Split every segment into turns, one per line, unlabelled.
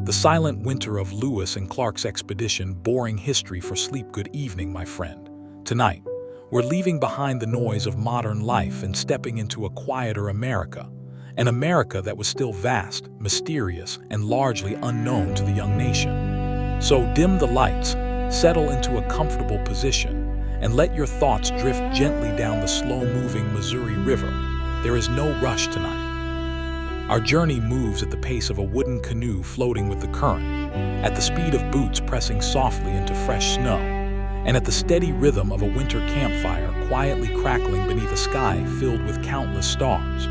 The silent winter of Lewis and Clark's expedition, boring history for sleep. Good evening, my friend. Tonight, we're leaving behind the noise of modern life and stepping into a quieter America, an America that was still vast, mysterious, and largely unknown to the young nation. So dim the lights, settle into a comfortable position, and let your thoughts drift gently down the slow-moving Missouri River. There is no rush tonight. Our journey moves at the pace of a wooden canoe floating with the current, at the speed of boots pressing softly into fresh snow, and at the steady rhythm of a winter campfire quietly crackling beneath a sky filled with countless stars.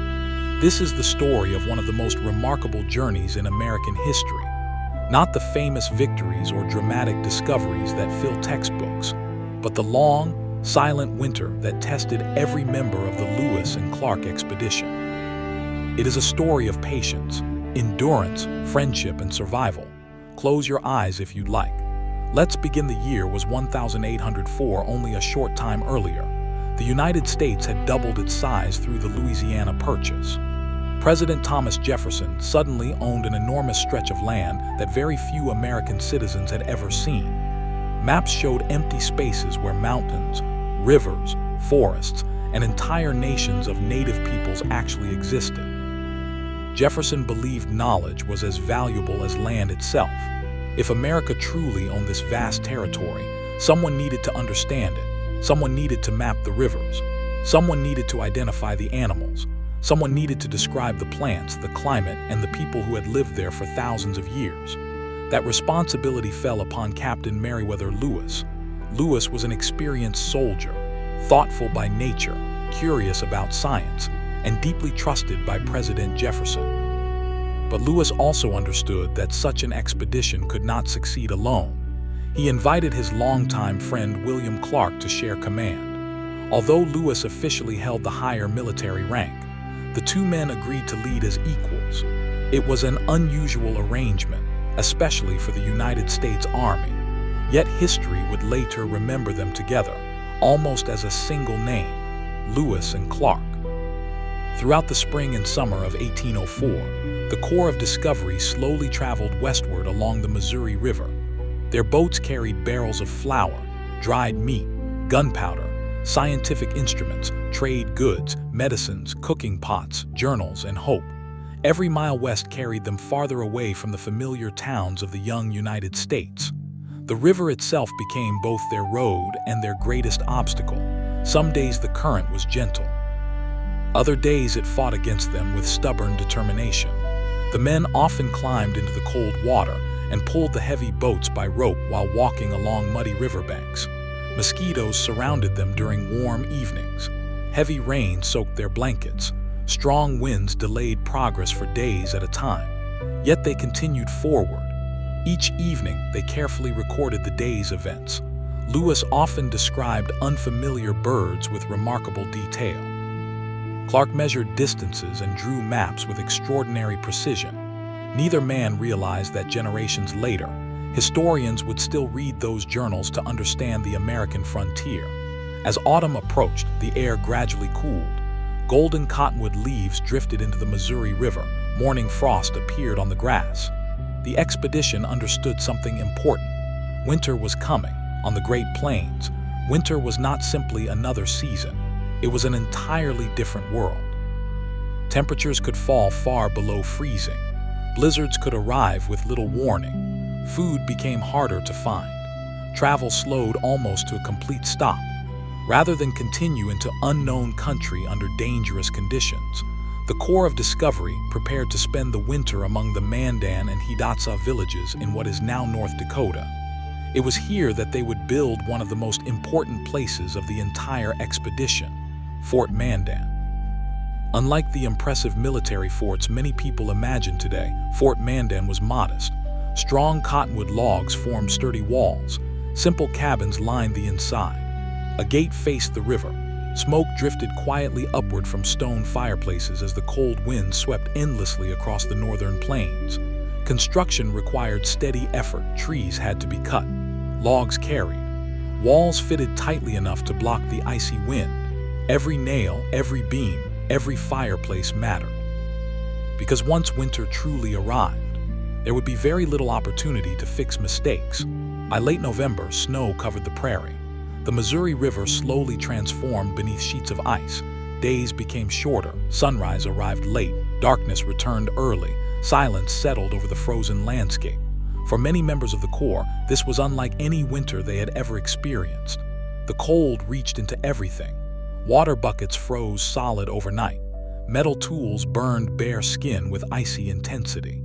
This is the story of one of the most remarkable journeys in American history. Not the famous victories or dramatic discoveries that fill textbooks, but the long, silent winter that tested every member of the Lewis and Clark expedition. It is a story of patience, endurance, friendship, and survival. Close your eyes if you'd like. Let's begin. The year was 1804, only a short time earlier. The United States had doubled its size through the Louisiana Purchase. President Thomas Jefferson suddenly owned an enormous stretch of land that very few American citizens had ever seen. Maps showed empty spaces where mountains, rivers, forests, and entire nations of native peoples actually existed. Jefferson believed knowledge was as valuable as land itself. If America truly owned this vast territory, someone needed to understand it. Someone needed to map the rivers. Someone needed to identify the animals. Someone needed to describe the plants, the climate, and the people who had lived there for thousands of years. That responsibility fell upon Captain Meriwether Lewis. Lewis was an experienced soldier, thoughtful by nature, curious about science, and deeply trusted by President Jefferson. But Lewis also understood that such an expedition could not succeed alone. He invited his longtime friend William Clark to share command. Although Lewis officially held the higher military rank, the two men agreed to lead as equals. It was an unusual arrangement, especially for the United States Army. Yet history would later remember them together, almost as a single name, Lewis and Clark. Throughout the spring and summer of 1804, the Corps of Discovery slowly traveled westward along the Missouri River. Their boats carried barrels of flour, dried meat, gunpowder, scientific instruments, trade goods, medicines, cooking pots, journals, and hope. Every mile west carried them farther away from the familiar towns of the young United States. The river itself became both their road and their greatest obstacle. Some days the current was gentle. Other days it fought against them with stubborn determination. The men often climbed into the cold water and pulled the heavy boats by rope while walking along muddy riverbanks. Mosquitoes surrounded them during warm evenings. Heavy rain soaked their blankets. Strong winds delayed progress for days at a time. Yet they continued forward. Each evening, they carefully recorded the day's events. Lewis often described unfamiliar birds with remarkable detail. Clark measured distances and drew maps with extraordinary precision. Neither man realized that generations later, historians would still read those journals to understand the American frontier. As autumn approached, the air gradually cooled. Golden cottonwood leaves drifted into the Missouri River. Morning frost appeared on the grass. The expedition understood something important. Winter was coming. On the Great Plains, winter was not simply another season. It was an entirely different world. Temperatures could fall far below freezing. Blizzards could arrive with little warning. Food became harder to find. Travel slowed almost to a complete stop. Rather than continue into unknown country under dangerous conditions, the Corps of Discovery prepared to spend the winter among the Mandan and Hidatsa villages in what is now North Dakota. It was here that they would build one of the most important places of the entire expedition, Fort Mandan. Unlike the impressive military forts many people imagine today, Fort Mandan was modest. Strong cottonwood logs formed sturdy walls. Simple cabins lined the inside. A gate faced the river. Smoke drifted quietly upward from stone fireplaces as the cold wind swept endlessly across the northern plains. Construction required steady effort. Trees had to be cut. Logs carried. Walls fitted tightly enough to block the icy wind. Every nail, every beam, every fireplace mattered. Because once winter truly arrived, there would be very little opportunity to fix mistakes. By late November, snow covered the prairie. The Missouri River slowly transformed beneath sheets of ice. Days became shorter, sunrise arrived late, darkness returned early, silence settled over the frozen landscape. For many members of the Corps, this was unlike any winter they had ever experienced. The cold reached into everything. Water buckets froze solid overnight. Metal tools burned bare skin with icy intensity.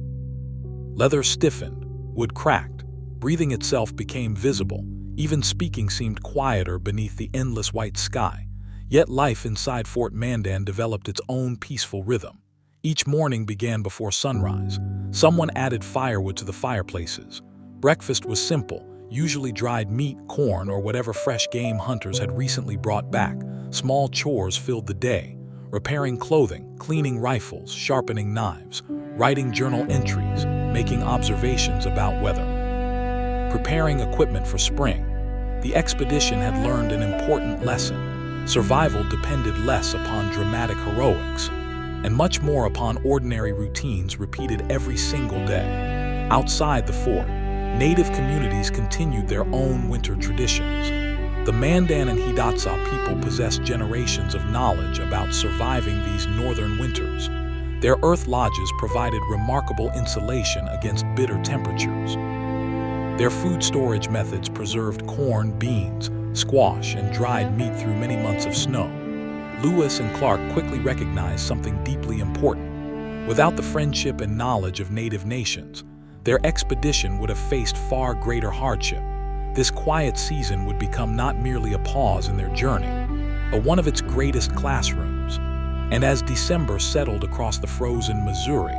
Leather stiffened, wood cracked, breathing itself became visible. Even speaking seemed quieter beneath the endless white sky. Yet life inside Fort Mandan developed its own peaceful rhythm. Each morning began before sunrise. Someone added firewood to the fireplaces. Breakfast was simple, usually dried meat, corn, or whatever fresh game hunters had recently brought back. Small chores filled the day: repairing clothing, cleaning rifles, sharpening knives, writing journal entries, making observations about weather, preparing equipment for spring. The expedition had learned an important lesson. Survival depended less upon dramatic heroics and much more upon ordinary routines repeated every single day. Outside the fort, native communities continued their own winter traditions. The Mandan and Hidatsa people possessed generations of knowledge about surviving these northern winters. Their earth lodges provided remarkable insulation against bitter temperatures. Their food storage methods preserved corn, beans, squash, and dried meat through many months of snow. Lewis and Clark quickly recognized something deeply important. Without the friendship and knowledge of native nations, their expedition would have faced far greater hardship. This quiet season would become not merely a pause in their journey, but one of its greatest classrooms. And as December settled across the frozen Missouri,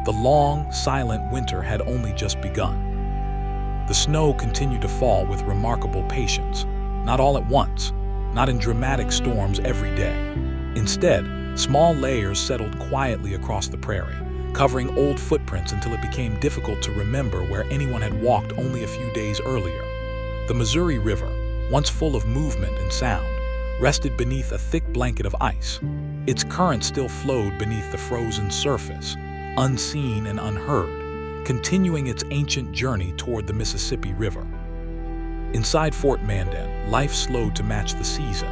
the long, silent winter had only just begun. The snow continued to fall with remarkable patience, not all at once, not in dramatic storms every day. Instead, small layers settled quietly across the prairie, covering old footprints until it became difficult to remember where anyone had walked only a few days earlier. The Missouri River, once full of movement and sound, rested beneath a thick blanket of ice. Its current still flowed beneath the frozen surface, unseen and unheard, continuing its ancient journey toward the Mississippi River. Inside Fort Mandan, life slowed to match the season.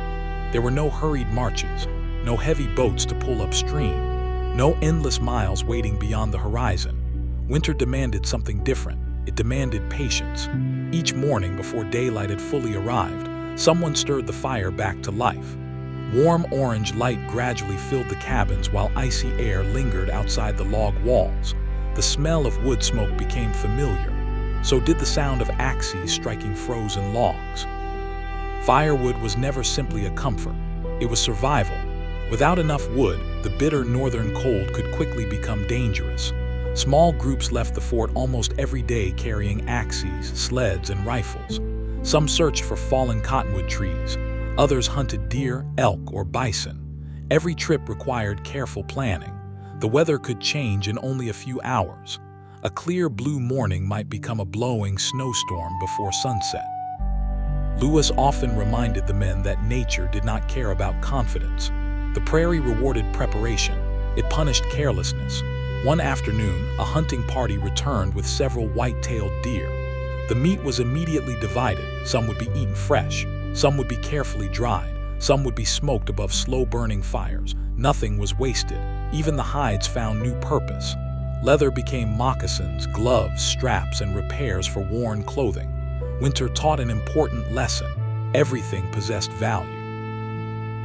There were no hurried marches, no heavy boats to pull upstream, no endless miles waiting beyond the horizon. Winter demanded something different. It demanded patience. Each morning before daylight had fully arrived, someone stirred the fire back to life. Warm orange light gradually filled the cabins while icy air lingered outside the log walls. The smell of wood smoke became familiar. So did the sound of axes striking frozen logs. Firewood was never simply a comfort. It was survival. Without enough wood, the bitter northern cold could quickly become dangerous. Small groups left the fort almost every day carrying axes, sleds, and rifles. Some searched for fallen cottonwood trees. Others hunted deer, elk, or bison. Every trip required careful planning. The weather could change in only a few hours. A clear blue morning might become a blowing snowstorm before sunset. Lewis often reminded the men that nature did not care about confidence. The prairie rewarded preparation. It punished carelessness. One afternoon, a hunting party returned with several white-tailed deer. The meat was immediately divided. Some would be eaten fresh. Some would be carefully dried. Some would be smoked above slow-burning fires. Nothing was wasted. Even the hides found new purpose. Leather became moccasins, gloves, straps, and repairs for worn clothing. Winter taught an important lesson. Everything possessed value.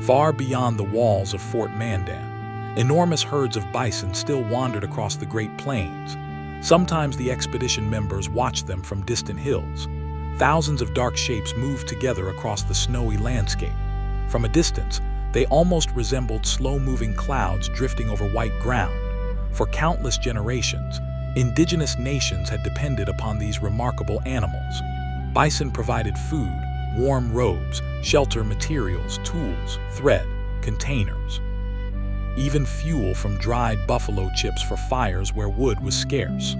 Far beyond the walls of Fort Mandan, enormous herds of bison still wandered across the Great Plains. Sometimes the expedition members watched them from distant hills. Thousands of dark shapes moved together across the snowy landscape. From a distance, they almost resembled slow-moving clouds drifting over white ground. For countless generations, indigenous nations had depended upon these remarkable animals. Bison provided food, warm robes, shelter materials, tools, thread, containers. Even fuel from dried buffalo chips for fires where wood was scarce.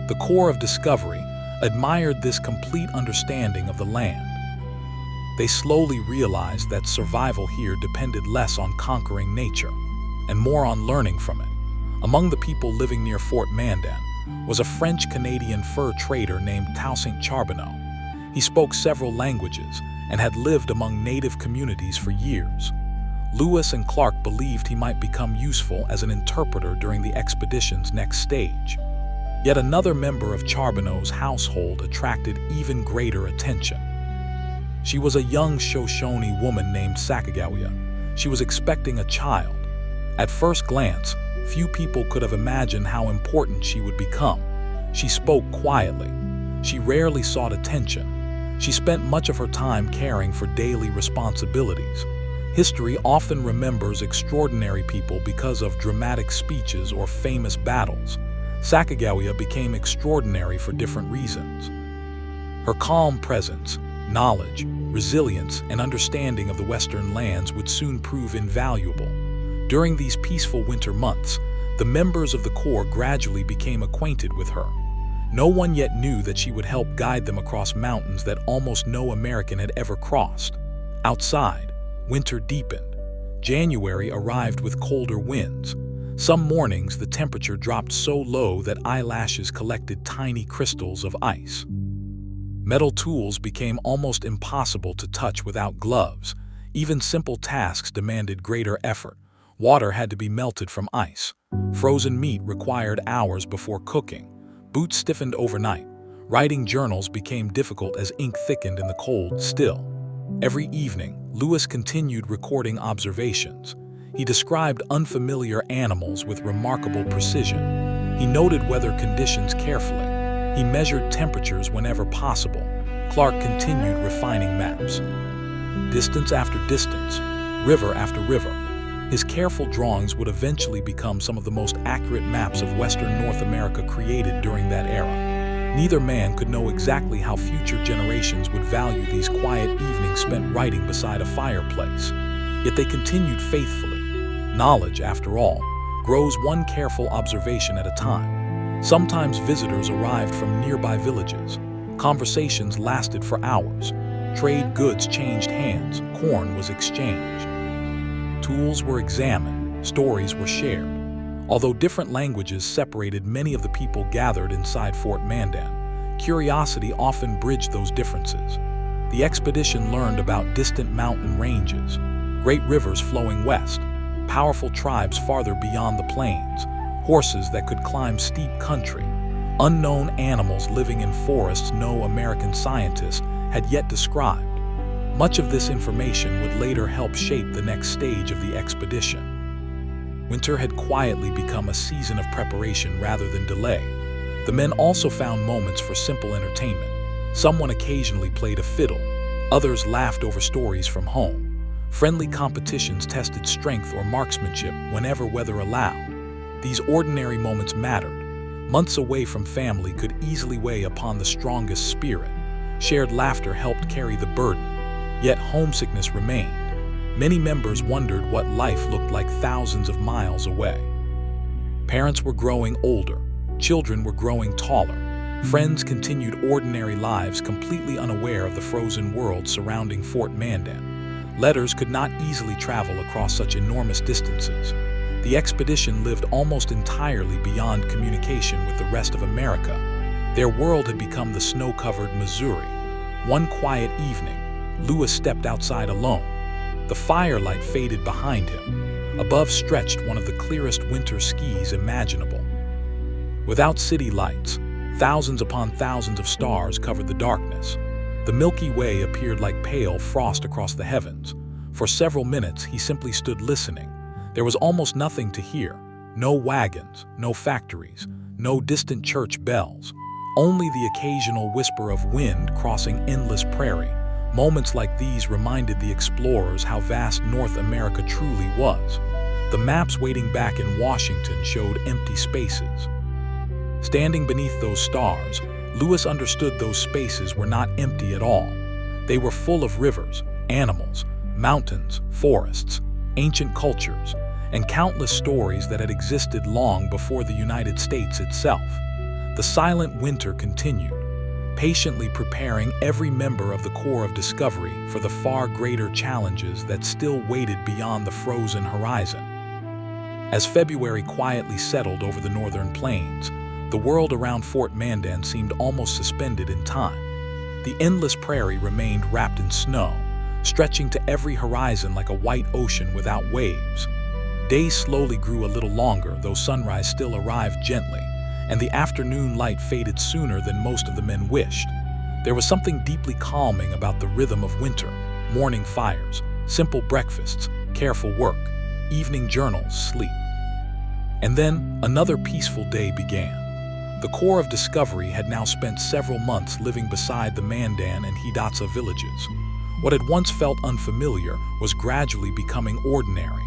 The Corps of Discovery admired this complete understanding of the land. They slowly realized that survival here depended less on conquering nature and more on learning from it. Among the people living near Fort Mandan, was a French-Canadian fur trader named Toussaint Charbonneau. He spoke several languages and had lived among native communities for years. Lewis and Clark believed he might become useful as an interpreter during the expedition's next stage. Yet another member of Charbonneau's household attracted even greater attention. She was a young Shoshone woman named Sacagawea. She was expecting a child. At first glance, few people could have imagined how important she would become. She spoke quietly. She rarely sought attention. She spent much of her time caring for daily responsibilities. History often remembers extraordinary people because of dramatic speeches or famous battles. Sacagawea became extraordinary for different reasons. Her calm presence, knowledge, resilience, and understanding of the Western lands would soon prove invaluable. During these peaceful winter months, the members of the Corps gradually became acquainted with her. No one yet knew that she would help guide them across mountains that almost no American had ever crossed. Outside, winter deepened. January arrived with colder winds. Some mornings, the temperature dropped so low that eyelashes collected tiny crystals of ice. Metal tools became almost impossible to touch without gloves. Even simple tasks demanded greater effort. Water had to be melted from ice. Frozen meat required hours before cooking. Boots stiffened overnight. Writing journals became difficult as ink thickened in the cold still. Every evening, Lewis continued recording observations. He described unfamiliar animals with remarkable precision. He noted weather conditions carefully. He measured temperatures whenever possible. Clark continued refining maps. Distance after distance, river after river. His careful drawings would eventually become some of the most accurate maps of Western North America created during that era. Neither man could know exactly how future generations would value these quiet evenings spent writing beside a fireplace. Yet they continued faithfully. Knowledge, after all, grows one careful observation at a time. Sometimes visitors arrived from nearby villages. Conversations lasted for hours. Trade goods changed hands. Corn was exchanged. Tools were examined. Stories were shared. Although different languages separated many of the people gathered inside Fort Mandan, curiosity often bridged those differences. The expedition learned about distant mountain ranges, great rivers flowing west, powerful tribes farther beyond the plains, horses that could climb steep country, unknown animals living in forests no American scientist had yet described. Much of this information would later help shape the next stage of the expedition. Winter had quietly become a season of preparation rather than delay. The men also found moments for simple entertainment. Someone occasionally played a fiddle. Others laughed over stories from home. Friendly competitions tested strength or marksmanship whenever weather allowed. These ordinary moments mattered. Months away from family could easily weigh upon the strongest spirit. Shared laughter helped carry the burden. Yet homesickness remained. Many members wondered what life looked like thousands of miles away. Parents were growing older. Children were growing taller. Friends continued ordinary lives completely unaware of the frozen world surrounding Fort Mandan. Letters could not easily travel across such enormous distances. The expedition lived almost entirely beyond communication with the rest of America. Their world had become the snow-covered Missouri. One quiet evening, Lewis stepped outside alone. The firelight faded behind him. Above stretched one of the clearest winter skies imaginable. Without city lights, thousands upon thousands of stars covered the darkness. The Milky Way appeared like pale frost across the heavens. For several minutes, he simply stood listening. There was almost nothing to hear. No wagons, no factories, no distant church bells. Only the occasional whisper of wind crossing endless prairie. Moments like these reminded the explorers how vast North America truly was. The maps waiting back in Washington showed empty spaces. Standing beneath those stars, Lewis understood those spaces were not empty at all. They were full of rivers, animals, mountains, forests, ancient cultures, and countless stories that had existed long before the United States itself. The silent winter continued, patiently preparing every member of the Corps of Discovery for the far greater challenges that still waited beyond the frozen horizon. As February quietly settled over the northern plains, The world around Fort Mandan seemed almost suspended in time. The endless prairie remained wrapped in snow, stretching to every horizon like a white ocean without waves. Days slowly grew a little longer, though sunrise still arrived gently, and the afternoon light faded sooner than most of the men wished. There was something deeply calming about the rhythm of winter: morning fires, simple breakfasts, careful work, evening journals, sleep. And then another peaceful day began. The Corps of Discovery had now spent several months living beside the Mandan and Hidatsa villages. What had once felt unfamiliar was gradually becoming ordinary.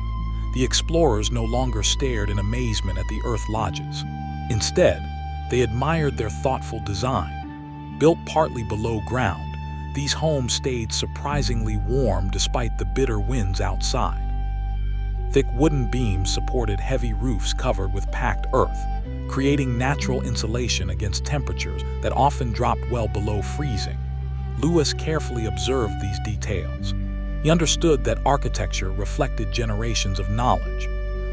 The explorers no longer stared in amazement at the earth lodges. Instead, they admired their thoughtful design. Built partly below ground, these homes stayed surprisingly warm despite the bitter winds outside. Thick wooden beams supported heavy roofs covered with packed earth, creating natural insulation against temperatures that often dropped well below freezing. Lewis carefully observed these details. He understood that architecture reflected generations of knowledge.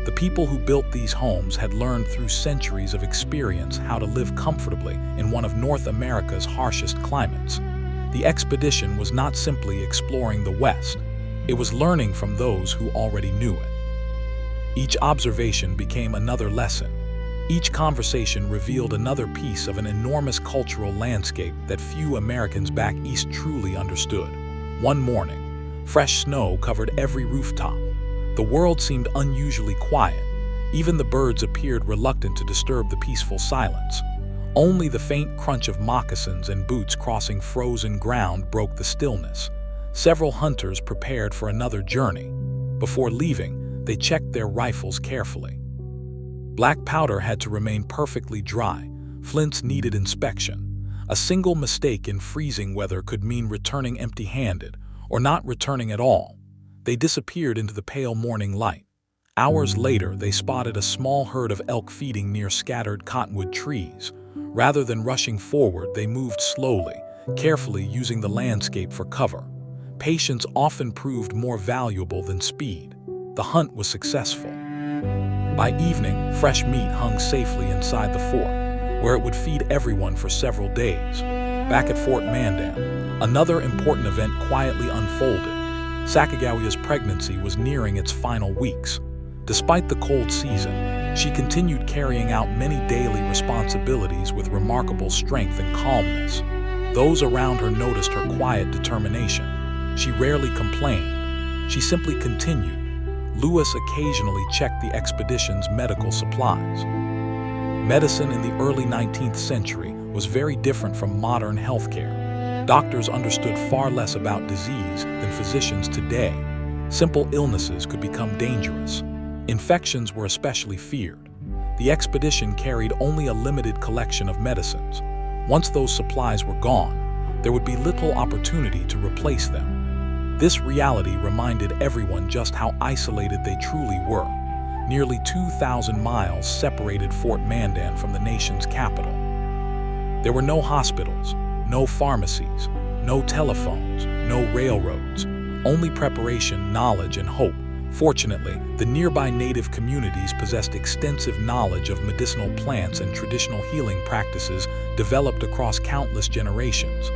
The people who built these homes had learned through centuries of experience how to live comfortably in one of North America's harshest climates. The expedition was not simply exploring the West, it was learning from those who already knew it. Each observation became another lesson. Each conversation revealed another piece of an enormous cultural landscape that few Americans back east truly understood. One morning, fresh snow covered every rooftop. The world seemed unusually quiet. Even the birds appeared reluctant to disturb the peaceful silence. Only the faint crunch of moccasins and boots crossing frozen ground broke the stillness. Several hunters prepared for another journey. Before leaving, they checked their rifles carefully. Black powder had to remain perfectly dry. Flints needed inspection. A single mistake in freezing weather could mean returning empty-handed, or not returning at all. They disappeared into the pale morning light. Hours later, they spotted a small herd of elk feeding near scattered cottonwood trees. Rather than rushing forward, they moved slowly, carefully using the landscape for cover. Patience often proved more valuable than speed. The hunt was successful. By evening, fresh meat hung safely inside the fort, where it would feed everyone for several days. Back at Fort Mandan, another important event quietly unfolded. Sacagawea's pregnancy was nearing its final weeks. Despite the cold season, she continued carrying out many daily responsibilities with remarkable strength and calmness. Those around her noticed her quiet determination. She rarely complained. She simply continued. Lewis occasionally checked the expedition's medical supplies. Medicine in the early 19th century was very different from modern healthcare. Doctors understood far less about disease than physicians today. Simple illnesses could become dangerous. Infections were especially feared. The expedition carried only a limited collection of medicines. Once those supplies were gone, there would be little opportunity to replace them. This reality reminded everyone just how isolated they truly were. Nearly 2,000 miles separated Fort Mandan from the nation's capital. There were no hospitals, no pharmacies, no telephones, no railroads, only preparation, knowledge, and hope. Fortunately, the nearby native communities possessed extensive knowledge of medicinal plants and traditional healing practices developed across countless generations.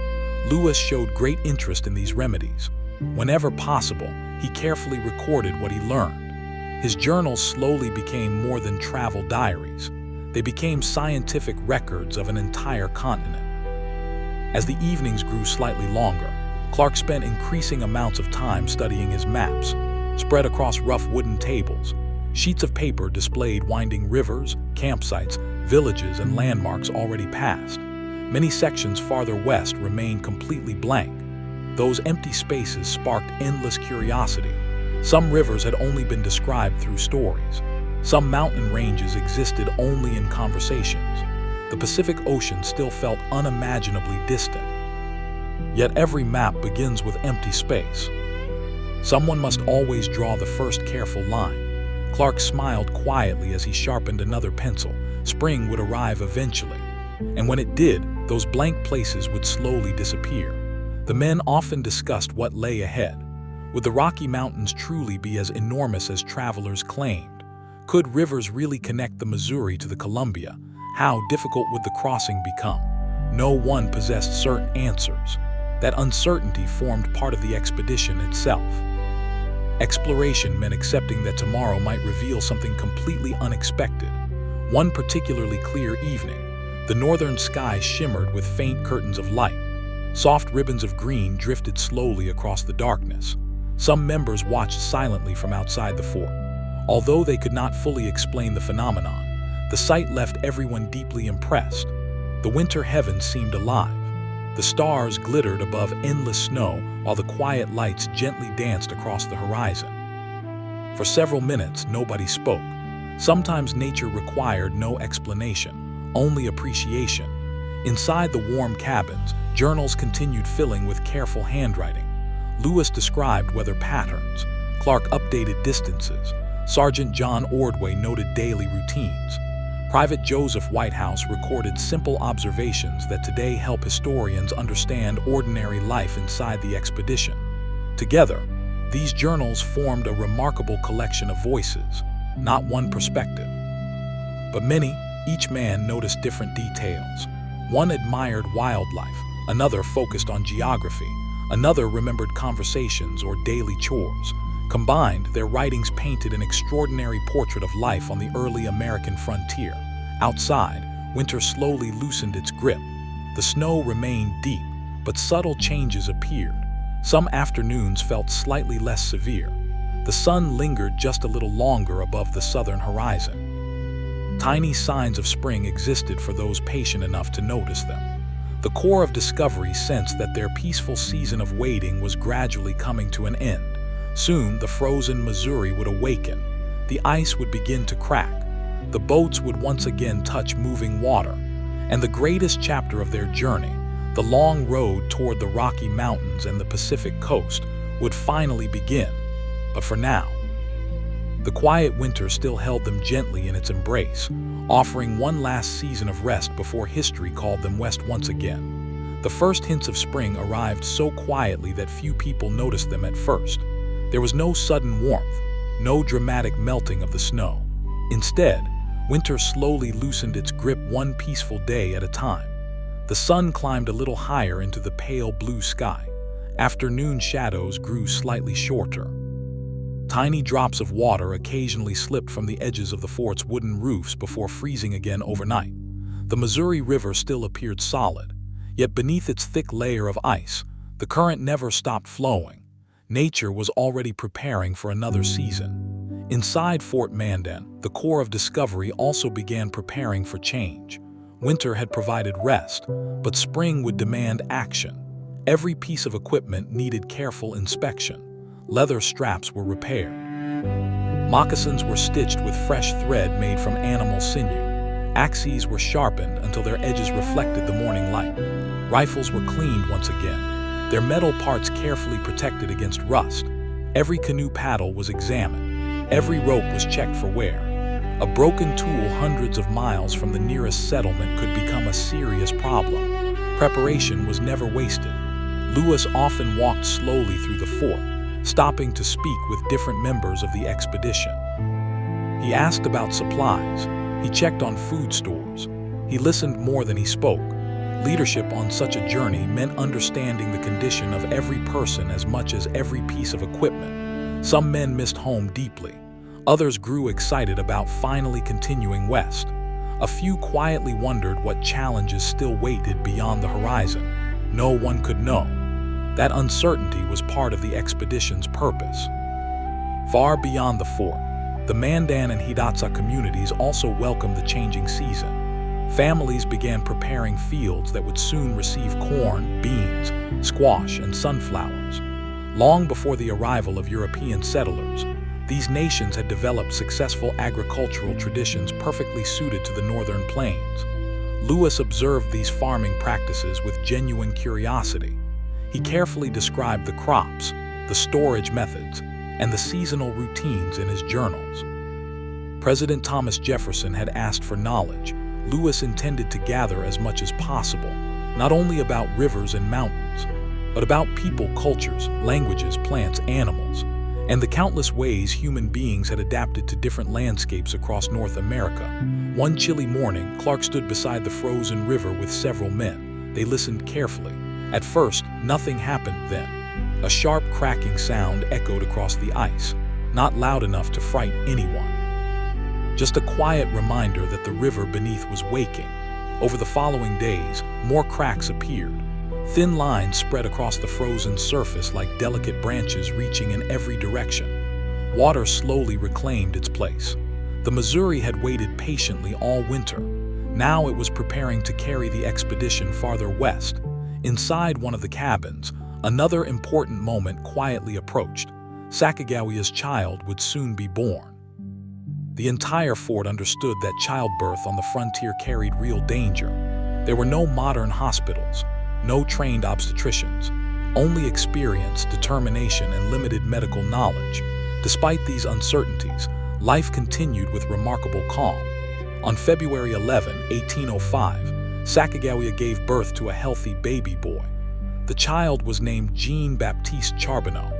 Lewis showed great interest in these remedies. Whenever possible, he carefully recorded what he learned. His journals slowly became more than travel diaries. They became scientific records of an entire continent. As the evenings grew slightly longer, Clark spent increasing amounts of time studying his maps. Spread across rough wooden tables, sheets of paper displayed winding rivers, campsites, villages, and landmarks already passed. Many sections farther west remained completely blank. Those empty spaces sparked endless curiosity. Some rivers had only been described through stories. Some mountain ranges existed only in conversations. The Pacific Ocean still felt unimaginably distant. Yet every map begins with empty space. Someone must always draw the first careful line. Clark smiled quietly as he sharpened another pencil. Spring would arrive eventually. And when it did, those blank places would slowly disappear. The men often discussed what lay ahead. Would the Rocky Mountains truly be as enormous as travelers claimed? Could rivers really connect the Missouri to the Columbia? How difficult would the crossing become? No one possessed certain answers. That uncertainty formed part of the expedition itself. Exploration meant accepting that tomorrow might reveal something completely unexpected. One particularly clear evening, the northern sky shimmered with faint curtains of light. Soft ribbons of green drifted slowly across the darkness. Some members watched silently from outside the fort. Although they could not fully explain the phenomenon, the sight left everyone deeply impressed. The winter heavens seemed alive. The stars glittered above endless snow while the quiet lights gently danced across the horizon. For several minutes, nobody spoke. Sometimes nature required no explanation, only appreciation. Inside the warm cabins, journals continued filling with careful handwriting. Lewis described weather patterns. Clark updated distances. Sergeant John Ordway noted daily routines. Private Joseph Whitehouse recorded simple observations that today help historians understand ordinary life inside the expedition. Together, these journals formed a remarkable collection of voices, not one perspective, but many. Each man noticed different details. One admired wildlife, another focused on geography, another remembered conversations or daily chores. Combined, their writings painted an extraordinary portrait of life on the early American frontier. Outside, winter slowly loosened its grip. The snow remained deep, but subtle changes appeared. Some afternoons felt slightly less severe. The sun lingered just a little longer above the southern horizon. Tiny signs of spring existed for those patient enough to notice them. The core of Discovery sensed that their peaceful season of waiting was gradually coming to an end. Soon, the frozen Missouri would awaken. The ice would begin to crack. The boats would once again touch moving water. And the greatest chapter of their journey, the long road toward the Rocky Mountains and the Pacific coast, would finally begin. But for now, the quiet winter still held them gently in its embrace, offering one last season of rest before history called them west once again. The first hints of spring arrived so quietly that few people noticed them at first. There was no sudden warmth, no dramatic melting of the snow. Instead, winter slowly loosened its grip one peaceful day at a time. The sun climbed a little higher into the pale blue sky. Afternoon shadows grew slightly shorter. Tiny drops of water occasionally slipped from the edges of the fort's wooden roofs before freezing again overnight. The Missouri River still appeared solid, yet beneath its thick layer of ice, the current never stopped flowing. Nature was already preparing for another season. Inside Fort Mandan, the core of Discovery also began preparing for change. Winter had provided rest, but spring would demand action. Every piece of equipment needed careful inspection. Leather straps were repaired. Moccasins were stitched with fresh thread made from animal sinew. Axes were sharpened until their edges reflected the morning light. Rifles were cleaned once again, their metal parts carefully protected against rust. Every canoe paddle was examined. Every rope was checked for wear. A broken tool hundreds of miles from the nearest settlement could become a serious problem. Preparation was never wasted. Lewis often walked slowly through the fort, stopping to speak with different members of the expedition. He asked about supplies. He checked on food stores. He listened more than he spoke. Leadership on such a journey meant understanding the condition of every person as much as every piece of equipment. Some men missed home deeply. Others grew excited about finally continuing west. A few quietly wondered what challenges still waited beyond the horizon. No one could know. That uncertainty was part of the expedition's purpose. Far beyond the fort, the Mandan and Hidatsa communities also welcomed the changing season. Families began preparing fields that would soon receive corn, beans, squash, and sunflowers. Long before the arrival of European settlers, these nations had developed successful agricultural traditions perfectly suited to the northern plains. Lewis observed these farming practices with genuine curiosity. He carefully described the crops, the storage methods, and the seasonal routines in his journals. President Thomas Jefferson had asked for knowledge. Lewis intended to gather as much as possible, not only about rivers and mountains, but about people, cultures, languages, plants, animals. and the countless ways human beings had adapted to different landscapes across North America. One chilly morning, Clark stood beside the frozen river with several men. They listened carefully. At first, nothing happened then. A sharp cracking sound echoed across the ice, not loud enough to frighten anyone. Just a quiet reminder that the river beneath was waking. Over the following days, more cracks appeared. Thin lines spread across the frozen surface like delicate branches reaching in every direction. Water slowly reclaimed its place. The Missouri had waited patiently all winter. Now it was preparing to carry the expedition farther west. Inside one of the cabins, another important moment quietly approached. Sacagawea's child would soon be born. The entire fort understood that childbirth on the frontier carried real danger. There were no modern hospitals, no trained obstetricians, only experience, determination, and limited medical knowledge. Despite these uncertainties, life continued with remarkable calm. On February 11, 1805, Sacagawea gave birth to a healthy baby boy. The child was named Jean-Baptiste Charbonneau.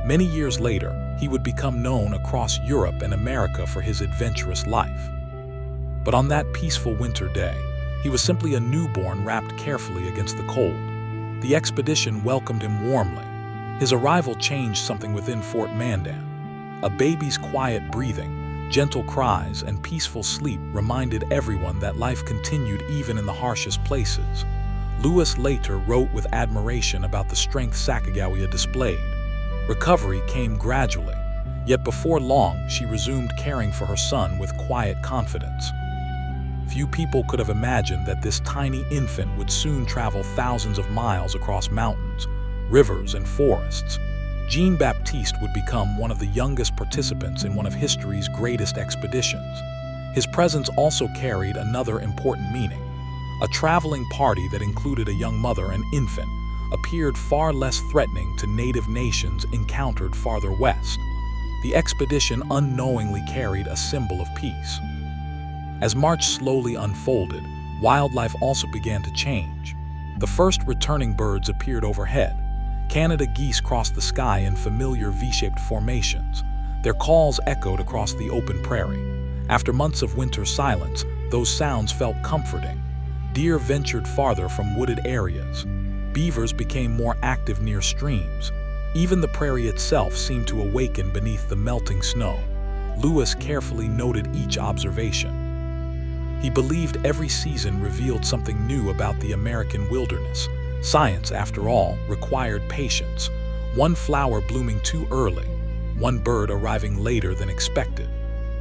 Many years later, he would become known across Europe and America for his adventurous life. But on that peaceful winter day, he was simply a newborn wrapped carefully against the cold. The expedition welcomed him warmly. His arrival changed something within Fort Mandan. A baby's quiet breathing, gentle cries, and peaceful sleep reminded everyone that life continued even in the harshest places. Lewis later wrote with admiration about the strength Sacagawea displayed. Recovery came gradually, yet before long she resumed caring for her son with quiet confidence. Few people could have imagined that this tiny infant would soon travel thousands of miles across mountains, rivers, and forests. Jean-Baptiste would become one of the youngest participants in one of history's greatest expeditions. His presence also carried another important meaning. A traveling party that included a young mother and infant appeared far less threatening to native nations encountered farther west. The expedition unknowingly carried a symbol of peace. As March slowly unfolded, wildlife also began to change. The first returning birds appeared overhead. Canada geese crossed the sky in familiar V-shaped formations. Their calls echoed across the open prairie. After months of winter silence, those sounds felt comforting. Deer ventured farther from wooded areas. Beavers became more active near streams. Even the prairie itself seemed to awaken beneath the melting snow. Lewis carefully noted each observation. He believed every season revealed something new about the American wilderness. Science, after all, required patience. One flower blooming too early, one bird arriving later than expected,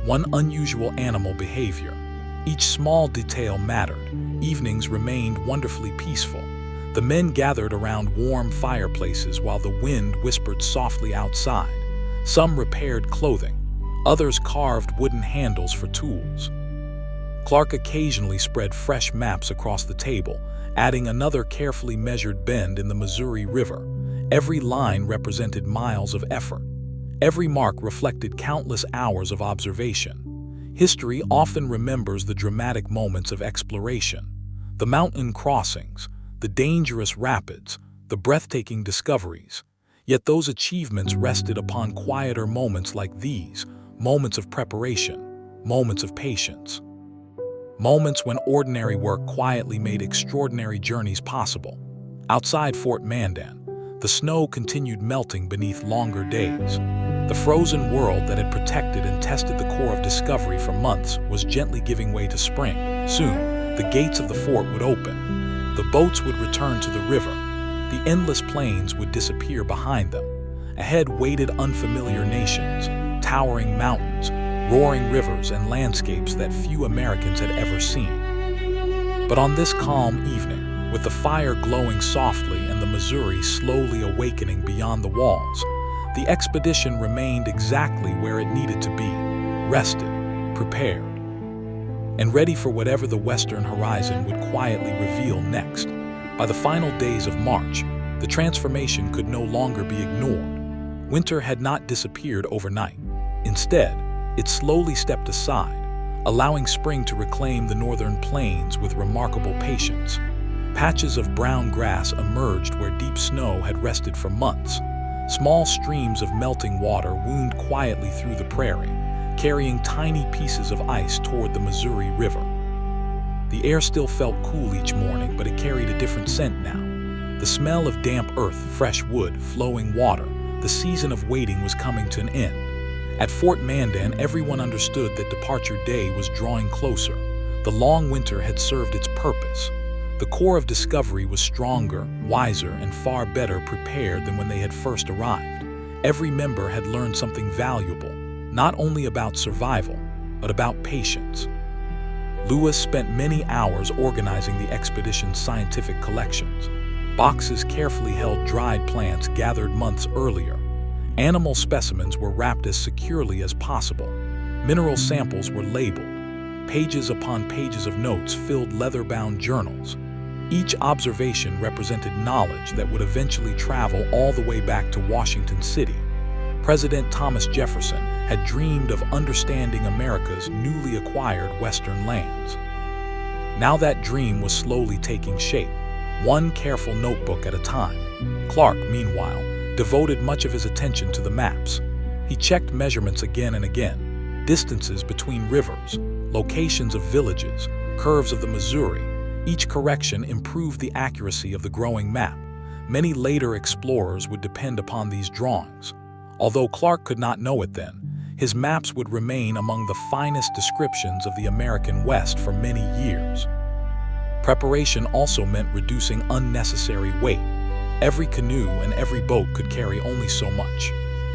one unusual animal behavior. Each small detail mattered. Evenings remained wonderfully peaceful. The men gathered around warm fireplaces while the wind whispered softly outside. Some repaired clothing, others carved wooden handles for tools. Clark occasionally spread fresh maps across the table, adding another carefully measured bend in the Missouri River. Every line represented miles of effort. Every mark reflected countless hours of observation. History often remembers the dramatic moments of exploration, the mountain crossings, the dangerous rapids, the breathtaking discoveries. Yet those achievements rested upon quieter moments like these, moments of preparation, moments of patience. Moments when ordinary work quietly made extraordinary journeys possible. Outside Fort Mandan, the snow continued melting beneath longer days. The frozen world that had protected and tested the core of discovery for months was gently giving way to spring. Soon, the gates of the fort would open. The boats would return to the river. The endless plains would disappear behind them. Ahead waited unfamiliar nations, towering mountains, roaring rivers, and landscapes that few Americans had ever seen. But on this calm evening, with the fire glowing softly and the Missouri slowly awakening beyond the walls, the expedition remained exactly where it needed to be, rested, prepared, and ready for whatever the western horizon would quietly reveal next. By the final days of March, the transformation could no longer be ignored. Winter had not disappeared overnight. Instead, it slowly stepped aside, allowing spring to reclaim the northern plains with remarkable patience. Patches of brown grass emerged where deep snow had rested for months. Small streams of melting water wound quietly through the prairie, carrying tiny pieces of ice toward the Missouri River. The air still felt cool each morning, but it carried a different scent now. The smell of damp earth, fresh wood, flowing water. The season of waiting was coming to an end. At Fort Mandan, everyone understood that departure day was drawing closer. The long winter had served its purpose. The core of Discovery was stronger, wiser, and far better prepared than when they had first arrived. Every member had learned something valuable, not only about survival, but about patience. Lewis spent many hours organizing the expedition's scientific collections. Boxes carefully held dried plants gathered months earlier. Animal specimens were wrapped as securely as possible. Mineral samples were labeled. Pages upon pages of notes filled leather-bound journals. Each observation represented knowledge that would eventually travel all the way back to Washington City. President Thomas Jefferson had dreamed of understanding America's newly acquired western lands. Now that dream was slowly taking shape, one careful notebook at a time. Clark, meanwhile, devoted much of his attention to the maps. He checked measurements again and again, distances between rivers, locations of villages, curves of the Missouri. Each correction improved the accuracy of the growing map. Many later explorers would depend upon these drawings. Although Clark could not know it then, his maps would remain among the finest descriptions of the American West for many years. Preparation also meant reducing unnecessary weight. Every canoe and every boat could carry only so much.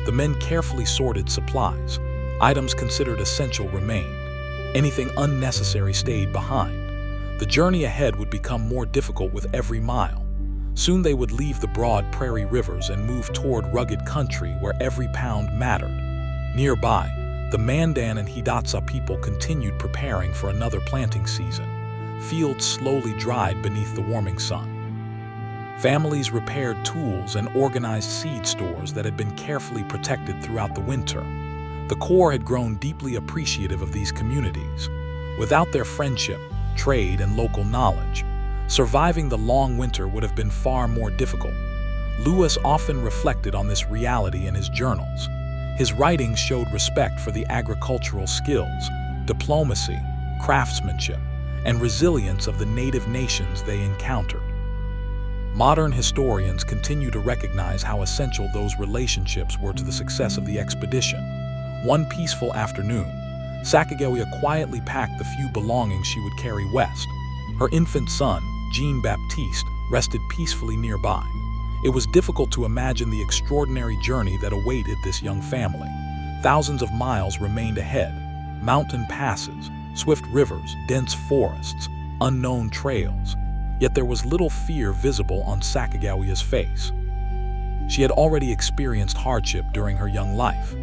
The men carefully sorted supplies. Items considered essential remained. Anything unnecessary stayed behind. The journey ahead would become more difficult with every mile. Soon they would leave the broad prairie rivers and move toward rugged country where every pound mattered. Nearby, the Mandan and Hidatsa people continued preparing for another planting season. Fields slowly dried beneath the warming sun. Families repaired tools and organized seed stores that had been carefully protected throughout the winter. The Corps had grown deeply appreciative of these communities. Without their friendship, trade, and local knowledge, surviving the long winter would have been far more difficult. Lewis often reflected on this reality in his journals. His writings showed respect for the agricultural skills, diplomacy, craftsmanship, and resilience of the native nations they encountered. Modern historians continue to recognize how essential those relationships were to the success of the expedition. One peaceful afternoon, Sacagawea quietly packed the few belongings she would carry west. Her infant son, Jean-Baptiste, rested peacefully nearby. It was difficult to imagine the extraordinary journey that awaited this young family. Thousands of miles remained ahead. Mountain passes, swift rivers, dense forests, unknown trails. Yet there was little fear visible on Sacagawea's face. She had already experienced hardship during her young life.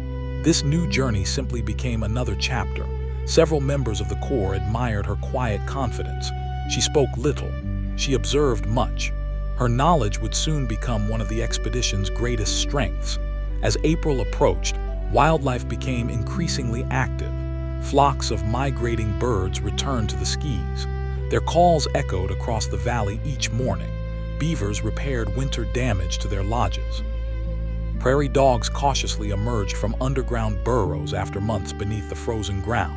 This new journey simply became another chapter. Several members of the Corps admired her quiet confidence. She spoke little. She observed much. Her knowledge would soon become one of the expedition's greatest strengths. As April approached, wildlife became increasingly active. Flocks of migrating birds returned to the skis. Their calls echoed across the valley each morning. Beavers repaired winter damage to their lodges. Prairie dogs cautiously emerged from underground burrows after months beneath the frozen ground.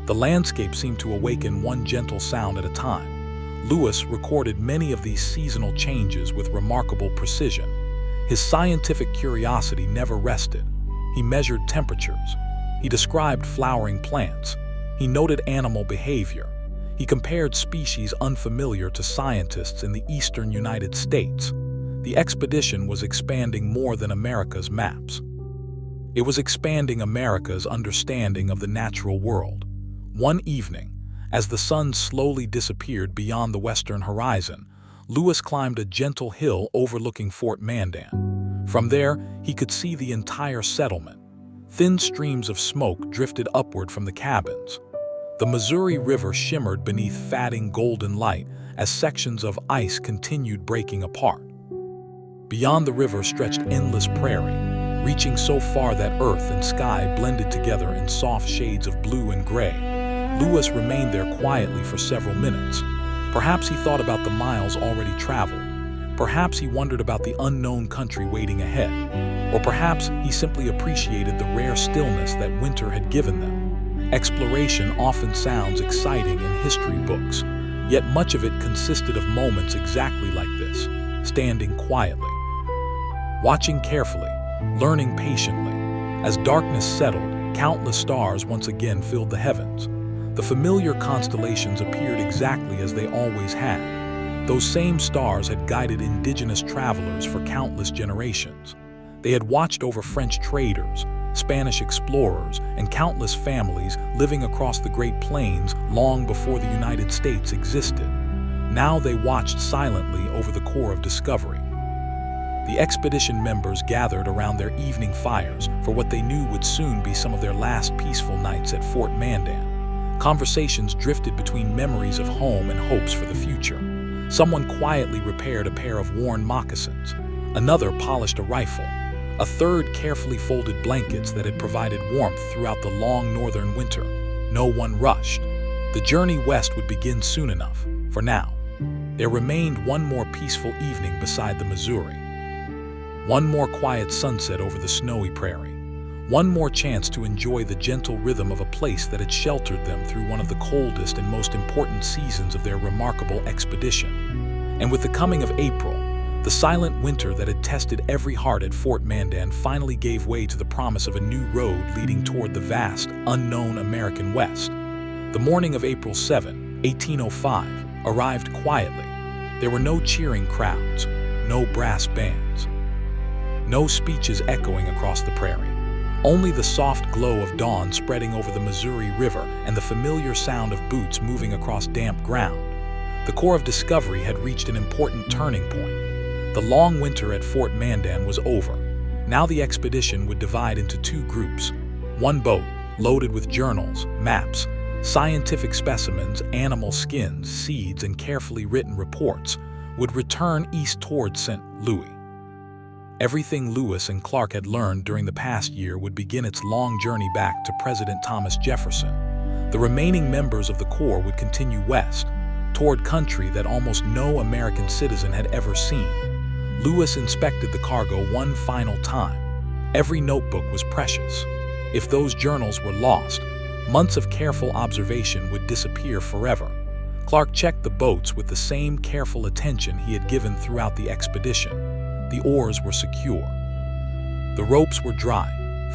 The landscape seemed to awaken one gentle sound at a time. Lewis recorded many of these seasonal changes with remarkable precision. His scientific curiosity never rested. He measured temperatures. He described flowering plants. He noted animal behavior. He compared species unfamiliar to scientists in the eastern United States. The expedition was expanding more than America's maps. It was expanding America's understanding of the natural world. One evening, as the sun slowly disappeared beyond the western horizon, Lewis climbed a gentle hill overlooking Fort Mandan. From there, he could see the entire settlement. Thin streams of smoke drifted upward from the cabins. The Missouri River shimmered beneath fatting golden light as sections of ice continued breaking apart. Beyond the river stretched endless prairie, reaching so far that earth and sky blended together in soft shades of blue and gray. Lewis remained there quietly for several minutes. Perhaps he thought about the miles already traveled. Perhaps he wondered about the unknown country waiting ahead. Or perhaps he simply appreciated the rare stillness that winter had given them. Exploration often sounds exciting in history books, yet much of it consisted of moments exactly like this, standing quietly, watching carefully, learning patiently. As darkness settled, countless stars once again filled the heavens. The familiar constellations appeared exactly as they always had. Those same stars had guided indigenous travelers for countless generations. They had watched over French traders, Spanish explorers, and countless families living across the Great Plains long before the United States existed. Now they watched silently over the core of discovery. The expedition members gathered around their evening fires for what they knew would soon be some of their last peaceful nights at Fort Mandan. Conversations drifted between memories of home and hopes for the future. Someone quietly repaired a pair of worn moccasins. Another polished a rifle. A third carefully folded blankets that had provided warmth throughout the long northern winter. No one rushed. The journey west would begin soon enough. For now, there remained one more peaceful evening beside the Missouri. One more quiet sunset over the snowy prairie. One more chance to enjoy the gentle rhythm of a place that had sheltered them through one of the coldest and most important seasons of their remarkable expedition. And with the coming of April, the silent winter that had tested every heart at Fort Mandan finally gave way to the promise of a new road leading toward the vast, unknown American West. The morning of April 7, 1805, arrived quietly. There were no cheering crowds, no brass bands, no speeches echoing across the prairie. Only the soft glow of dawn spreading over the Missouri River and the familiar sound of boots moving across damp ground. The core of discovery had reached an important turning point. The long winter at Fort Mandan was over. Now the expedition would divide into two groups. One boat, loaded with journals, maps, scientific specimens, animal skins, seeds, and carefully written reports, would return east toward St. Louis. Everything Lewis and Clark had learned during the past year would begin its long journey back to President Thomas Jefferson. The remaining members of the Corps would continue west, toward country that almost no American citizen had ever seen. Lewis inspected the cargo one final time. Every notebook was precious. If those journals were lost, months of careful observation would disappear forever. Clark checked the boats with the same careful attention he had given throughout the expedition. The oars were secure. The ropes were dry.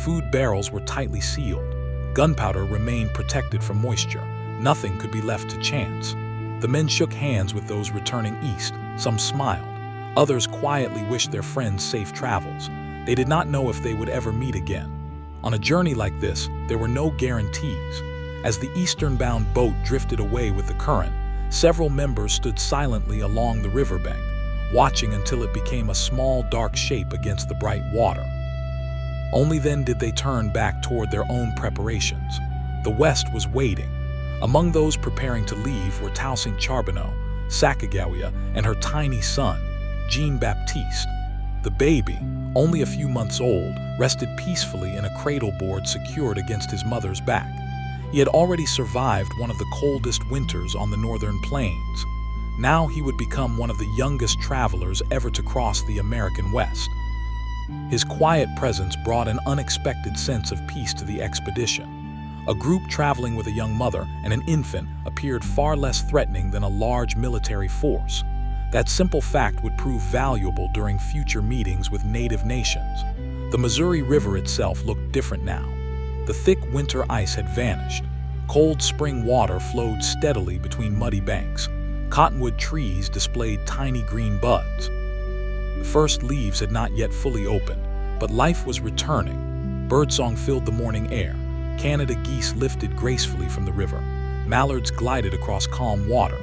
Food barrels were tightly sealed. Gunpowder remained protected from moisture. Nothing could be left to chance. The men shook hands with those returning east. Some smiled. Others quietly wished their friends safe travels. They did not know if they would ever meet again. On a journey like this, there were no guarantees. As the eastern-bound boat drifted away with the current, several members stood silently along the riverbank, watching until it became a small, dark shape against the bright water. Only then did they turn back toward their own preparations. The West was waiting. Among those preparing to leave were Toussaint Charbonneau, Sacagawea, and her tiny son, Jean-Baptiste. The baby, only a few months old, rested peacefully in a cradle board secured against his mother's back. He had already survived one of the coldest winters on the northern plains. Now he would become one of the youngest travelers ever to cross the American West. His quiet presence brought an unexpected sense of peace to the expedition. A group traveling with a young mother and an infant appeared far less threatening than a large military force. That simple fact would prove valuable during future meetings with native nations. The Missouri River itself looked different now. The thick winter ice had vanished. Cold spring water flowed steadily between muddy banks. Cottonwood trees displayed tiny green buds. The first leaves had not yet fully opened, but life was returning. Birdsong filled the morning air. Canada geese lifted gracefully from the river. Mallards glided across calm water.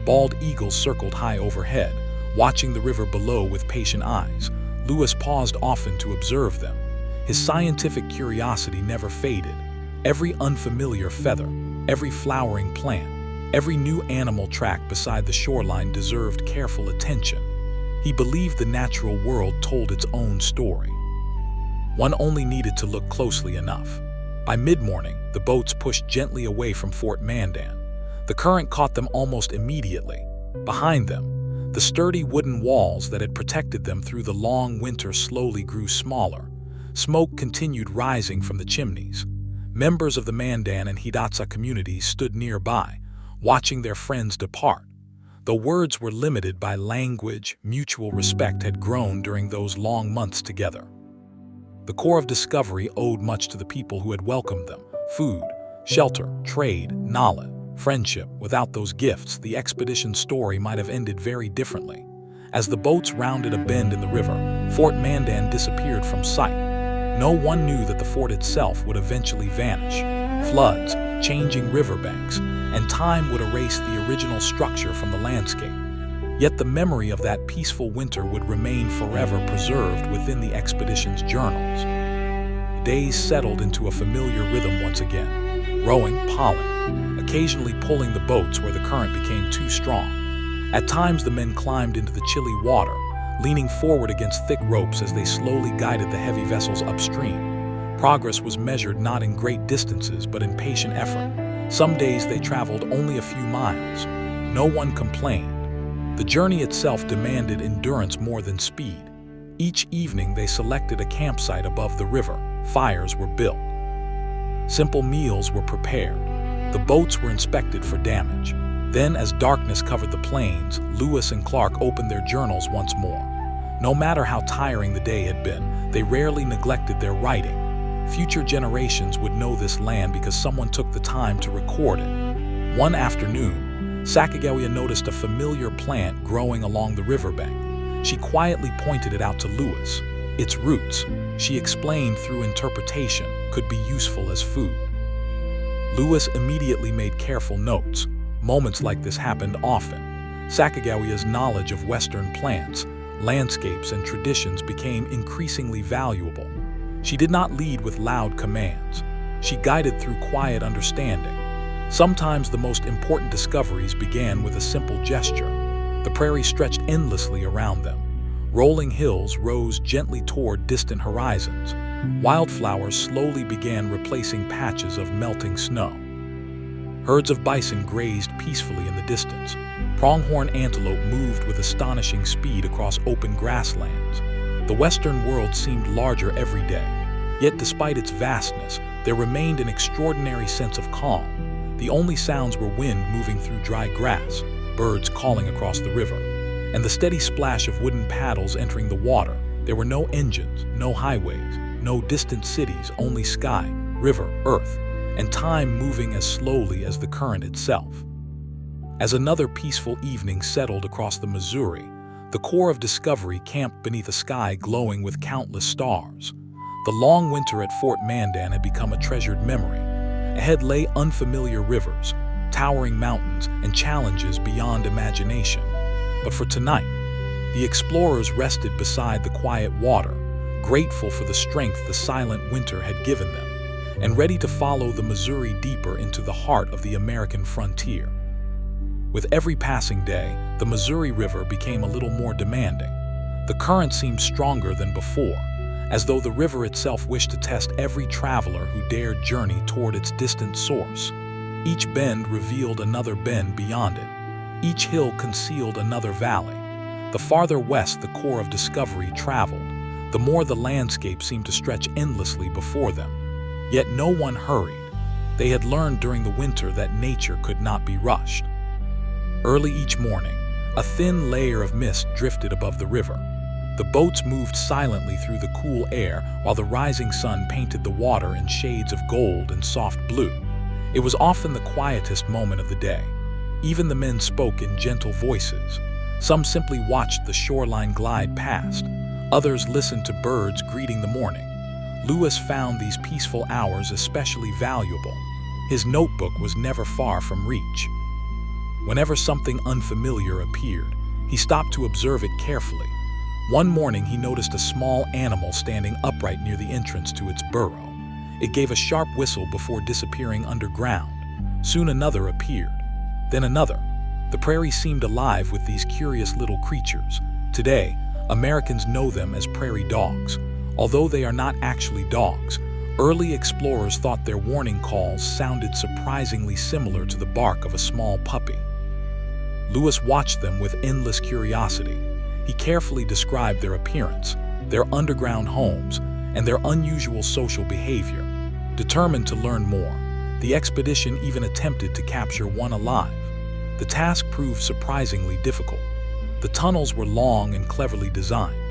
Bald eagles circled high overhead, watching the river below with patient eyes. Lewis paused often to observe them. His scientific curiosity never faded. Every unfamiliar feather, every flowering plant, every new animal track beside the shoreline deserved careful attention. He believed the natural world told its own story. One only needed to look closely enough. By mid-morning, the boats pushed gently away from Fort Mandan. The current caught them almost immediately. Behind them, The sturdy wooden walls that had protected them through the long winter slowly grew smaller. Smoke continued rising from the chimneys. Members of the Mandan and Hidatsa communities stood nearby, watching their friends depart. Though words were limited by language, mutual respect had grown during those long months together. The Corps of Discovery owed much to the people who had welcomed them: food, shelter, trade, knowledge, friendship. Without those gifts, the expedition's story might have ended very differently. As the boats rounded a bend in the river, Fort Mandan disappeared from sight. No one knew that the fort itself would eventually vanish. Floods, changing riverbanks, and time would erase the original structure from the landscape. Yet the memory of that peaceful winter would remain forever preserved within the expedition's journals. Days settled into a familiar rhythm once again: rowing, poling, occasionally pulling the boats where the current became too strong. At times the men climbed into the chilly water, leaning forward against thick ropes as they slowly guided the heavy vessels upstream. Progress was measured not in great distances but in patient effort. Some days they traveled only a few miles. No one complained. The journey itself demanded endurance more than speed. Each evening they selected a campsite above the river. Fires were built. Simple meals were prepared. The boats were inspected for damage. Then, as darkness covered the plains, Lewis and Clark opened their journals once more. No matter how tiring the day had been, they rarely neglected their writing. Future generations would know this land because someone took the time to record it. One afternoon, Sacagawea noticed a familiar plant growing along the riverbank. She quietly pointed it out to Lewis. Its roots, she explained through interpretation, could be useful as food. Lewis immediately made careful notes. Moments like this happened often. Sacagawea's knowledge of Western plants, landscapes, and traditions became increasingly valuable. She did not lead with loud commands. She guided through quiet understanding. Sometimes the most important discoveries began with a simple gesture. The prairie stretched endlessly around them. Rolling hills rose gently toward distant horizons. Wildflowers slowly began replacing patches of melting snow. Herds of bison grazed peacefully in the distance. Pronghorn antelope moved with astonishing speed across open grasslands. The Western world seemed larger every day. Yet despite its vastness, there remained an extraordinary sense of calm. The only sounds were wind moving through dry grass, birds calling across the river, and the steady splash of wooden paddles entering the water. There were no engines, no highways, no distant cities, only sky, river, earth, and time moving as slowly as the current itself. As another peaceful evening settled across the Missouri, the Corps of Discovery camped beneath a sky glowing with countless stars. The long winter at Fort Mandan had become a treasured memory. Ahead lay unfamiliar rivers, towering mountains, and challenges beyond imagination. But for tonight, the explorers rested beside the quiet water, grateful for the strength the silent winter had given them, and ready to follow the Missouri deeper into the heart of the American frontier. With every passing day, the Missouri River became a little more demanding. The current seemed stronger than before, as though the river itself wished to test every traveler who dared journey toward its distant source. Each bend revealed another bend beyond it. Each hill concealed another valley. The farther west the Corps of Discovery traveled, the more the landscape seemed to stretch endlessly before them. Yet no one hurried. They had learned during the winter that nature could not be rushed. Early each morning, a thin layer of mist drifted above the river. The boats moved silently through the cool air while the rising sun painted the water in shades of gold and soft blue. It was often the quietest moment of the day. Even the men spoke in gentle voices. Some simply watched the shoreline glide past. Others listened to birds greeting the morning. Lewis found these peaceful hours especially valuable. His notebook was never far from reach. Whenever something unfamiliar appeared, he stopped to observe it carefully. One morning he noticed a small animal standing upright near the entrance to its burrow. It gave a sharp whistle before disappearing underground. Soon another appeared, then another. The prairie seemed alive with these curious little creatures. Today, Americans know them as prairie dogs. Although they are not actually dogs, early explorers thought their warning calls sounded surprisingly similar to the bark of a small puppy. Lewis watched them with endless curiosity. He carefully described their appearance, their underground homes, and their unusual social behavior. Determined to learn more, the expedition even attempted to capture one alive. The task proved surprisingly difficult. The tunnels were long and cleverly designed.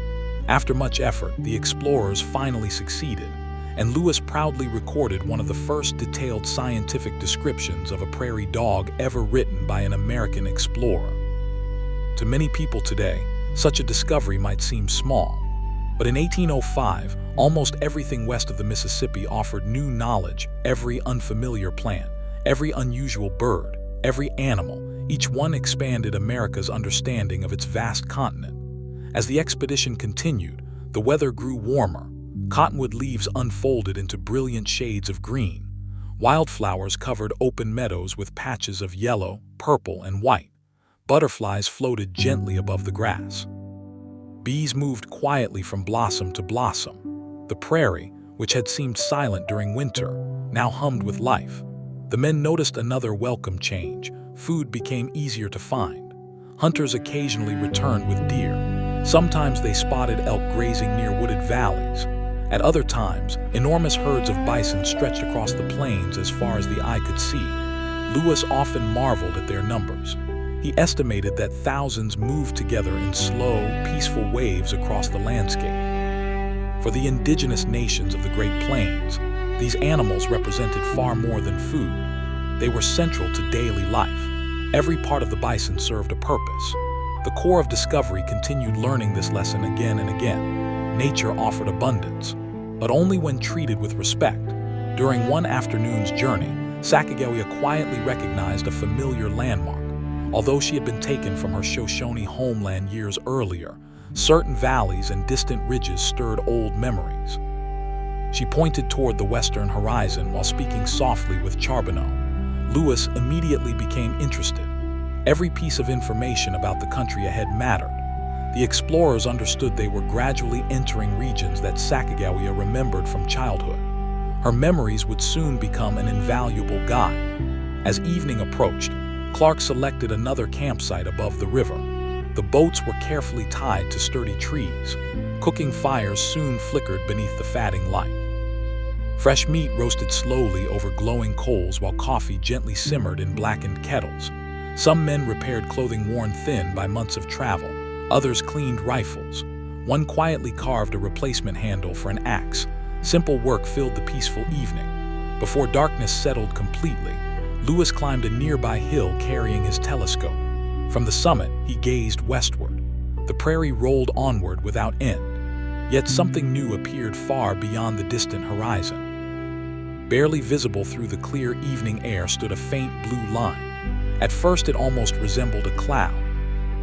After much effort, the explorers finally succeeded, and Lewis proudly recorded one of the first detailed scientific descriptions of a prairie dog ever written by an American explorer. To many people today, such a discovery might seem small, but in 1805, almost everything west of the Mississippi offered new knowledge. Every unfamiliar plant, every unusual bird, every animal, each one expanded America's understanding of its vast continent. As the expedition continued, the weather grew warmer. Cottonwood leaves unfolded into brilliant shades of green. Wildflowers covered open meadows with patches of yellow, purple, and white. Butterflies floated gently above the grass. Bees moved quietly from blossom to blossom. The prairie, which had seemed silent during winter, now hummed with life. The men noticed another welcome change. Food became easier to find. Hunters occasionally returned with deer. Sometimes they spotted elk grazing near wooded valleys. At other times, enormous herds of bison stretched across the plains as far as the eye could see. Lewis often marveled at their numbers. He estimated that thousands moved together in slow, peaceful waves across the landscape. For the indigenous nations of the Great Plains, these animals represented far more than food. They were central to daily life. Every part of the bison served a purpose. The Corps of Discovery continued learning this lesson again and again. Nature offered abundance, but only when treated with respect. During one afternoon's journey, Sacagawea quietly recognized a familiar landmark. Although she had been taken from her Shoshone homeland years earlier, certain valleys and distant ridges stirred old memories. She pointed toward the western horizon while speaking softly with Charbonneau. Lewis immediately became interested. Every piece of information about the country ahead mattered. The explorers understood they were gradually entering regions that Sacagawea remembered from childhood. Her memories would soon become an invaluable guide. As evening approached, Clark selected another campsite above the river. The boats were carefully tied to sturdy trees. Cooking fires soon flickered beneath the fatting light. Fresh meat roasted slowly over glowing coals while coffee gently simmered in blackened kettles. Some men repaired clothing worn thin by months of travel. Others cleaned rifles. One quietly carved a replacement handle for an axe. Simple work filled the peaceful evening. Before darkness settled completely, Lewis climbed a nearby hill carrying his telescope. From the summit, he gazed westward. The prairie rolled onward without end. Yet something new appeared far beyond the distant horizon. Barely visible through the clear evening air stood a faint blue line. At first, it almost resembled a cloud,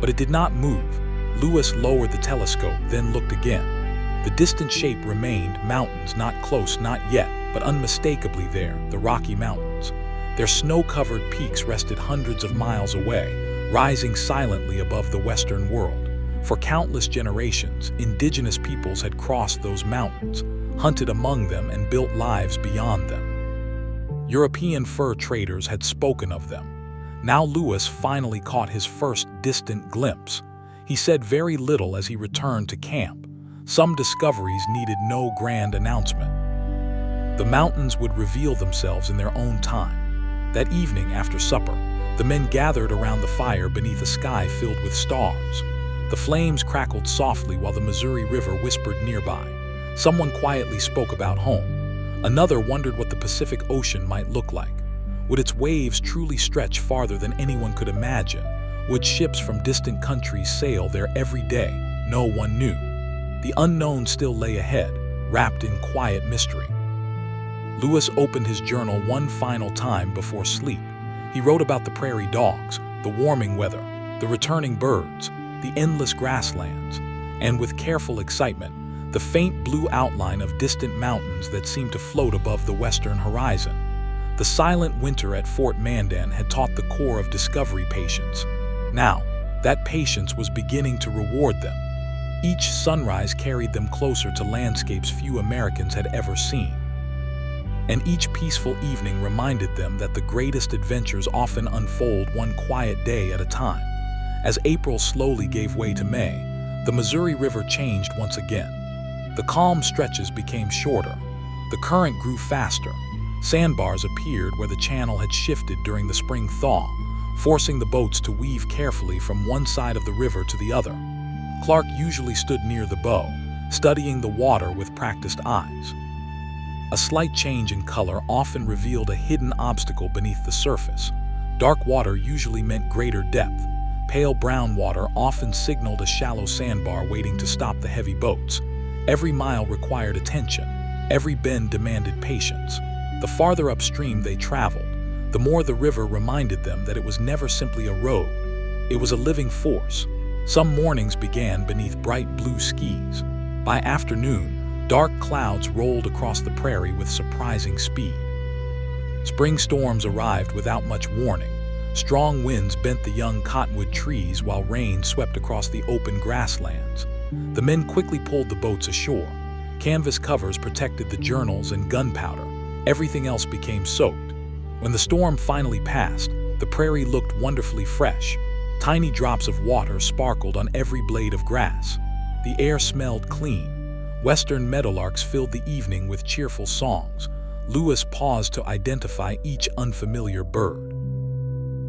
but it did not move. Lewis lowered the telescope, then looked again. The distant shape remained, mountains not close, not yet, but unmistakably there, the Rocky Mountains. Their snow-covered peaks rested hundreds of miles away, rising silently above the Western world. For countless generations, indigenous peoples had crossed those mountains, hunted among them, and built lives beyond them. European fur traders had spoken of them. Now Lewis finally caught his first distant glimpse. He said very little as he returned to camp. Some discoveries needed no grand announcement. The mountains would reveal themselves in their own time. That evening after supper, the men gathered around the fire beneath a sky filled with stars. The flames crackled softly while the Missouri River whispered nearby. Someone quietly spoke about home. Another wondered what the Pacific Ocean might look like. Would its waves truly stretch farther than anyone could imagine? Would ships from distant countries sail there every day? No one knew. The unknown still lay ahead, wrapped in quiet mystery. Lewis opened his journal one final time before sleep. He wrote about the prairie dogs, the warming weather, the returning birds, the endless grasslands, and with careful excitement, the faint blue outline of distant mountains that seemed to float above the western horizon. The silent winter at Fort Mandan had taught the Corps of Discovery patience. Now, that patience was beginning to reward them. Each sunrise carried them closer to landscapes few Americans had ever seen. And each peaceful evening reminded them that the greatest adventures often unfold one quiet day at a time. As April slowly gave way to May, the Missouri River changed once again. The calm stretches became shorter. The current grew faster. Sandbars appeared where the channel had shifted during the spring thaw, forcing the boats to weave carefully from one side of the river to the other. Clark usually stood near the bow, studying the water with practiced eyes. A slight change in color often revealed a hidden obstacle beneath the surface. Dark water usually meant greater depth. Pale brown water often signaled a shallow sandbar waiting to stop the heavy boats. Every mile required attention. Every bend demanded patience. The farther upstream they traveled, the more the river reminded them that it was never simply a road. It was a living force. Some mornings began beneath bright blue skies. By afternoon, dark clouds rolled across the prairie with surprising speed. Spring storms arrived without much warning. Strong winds bent the young cottonwood trees while rain swept across the open grasslands. The men quickly pulled the boats ashore. Canvas covers protected the journals and gunpowder. Everything else became soaked. When the storm finally passed, the prairie looked wonderfully fresh. Tiny drops of water sparkled on every blade of grass. The air smelled clean. Western meadowlarks filled the evening with cheerful songs. Lewis paused to identify each unfamiliar bird.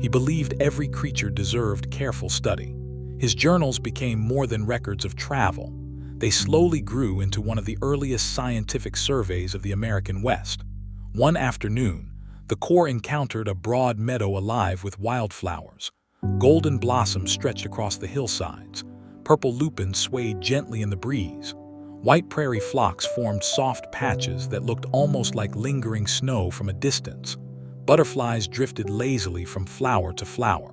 He believed every creature deserved careful study. His journals became more than records of travel. They slowly grew into one of the earliest scientific surveys of the American West. One afternoon, the Corps encountered a broad meadow alive with wildflowers. Golden blossoms stretched across the hillsides. Purple lupins swayed gently in the breeze. White prairie phlox formed soft patches that looked almost like lingering snow from a distance. Butterflies drifted lazily from flower to flower.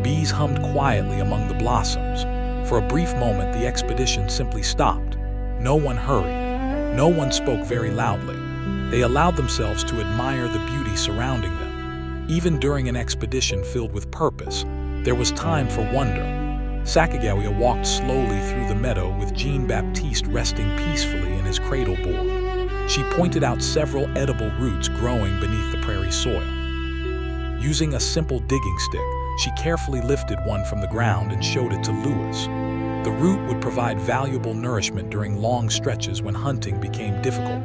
Bees hummed quietly among the blossoms. For a brief moment, the expedition simply stopped. No one hurried. No one spoke very loudly. They allowed themselves to admire the beauty surrounding them. Even during an expedition filled with purpose, there was time for wonder. Sacagawea walked slowly through the meadow with Jean-Baptiste resting peacefully in his cradle board. She pointed out several edible roots growing beneath the prairie soil. Using a simple digging stick, she carefully lifted one from the ground and showed it to Lewis. The root would provide valuable nourishment during long stretches when hunting became difficult.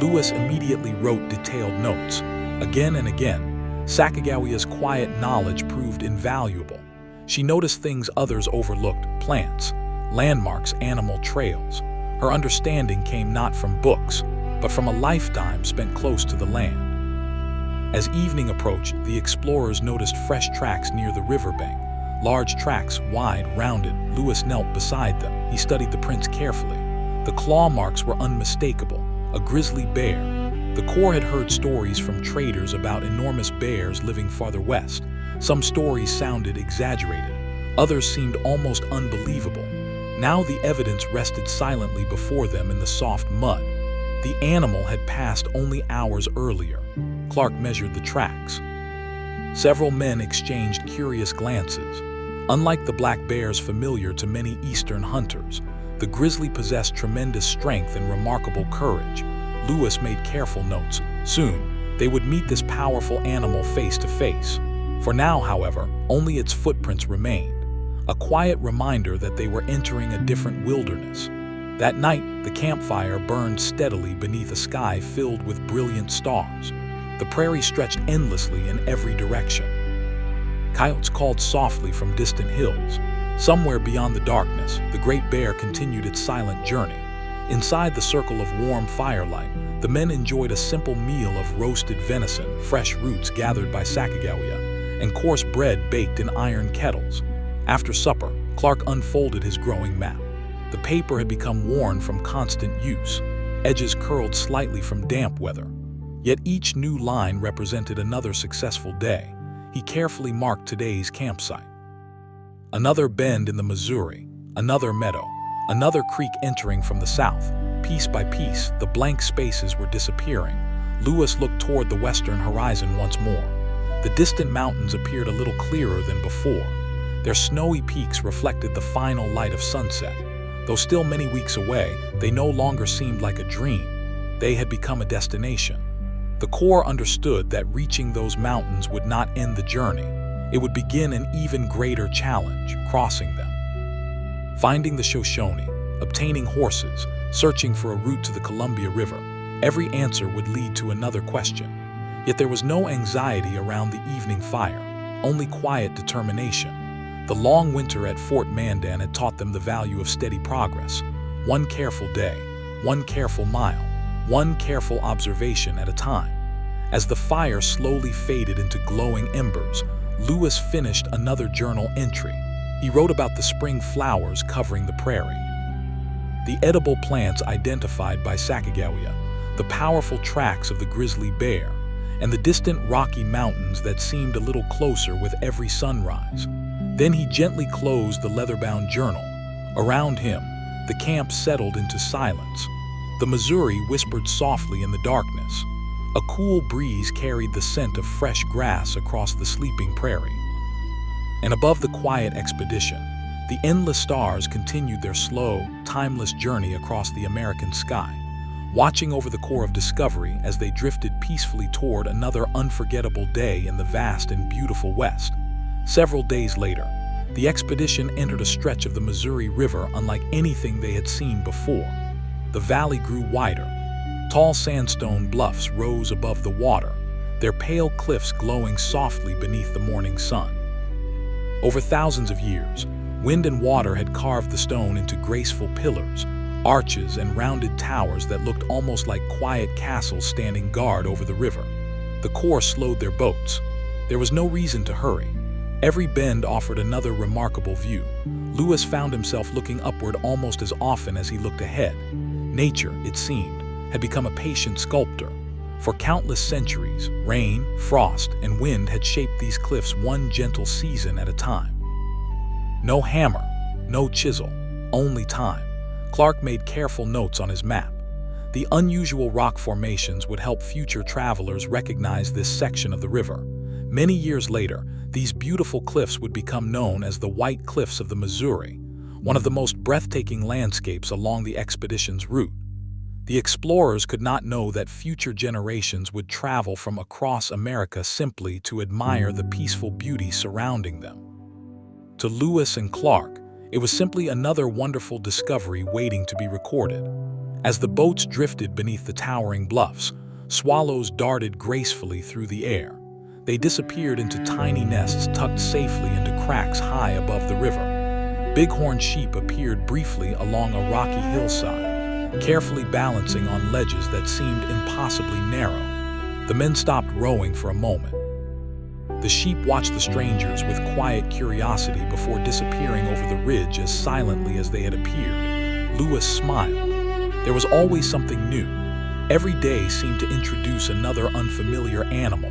Lewis immediately wrote detailed notes. Again and again, Sacagawea's quiet knowledge proved invaluable. She noticed things others overlooked: plants, landmarks, animal trails. Her understanding came not from books, but from a lifetime spent close to the land. As evening approached, the explorers noticed fresh tracks near the riverbank. Large tracks, wide, rounded. Lewis knelt beside them. He studied the prints carefully. The claw marks were unmistakable. A grizzly bear. The Corps had heard stories from traders about enormous bears living farther west. Some stories sounded exaggerated. Others seemed almost unbelievable. Now the evidence rested silently before them in the soft mud. The animal had passed only hours earlier. Clark measured the tracks. Several men exchanged curious glances. Unlike the black bears familiar to many eastern hunters, the grizzly possessed tremendous strength and remarkable courage. Lewis made careful notes. Soon, they would meet this powerful animal face to face. For now, however, only its footprints remained, a quiet reminder that they were entering a different wilderness. That night, the campfire burned steadily beneath a sky filled with brilliant stars. The prairie stretched endlessly in every direction. Coyotes called softly from distant hills. Somewhere beyond the darkness, the great bear continued its silent journey. Inside the circle of warm firelight, the men enjoyed a simple meal of roasted venison, fresh roots gathered by Sacagawea, and coarse bread baked in iron kettles. After supper, Clark unfolded his growing map. The paper had become worn from constant use, edges curled slightly from damp weather. Yet each new line represented another successful day. He carefully marked today's campsite. Another bend in the Missouri, another meadow, another creek entering from the south. Piece by piece, the blank spaces were disappearing. Lewis looked toward the western horizon once more. The distant mountains appeared a little clearer than before. Their snowy peaks reflected the final light of sunset. Though still many weeks away, they no longer seemed like a dream. They had become a destination. The Corps understood that reaching those mountains would not end the journey. it would begin an even greater challenge, crossing them. Finding the Shoshone, obtaining horses, searching for a route to the Columbia River, every answer would lead to another question. Yet there was no anxiety around the evening fire, only quiet determination. The long winter at Fort Mandan had taught them the value of steady progress. One careful day, one careful mile, one careful observation at a time. As the fire slowly faded into glowing embers, Lewis finished another journal entry. He wrote about the spring flowers covering the prairie, the edible plants identified by Sacagawea, the powerful tracks of the grizzly bear, and the distant Rocky Mountains that seemed a little closer with every sunrise. Then he gently closed the leather-bound journal. Around him, the camp settled into silence. The Missouri whispered softly in the darkness. A cool breeze carried the scent of fresh grass across the sleeping prairie. And above the quiet expedition, the endless stars continued their slow, timeless journey across the American sky, watching over the core of discovery as they drifted peacefully toward another unforgettable day in the vast and beautiful West. Several days later, the expedition entered a stretch of the Missouri River unlike anything they had seen before. The valley grew wider. Tall sandstone bluffs rose above the water, their pale cliffs glowing softly beneath the morning sun. Over thousands of years, wind and water had carved the stone into graceful pillars, arches, and rounded towers that looked almost like quiet castles standing guard over the river. The Corps slowed their boats. There was no reason to hurry. Every bend offered another remarkable view. Lewis found himself looking upward almost as often as he looked ahead. Nature, it seemed, had become a patient sculptor. For countless centuries, rain, frost, and wind had shaped these cliffs one gentle season at a time. No hammer, no chisel, only time. Clark made careful notes on his map. The unusual rock formations would help future travelers recognize this section of the river. Many years later, these beautiful cliffs would become known as the White Cliffs of the Missouri, one of the most breathtaking landscapes along the expedition's route. The explorers could not know that future generations would travel from across America simply to admire the peaceful beauty surrounding them. To Lewis and Clark, it was simply another wonderful discovery waiting to be recorded. As the boats drifted beneath the towering bluffs, swallows darted gracefully through the air. They disappeared into tiny nests tucked safely into cracks high above the river. Bighorn sheep appeared briefly along a rocky hillside, carefully balancing on ledges that seemed impossibly narrow. The men stopped rowing for a moment. The sheep watched the strangers with quiet curiosity before disappearing over the ridge as silently as they had appeared. Lewis smiled. There was always something new. Every day seemed to introduce another unfamiliar animal,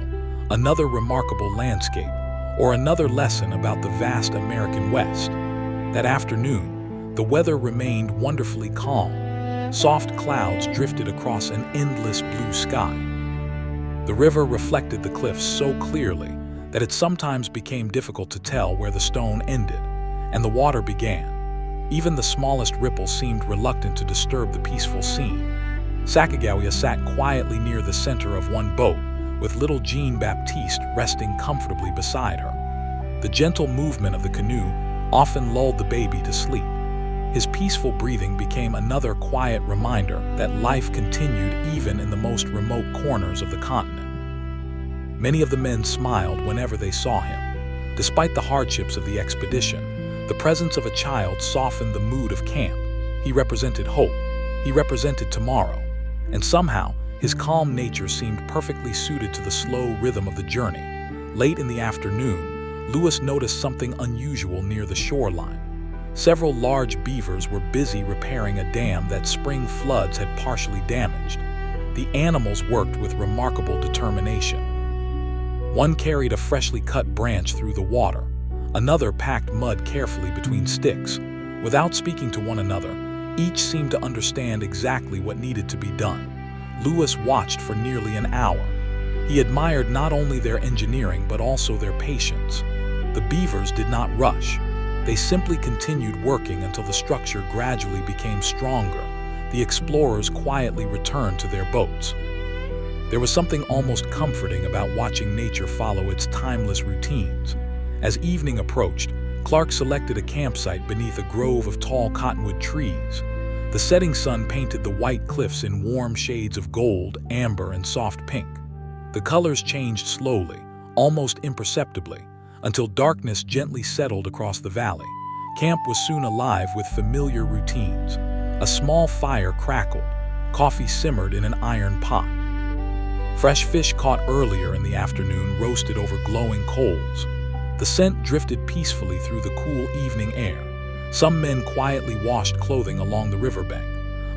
another remarkable landscape, or another lesson about the vast American West. That afternoon, the weather remained wonderfully calm. Soft clouds drifted across an endless blue sky. The river reflected the cliffs so clearly that it sometimes became difficult to tell where the stone ended and the water began. Even the smallest ripple seemed reluctant to disturb the peaceful scene. Sacagawea sat quietly near the center of one boat, with little Jean Baptiste resting comfortably beside her. The gentle movement of the canoe often lulled the baby to sleep. His peaceful breathing became another quiet reminder that life continued even in the most remote corners of the continent. Many of the men smiled whenever they saw him. Despite the hardships of the expedition, the presence of a child softened the mood of camp. He represented hope. He represented tomorrow. And somehow, his calm nature seemed perfectly suited to the slow rhythm of the journey. Late in the afternoon, Lewis noticed something unusual near the shoreline. Several large beavers were busy repairing a dam that spring floods had partially damaged. The animals worked with remarkable determination. One carried a freshly cut branch through the water. Another packed mud carefully between sticks. Without speaking to one another, each seemed to understand exactly what needed to be done. Lewis watched for nearly an hour. He admired not only their engineering but also their patience. The beavers did not rush. They simply continued working until the structure gradually became stronger. The explorers quietly returned to their boats. There was something almost comforting about watching nature follow its timeless routines. As evening approached, Clark selected a campsite beneath a grove of tall cottonwood trees. The setting sun painted the white cliffs in warm shades of gold, amber, and soft pink. The colors changed slowly, almost imperceptibly, until darkness gently settled across the valley. Camp was soon alive with familiar routines. A small fire crackled, coffee simmered in an iron pot. Fresh fish caught earlier in the afternoon roasted over glowing coals. The scent drifted peacefully through the cool evening air. Some men quietly washed clothing along the riverbank.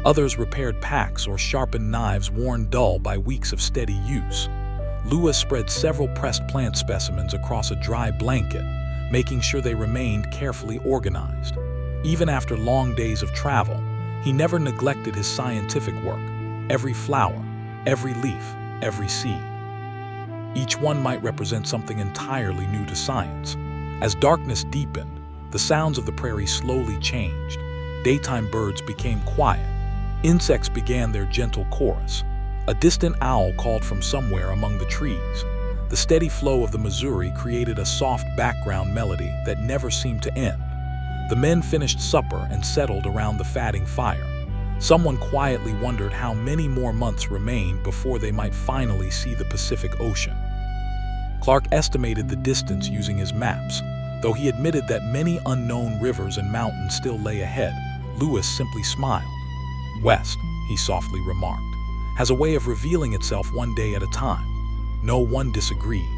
Others repaired packs or sharpened knives worn dull by weeks of steady use. Lewis spread several pressed plant specimens across a dry blanket, making sure they remained carefully organized. Even after long days of travel, he never neglected his scientific work. Every flower, every leaf, every seed. Each one might represent something entirely new to science. As darkness deepened, the sounds of the prairie slowly changed. Daytime birds became quiet. Insects began their gentle chorus. A distant owl called from somewhere among the trees. The steady flow of the Missouri created a soft background melody that never seemed to end. The men finished supper and settled around the fatting fire. Someone quietly wondered how many more months remained before they might finally see the Pacific Ocean. Clark estimated the distance using his maps. Though he admitted that many unknown rivers and mountains still lay ahead, Lewis simply smiled. "West," he softly remarked, "has a way of revealing itself one day at a time." No one disagreed.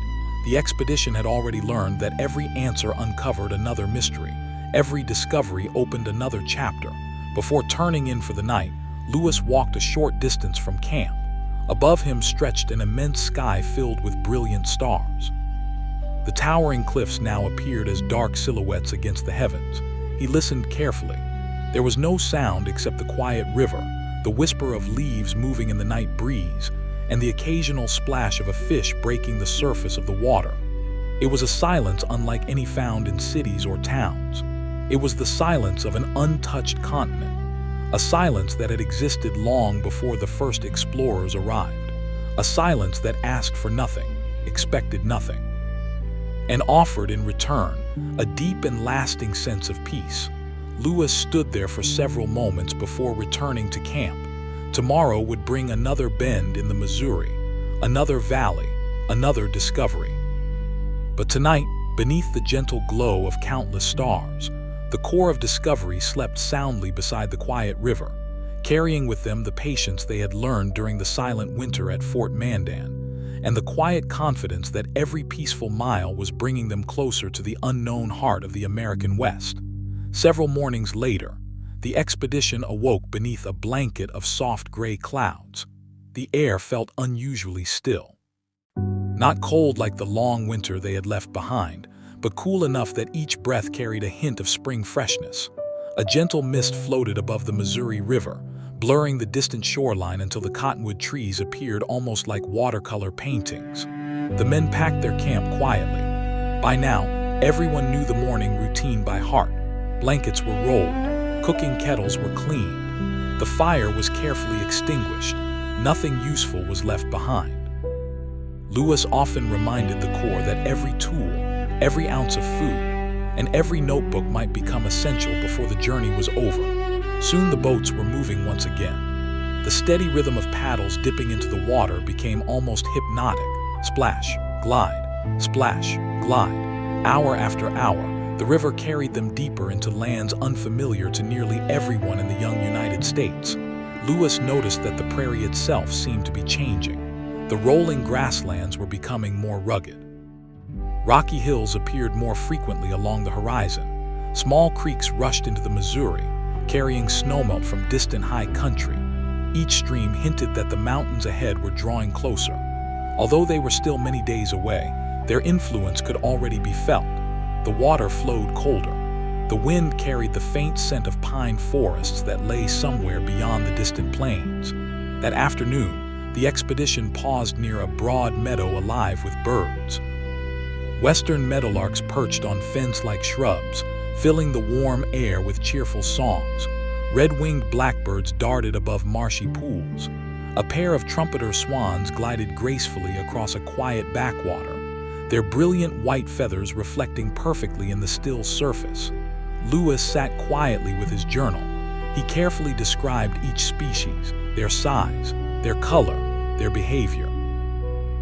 The expedition had already learned that every answer uncovered another mystery. Every discovery opened another chapter. Before turning in for the night, Lewis walked a short distance from camp. Above him stretched an immense sky filled with brilliant stars. The towering cliffs now appeared as dark silhouettes against the heavens. He listened carefully. There was no sound except the quiet river, the whisper of leaves moving in the night breeze, and the occasional splash of a fish breaking the surface of the water. It was a silence unlike any found in cities or towns. It was the silence of an untouched continent, a silence that had existed long before the first explorers arrived, a silence that asked for nothing, expected nothing, and offered in return a deep and lasting sense of peace. Lewis stood there for several moments before returning to camp. Tomorrow would bring another bend in the Missouri, another valley, another discovery. But tonight, beneath the gentle glow of countless stars, the core of discovery slept soundly beside the quiet river, carrying with them the patience they had learned during the silent winter at Fort Mandan, and the quiet confidence that every peaceful mile was bringing them closer to the unknown heart of the American West. Several mornings later, the expedition awoke beneath a blanket of soft gray clouds. The air felt unusually still. Not cold like the long winter they had left behind, but cool enough that each breath carried a hint of spring freshness. A gentle mist floated above the Missouri River, blurring the distant shoreline until the cottonwood trees appeared almost like watercolor paintings. The men packed their camp quietly. By now, everyone knew the morning routine by heart. Blankets were rolled, cooking kettles were cleaned. The fire was carefully extinguished. Nothing useful was left behind. Lewis often reminded the Corps that every tool, every ounce of food, and every notebook might become essential before the journey was over. Soon the boats were moving once again. The steady rhythm of paddles dipping into the water became almost hypnotic. Splash, glide, splash, glide. Hour after hour, the river carried them deeper into lands unfamiliar to nearly everyone in the young United States. Lewis noticed that the prairie itself seemed to be changing. The rolling grasslands were becoming more rugged. Rocky hills appeared more frequently along the horizon. Small creeks rushed into the Missouri, carrying snowmelt from distant high country. Each stream hinted that the mountains ahead were drawing closer. Although they were still many days away, their influence could already be felt. The water flowed colder. The wind carried the faint scent of pine forests that lay somewhere beyond the distant plains. That afternoon, the expedition paused near a broad meadow alive with birds. Western meadowlarks perched on fence-like shrubs, filling the warm air with cheerful songs. Red-winged blackbirds darted above marshy pools. A pair of trumpeter swans glided gracefully across a quiet backwater, their brilliant white feathers reflecting perfectly in the still surface. Lewis sat quietly with his journal. He carefully described each species, their size, their color, their behavior.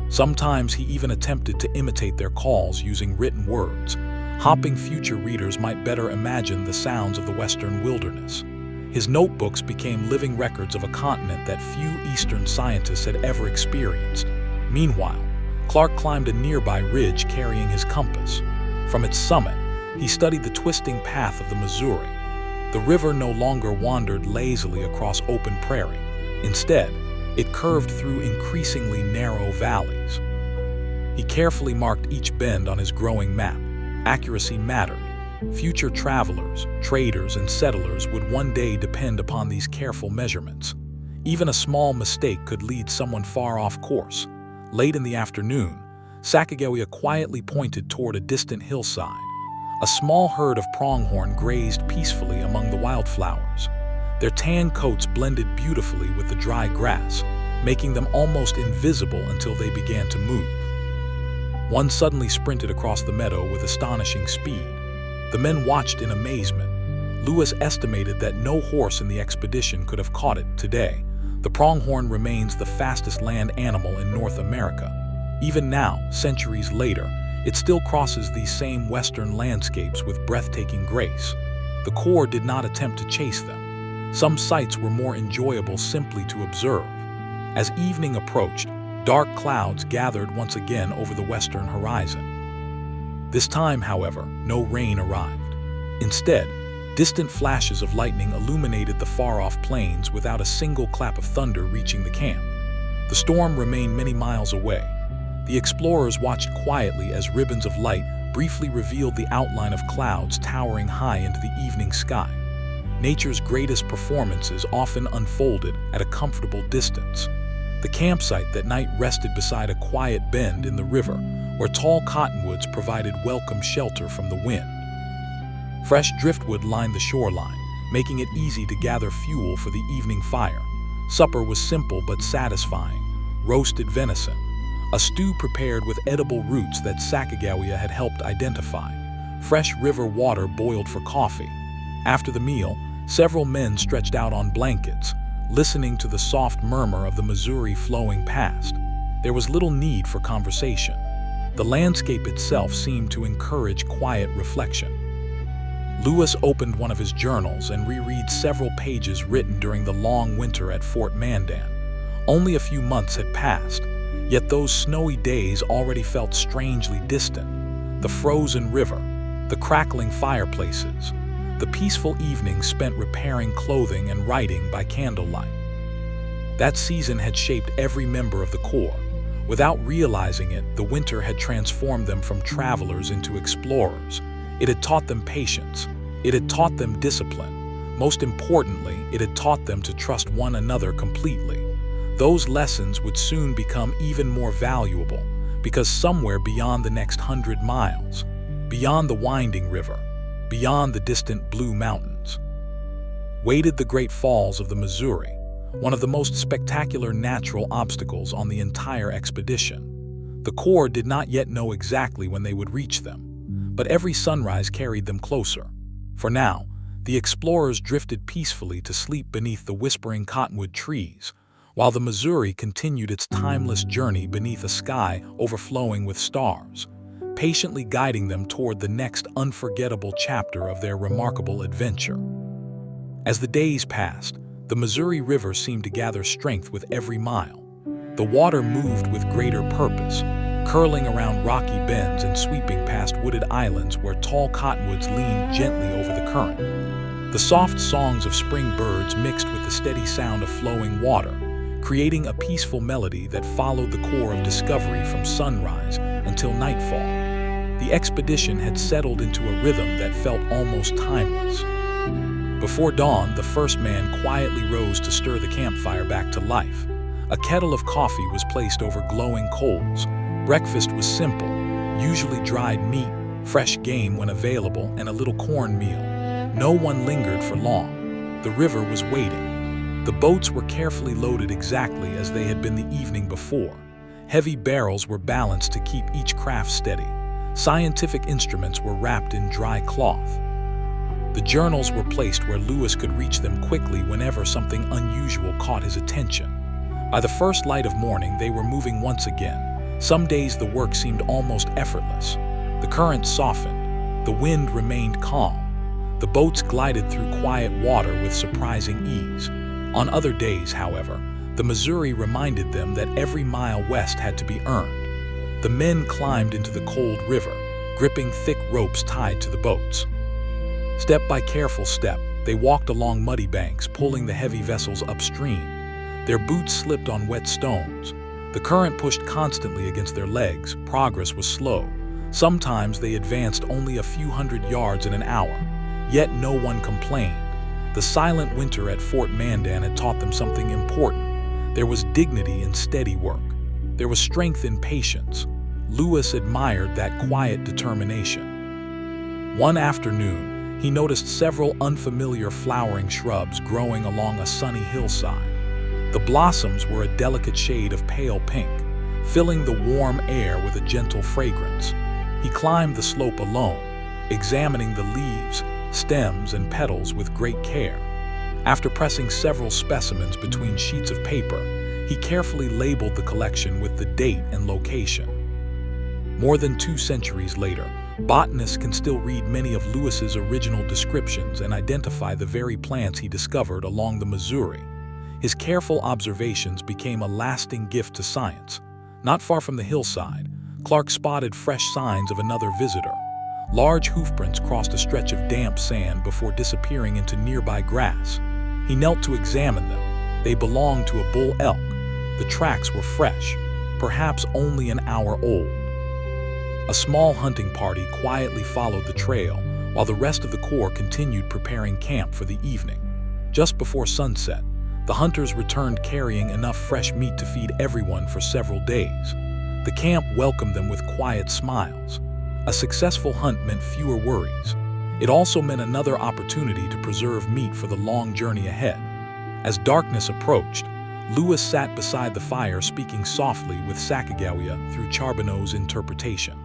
Sometimes he even attempted to imitate their calls using written words, hoping future readers might better imagine the sounds of the western wilderness. His notebooks became living records of a continent that few Eastern scientists had ever experienced. Meanwhile, Clark climbed a nearby ridge carrying his compass. From its summit, he studied the twisting path of the Missouri. The river no longer wandered lazily across open prairie. Instead, it curved through increasingly narrow valleys. He carefully marked each bend on his growing map. Accuracy mattered. Future travelers, traders, and settlers would one day depend upon these careful measurements. Even a small mistake could lead someone far off course. Late in the afternoon, Sacagawea quietly pointed toward a distant hillside. A small herd of pronghorn grazed peacefully among the wildflowers. Their tan coats blended beautifully with the dry grass, making them almost invisible until they began to move. One suddenly sprinted across the meadow with astonishing speed. The men watched in amazement. Lewis estimated that no horse in the expedition could have caught it. Today, the pronghorn remains the fastest land animal in North America. Even now, centuries later, it still crosses these same western landscapes with breathtaking grace. The Corps did not attempt to chase them. Some sights were more enjoyable simply to observe. As evening approached, dark clouds gathered once again over the western horizon. This time, however, no rain arrived. Instead, distant flashes of lightning illuminated the far-off plains without a single clap of thunder reaching the camp. The storm remained many miles away. The explorers watched quietly as ribbons of light briefly revealed the outline of clouds towering high into the evening sky. Nature's greatest performances often unfolded at a comfortable distance. The campsite that night rested beside a quiet bend in the river, where tall cottonwoods provided welcome shelter from the wind. Fresh driftwood lined the shoreline, making it easy to gather fuel for the evening fire. Supper was simple but satisfying: roasted venison, a stew prepared with edible roots that Sacagawea had helped identify, fresh river water boiled for coffee. After the meal, several men stretched out on blankets, listening to the soft murmur of the Missouri flowing past. There was little need for conversation. The landscape itself seemed to encourage quiet reflection. Lewis opened one of his journals and reread several pages written during the long winter at Fort Mandan. Only a few months had passed, yet those snowy days already felt strangely distant. The frozen river, the crackling fireplaces, the peaceful evenings spent repairing clothing and writing by candlelight. That season had shaped every member of the Corps. Without realizing it, the winter had transformed them from travelers into explorers. It had taught them patience. It had taught them discipline. Most importantly, it had taught them to trust one another completely. Those lessons would soon become even more valuable, because somewhere beyond the next 100 miles, beyond the winding river, beyond the distant Blue Mountains, waited the Great Falls of the Missouri, one of the most spectacular natural obstacles on the entire expedition. The Corps did not yet know exactly when they would reach them, but every sunrise carried them closer. For now, the explorers drifted peacefully to sleep beneath the whispering cottonwood trees, while the Missouri continued its timeless journey beneath a sky overflowing with stars, patiently guiding them toward the next unforgettable chapter of their remarkable adventure. As the days passed, the Missouri River seemed to gather strength with every mile. The water moved with greater purpose, curling around rocky bends and sweeping past wooded islands where tall cottonwoods leaned gently over the current. The soft songs of spring birds mixed with the steady sound of flowing water, creating a peaceful melody that followed the Corps of discovery from sunrise until nightfall. The expedition had settled into a rhythm that felt almost timeless. Before dawn, the first man quietly rose to stir the campfire back to life. A kettle of coffee was placed over glowing coals. Breakfast was simple, usually dried meat, fresh game when available, and a little cornmeal. No one lingered for long. The river was waiting. The boats were carefully loaded exactly as they had been the evening before. Heavy barrels were balanced to keep each craft steady. Scientific instruments were wrapped in dry cloth. The journals were placed where Lewis could reach them quickly whenever something unusual caught his attention. By the first light of morning, they were moving once again. Some days the work seemed almost effortless. The current softened. The wind remained calm. The boats glided through quiet water with surprising ease. On other days, however, the Missouri reminded them that every mile west had to be earned. The men climbed into the cold river, gripping thick ropes tied to the boats. Step by careful step, they walked along muddy banks, pulling the heavy vessels upstream. Their boots slipped on wet stones. The current pushed constantly against their legs. Progress was slow. Sometimes they advanced only a few hundred yards in an hour. Yet no one complained. The silent winter at Fort Mandan had taught them something important. There was dignity in steady work. There was strength in patience. Lewis admired that quiet determination. One afternoon, he noticed several unfamiliar flowering shrubs growing along a sunny hillside. The blossoms were a delicate shade of pale pink, filling the warm air with a gentle fragrance. He climbed the slope alone, examining the leaves, stems, and petals with great care. After pressing several specimens between sheets of paper, he carefully labeled the collection with the date and location. More than 2 centuries later, botanists can still read many of Lewis's original descriptions and identify the very plants he discovered along the Missouri. His careful observations became a lasting gift to science. Not far from the hillside, Clark spotted fresh signs of another visitor. Large hoofprints crossed a stretch of damp sand before disappearing into nearby grass. He knelt to examine them. They belonged to a bull elk. The tracks were fresh, perhaps only an hour old. A small hunting party quietly followed the trail, while the rest of the Corps continued preparing camp for the evening. Just before sunset, the hunters returned carrying enough fresh meat to feed everyone for several days. The camp welcomed them with quiet smiles. A successful hunt meant fewer worries. It also meant another opportunity to preserve meat for the long journey ahead. As darkness approached, Lewis sat beside the fire speaking softly with Sacagawea through Charbonneau's interpretation.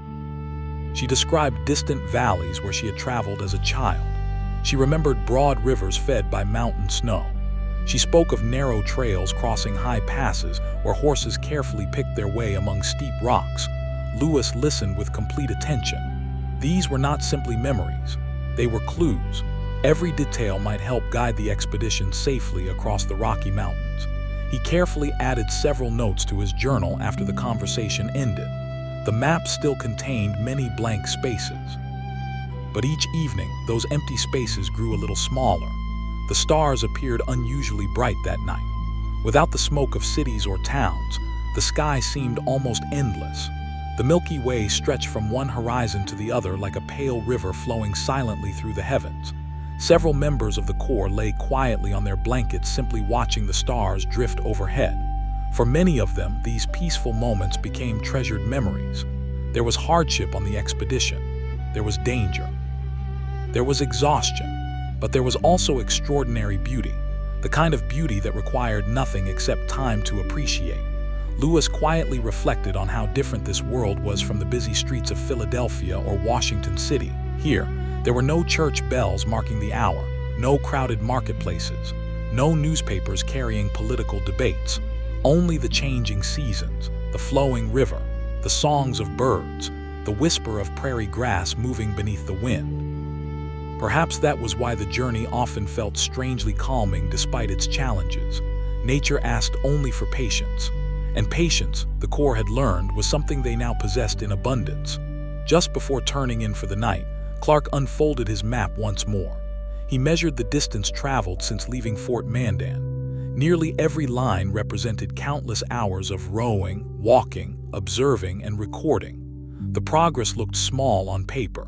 She described distant valleys where she had traveled as a child. She remembered broad rivers fed by mountain snow. She spoke of narrow trails crossing high passes where horses carefully picked their way among steep rocks. Lewis listened with complete attention. These were not simply memories. They were clues. Every detail might help guide the expedition safely across the Rocky Mountains. He carefully added several notes to his journal after the conversation ended. The map still contained many blank spaces. But each evening, those empty spaces grew a little smaller. The stars appeared unusually bright that night. Without the smoke of cities or towns, the sky seemed almost endless. The Milky Way stretched from one horizon to the other like a pale river flowing silently through the heavens. Several members of the Corps lay quietly on their blankets simply watching the stars drift overhead. For many of them, these peaceful moments became treasured memories. There was hardship on the expedition. There was danger. There was exhaustion. But there was also extraordinary beauty, the kind of beauty that required nothing except time to appreciate. Lewis quietly reflected on how different this world was from the busy streets of Philadelphia or Washington City. Here, there were no church bells marking the hour, no crowded marketplaces, no newspapers carrying political debates, only the changing seasons, the flowing river, the songs of birds, the whisper of prairie grass moving beneath the wind. Perhaps that was why the journey often felt strangely calming despite its challenges. Nature asked only for patience. And patience, the Corps had learned, was something they now possessed in abundance. Just before turning in for the night, Clark unfolded his map once more. He measured the distance traveled since leaving Fort Mandan. Nearly every line represented countless hours of rowing, walking, observing, and recording. The progress looked small on paper.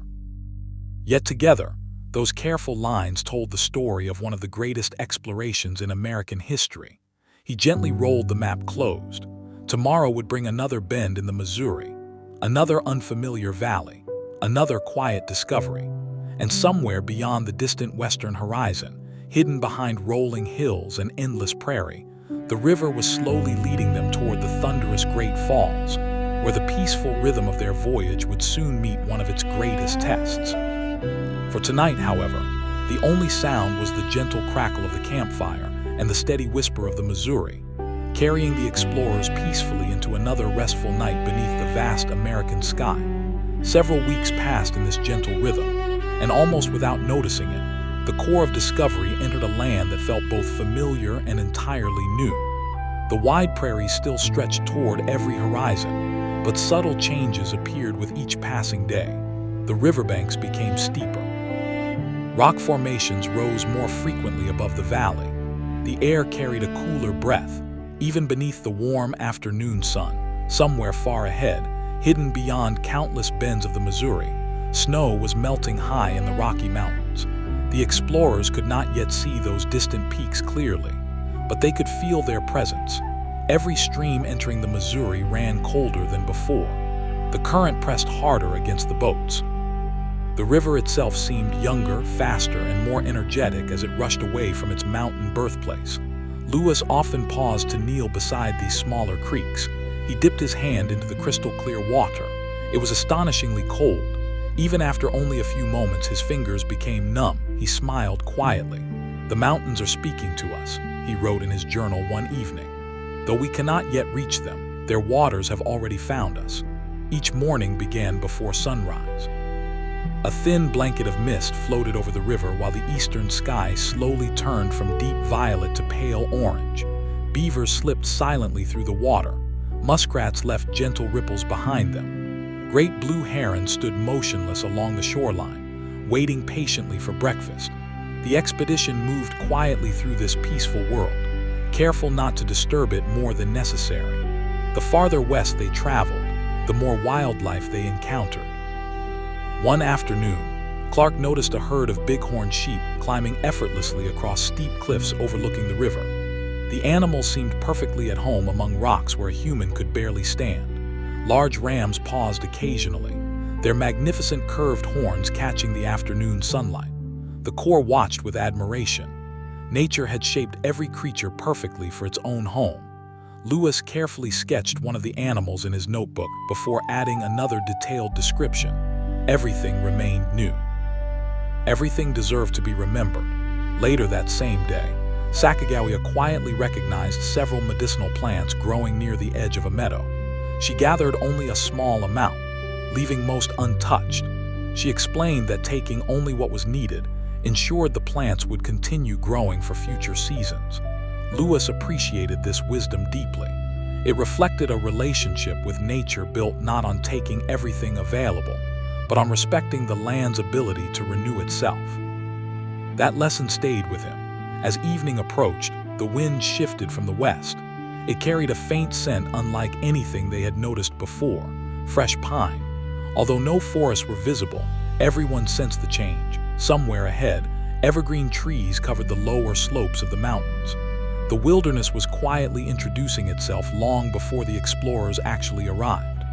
Yet together, those careful lines told the story of one of the greatest explorations in American history. He gently rolled the map closed. Tomorrow would bring another bend in the Missouri, another unfamiliar valley, another quiet discovery. And somewhere beyond the distant western horizon, hidden behind rolling hills and endless prairie, The river was slowly leading them toward the thunderous Great Falls, where the peaceful rhythm of their voyage would soon meet one of its greatest tests. For tonight, however, the only sound was the gentle crackle of the campfire and the steady whisper of the Missouri, carrying the explorers peacefully into another restful night beneath the vast American sky. Several weeks passed in this gentle rhythm, and almost without noticing it, the Corps of Discovery entered a land that felt both familiar and entirely new. The wide prairies still stretched toward every horizon, but subtle changes appeared with each passing day. The riverbanks became steeper. Rock formations rose more frequently above the valley. The air carried a cooler breath, even beneath the warm afternoon sun. Somewhere far ahead, hidden beyond countless bends of the Missouri, snow was melting high in the Rocky Mountains. The explorers could not yet see those distant peaks clearly, but they could feel their presence. Every stream entering the Missouri ran colder than before. The current pressed harder against the boats. The river itself seemed younger, faster, and more energetic as it rushed away from its mountain birthplace. Lewis often paused to kneel beside these smaller creeks. He dipped his hand into the crystal-clear water. It was astonishingly cold. Even after only a few moments, his fingers became numb. He smiled quietly. "The mountains are speaking to us," he wrote in his journal one evening. "Though we cannot yet reach them, their waters have already found us." Each morning began before sunrise. A thin blanket of mist floated over the river while the eastern sky slowly turned from deep violet to pale orange. Beavers slipped silently through the water. Muskrats left gentle ripples behind them. Great blue herons stood motionless along the shoreline, waiting patiently for breakfast. The expedition moved quietly through this peaceful world, careful not to disturb it more than necessary. The farther west they traveled, the more wildlife they encountered. One afternoon, Clark noticed a herd of bighorn sheep climbing effortlessly across steep cliffs overlooking the river. The animals seemed perfectly at home among rocks where a human could barely stand. Large rams paused occasionally, their magnificent curved horns catching the afternoon sunlight. The Corps watched with admiration. Nature had shaped every creature perfectly for its own home. Lewis carefully sketched one of the animals in his notebook before adding another detailed description. Everything remained new. Everything deserved to be remembered. Later that same day, Sacagawea quietly recognized several medicinal plants growing near the edge of a meadow. She gathered only a small amount, leaving most untouched. She explained that taking only what was needed ensured the plants would continue growing for future seasons. Lewis appreciated this wisdom deeply. It reflected a relationship with nature built not on taking everything available, but on respecting the land's ability to renew itself. That lesson stayed with him. As evening approached, the wind shifted from the west. It carried a faint scent unlike anything they had noticed before, fresh pine. Although no forests were visible, everyone sensed the change. Somewhere ahead, evergreen trees covered the lower slopes of the mountains. The wilderness was quietly introducing itself long before the explorers actually arrived.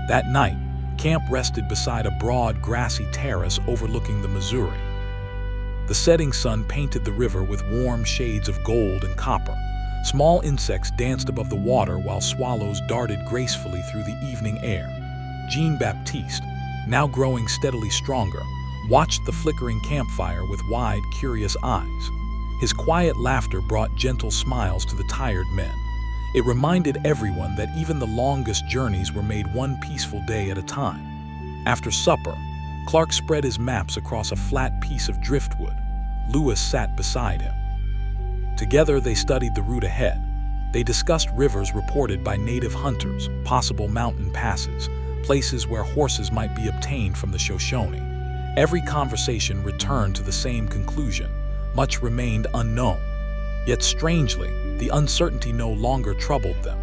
That night, camp rested beside a broad, grassy terrace overlooking the Missouri. The setting sun painted the river with warm shades of gold and copper. Small insects danced above the water while swallows darted gracefully through the evening air. Jean-Baptiste, now growing steadily stronger, watched the flickering campfire with wide, curious eyes. His quiet laughter brought gentle smiles to the tired men. It reminded everyone that even the longest journeys were made one peaceful day at a time. After supper, Clark spread his maps across a flat piece of driftwood. Lewis sat beside him. Together they studied the route ahead. They discussed rivers reported by native hunters, possible mountain passes, places where horses might be obtained from the Shoshone. Every conversation returned to the same conclusion: much remained unknown. Yet strangely, the uncertainty no longer troubled them.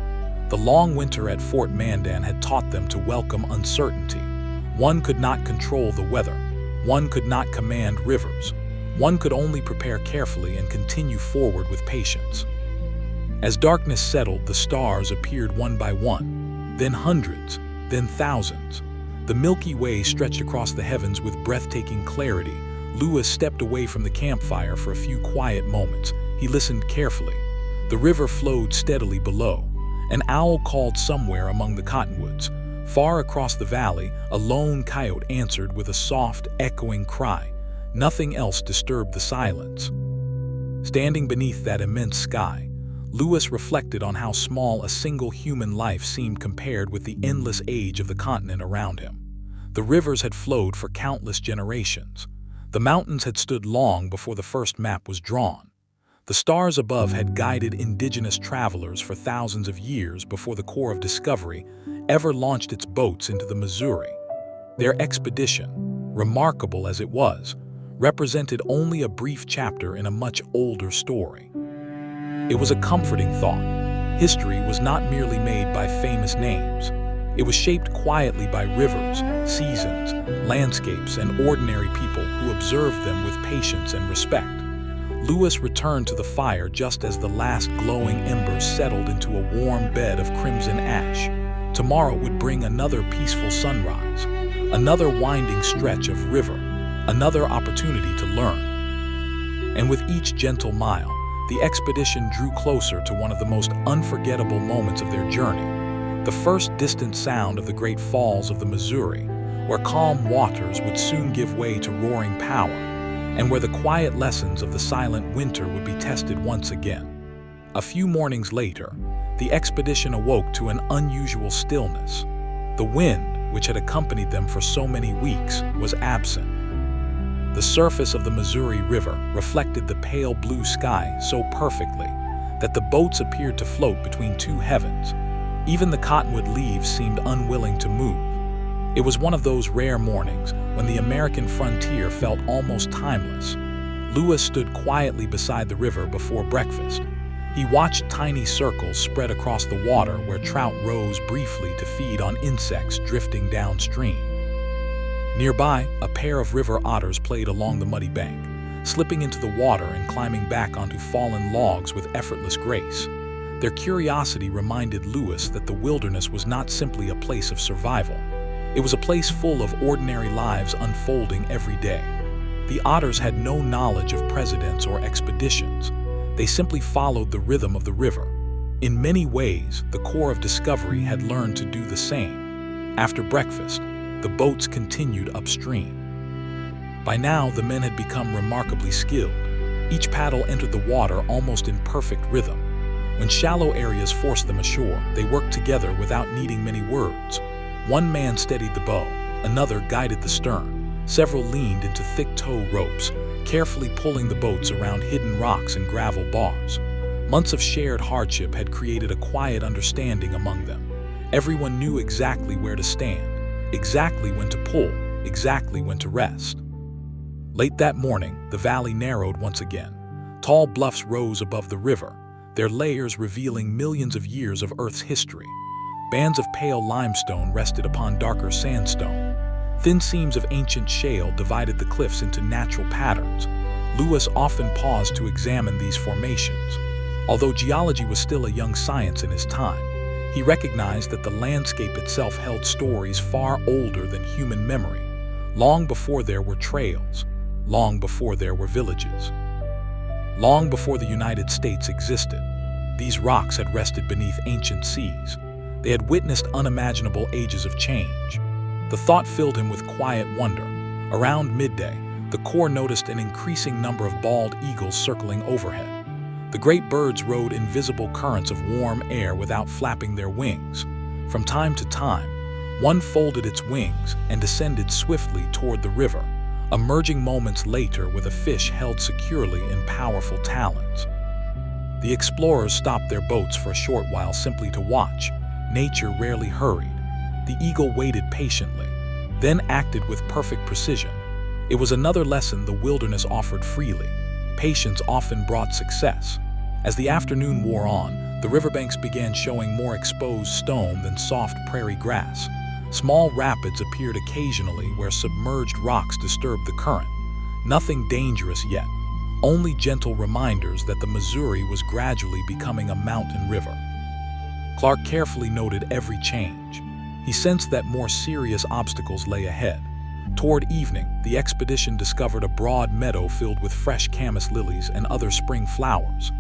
The long winter at Fort Mandan had taught them to welcome uncertainty. One could not control the weather. One could not command rivers. One could only prepare carefully and continue forward with patience. As darkness settled, the stars appeared one by one, then hundreds, then thousands. The Milky Way stretched across the heavens with breathtaking clarity. Lewis stepped away from the campfire for a few quiet moments. He listened carefully. The river flowed steadily below. An owl called somewhere among the cottonwoods. Far across the valley, a lone coyote answered with a soft, echoing cry. Nothing else disturbed the silence. Standing beneath that immense sky, Lewis reflected on how small a single human life seemed compared with the endless age of the continent around him. The rivers had flowed for countless generations. The mountains had stood long before the first map was drawn. The stars above had guided indigenous travelers for thousands of years before the Corps of Discovery ever launched its boats into the Missouri. Their expedition, remarkable as it was, represented only a brief chapter in a much older story. It was a comforting thought. History was not merely made by famous names. It was shaped quietly by rivers, seasons, landscapes, and ordinary people who observed them with patience and respect. Lewis returned to the fire just as the last glowing embers settled into a warm bed of crimson ash. Tomorrow would bring another peaceful sunrise, another winding stretch of river, another opportunity to learn. And with each gentle mile, the expedition drew closer to one of the most unforgettable moments of their journey, the first distant sound of the great falls of the Missouri, where calm waters would soon give way to roaring power, and where the quiet lessons of the silent winter would be tested once again. A few mornings later, the expedition awoke to an unusual stillness. The wind, which had accompanied them for so many weeks, was absent. The surface of the Missouri River reflected the pale blue sky so perfectly that the boats appeared to float between two heavens. Even the cottonwood leaves seemed unwilling to move. It was one of those rare mornings when the American frontier felt almost timeless. Lewis stood quietly beside the river before breakfast. He watched tiny circles spread across the water where trout rose briefly to feed on insects drifting downstream. Nearby, a pair of river otters played along the muddy bank, slipping into the water and climbing back onto fallen logs with effortless grace. Their curiosity reminded Lewis that the wilderness was not simply a place of survival. It was a place full of ordinary lives unfolding every day. The otters had no knowledge of presidents or expeditions. They simply followed the rhythm of the river. In many ways, the Corps of Discovery had learned to do the same. After breakfast, the boats continued upstream. By now, the men had become remarkably skilled. Each paddle entered the water almost in perfect rhythm. When shallow areas forced them ashore, they worked together without needing many words. One man steadied the bow, another guided the stern. Several leaned into thick tow ropes, carefully pulling the boats around hidden rocks and gravel bars. Months of shared hardship had created a quiet understanding among them. Everyone knew exactly where to stand, exactly when to pull, exactly when to rest. Late that morning, the valley narrowed once again. Tall bluffs rose above the river, their layers revealing millions of years of Earth's history. Bands of pale limestone rested upon darker sandstone. Thin seams of ancient shale divided the cliffs into natural patterns. Lewis often paused to examine these formations. Although geology was still a young science in his time, he recognized that the landscape itself held stories far older than human memory, long before there were trails, long before there were villages. Long before the United States existed, these rocks had rested beneath ancient seas. They had witnessed unimaginable ages of change. The thought filled him with quiet wonder. Around midday, the Corps noticed an increasing number of bald eagles circling overhead. The great birds rode invisible currents of warm air without flapping their wings. From time to time, one folded its wings and descended swiftly toward the river, emerging moments later with a fish held securely in powerful talons. The explorers stopped their boats for a short while simply to watch. Nature rarely hurried. The eagle waited patiently, then acted with perfect precision. It was another lesson the wilderness offered freely. Patience often brought success. As the afternoon wore on, the riverbanks began showing more exposed stone than soft prairie grass. Small rapids appeared occasionally where submerged rocks disturbed the current. Nothing dangerous yet, only gentle reminders that the Missouri was gradually becoming a mountain river. Clark carefully noted every change. He sensed that more serious obstacles lay ahead. Toward evening, the expedition discovered a broad meadow filled with fresh camas lilies and other spring flowers.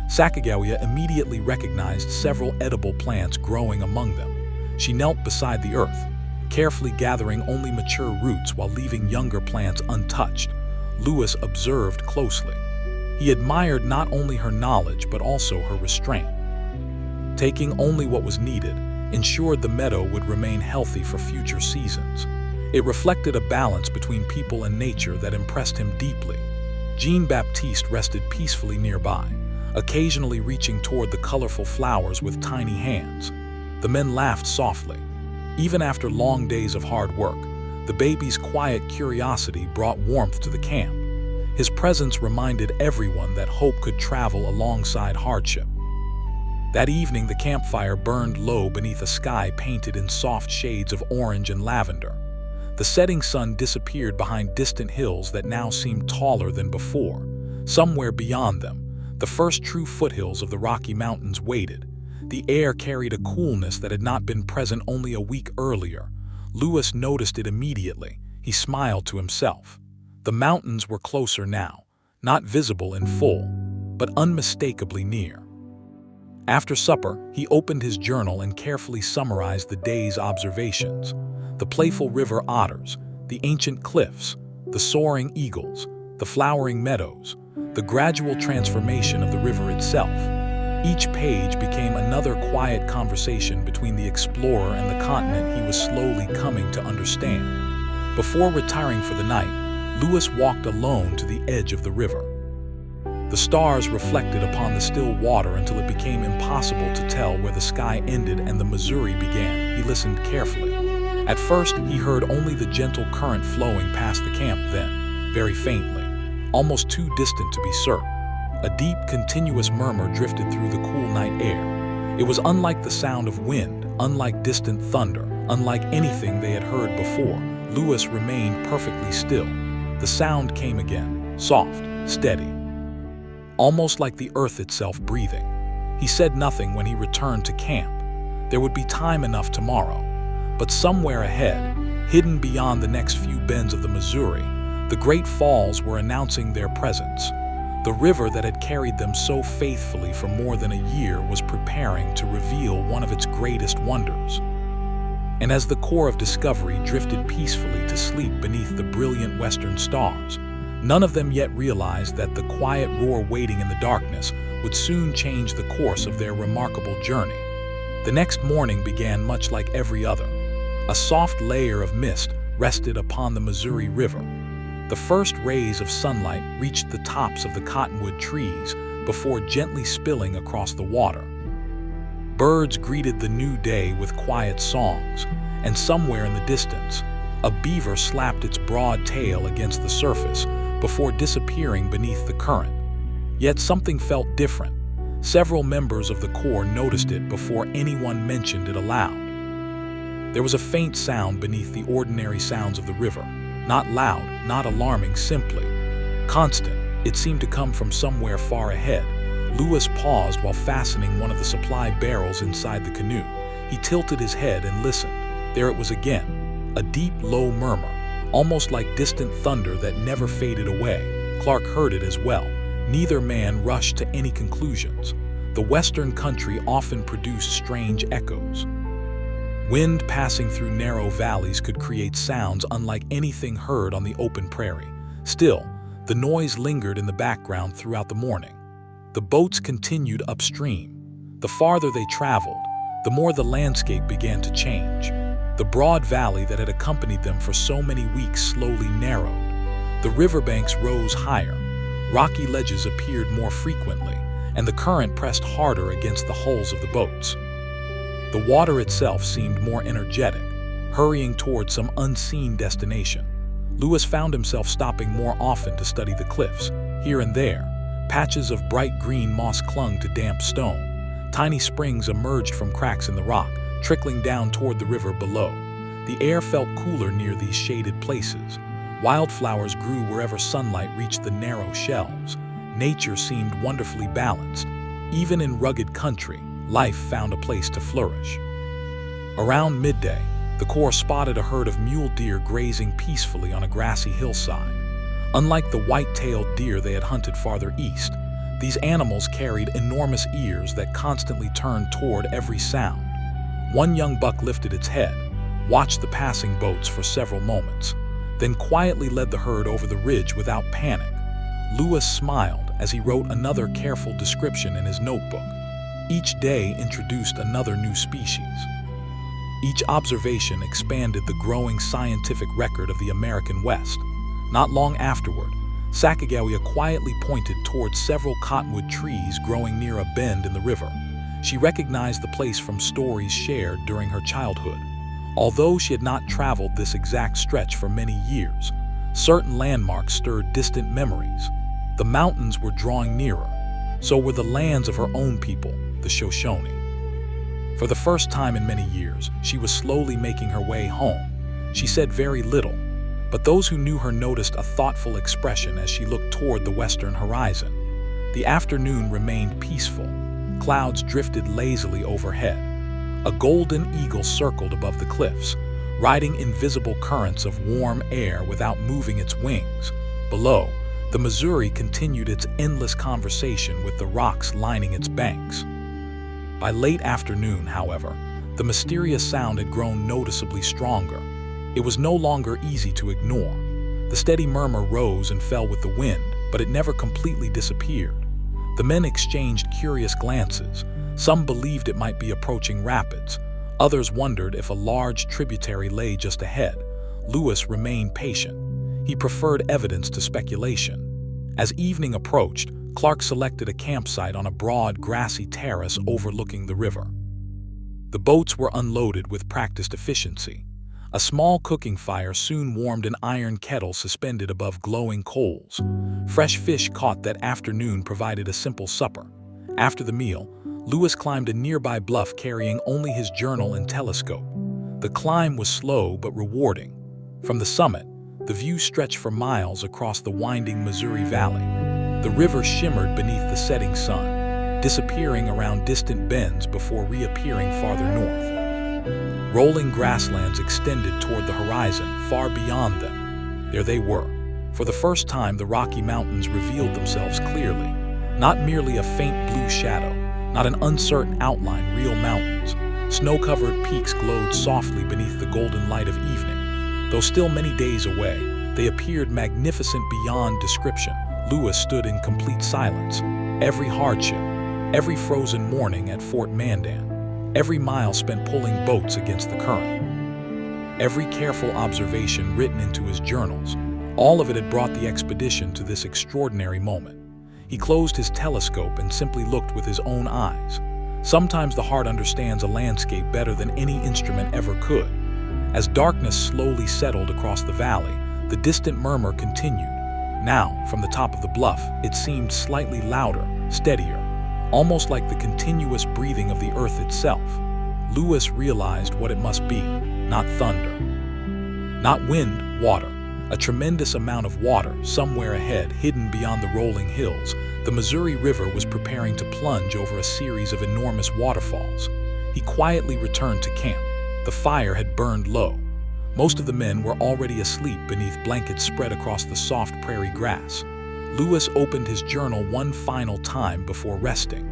Sacagawea immediately recognized several edible plants growing among them. She knelt beside the earth, carefully gathering only mature roots while leaving younger plants untouched. Lewis observed closely. He admired not only her knowledge but also her restraint. Taking only what was needed ensured the meadow would remain healthy for future seasons. It reflected a balance between people and nature that impressed him deeply. Jean-Baptiste rested peacefully nearby, occasionally reaching toward the colorful flowers with tiny hands. The men laughed softly. Even after long days of hard work, the baby's quiet curiosity brought warmth to the camp. His presence reminded everyone that hope could travel alongside hardship. That evening, the campfire burned low beneath a sky painted in soft shades of orange and lavender. The setting sun disappeared behind distant hills that now seemed taller than before. Somewhere beyond them, the first true foothills of the Rocky Mountains waited. The air carried a coolness that had not been present only a week earlier. Lewis noticed it immediately. He smiled to himself. The mountains were closer now, not visible in full, but unmistakably near. After supper, he opened his journal and carefully summarized the day's observations. The playful river otters, the ancient cliffs, the soaring eagles, the flowering meadows, the gradual transformation of the river itself. Each page became another quiet conversation between the explorer and the continent he was slowly coming to understand. Before retiring for the night, Lewis walked alone to the edge of the river. The stars reflected upon the still water until it became impossible to tell where the sky ended and the Missouri began. He listened carefully. At first, he heard only the gentle current flowing past the camp, then, very faintly, almost too distant to be certain, a deep, continuous murmur drifted through the cool night air. It was unlike the sound of wind, unlike distant thunder, unlike anything they had heard before. Lewis remained perfectly still. The sound came again, soft, steady, almost like the earth itself breathing. He said nothing when he returned to camp. There would be time enough tomorrow. But somewhere ahead, hidden beyond the next few bends of the Missouri, the Great Falls were announcing their presence. The river that had carried them so faithfully for more than a year was preparing to reveal one of its greatest wonders. And as the core of Discovery drifted peacefully to sleep beneath the brilliant western stars, none of them yet realized that the quiet roar waiting in the darkness would soon change the course of their remarkable journey. The next morning began much like every other. A soft layer of mist rested upon the Missouri River. The first rays of sunlight reached the tops of the cottonwood trees before gently spilling across the water. Birds greeted the new day with quiet songs, and somewhere in the distance, a beaver slapped its broad tail against the surface before disappearing beneath the current. Yet something felt different. Several members of the Corps noticed it before anyone mentioned it aloud. There was a faint sound beneath the ordinary sounds of the river. Not loud, not alarming, simply constant. It seemed to come from somewhere far ahead. Lewis paused while fastening one of the supply barrels inside the canoe. He tilted his head and listened. There it was again, a deep, low murmur, almost like distant thunder that never faded away. Clark heard it as well. Neither man rushed to any conclusions. The western country often produced strange echoes. Wind passing through narrow valleys could create sounds unlike anything heard on the open prairie. Still, the noise lingered in the background throughout the morning. The boats continued upstream. The farther they traveled, the more the landscape began to change. The broad valley that had accompanied them for so many weeks slowly narrowed. The riverbanks rose higher. Rocky ledges appeared more frequently, and the current pressed harder against the hulls of the boats. The water itself seemed more energetic, hurrying toward some unseen destination. Lewis found himself stopping more often to study the cliffs. Here and there, patches of bright green moss clung to damp stone. Tiny springs emerged from cracks in the rock, trickling down toward the river below. The air felt cooler near these shaded places. Wildflowers grew wherever sunlight reached the narrow shelves. Nature seemed wonderfully balanced. Even in rugged country, life found a place to flourish. Around midday, the Corps spotted a herd of mule deer grazing peacefully on a grassy hillside. Unlike the white-tailed deer they had hunted farther east, These animals carried enormous ears that constantly turned toward every sound. One young buck lifted its head, watched the passing boats for several moments, then quietly led the herd over the ridge without panic. Lewis smiled as he wrote another careful description in his notebook. Each day introduced another new species. Each observation expanded the growing scientific record of the American West. Not long afterward, Sacagawea quietly pointed towards several cottonwood trees growing near a bend in the river. She recognized the place from stories shared during her childhood. Although she had not traveled this exact stretch for many years, certain landmarks stirred distant memories. The mountains were drawing nearer. So were the lands of her own people, the Shoshone. For the first time in many years, she was slowly making her way home. She said very little, but those who knew her noticed a thoughtful expression as she looked toward the western horizon. The afternoon remained peaceful. Clouds drifted lazily overhead. A golden eagle circled above the cliffs, riding invisible currents of warm air without moving its wings. Below, the Missouri continued its endless conversation with the rocks lining its banks. By late afternoon, however, the mysterious sound had grown noticeably stronger. It was no longer easy to ignore. The steady murmur rose and fell with the wind, but it never completely disappeared. The men exchanged curious glances. Some believed it might be approaching rapids. Others wondered if a large tributary lay just ahead. Lewis remained patient. He preferred evidence to speculation. As evening approached, Clark selected a campsite on a broad, grassy terrace overlooking the river. The boats were unloaded with practiced efficiency. A small cooking fire soon warmed an iron kettle suspended above glowing coals. Fresh fish caught that afternoon provided a simple supper. After the meal, Lewis climbed a nearby bluff carrying only his journal and telescope. The climb was slow but rewarding. From the summit, the view stretched for miles across the winding Missouri Valley. The river shimmered beneath the setting sun, disappearing around distant bends before reappearing farther north. Rolling grasslands extended toward the horizon, far beyond them. There they were. For the first time, the Rocky Mountains revealed themselves clearly. Not merely a faint blue shadow, not an uncertain outline, real mountains. Snow-covered peaks glowed softly beneath the golden light of evening. Though still many days away, they appeared magnificent beyond description. Lewis stood in complete silence. Every hardship, every frozen morning at Fort Mandan, every mile spent pulling boats against the current, every careful observation written into his journals, all of it had brought the expedition to this extraordinary moment. He closed his telescope and simply looked with his own eyes. Sometimes the heart understands a landscape better than any instrument ever could. As darkness slowly settled across the valley, the distant murmur continued. Now, from the top of the bluff, it seemed slightly louder, steadier, almost like the continuous breathing of the earth itself. Lewis realized what it must be, not thunder, not wind, water. A tremendous amount of water somewhere ahead, hidden beyond the rolling hills. The Missouri River was preparing to plunge over a series of enormous waterfalls. He quietly returned to camp. The fire had burned low. Most of the men were already asleep beneath blankets spread across the soft prairie grass. Lewis opened his journal one final time before resting.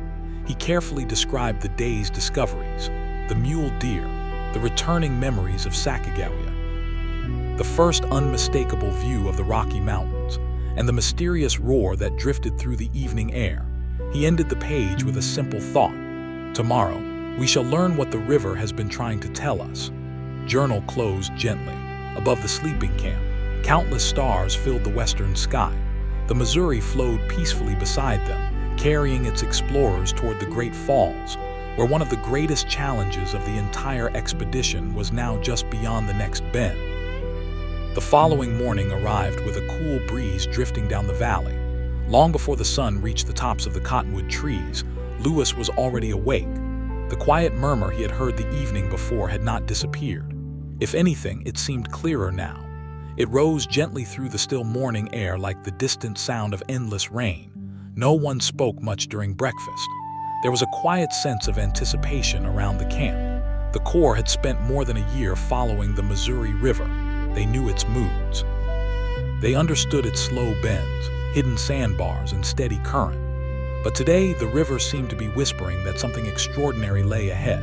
He carefully described the day's discoveries, the mule deer, the returning memories of Sacagawea, the first unmistakable view of the Rocky Mountains, and the mysterious roar that drifted through the evening air. He ended the page with a simple thought. Tomorrow, we shall learn what the river has been trying to tell us. Journal closed gently. Above the sleeping camp, countless stars filled the western sky. The Missouri flowed peacefully beside them, carrying its explorers toward the Great Falls, where one of the greatest challenges of the entire expedition was now just beyond the next bend. The following morning arrived with a cool breeze drifting down the valley. Long before the sun reached the tops of the cottonwood trees, Lewis was already awake. The quiet murmur he had heard the evening before had not disappeared. If anything, it seemed clearer now. It rose gently through the still morning air like the distant sound of endless rain. No one spoke much during breakfast. There was a quiet sense of anticipation around the camp. The Corps had spent more than a year following the Missouri River. They knew its moods. They understood its slow bends, hidden sandbars, and steady current. But today, the river seemed to be whispering that something extraordinary lay ahead.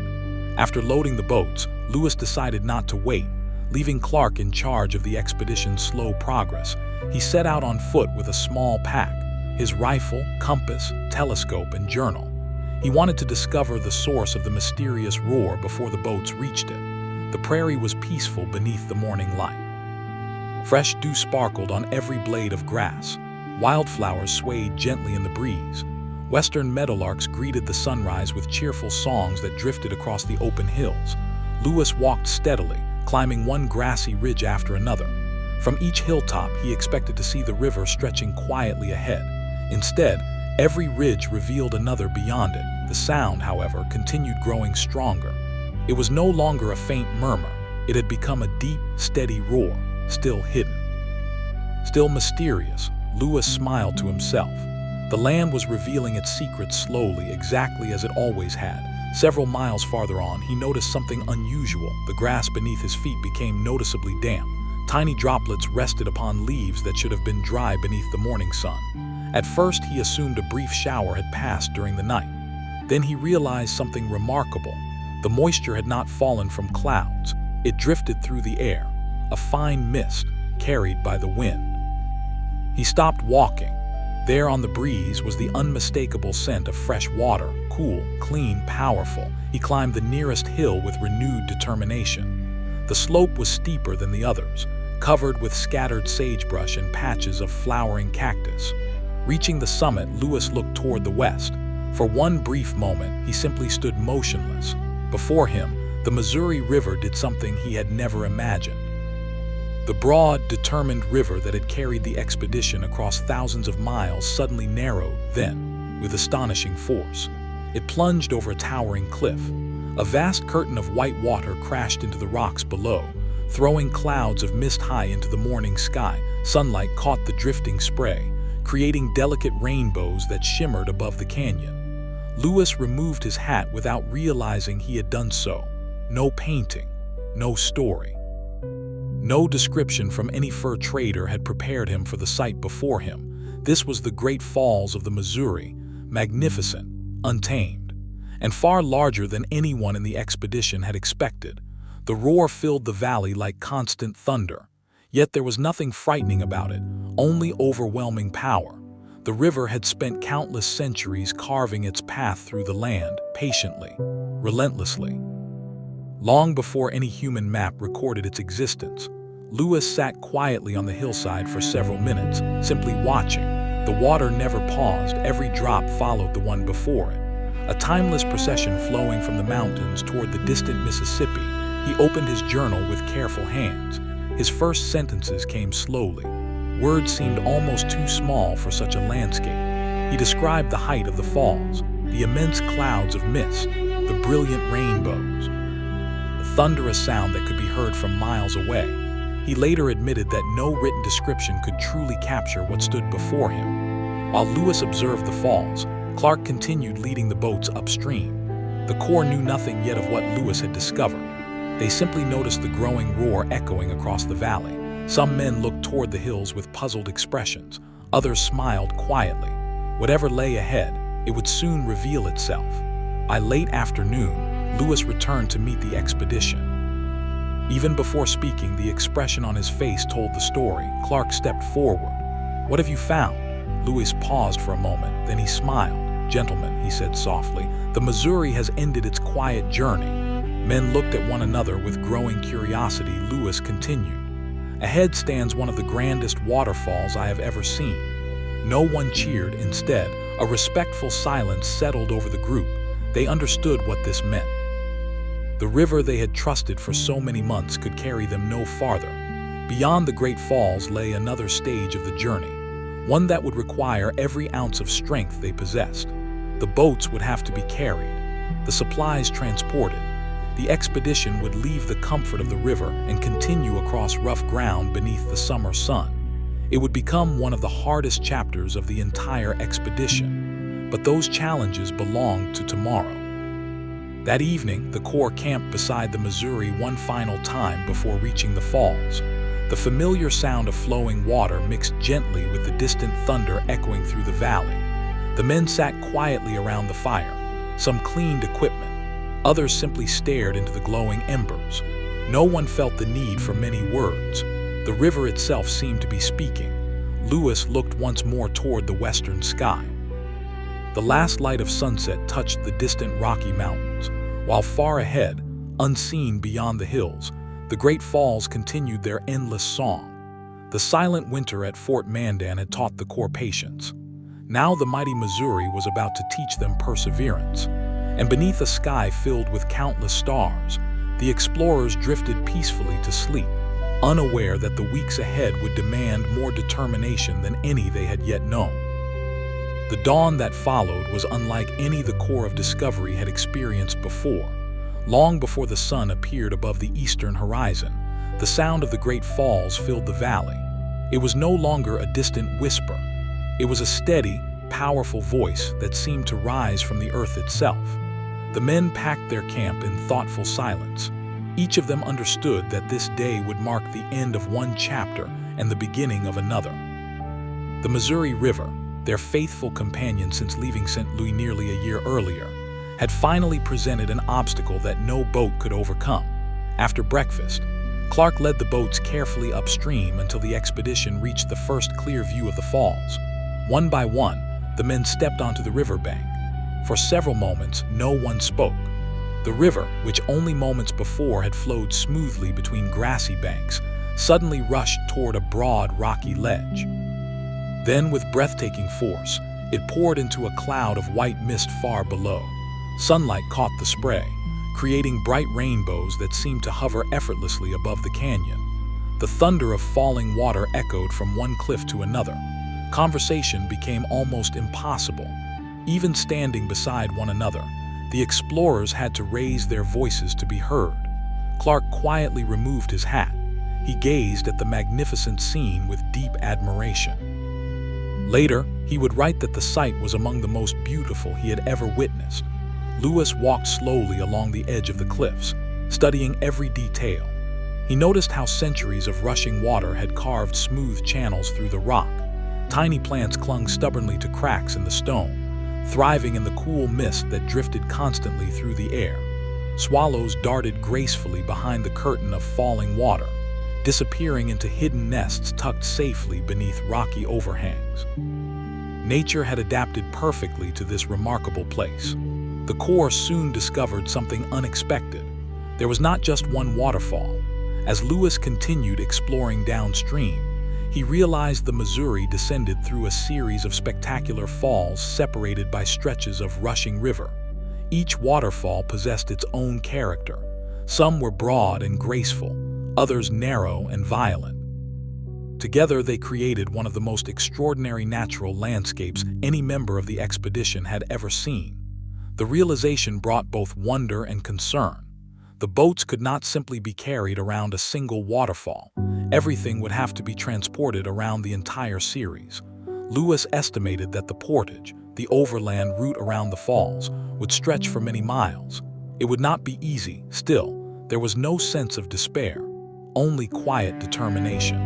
After loading the boats, Lewis decided not to wait, leaving Clark in charge of the expedition's slow progress. He set out on foot with a small pack, his rifle, compass, telescope, and journal. He wanted to discover the source of the mysterious roar before the boats reached it. The prairie was peaceful beneath the morning light. Fresh dew sparkled on every blade of grass. Wildflowers swayed gently in the breeze. Western meadowlarks greeted the sunrise with cheerful songs that drifted across the open hills. Lewis walked steadily, climbing one grassy ridge after another. From each hilltop, he expected to see the river stretching quietly ahead. Instead, every ridge revealed another beyond it. The sound, however, continued growing stronger. It was no longer a faint murmur. It had become a deep, steady roar, still hidden. Still mysterious, Lewis smiled to himself. The land was revealing its secrets slowly, exactly as it always had. Several miles farther on, he noticed something unusual. The grass beneath his feet became noticeably damp. Tiny droplets rested upon leaves that should have been dry beneath the morning sun. At first, he assumed a brief shower had passed during the night. Then he realized something remarkable. The moisture had not fallen from clouds. It drifted through the air, a fine mist carried by the wind. He stopped walking. There on the breeze was the unmistakable scent of fresh water, cool, clean, powerful. He climbed the nearest hill with renewed determination. The slope was steeper than the others, covered with scattered sagebrush and patches of flowering cactus. Reaching the summit, Lewis looked toward the west. For one brief moment, he simply stood motionless. Before him, the Missouri River did something he had never imagined. The broad, determined river that had carried the expedition across thousands of miles suddenly narrowed, then, with astonishing force. It plunged over a towering cliff. A vast curtain of white water crashed into the rocks below, throwing clouds of mist high into the morning sky. Sunlight caught the drifting spray, creating delicate rainbows that shimmered above the canyon. Lewis removed his hat without realizing he had done so. No painting, no story. No description from any fur trader had prepared him for the sight before him. This was the Great Falls of the Missouri, magnificent, untamed, and far larger than anyone in the expedition had expected. The roar filled the valley like constant thunder. Yet there was nothing frightening about it, only overwhelming power. The river had spent countless centuries carving its path through the land, patiently, relentlessly. Long before any human map recorded its existence, Lewis sat quietly on the hillside for several minutes, simply watching. The water never paused, every drop followed the one before it. A timeless procession flowing from the mountains toward the distant Mississippi. He opened his journal with careful hands. His first sentences came slowly. Words seemed almost too small for such a landscape. He described the height of the falls, the immense clouds of mist, the brilliant rainbows, the thunderous sound that could be heard from miles away. He later admitted that no written description could truly capture what stood before him. While Lewis observed the falls, Clark continued leading the boats upstream. The Corps knew nothing yet of what Lewis had discovered. They simply noticed the growing roar echoing across the valley. Some men looked toward the hills with puzzled expressions. Others smiled quietly. Whatever lay ahead, it would soon reveal itself. By late afternoon, Lewis returned to meet the expedition. Even before speaking, the expression on his face told the story. Clark stepped forward. "What have you found?" Lewis paused for a moment, then he smiled. "Gentlemen," he said softly, "the Missouri has ended its quiet journey." Men looked at one another with growing curiosity. Lewis continued. "Ahead stands one of the grandest waterfalls I have ever seen." No one cheered. Instead, a respectful silence settled over the group. They understood what this meant. The river they had trusted for so many months could carry them no farther. Beyond the Great Falls lay another stage of the journey, one that would require every ounce of strength they possessed. The boats would have to be carried, the supplies transported. The expedition would leave the comfort of the river and continue across rough ground beneath the summer sun. It would become one of the hardest chapters of the entire expedition. But those challenges belonged to tomorrow. That evening, the Corps camped beside the Missouri one final time before reaching the falls. The familiar sound of flowing water mixed gently with the distant thunder echoing through the valley. The men sat quietly around the fire. Some cleaned equipment. Others simply stared into the glowing embers. No one felt the need for many words. The river itself seemed to be speaking. Lewis looked once more toward the western sky. The last light of sunset touched the distant Rocky Mountains, while far ahead, unseen beyond the hills, the Great Falls continued their endless song. The silent winter at Fort Mandan had taught the Corps patience. Now the mighty Missouri was about to teach them perseverance. And beneath a sky filled with countless stars, the explorers drifted peacefully to sleep, unaware that the weeks ahead would demand more determination than any they had yet known. The dawn that followed was unlike any the Corps of Discovery had experienced before. Long before the sun appeared above the eastern horizon, the sound of the Great Falls filled the valley. It was no longer a distant whisper. It was a steady, powerful voice that seemed to rise from the earth itself. The men packed their camp in thoughtful silence. Each of them understood that this day would mark the end of one chapter and the beginning of another. The Missouri River, their faithful companion since leaving St. Louis nearly a year earlier, had finally presented an obstacle that no boat could overcome. After breakfast, Clark led the boats carefully upstream until the expedition reached the first clear view of the falls. One by one, the men stepped onto the riverbank. For several moments, no one spoke. The river, which only moments before had flowed smoothly between grassy banks, suddenly rushed toward a broad, rocky ledge. Then, with breathtaking force, it poured into a cloud of white mist far below. Sunlight caught the spray, creating bright rainbows that seemed to hover effortlessly above the canyon. The thunder of falling water echoed from one cliff to another. Conversation became almost impossible. Even standing beside one another, the explorers had to raise their voices to be heard. Clark quietly removed his hat. He gazed at the magnificent scene with deep admiration. Later, he would write that the sight was among the most beautiful he had ever witnessed. Lewis walked slowly along the edge of the cliffs, studying every detail. He noticed how centuries of rushing water had carved smooth channels through the rock. Tiny plants clung stubbornly to cracks in the stone, thriving in the cool mist that drifted constantly through the air. Swallows darted gracefully behind the curtain of falling water, disappearing into hidden nests tucked safely beneath rocky overhangs. Nature had adapted perfectly to this remarkable place. The Corps soon discovered something unexpected. There was not just one waterfall. As Lewis continued exploring downstream, he realized the Missouri descended through a series of spectacular falls separated by stretches of rushing river. Each waterfall possessed its own character. Some were broad and graceful, others narrow and violent. Together, they created one of the most extraordinary natural landscapes any member of the expedition had ever seen. The realization brought both wonder and concern. The boats could not simply be carried around a single waterfall. Everything would have to be transported around the entire series. Lewis estimated that the portage, the overland route around the falls, would stretch for many miles. It would not be easy. Still, there was no sense of despair, only quiet determination.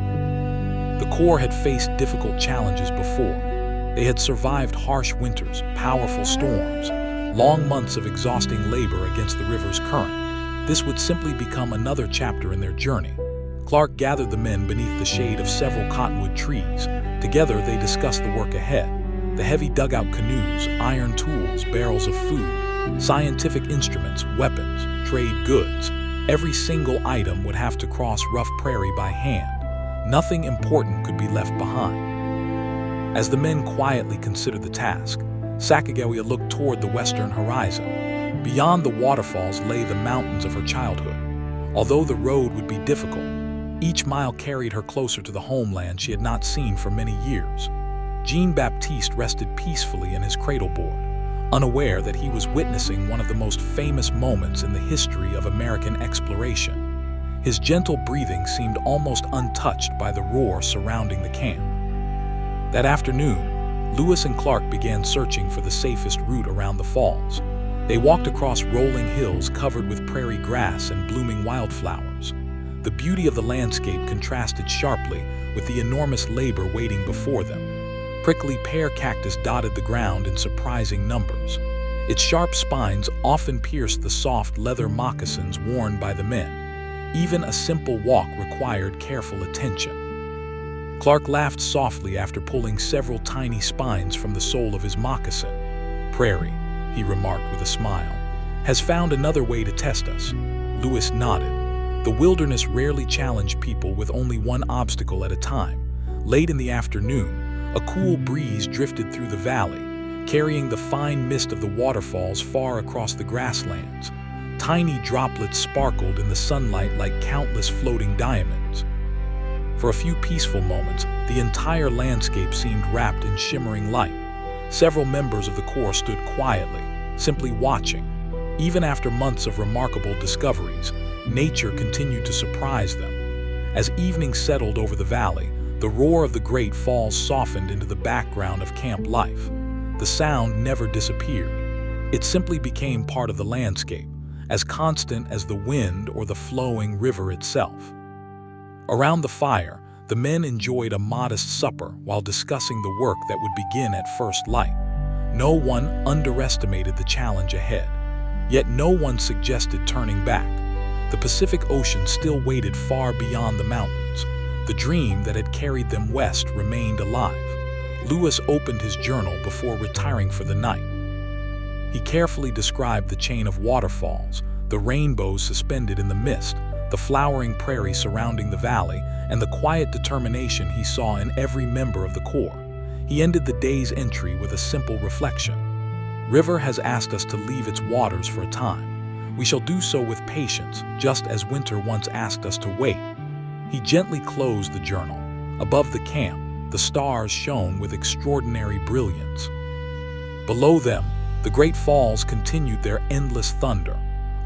The Corps had faced difficult challenges before. They had survived harsh winters, powerful storms, long months of exhausting labor against the river's current. This would simply become another chapter in their journey. Clark gathered the men beneath the shade of several cottonwood trees. Together, they discussed the work ahead. The heavy dugout canoes, iron tools, barrels of food, scientific instruments, weapons, trade goods. Every single item would have to cross rough prairie by hand. Nothing important could be left behind. As the men quietly considered the task, Sacagawea looked toward the western horizon. Beyond the waterfalls lay the mountains of her childhood. Although the road would be difficult, each mile carried her closer to the homeland she had not seen for many years. Jean-Baptiste rested peacefully in his cradleboard, unaware that he was witnessing one of the most famous moments in the history of American exploration. His gentle breathing seemed almost untouched by the roar surrounding the camp. That afternoon, Lewis and Clark began searching for the safest route around the falls. They walked across rolling hills covered with prairie grass and blooming wildflowers. The beauty of the landscape contrasted sharply with the enormous labor waiting before them. Prickly pear cactus dotted the ground in surprising numbers. Its sharp spines often pierced the soft leather moccasins worn by the men. Even a simple walk required careful attention. Clark laughed softly after pulling several tiny spines from the sole of his moccasin. "Prairie," he remarked with a smile, "has found another way to test us." Lewis nodded. The wilderness rarely challenged people with only one obstacle at a time. Late in the afternoon, a cool breeze drifted through the valley, carrying the fine mist of the waterfalls far across the grasslands. Tiny droplets sparkled in the sunlight like countless floating diamonds. For a few peaceful moments, the entire landscape seemed wrapped in shimmering light. Several members of the Corps stood quietly, simply watching. Even after months of remarkable discoveries, nature continued to surprise them. As evening settled over the valley, the roar of the Great Falls softened into the background of camp life. The sound never disappeared. It simply became part of the landscape, as constant as the wind or the flowing river itself. Around the fire, the men enjoyed a modest supper while discussing the work that would begin at first light. No one underestimated the challenge ahead. Yet no one suggested turning back. The Pacific Ocean still waited far beyond the mountains. The dream that had carried them west remained alive. Lewis opened his journal before retiring for the night. He carefully described the chain of waterfalls, the rainbows suspended in the mist, the flowering prairie surrounding the valley, and the quiet determination he saw in every member of the Corps. He ended the day's entry with a simple reflection. "River has asked us to leave its waters for a time. We shall do so with patience, just as winter once asked us to wait." He gently closed the journal. Above the camp, the stars shone with extraordinary brilliance. Below them, the Great Falls continued their endless thunder,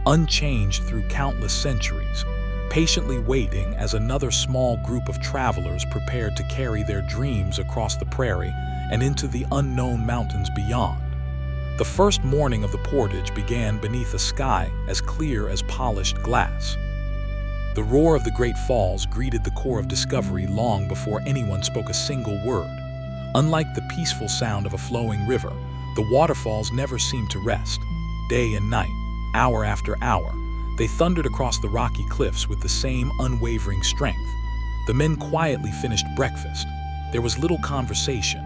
unchanged through countless centuries, patiently waiting as another small group of travelers prepared to carry their dreams across the prairie and into the unknown mountains beyond. The first morning of the portage began beneath a sky as clear as polished glass. The roar of the Great Falls greeted the Corps of Discovery long before anyone spoke a single word. Unlike the peaceful sound of a flowing river, the waterfalls never seemed to rest. Day and night, hour after hour, they thundered across the rocky cliffs with the same unwavering strength. The men quietly finished breakfast. There was little conversation.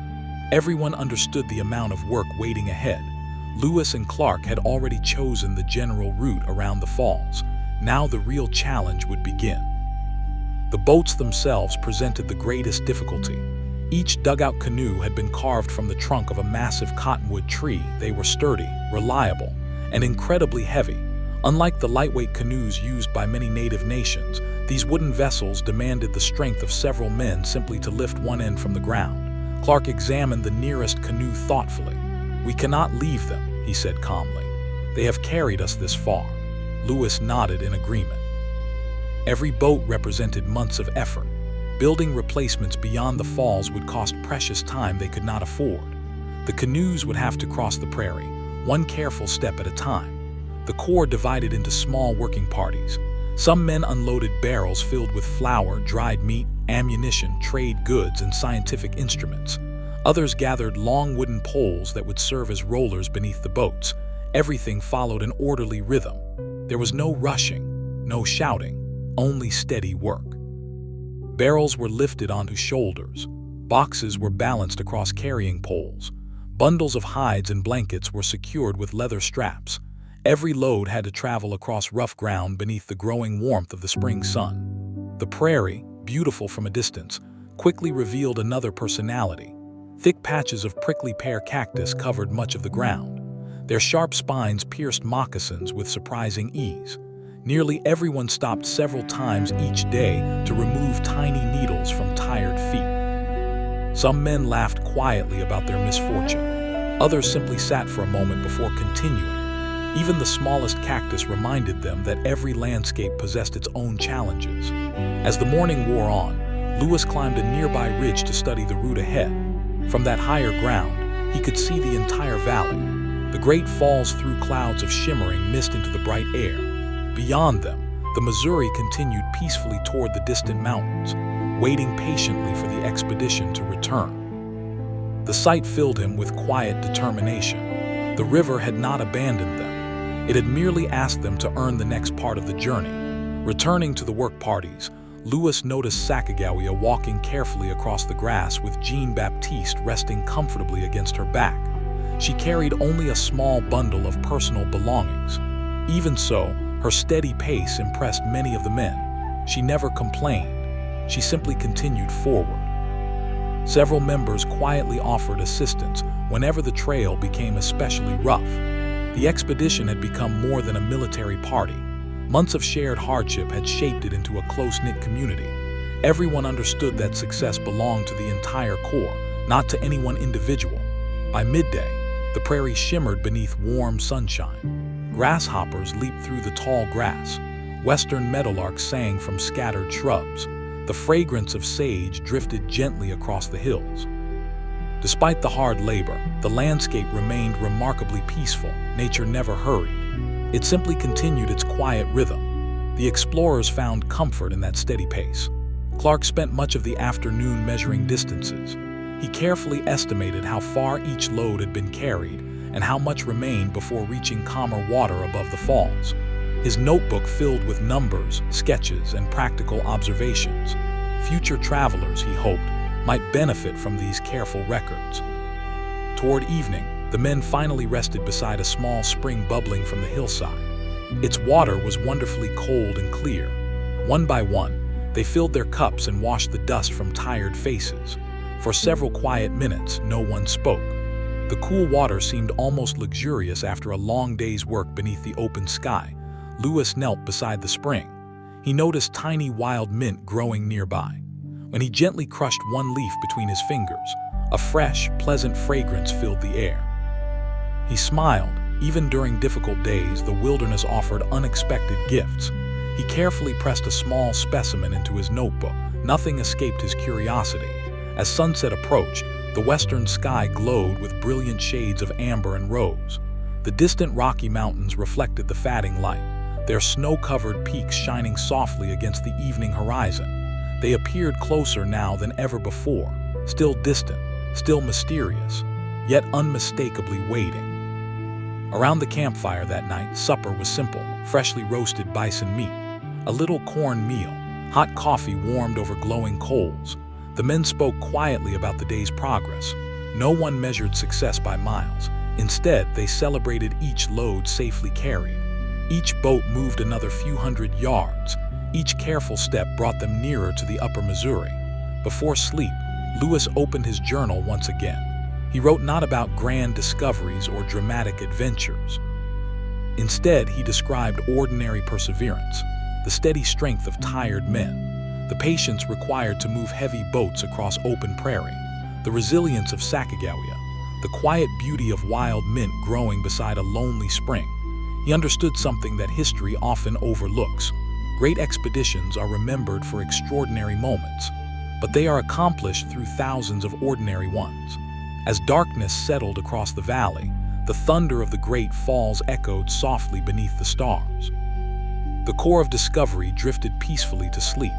Everyone understood the amount of work waiting ahead. Lewis and Clark had already chosen the general route around the falls. Now the real challenge would begin. The boats themselves presented the greatest difficulty. Each dugout canoe had been carved from the trunk of a massive cottonwood tree. They were sturdy, reliable, and incredibly heavy. Unlike the lightweight canoes used by many native nations, these wooden vessels demanded the strength of several men simply to lift one end from the ground. Clark examined the nearest canoe thoughtfully. "We cannot leave them," he said calmly. "They have carried us this far." Lewis nodded in agreement. Every boat represented months of effort. Building replacements beyond the falls would cost precious time they could not afford. The canoes would have to cross the prairie, one careful step at a time. The Corps divided into small working parties. Some men unloaded barrels filled with flour, dried meat, ammunition, trade goods, and scientific instruments. Others gathered long wooden poles that would serve as rollers beneath the boats. Everything followed an orderly rhythm. There was no rushing, no shouting, only steady work. Barrels were lifted onto shoulders. Boxes were balanced across carrying poles. Bundles of hides and blankets were secured with leather straps. Every load had to travel across rough ground beneath the growing warmth of the spring sun. The prairie, beautiful from a distance, quickly revealed another personality. Thick patches of prickly pear cactus covered much of the ground. Their sharp spines pierced moccasins with surprising ease. Nearly everyone stopped several times each day to remove tiny needles from tired feet. Some men laughed quietly about their misfortune. Others simply sat for a moment before continuing. Even the smallest cactus reminded them that every landscape possessed its own challenges. As the morning wore on, Lewis climbed a nearby ridge to study the route ahead. From that higher ground, he could see the entire valley. The Great Falls threw clouds of shimmering mist into the bright air. Beyond them, the Missouri continued peacefully toward the distant mountains, waiting patiently for the expedition to return. The sight filled him with quiet determination. The river had not abandoned them. It had merely asked them to earn the next part of the journey. Returning to the work parties, Louis noticed Sacagawea walking carefully across the grass with Jean-Baptiste resting comfortably against her back. She carried only a small bundle of personal belongings. Even so, her steady pace impressed many of the men. She never complained. She simply continued forward. Several members quietly offered assistance whenever the trail became especially rough. The expedition had become more than a military party. Months of shared hardship had shaped it into a close-knit community. Everyone understood that success belonged to the entire Corps, not to any one individual. By midday, the prairie shimmered beneath warm sunshine. Grasshoppers leaped through the tall grass. Western meadowlarks sang from scattered shrubs. The fragrance of sage drifted gently across the hills. Despite the hard labor, the landscape remained remarkably peaceful. Nature never hurried. It simply continued its quiet rhythm. The explorers found comfort in that steady pace. Clark spent much of the afternoon measuring distances. He carefully estimated how far each load had been carried and how much remained before reaching calmer water above the falls. His notebook filled with numbers, sketches, and practical observations. Future travelers, he hoped, might benefit from these careful records. Toward evening, the men finally rested beside a small spring bubbling from the hillside. Its water was wonderfully cold and clear. One by one, they filled their cups and washed the dust from tired faces. For several quiet minutes, no one spoke. The cool water seemed almost luxurious after a long day's work beneath the open sky. Louis knelt beside the spring. He noticed tiny wild mint growing nearby. When he gently crushed one leaf between his fingers, a fresh, pleasant fragrance filled the air. He smiled. Even during difficult days, the wilderness offered unexpected gifts. He carefully pressed a small specimen into his notebook. Nothing escaped his curiosity. As sunset approached, the western sky glowed with brilliant shades of amber and rose. The distant Rocky Mountains reflected the fading light, their snow-covered peaks shining softly against the evening horizon. They appeared closer now than ever before, still distant, still mysterious, yet unmistakably waiting. Around the campfire that night, supper was simple: freshly roasted bison meat, a little corn meal, hot coffee warmed over glowing coals. The men spoke quietly about the day's progress. No one measured success by miles. Instead, they celebrated each load safely carried. Each boat moved another few hundred yards. Each careful step brought them nearer to the upper Missouri. Before sleep, Louis opened his journal once again. He wrote not about grand discoveries or dramatic adventures. Instead, he described ordinary perseverance, the steady strength of tired men, the patience required to move heavy boats across open prairie, the resilience of Sacagawea, the quiet beauty of wild mint growing beside a lonely spring. He understood something that history often overlooks. Great expeditions are remembered for extraordinary moments, but they are accomplished through thousands of ordinary ones. As darkness settled across the valley, the thunder of the great falls echoed softly beneath the stars. The Corps of Discovery drifted peacefully to sleep,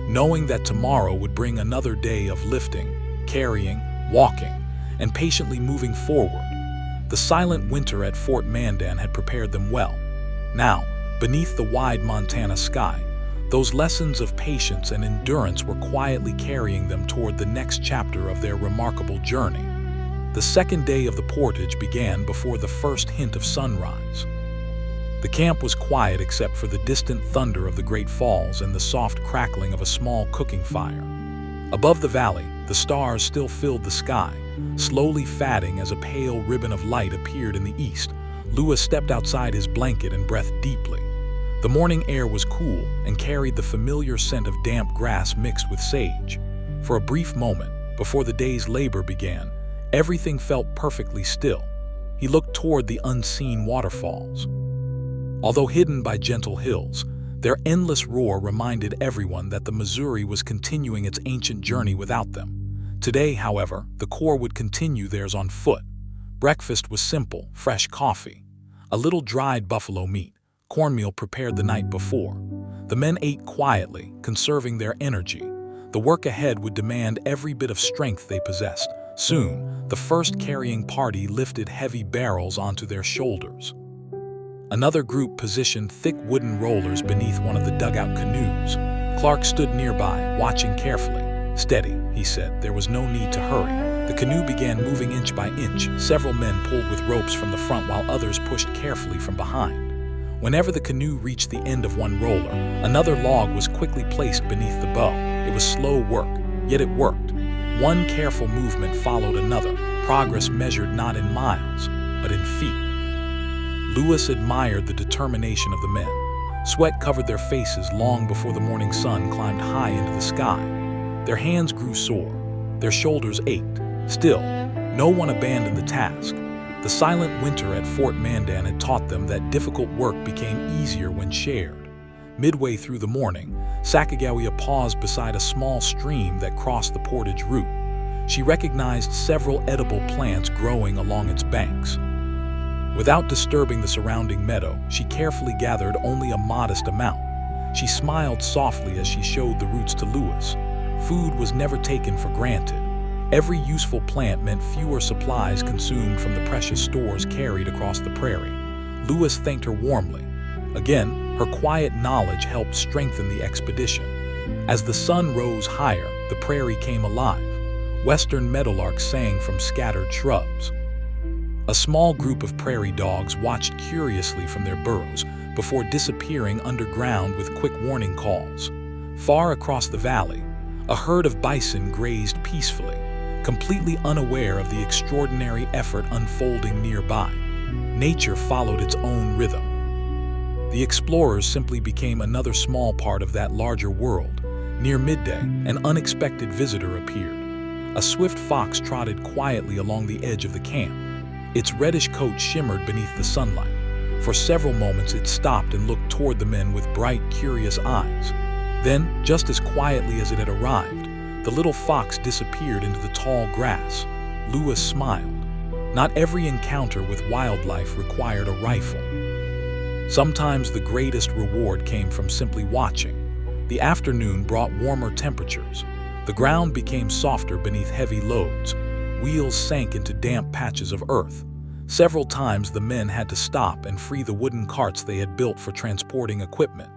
knowing that tomorrow would bring another day of lifting, carrying, walking, and patiently moving forward. The silent winter at Fort Mandan had prepared them well. Now, beneath the wide Montana sky, those lessons of patience and endurance were quietly carrying them toward the next chapter of their remarkable journey. The second day of the portage began before the first hint of sunrise. The camp was quiet except for the distant thunder of the great falls and the soft crackling of a small cooking fire. Above the valley, the stars still filled the sky, slowly fading as a pale ribbon of light appeared in the east. Louis stepped outside his blanket and breathed deeply. The morning air was cool and carried the familiar scent of damp grass mixed with sage. For a brief moment, before the day's labor began, everything felt perfectly still. He looked toward the unseen waterfalls. Although hidden by gentle hills, their endless roar reminded everyone that the Missouri was continuing its ancient journey without them. Today, however, the Corps would continue theirs on foot. Breakfast was simple: fresh coffee, a little dried buffalo meat, cornmeal prepared the night before. The men ate quietly, conserving their energy. The work ahead would demand every bit of strength they possessed, Soon, the first carrying party lifted heavy barrels onto their shoulders. Another group positioned thick wooden rollers beneath one of the dugout canoes. Clark stood nearby, watching carefully. "Steady," he said. There was no need to hurry. The canoe began moving inch by inch. Several men pulled with ropes from the front while others pushed carefully from behind. Whenever the canoe reached the end of one roller, another log was quickly placed beneath the bow. It was slow work, yet it worked. One careful movement followed another, progress measured not in miles, but in feet. Lewis admired the determination of the men. Sweat covered their faces long before the morning sun climbed high into the sky. Their hands grew sore, their shoulders ached. Still, no one abandoned the task. The silent winter at Fort Mandan had taught them that difficult work became easier when shared. Midway through the morning, Sacagawea paused beside a small stream that crossed the portage route. She recognized several edible plants growing along its banks. Without disturbing the surrounding meadow, she carefully gathered only a modest amount. She smiled softly as she showed the roots to Lewis. Food was never taken for granted. Every useful plant meant fewer supplies consumed from the precious stores carried across the prairie. Lewis thanked her warmly. Again, her quiet knowledge helped strengthen the expedition. As the sun rose higher, the prairie came alive. Western meadowlarks sang from scattered shrubs. A small group of prairie dogs watched curiously from their burrows before disappearing underground with quick warning calls. Far across the valley, a herd of bison grazed peacefully, completely unaware of the extraordinary effort unfolding nearby. Nature followed its own rhythm. The explorers simply became another small part of that larger world. Near midday, an unexpected visitor appeared. A swift fox trotted quietly along the edge of the camp. Its reddish coat shimmered beneath the sunlight. For several moments it stopped and looked toward the men with bright, curious eyes. Then, just as quietly as it had arrived, the little fox disappeared into the tall grass. Lewis smiled. Not every encounter with wildlife required a rifle. Sometimes the greatest reward came from simply watching. The afternoon brought warmer temperatures. The ground became softer beneath heavy loads. Wheels sank into damp patches of earth. Several times the men had to stop and free the wooden carts they had built for transporting equipment.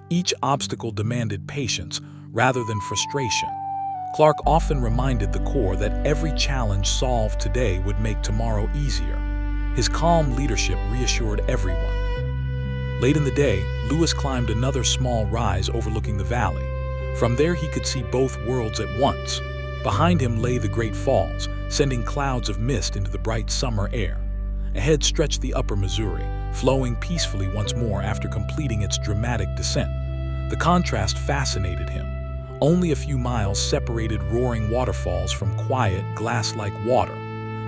Each obstacle demanded patience rather than frustration. Clark often reminded the Corps that every challenge solved today would make tomorrow easier. His calm leadership reassured everyone. Late in the day, Lewis climbed another small rise overlooking the valley. From there he could see both worlds at once. Behind him lay the Great Falls, sending clouds of mist into the bright summer air. Ahead stretched the upper Missouri, flowing peacefully once more after completing its dramatic descent. The contrast fascinated him. Only a few miles separated roaring waterfalls from quiet, glass-like water.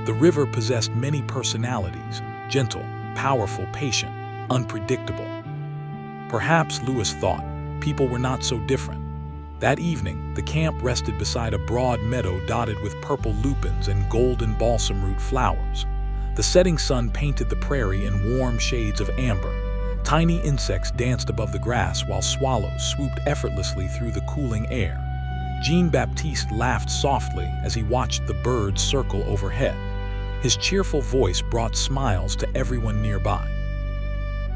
The river possessed many personalities: gentle, powerful, patient, unpredictable. Perhaps, Lewis thought, people were not so different. That evening, the camp rested beside a broad meadow dotted with purple lupins and golden balsam root flowers. The setting sun painted the prairie in warm shades of amber. Tiny insects danced above the grass while swallows swooped effortlessly through the cooling air. Jean-Baptiste laughed softly as he watched the birds circle overhead. His cheerful voice brought smiles to everyone nearby.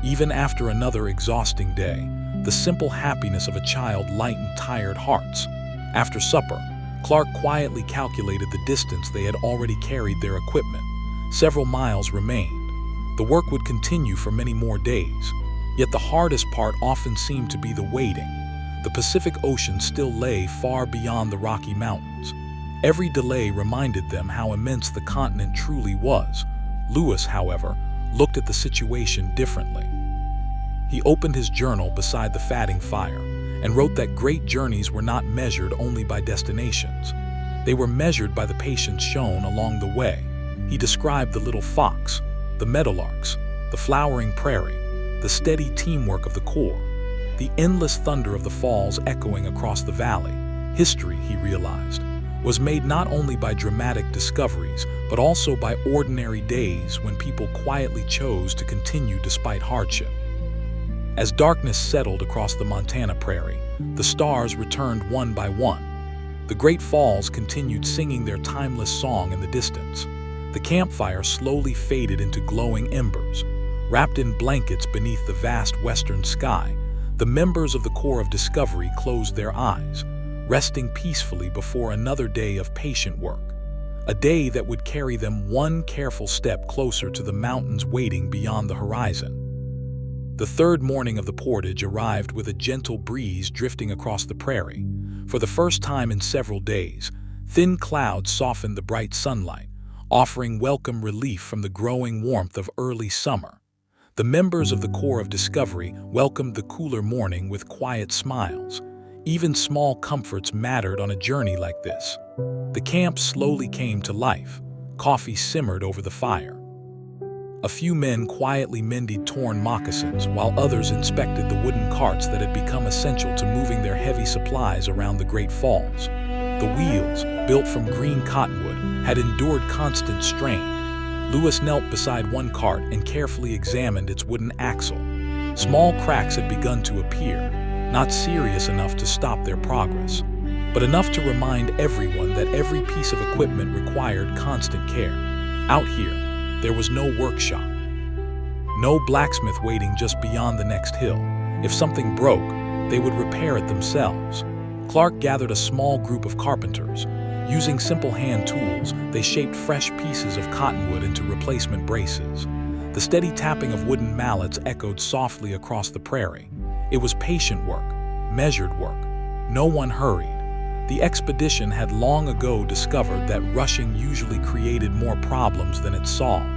Even after another exhausting day, the simple happiness of a child lightened tired hearts. After supper, Clark quietly calculated the distance they had already carried their equipment. Several miles remained. The work would continue for many more days. Yet the hardest part often seemed to be the waiting. The Pacific Ocean still lay far beyond the Rocky Mountains. Every delay reminded them how immense the continent truly was. Lewis, however, looked at the situation differently. He opened his journal beside the fatting fire and wrote that great journeys were not measured only by destinations. They were measured by the patience shown along the way. He described the little fox, the meadowlarks, the flowering prairie, the steady teamwork of the Corps, the endless thunder of the falls echoing across the valley. History, he realized, was made not only by dramatic discoveries, but also by ordinary days when people quietly chose to continue despite hardship. As darkness settled across the Montana prairie, the stars returned one by one. The Great Falls continued singing their timeless song in the distance. The campfire slowly faded into glowing embers. Wrapped in blankets beneath the vast western sky, the members of the Corps of Discovery closed their eyes, resting peacefully before another day of patient work. A day that would carry them one careful step closer to the mountains waiting beyond the horizon. The third morning of the portage arrived with a gentle breeze drifting across the prairie. For the first time in several days, thin clouds softened the bright sunlight, offering welcome relief from the growing warmth of early summer. The members of the Corps of Discovery welcomed the cooler morning with quiet smiles. Even small comforts mattered on a journey like this. The camp slowly came to life. Coffee simmered over the fire. A few men quietly mended torn moccasins, while others inspected the wooden carts that had become essential to moving their heavy supplies around the Great Falls. The wheels, built from green cottonwood, had endured constant strain. Lewis knelt beside one cart and carefully examined its wooden axle. Small cracks had begun to appear, not serious enough to stop their progress, but enough to remind everyone that every piece of equipment required constant care. Out here, there was no workshop. No blacksmith waiting just beyond the next hill. If something broke, they would repair it themselves. Clark gathered a small group of carpenters. Using simple hand tools, they shaped fresh pieces of cottonwood into replacement braces. The steady tapping of wooden mallets echoed softly across the prairie. It was patient work, measured work. No one hurried. The expedition had long ago discovered that rushing usually created more problems than it solved.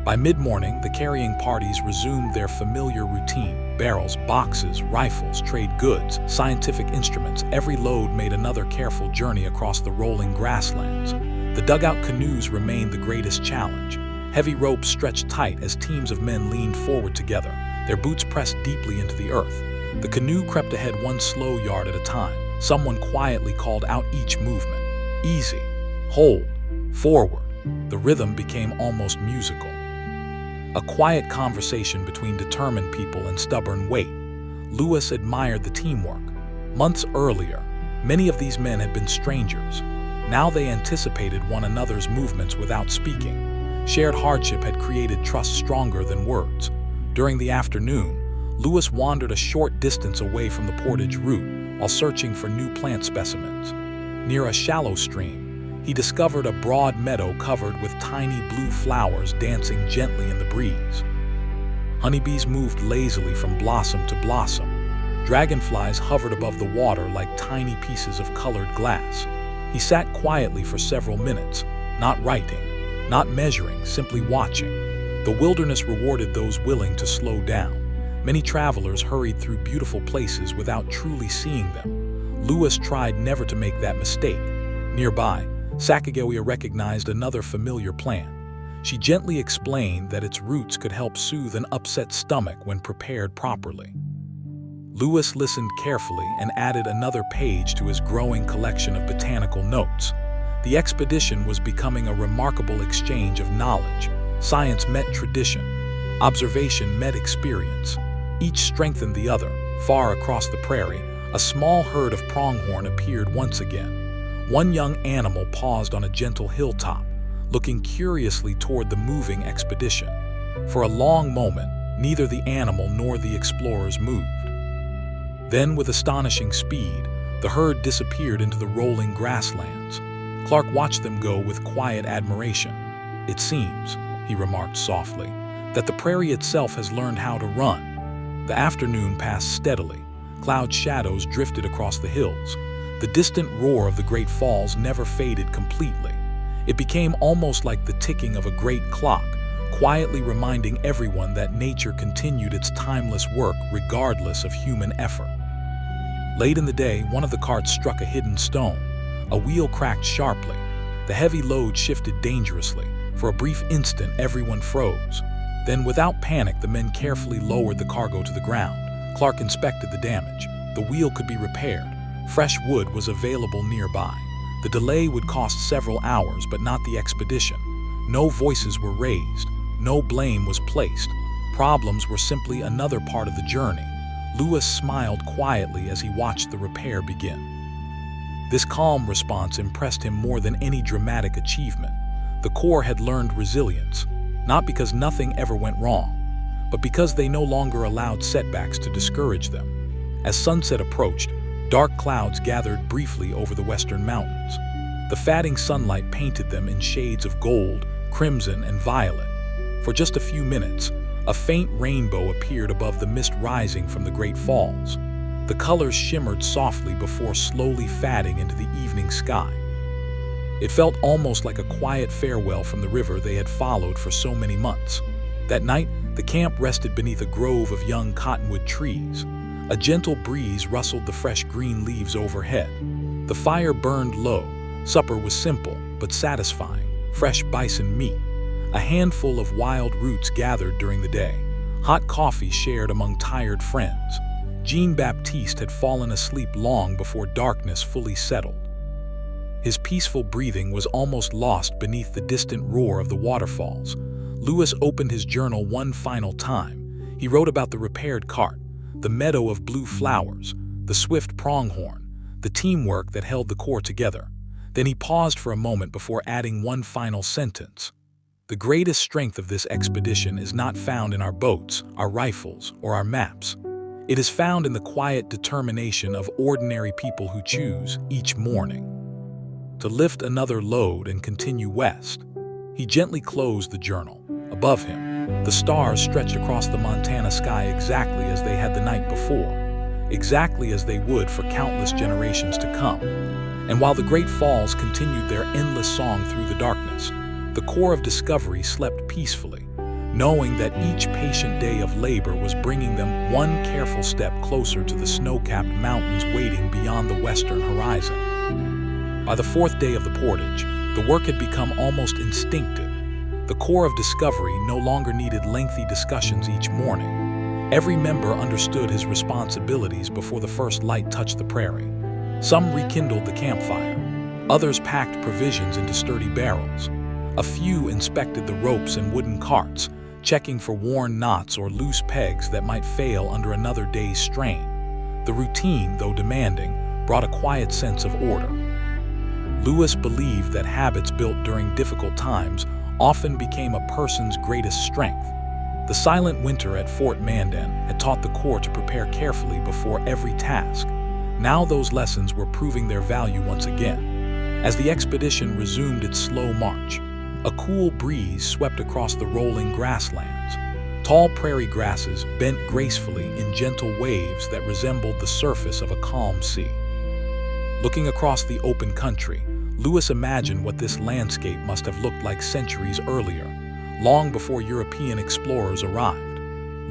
By mid-morning, the carrying parties resumed their familiar routine. Barrels, boxes, rifles, trade goods, scientific instruments, every load made another careful journey across the rolling grasslands. The dugout canoes remained the greatest challenge. Heavy ropes stretched tight as teams of men leaned forward together, their boots pressed deeply into the earth. The canoe crept ahead one slow yard at a time. Someone quietly called out each movement. Easy, hold, forward. The rhythm became almost musical. A quiet conversation between determined people and stubborn weight. Lewis admired the teamwork. Months earlier, many of these men had been strangers. Now they anticipated one another's movements without speaking. Shared hardship had created trust stronger than words. During the afternoon, Lewis wandered a short distance away from the portage route while searching for new plant specimens. Near a shallow stream, he discovered a broad meadow covered with tiny blue flowers dancing gently in the breeze. Honeybees moved lazily from blossom to blossom. Dragonflies hovered above the water like tiny pieces of colored glass. He sat quietly for several minutes, not writing, not measuring, simply watching. The wilderness rewarded those willing to slow down. Many travelers hurried through beautiful places without truly seeing them. Lewis tried never to make that mistake. Nearby, Sacagawea recognized another familiar plant. She gently explained that its roots could help soothe an upset stomach when prepared properly. Lewis listened carefully and added another page to his growing collection of botanical notes. The expedition was becoming a remarkable exchange of knowledge. Science met tradition. Observation met experience. Each strengthened the other. Far across the prairie, a small herd of pronghorn appeared once again. One young animal paused on a gentle hilltop, looking curiously toward the moving expedition. For a long moment, neither the animal nor the explorers moved. Then, with astonishing speed, the herd disappeared into the rolling grasslands. Clark watched them go with quiet admiration. "It seems," he remarked softly, "that the prairie itself has learned how to run." The afternoon passed steadily. Cloud shadows drifted across the hills. The distant roar of the Great Falls never faded completely. It became almost like the ticking of a great clock, quietly reminding everyone that nature continued its timeless work regardless of human effort. Late in the day, one of the carts struck a hidden stone. A wheel cracked sharply. The heavy load shifted dangerously. For a brief instant, everyone froze. Then, without panic, the men carefully lowered the cargo to the ground. Clark inspected the damage. The wheel could be repaired. Fresh wood was available nearby. The delay would cost several hours, but not the expedition. No voices were raised. No blame was placed. Problems were simply another part of the journey. Lewis smiled quietly as he watched the repair begin. This calm response impressed him more than any dramatic achievement. The Corps had learned resilience, not because nothing ever went wrong, but because they no longer allowed setbacks to discourage them. As sunset approached, dark clouds gathered briefly over the western mountains. The fading sunlight painted them in shades of gold, crimson, and violet. For just a few minutes, a faint rainbow appeared above the mist rising from the great falls. The colors shimmered softly before slowly fading into the evening sky. It felt almost like a quiet farewell from the river they had followed for so many months. That night, the camp rested beneath a grove of young cottonwood trees. A gentle breeze rustled the fresh green leaves overhead. The fire burned low. Supper was simple but satisfying: fresh bison meat, a handful of wild roots gathered during the day, hot coffee shared among tired friends. Jean-Baptiste had fallen asleep long before darkness fully settled. His peaceful breathing was almost lost beneath the distant roar of the waterfalls. Louis opened his journal one final time. He wrote about the repaired cart, the meadow of blue flowers, the swift pronghorn, the teamwork that held the Corps together. Then he paused for a moment before adding one final sentence. The greatest strength of this expedition is not found in our boats, our rifles, or our maps. It is found in the quiet determination of ordinary people who choose, each morning, to lift another load and continue west. He gently closed the journal. Above him, the stars stretched across the Montana sky exactly as they had the night before, exactly as they would for countless generations to come. And while the Great Falls continued their endless song through the darkness, the Corps of Discovery slept peacefully, knowing that each patient day of labor was bringing them one careful step closer to the snow-capped mountains waiting beyond the western horizon. By the fourth day of the portage, the work had become almost instinctive. The Corps of Discovery no longer needed lengthy discussions each morning. Every member understood his responsibilities before the first light touched the prairie. Some rekindled the campfire. Others packed provisions into sturdy barrels. A few inspected the ropes and wooden carts, checking for worn knots or loose pegs that might fail under another day's strain. The routine, though demanding, brought a quiet sense of order. Louis believed that habits built during difficult times often became a person's greatest strength. The silent winter at Fort Mandan had taught the Corps to prepare carefully before every task. Now those lessons were proving their value once again. As the expedition resumed its slow march, a cool breeze swept across the rolling grasslands. Tall prairie grasses bent gracefully in gentle waves that resembled the surface of a calm sea. Looking across the open country, Louis imagined what this landscape must have looked like centuries earlier, long before European explorers arrived,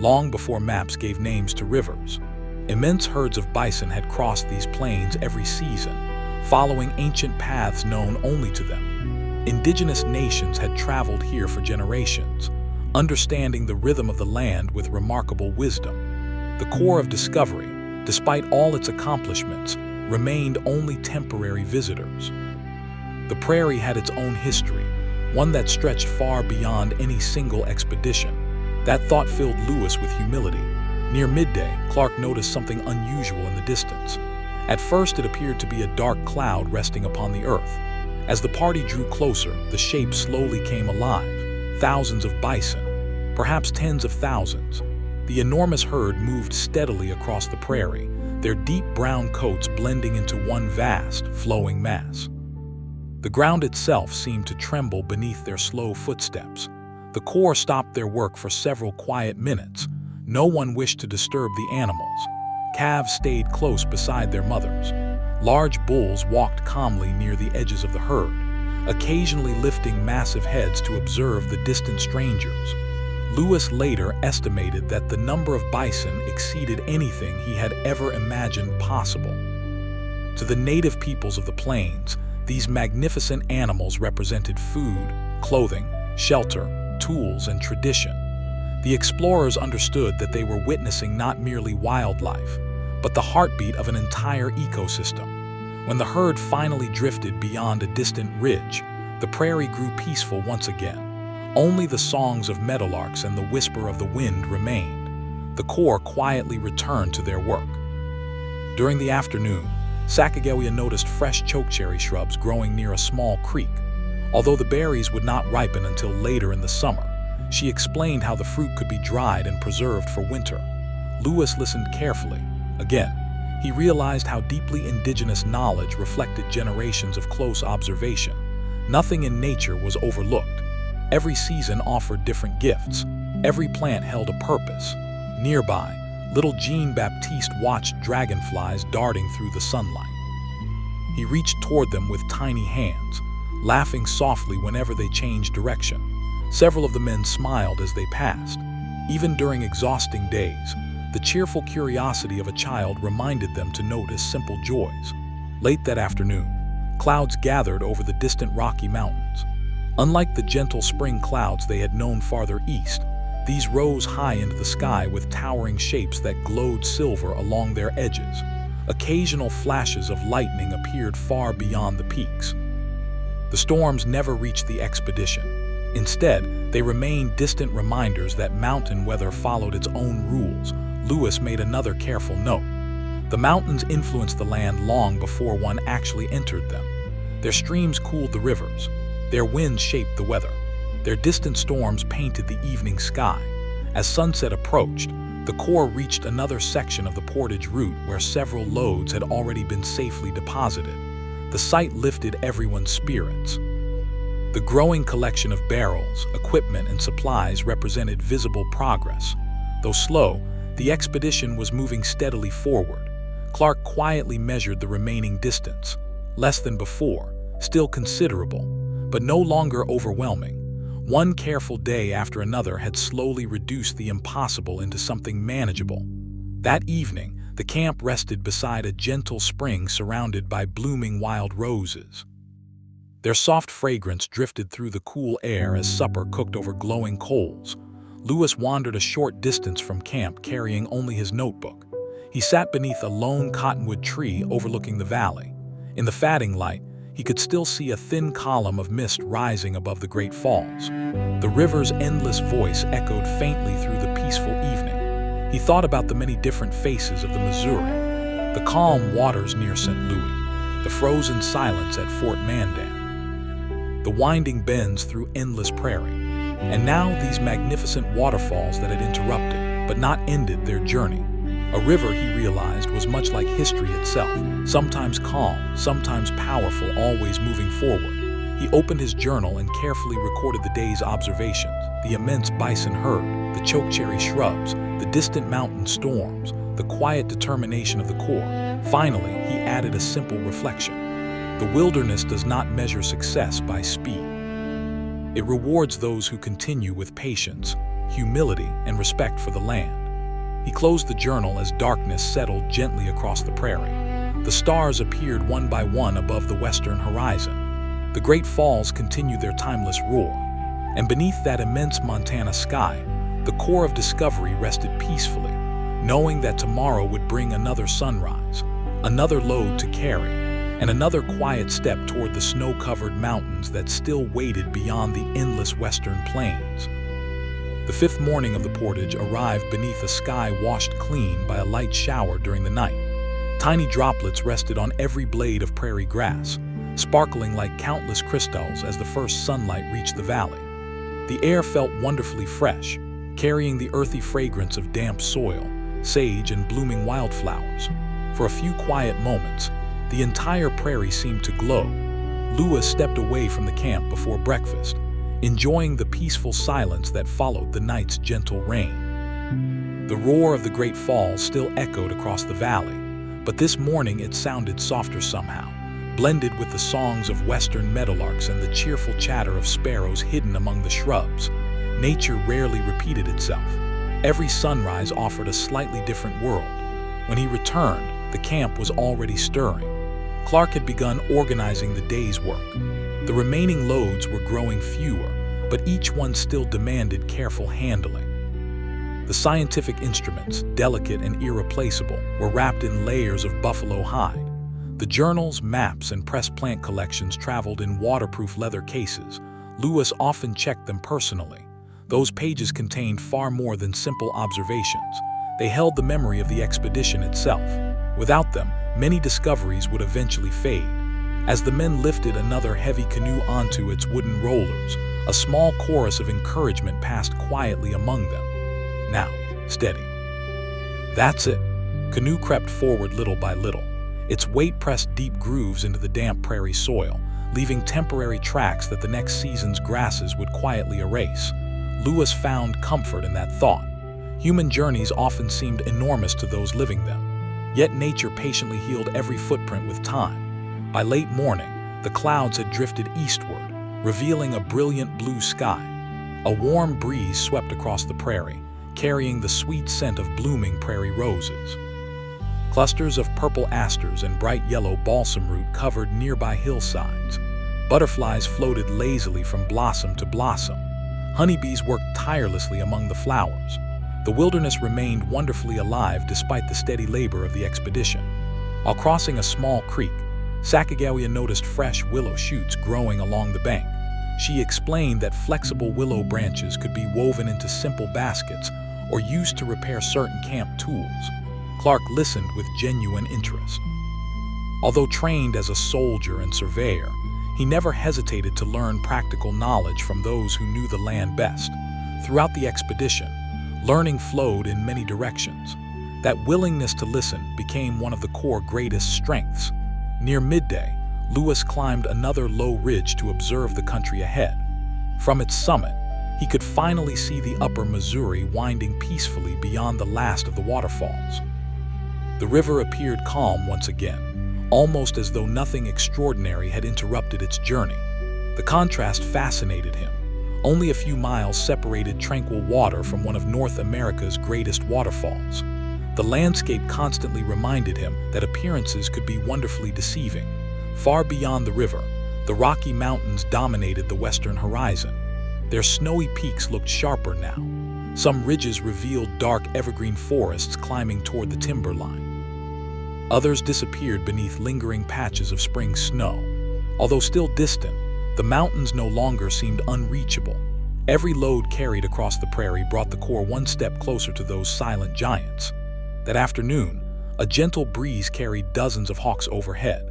long before maps gave names to rivers. Immense herds of bison had crossed these plains every season, following ancient paths known only to them. Indigenous nations had traveled here for generations, understanding the rhythm of the land with remarkable wisdom. The Corps of Discovery, despite all its accomplishments, remained only temporary visitors. The prairie had its own history, one that stretched far beyond any single expedition. That thought filled Louis with humility. Near midday, Clark noticed something unusual in the distance. At first, it appeared to be a dark cloud resting upon the earth. As the party drew closer, the shape slowly came alive. Thousands of bison, perhaps tens of thousands. The enormous herd moved steadily across the prairie, their deep brown coats blending into one vast, flowing mass. The ground itself seemed to tremble beneath their slow footsteps. The Corps stopped their work for several quiet minutes. No one wished to disturb the animals. Calves stayed close beside their mothers. Large bulls walked calmly near the edges of the herd, occasionally lifting massive heads to observe the distant strangers. Louis later estimated that the number of bison exceeded anything he had ever imagined possible. To the native peoples of the plains, these magnificent animals represented food, clothing, shelter, tools, and tradition. The explorers understood that they were witnessing not merely wildlife, but the heartbeat of an entire ecosystem. When the herd finally drifted beyond a distant ridge, the prairie grew peaceful once again. Only the songs of meadowlarks and the whisper of the wind remained. The Corps quietly returned to their work. During the afternoon, Sacagawea noticed fresh chokecherry shrubs growing near a small creek. Although the berries would not ripen until later in the summer, she explained how the fruit could be dried and preserved for winter. Lewis listened carefully. Again, he realized how deeply indigenous knowledge reflected generations of close observation. Nothing in nature was overlooked. Every season offered different gifts. Every plant held a purpose. Nearby, little Jean-Baptiste watched dragonflies darting through the sunlight. He reached toward them with tiny hands, laughing softly whenever they changed direction. Several of the men smiled as they passed. Even during exhausting days, the cheerful curiosity of a child reminded them to notice simple joys. Late that afternoon, clouds gathered over the distant Rocky Mountains. Unlike the gentle spring clouds they had known farther east, these rose high into the sky with towering shapes that glowed silver along their edges. Occasional flashes of lightning appeared far beyond the peaks. The storms never reached the expedition. Instead, they remained distant reminders that mountain weather followed its own rules. Lewis made another careful note. The mountains influenced the land long before one actually entered them. Their streams cooled the rivers. Their winds shaped the weather. Their distant storms painted the evening sky. As sunset approached, the Corps reached another section of the portage route where several loads had already been safely deposited. The sight lifted everyone's spirits. The growing collection of barrels, equipment, and supplies represented visible progress. Though slow, the expedition was moving steadily forward. Clark quietly measured the remaining distance. Less than before, still considerable, but no longer overwhelming. One careful day after another had slowly reduced the impossible into something manageable. That evening, the camp rested beside a gentle spring surrounded by blooming wild roses. Their soft fragrance drifted through the cool air as supper cooked over glowing coals. Lewis wandered a short distance from camp carrying only his notebook. He sat beneath a lone cottonwood tree overlooking the valley. In the fading light, he could still see a thin column of mist rising above the Great Falls. The river's endless voice echoed faintly through the peaceful evening. He thought about the many different faces of the Missouri, the calm waters near St. Louis, the frozen silence at Fort Mandan, the winding bends through endless prairie, and now these magnificent waterfalls that had interrupted, but not ended their journey. A river, he realized, was much like history itself, sometimes calm, sometimes powerful, always moving forward. He opened his journal and carefully recorded the day's observations, the immense bison herd, the chokecherry shrubs, the distant mountain storms, the quiet determination of the Corps. Finally, he added a simple reflection. The wilderness does not measure success by speed. It rewards those who continue with patience, humility, and respect for the land. He closed the journal as darkness settled gently across the prairie. The stars appeared one by one above the western horizon. The Great Falls continued their timeless roar. And beneath that immense Montana sky, the core of discovery rested peacefully, knowing that tomorrow would bring another sunrise, another load to carry, and another quiet step toward the snow-covered mountains that still waited beyond the endless western plains. The fifth morning of the portage arrived beneath a sky washed clean by a light shower during the night. Tiny droplets rested on every blade of prairie grass, sparkling like countless crystals as the first sunlight reached the valley. The air felt wonderfully fresh, carrying the earthy fragrance of damp soil, sage, and blooming wildflowers. For a few quiet moments, the entire prairie seemed to glow. Lewis stepped away from the camp before breakfast, enjoying the peaceful silence that followed the night's gentle rain. The roar of the Great Falls still echoed across the valley, but this morning it sounded softer somehow, blended with the songs of western meadowlarks and the cheerful chatter of sparrows hidden among the shrubs. Nature rarely repeated itself. Every sunrise offered a slightly different world. When he returned, the camp was already stirring. Clark had begun organizing the day's work. The remaining loads were growing fewer, but each one still demanded careful handling. The scientific instruments, delicate and irreplaceable, were wrapped in layers of buffalo hide. The journals, maps, and pressed plant collections traveled in waterproof leather cases. Lewis often checked them personally. Those pages contained far more than simple observations. They held the memory of the expedition itself. Without them, many discoveries would eventually fade. As the men lifted another heavy canoe onto its wooden rollers, a small chorus of encouragement passed quietly among them. "Now, steady." "That's it." Canoe crept forward little by little. Its weight pressed deep grooves into the damp prairie soil, leaving temporary tracks that the next season's grasses would quietly erase. Lewis found comfort in that thought. Human journeys often seemed enormous to those living them, yet nature patiently healed every footprint with time. By late morning, the clouds had drifted eastward, revealing a brilliant blue sky. A warm breeze swept across the prairie, carrying the sweet scent of blooming prairie roses. Clusters of purple asters and bright yellow balsam root covered nearby hillsides. Butterflies floated lazily from blossom to blossom. Honeybees worked tirelessly among the flowers. The wilderness remained wonderfully alive despite the steady labor of the expedition. While crossing a small creek, Sacagawea noticed fresh willow shoots growing along the bank. She explained that flexible willow branches could be woven into simple baskets or used to repair certain camp tools. Clark listened with genuine interest. Although trained as a soldier and surveyor, he never hesitated to learn practical knowledge from those who knew the land best. Throughout the expedition, learning flowed in many directions. That willingness to listen became one of the Corps' greatest strengths. Near midday, Lewis climbed another low ridge to observe the country ahead. From its summit, he could finally see the upper Missouri winding peacefully beyond the last of the waterfalls. The river appeared calm once again, almost as though nothing extraordinary had interrupted its journey. The contrast fascinated him. Only a few miles separated tranquil water from one of North America's greatest waterfalls. The landscape constantly reminded him that appearances could be wonderfully deceiving. Far beyond the river, the Rocky Mountains dominated the western horizon. Their snowy peaks looked sharper now. Some ridges revealed dark evergreen forests climbing toward the timberline. Others disappeared beneath lingering patches of spring snow. Although still distant, the mountains no longer seemed unreachable. Every load carried across the prairie brought the Corps one step closer to those silent giants. That afternoon, a gentle breeze carried dozens of hawks overhead.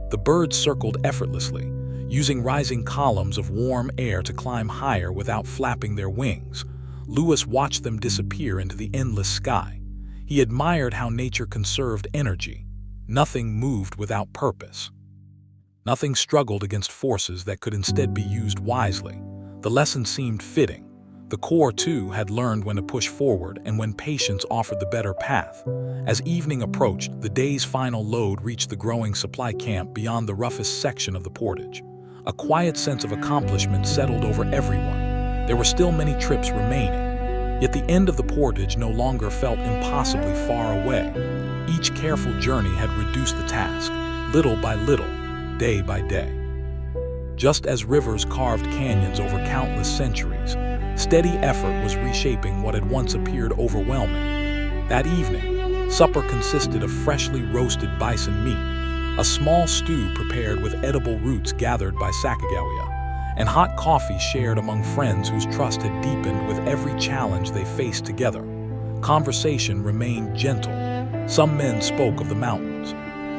The birds circled effortlessly, using rising columns of warm air to climb higher without flapping their wings. Lewis watched them disappear into the endless sky. He admired how nature conserved energy. Nothing moved without purpose. Nothing struggled against forces that could instead be used wisely. The lesson seemed fitting. The Corps, too, had learned when to push forward and when patience offered the better path. As evening approached, the day's final load reached the growing supply camp beyond the roughest section of the portage. A quiet sense of accomplishment settled over everyone. There were still many trips remaining, yet the end of the portage no longer felt impossibly far away. Each careful journey had reduced the task, little by little, day by day. Just as rivers carved canyons over countless centuries, steady effort was reshaping what had once appeared overwhelming. That evening, supper consisted of freshly roasted bison meat, a small stew prepared with edible roots gathered by Sacagawea, and hot coffee shared among friends whose trust had deepened with every challenge they faced together. Conversation remained gentle. Some men spoke of the mountains.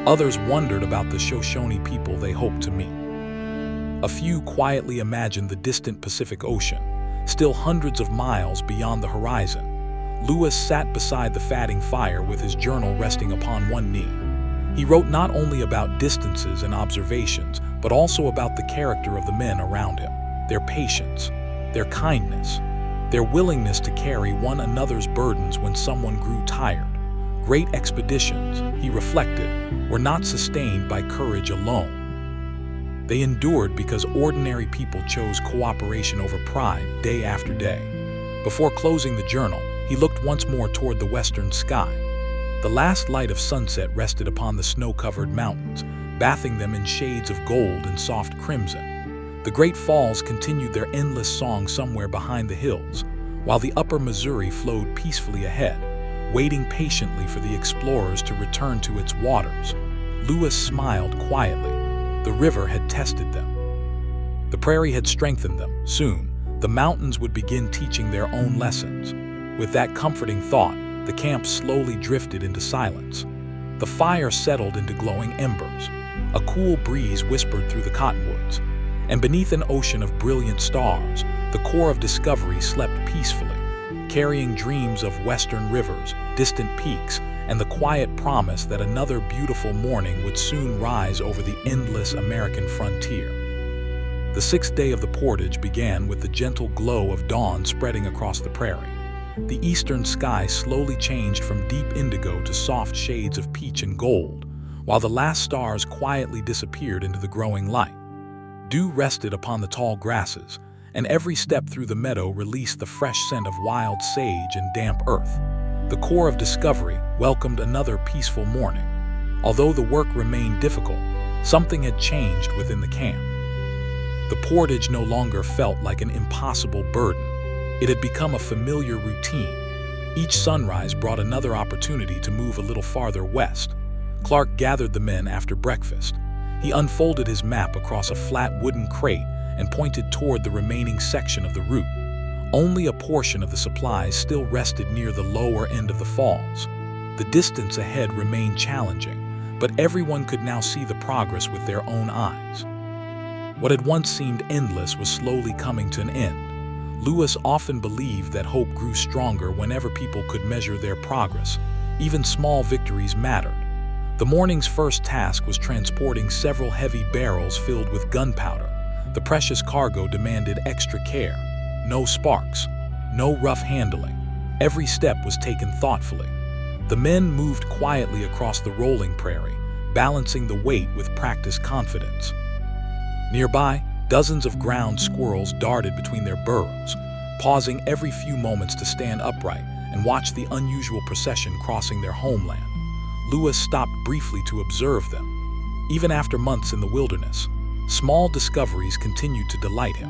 Others wondered about the Shoshone people they hoped to meet. A few quietly imagined the distant Pacific Ocean, still hundreds of miles beyond the horizon. Lewis sat beside the fatting fire with his journal resting upon one knee. He wrote not only about distances and observations, but also about the character of the men around him, their patience, their kindness, their willingness to carry one another's burdens when someone grew tired. Great expeditions, he reflected, were not sustained by courage alone. They endured because ordinary people chose cooperation over pride day after day. Before closing the journal, he looked once more toward the western sky. The last light of sunset rested upon the snow-covered mountains, bathing them in shades of gold and soft crimson. The great falls continued their endless song somewhere behind the hills, while the upper Missouri flowed peacefully ahead, waiting patiently for the explorers to return to its waters. Lewis smiled quietly. The river had tested them. The prairie had strengthened them. Soon, the mountains would begin teaching their own lessons. With that comforting thought, the camp slowly drifted into silence. The fire settled into glowing embers. A cool breeze whispered through the cottonwoods. And beneath an ocean of brilliant stars, the Corps of Discovery slept peacefully, carrying dreams of western rivers, distant peaks, and the quiet promise that another beautiful morning would soon rise over the endless American frontier. The sixth day of the portage began with the gentle glow of dawn spreading across the prairie. The eastern sky slowly changed from deep indigo to soft shades of peach and gold, while the last stars quietly disappeared into the growing light. Dew rested upon the tall grasses, and every step through the meadow released the fresh scent of wild sage and damp earth. The Corps of Discovery welcomed another peaceful morning. Although the work remained difficult, something had changed within the camp. The portage no longer felt like an impossible burden. It had become a familiar routine. Each sunrise brought another opportunity to move a little farther west. Clark gathered the men after breakfast. He unfolded his map across a flat wooden crate and pointed toward the remaining section of the route. Only a portion of the supplies still rested near the lower end of the falls. The distance ahead remained challenging, but everyone could now see the progress with their own eyes. What had once seemed endless was slowly coming to an end. Lewis often believed that hope grew stronger whenever people could measure their progress. Even small victories mattered. The morning's first task was transporting several heavy barrels filled with gunpowder. The precious cargo demanded extra care. No sparks, no rough handling. Every step was taken thoughtfully. The men moved quietly across the rolling prairie, balancing the weight with practiced confidence. Nearby, dozens of ground squirrels darted between their burrows, pausing every few moments to stand upright and watch the unusual procession crossing their homeland. Lewis stopped briefly to observe them. Even after months in the wilderness, small discoveries continued to delight him.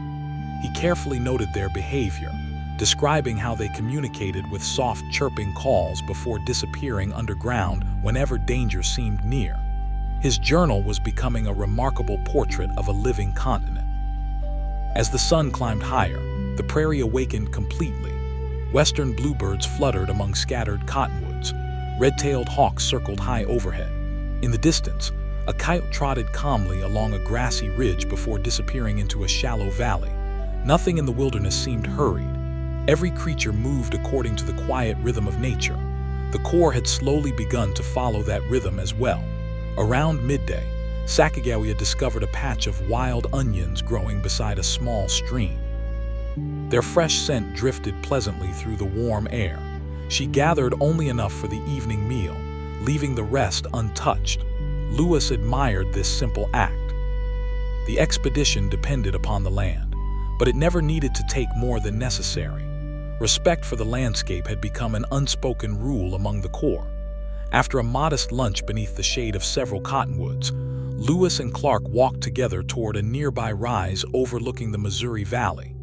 He carefully noted their behavior, describing how they communicated with soft chirping calls before disappearing underground whenever danger seemed near. His journal was becoming a remarkable portrait of a living continent. As the sun climbed higher, the prairie awakened completely. Western bluebirds fluttered among scattered cottonwoods. Red-tailed hawks circled high overhead. In the distance, a coyote trotted calmly along a grassy ridge before disappearing into a shallow valley. Nothing in the wilderness seemed hurried. Every creature moved according to the quiet rhythm of nature. The Corps had slowly begun to follow that rhythm as well. Around midday, Sacagawea discovered a patch of wild onions growing beside a small stream. Their fresh scent drifted pleasantly through the warm air. She gathered only enough for the evening meal, leaving the rest untouched. Lewis admired this simple act. The expedition depended upon the land, but it never needed to take more than necessary. Respect for the landscape had become an unspoken rule among the Corps. After a modest lunch beneath the shade of several cottonwoods, Lewis and Clark walked together toward a nearby rise overlooking the Missouri Valley.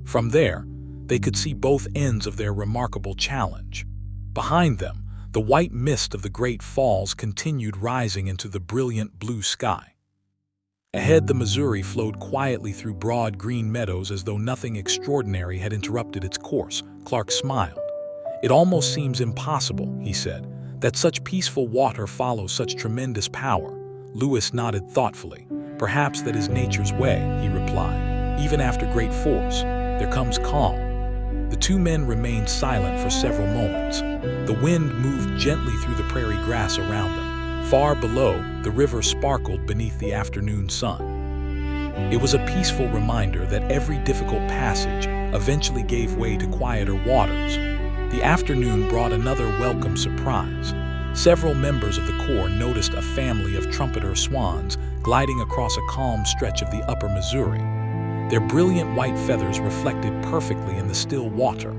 From there, they could see both ends of their remarkable challenge. Behind them, the white mist of the Great Falls continued rising into the brilliant blue sky. Ahead, the Missouri flowed quietly through broad green meadows as though nothing extraordinary had interrupted its course. Clark smiled. "It almost seems impossible," he said, "that such peaceful water follows such tremendous power." Lewis nodded thoughtfully. "Perhaps that is nature's way," he replied. "Even after great force, there comes calm." The two men remained silent for several moments. The wind moved gently through the prairie grass around them. Far below, the river sparkled beneath the afternoon sun. It was a peaceful reminder that every difficult passage eventually gave way to quieter waters. The afternoon brought another welcome surprise. Several members of the Corps noticed a family of trumpeter swans gliding across a calm stretch of the upper Missouri. Their brilliant white feathers reflected perfectly in the still water.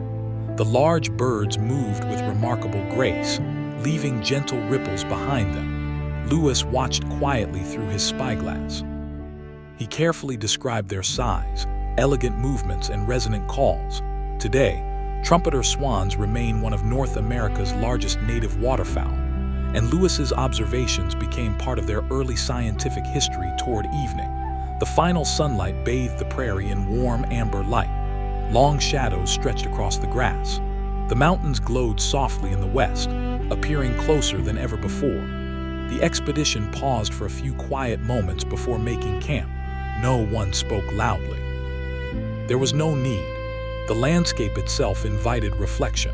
The large birds moved with remarkable grace, leaving gentle ripples behind them. Lewis watched quietly through his spyglass. He carefully described their size, elegant movements, and resonant calls. Today, trumpeter swans remain one of North America's largest native waterfowl, and Lewis's observations became part of their early scientific history. Toward evening, the final sunlight bathed the prairie in warm amber light. Long shadows stretched across the grass. The mountains glowed softly in the west, appearing closer than ever before. The expedition paused for a few quiet moments before making camp. No one spoke loudly. There was no need. The landscape itself invited reflection.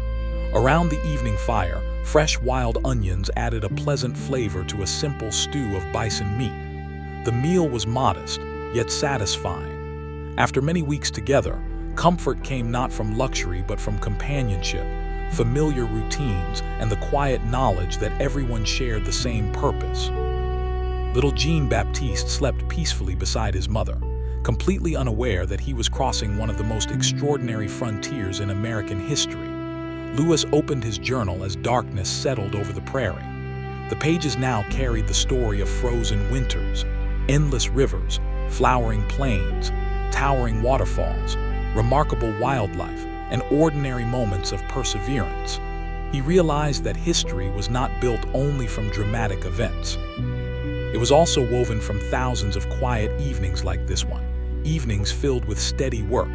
Around the evening fire, fresh wild onions added a pleasant flavor to a simple stew of bison meat. The meal was modest, yet satisfying. After many weeks together, comfort came not from luxury but from companionship, familiar routines, and the quiet knowledge that everyone shared the same purpose. Little Jean-Baptiste slept peacefully beside his mother, completely unaware that he was crossing one of the most extraordinary frontiers in American history. Louis opened his journal as darkness settled over the prairie. The pages now carried the story of frozen winters, endless rivers, flowering plains, towering waterfalls, remarkable wildlife, and ordinary moments of perseverance. He realized that history was not built only from dramatic events. It was also woven from thousands of quiet evenings like this one, evenings filled with steady work,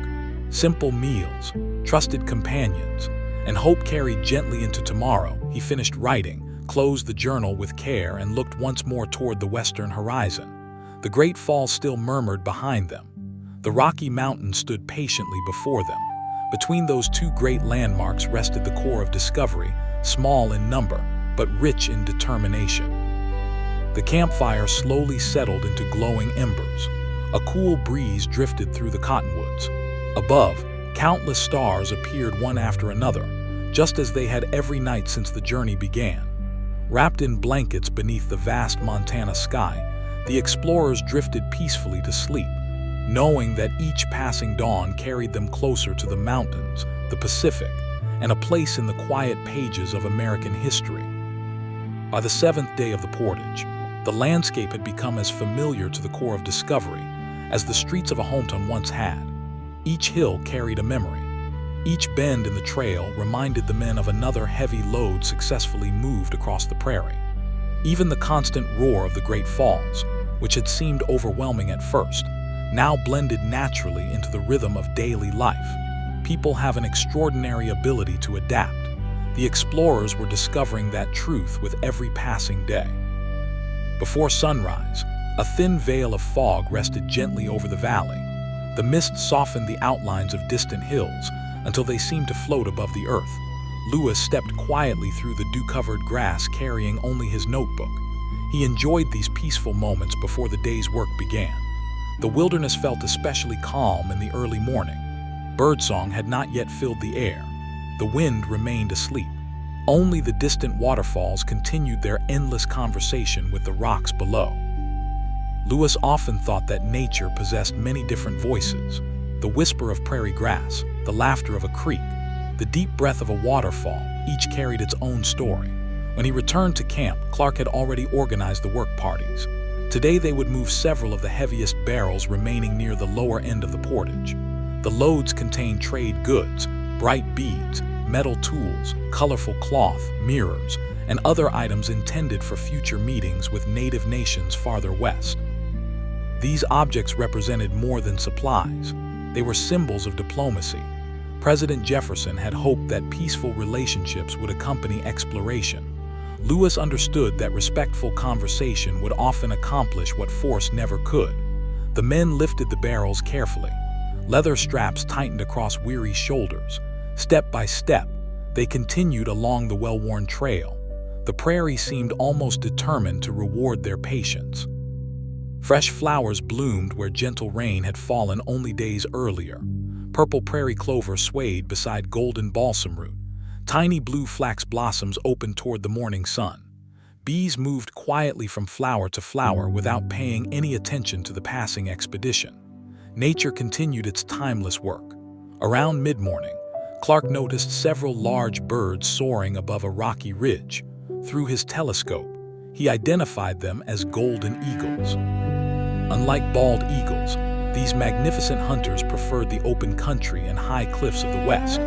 simple meals, trusted companions, and hope carried gently into tomorrow. He finished writing, closed the journal with care, and looked once more toward the western horizon. The great falls still murmured behind them. The Rocky Mountains stood patiently before them. Between those two great landmarks rested the core of discovery, small in number, but rich in determination. The campfire slowly settled into glowing embers. A cool breeze drifted through the cottonwoods. Above, countless stars appeared one after another, just as they had every night since the journey began. Wrapped in blankets beneath the vast Montana sky, the explorers drifted peacefully to sleep, knowing that each passing dawn carried them closer to the mountains, the Pacific, and a place in the quiet pages of American history. By the seventh day of the portage, the landscape had become as familiar to the core of discovery as the streets of a hometown once had. Each hill carried a memory. Each bend in the trail reminded the men of another heavy load successfully moved across the prairie. Even the constant roar of the Great Falls, which had seemed overwhelming at first, now blended naturally into the rhythm of daily life. People have an extraordinary ability to adapt. The explorers were discovering that truth with every passing day. Before sunrise, a thin veil of fog rested gently over the valley. The mist softened the outlines of distant hills until they seemed to float above the earth. Louis stepped quietly through the dew-covered grass, carrying only his notebook. He enjoyed these peaceful moments before the day's work began. The wilderness felt especially calm in the early morning. Birdsong had not yet filled the air. The wind remained asleep. Only the distant waterfalls continued their endless conversation with the rocks below. Louis often thought that nature possessed many different voices: the whisper of prairie grass, the laughter of a creek, the deep breath of a waterfall. Each carried its own story. When he returned to camp, Clark had already organized the work parties. Today they would move several of the heaviest barrels remaining near the lower end of the portage. The loads contained trade goods, bright beads, metal tools, colorful cloth, mirrors, and other items intended for future meetings with native nations farther west. These objects represented more than supplies. They were symbols of diplomacy. President Jefferson had hoped that peaceful relationships would accompany exploration. Louis understood that respectful conversation would often accomplish what force never could. The men lifted the barrels carefully. Leather straps tightened across weary shoulders. Step by step, they continued along the well-worn trail. The prairie seemed almost determined to reward their patience. Fresh flowers bloomed where gentle rain had fallen only days earlier. Purple prairie clover swayed beside golden balsam root. Tiny blue flax blossoms opened toward the morning sun. Bees moved quietly from flower to flower without paying any attention to the passing expedition. Nature continued its timeless work. Around mid-morning, Clark noticed several large birds soaring above a rocky ridge. Through his telescope, he identified them as golden eagles. Unlike bald eagles, these magnificent hunters preferred the open country and high cliffs of the west.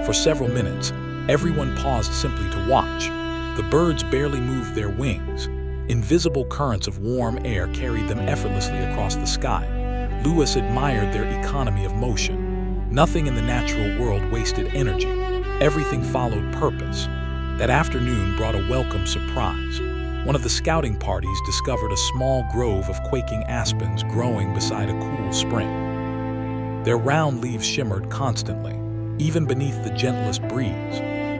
For several minutes, everyone paused simply to watch. The birds barely moved their wings. Invisible currents of warm air carried them effortlessly across the sky. Louis admired their economy of motion. Nothing in the natural world wasted energy. Everything followed purpose. That afternoon brought a welcome surprise. one of the scouting parties discovered a small grove of quaking aspens growing beside a cool spring. Their round leaves shimmered constantly, even beneath the gentlest breeze.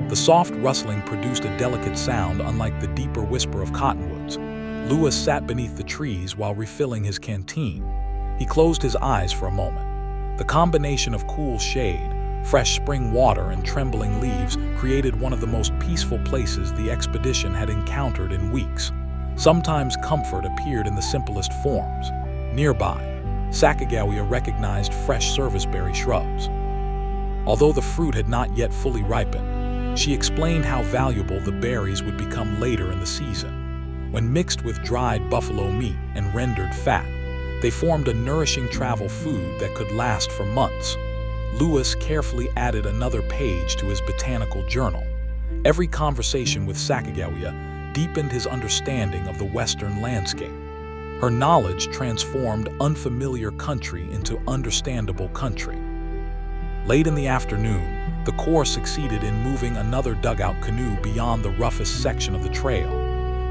The soft rustling produced a delicate sound unlike the deeper whisper of cottonwoods. Lewis sat beneath the trees while refilling his canteen. He closed his eyes for a moment. The combination of cool shade, fresh spring water, and trembling leaves created one of the most peaceful places the expedition had encountered in weeks. Sometimes comfort appeared in the simplest forms. Nearby, Sacagawea recognized fresh serviceberry shrubs. Although the fruit had not yet fully ripened, she explained how valuable the berries would become later in the season. When mixed with dried buffalo meat and rendered fat, they formed a nourishing travel food that could last for months. Lewis carefully added another page to his botanical journal. Every conversation with Sacagawea deepened his understanding of the western landscape. Her knowledge transformed unfamiliar country into understandable country. Late in the afternoon, the Corps succeeded in moving another dugout canoe beyond the roughest section of the trail.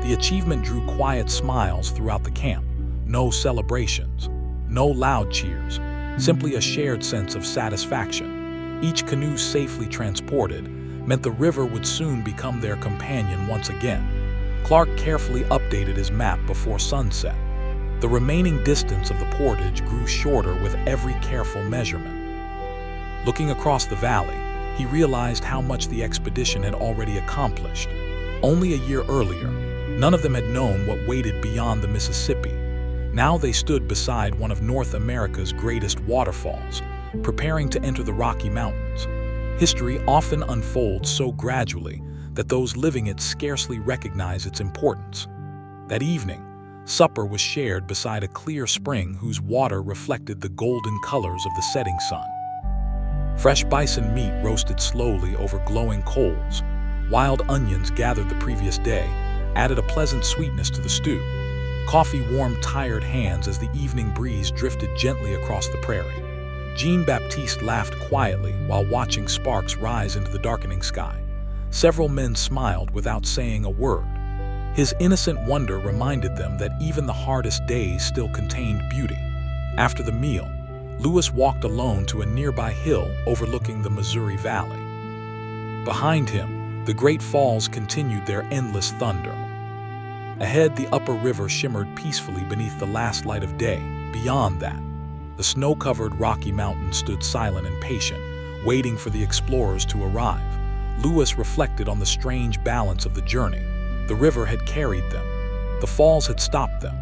The achievement drew quiet smiles throughout the camp. No celebrations, no loud cheers, simply a shared sense of satisfaction. Each canoe safely transported meant the river would soon become their companion once again. Clark carefully updated his map before sunset. The remaining distance of the portage grew shorter with every careful measurement. Looking across the valley, he realized how much the expedition had already accomplished. Only a year earlier, none of them had known what waited beyond the Mississippi. Now they stood beside one of North America's greatest waterfalls, preparing to enter the Rocky Mountains. History often unfolds so gradually that those living it scarcely recognize its importance. That evening, supper was shared beside a clear spring whose water reflected the golden colors of the setting sun. Fresh bison meat roasted slowly over glowing coals. Wild onions gathered the previous day added a pleasant sweetness to the stew. Coffee warmed tired hands as the evening breeze drifted gently across the prairie. Jean-Baptiste laughed quietly while watching sparks rise into the darkening sky. Several men smiled without saying a word. His innocent wonder reminded them that even the hardest days still contained beauty. After the meal, Lewis walked alone to a nearby hill overlooking the Missouri Valley. Behind him, the Great Falls continued their endless thunder. Ahead, the upper river shimmered peacefully beneath the last light of day. Beyond that, the snow-covered Rocky Mountains stood silent and patient, waiting for the explorers to arrive. Lewis reflected on the strange balance of the journey. The river had carried them. The falls had stopped them.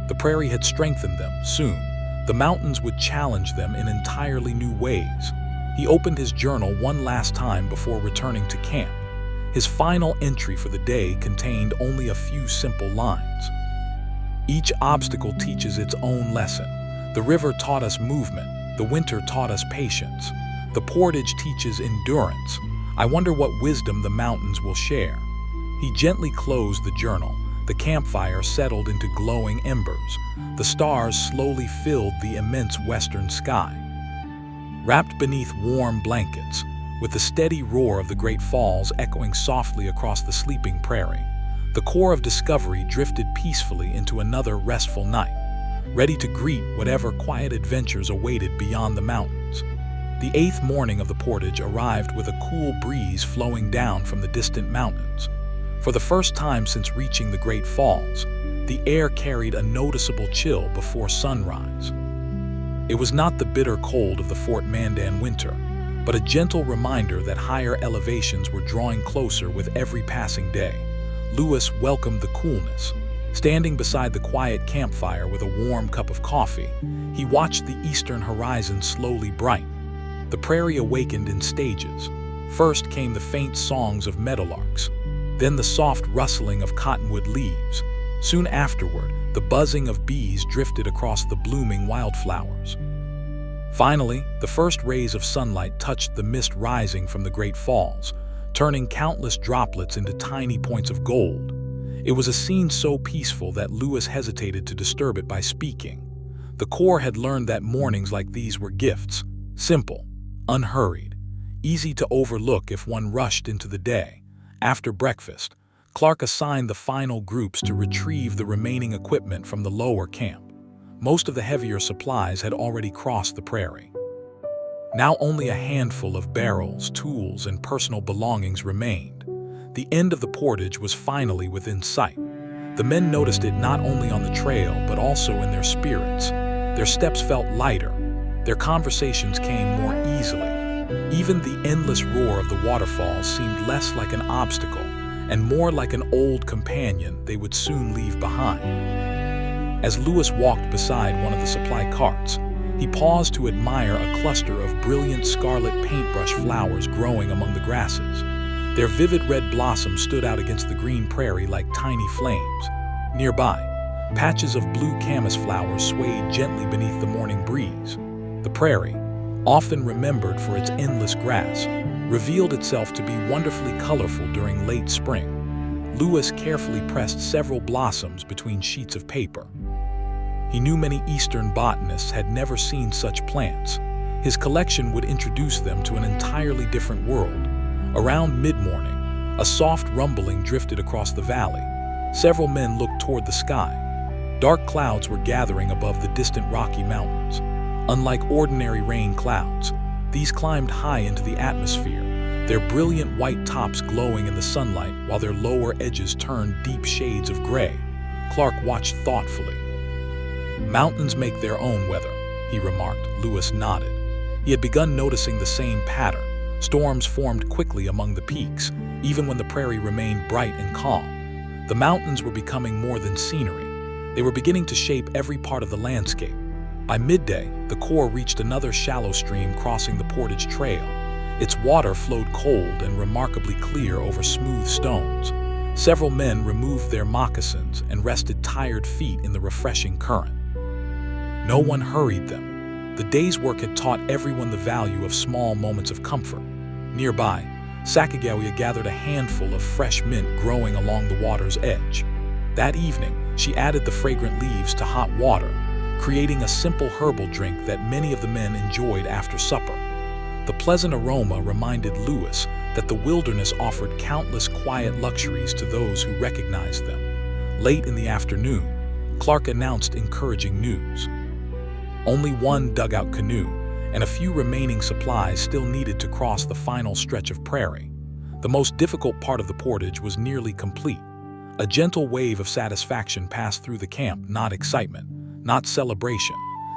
The prairie had strengthened them. Soon, the mountains would challenge them in entirely new ways. He opened his journal one last time before returning to camp. His final entry for the day contained only a few simple lines. Each obstacle teaches its own lesson. The river taught us movement. The winter taught us patience. The portage teaches endurance. I wonder what wisdom the mountains will share. He gently closed the journal. The campfire settled into glowing embers. The stars slowly filled the immense western sky. Wrapped beneath warm blankets, with the steady roar of the Great Falls echoing softly across the sleeping prairie, the Corps of Discovery drifted peacefully into another restful night, ready to greet whatever quiet adventures awaited beyond the mountains. The 8th morning of the portage arrived with a cool breeze flowing down from the distant mountains. For the first time since reaching the Great Falls, the air carried a noticeable chill before sunrise. It was not the bitter cold of the Fort Mandan winter, but a gentle reminder that higher elevations were drawing closer with every passing day. Lewis welcomed the coolness. Standing beside the quiet campfire with a warm cup of coffee, he watched the eastern horizon slowly brighten. The prairie awakened in stages. First came the faint songs of meadowlarks, then the soft rustling of cottonwood leaves. Soon afterward, the buzzing of bees drifted across the blooming wildflowers. Finally, the first rays of sunlight touched the mist rising from the Great Falls, turning countless droplets into tiny points of gold. It was a scene so peaceful that Lewis hesitated to disturb it by speaking. The Corps had learned that mornings like these were gifts, simple, unhurried, easy to overlook if one rushed into the day. After breakfast, Clark assigned the final groups to retrieve the remaining equipment from the lower camp. Most of the heavier supplies had already crossed the prairie. Now only a handful of barrels, tools, and personal belongings remained. The end of the portage was finally within sight. The men noticed it not only on the trail, but also in their spirits. Their steps felt lighter. Their conversations came more easily. Even the endless roar of the waterfalls seemed less like an obstacle and more like an old companion they would soon leave behind. As Lewis walked beside one of the supply carts, he paused to admire a cluster of brilliant scarlet paintbrush flowers growing among the grasses. Their vivid red blossoms stood out against the green prairie like tiny flames. Nearby, patches of blue camas flowers swayed gently beneath the morning breeze. The prairie, often remembered for its endless grass, revealed itself to be wonderfully colorful during late spring. Lewis carefully pressed several blossoms between sheets of paper. He knew many Eastern botanists had never seen such plants. His collection would introduce them to an entirely different world. Around mid-morning, a soft rumbling drifted across the valley. Several men looked toward the sky. Dark clouds were gathering above the distant Rocky Mountains. Unlike ordinary rain clouds, these climbed high into the atmosphere, their brilliant white tops glowing in the sunlight while their lower edges turned deep shades of gray. Clark watched thoughtfully. "Mountains make their own weather," he remarked. Lewis nodded. He had begun noticing the same pattern. Storms formed quickly among the peaks, even when the prairie remained bright and calm. The mountains were becoming more than scenery. They were beginning to shape every part of the landscape. By midday, the Corps reached another shallow stream crossing the Portage Trail. Its water flowed cold and remarkably clear over smooth stones. Several men removed their moccasins and rested tired feet in the refreshing current. No one hurried them. The day's work had taught everyone the value of small moments of comfort. Nearby, Sacagawea gathered a handful of fresh mint growing along the water's edge. That evening, she added the fragrant leaves to hot water, creating a simple herbal drink that many of the men enjoyed after supper. The pleasant aroma reminded Lewis that the wilderness offered countless quiet luxuries to those who recognized them. Late in the afternoon, Clark announced encouraging news. Only one dugout canoe and a few remaining supplies still needed to cross the final stretch of prairie. The most difficult part of the portage was nearly complete. A gentle wave of satisfaction passed through the camp, not excitement, not celebration,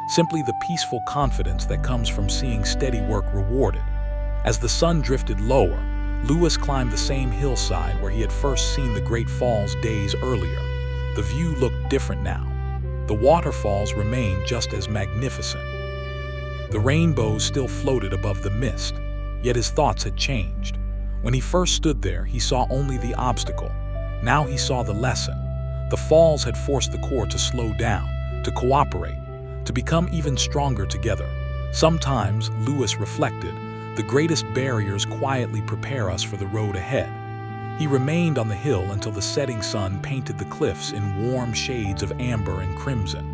simply the peaceful confidence that comes from seeing steady work rewarded. As the sun drifted lower, Lewis climbed the same hillside where he had first seen the Great Falls days earlier. The view looked different now. The waterfalls remained just as magnificent. The rainbows still floated above the mist, yet his thoughts had changed. When he first stood there, he saw only the obstacle. Now he saw the lesson. The falls had forced the Corps to slow down, to cooperate, to become even stronger together. Sometimes, Lewis reflected, the greatest barriers quietly prepare us for the road ahead. He remained on the hill until the setting sun painted the cliffs in warm shades of amber and crimson.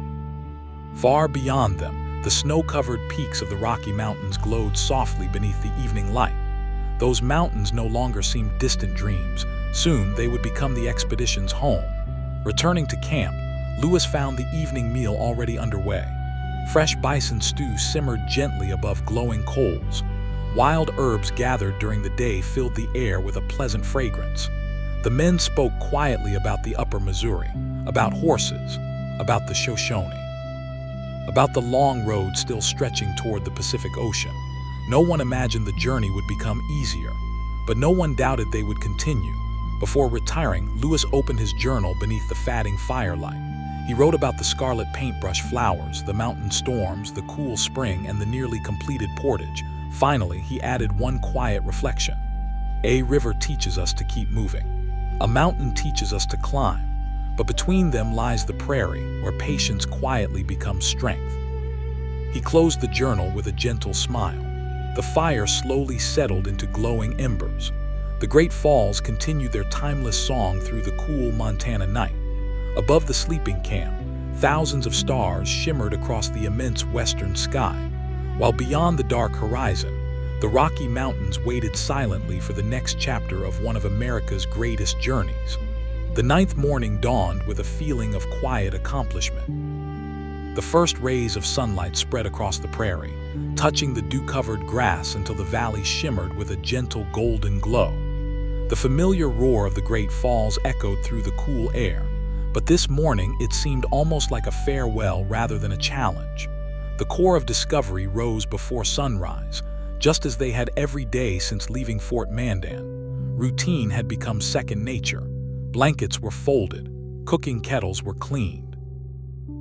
Far beyond them, the snow-covered peaks of the Rocky Mountains glowed softly beneath the evening light. Those mountains no longer seemed distant dreams. Soon they would become the expedition's home. Returning to camp, Lewis found the evening meal already underway. Fresh bison stew simmered gently above glowing coals. Wild herbs gathered during the day filled the air with a pleasant fragrance. The men spoke quietly about the upper Missouri, about horses, about the Shoshone, about the long road still stretching toward the Pacific Ocean. No one imagined the journey would become easier, but no one doubted they would continue. Before retiring, Lewis opened his journal beneath the fatting firelight. He wrote about the scarlet paintbrush flowers, the mountain storms, the cool spring, and the nearly completed portage. Finally, he added one quiet reflection. A river teaches us to keep moving. A mountain teaches us to climb. But between them lies the prairie, where patience quietly becomes strength. He closed the journal with a gentle smile. The fire slowly settled into glowing embers. The Great Falls continued their timeless song through the cool Montana night. Above the sleeping camp, thousands of stars shimmered across the immense western sky, while beyond the dark horizon, the Rocky Mountains waited silently for the next chapter of one of America's greatest journeys. The ninth morning dawned with a feeling of quiet accomplishment. The first rays of sunlight spread across the prairie, touching the dew-covered grass until the valley shimmered with a gentle golden glow. The familiar roar of the Great Falls echoed through the cool air, but this morning it seemed almost like a farewell rather than a challenge. The core of discovery rose before sunrise, just as they had every day since leaving Fort Mandan. Routine had become second nature. Blankets were folded, cooking kettles were cleaned.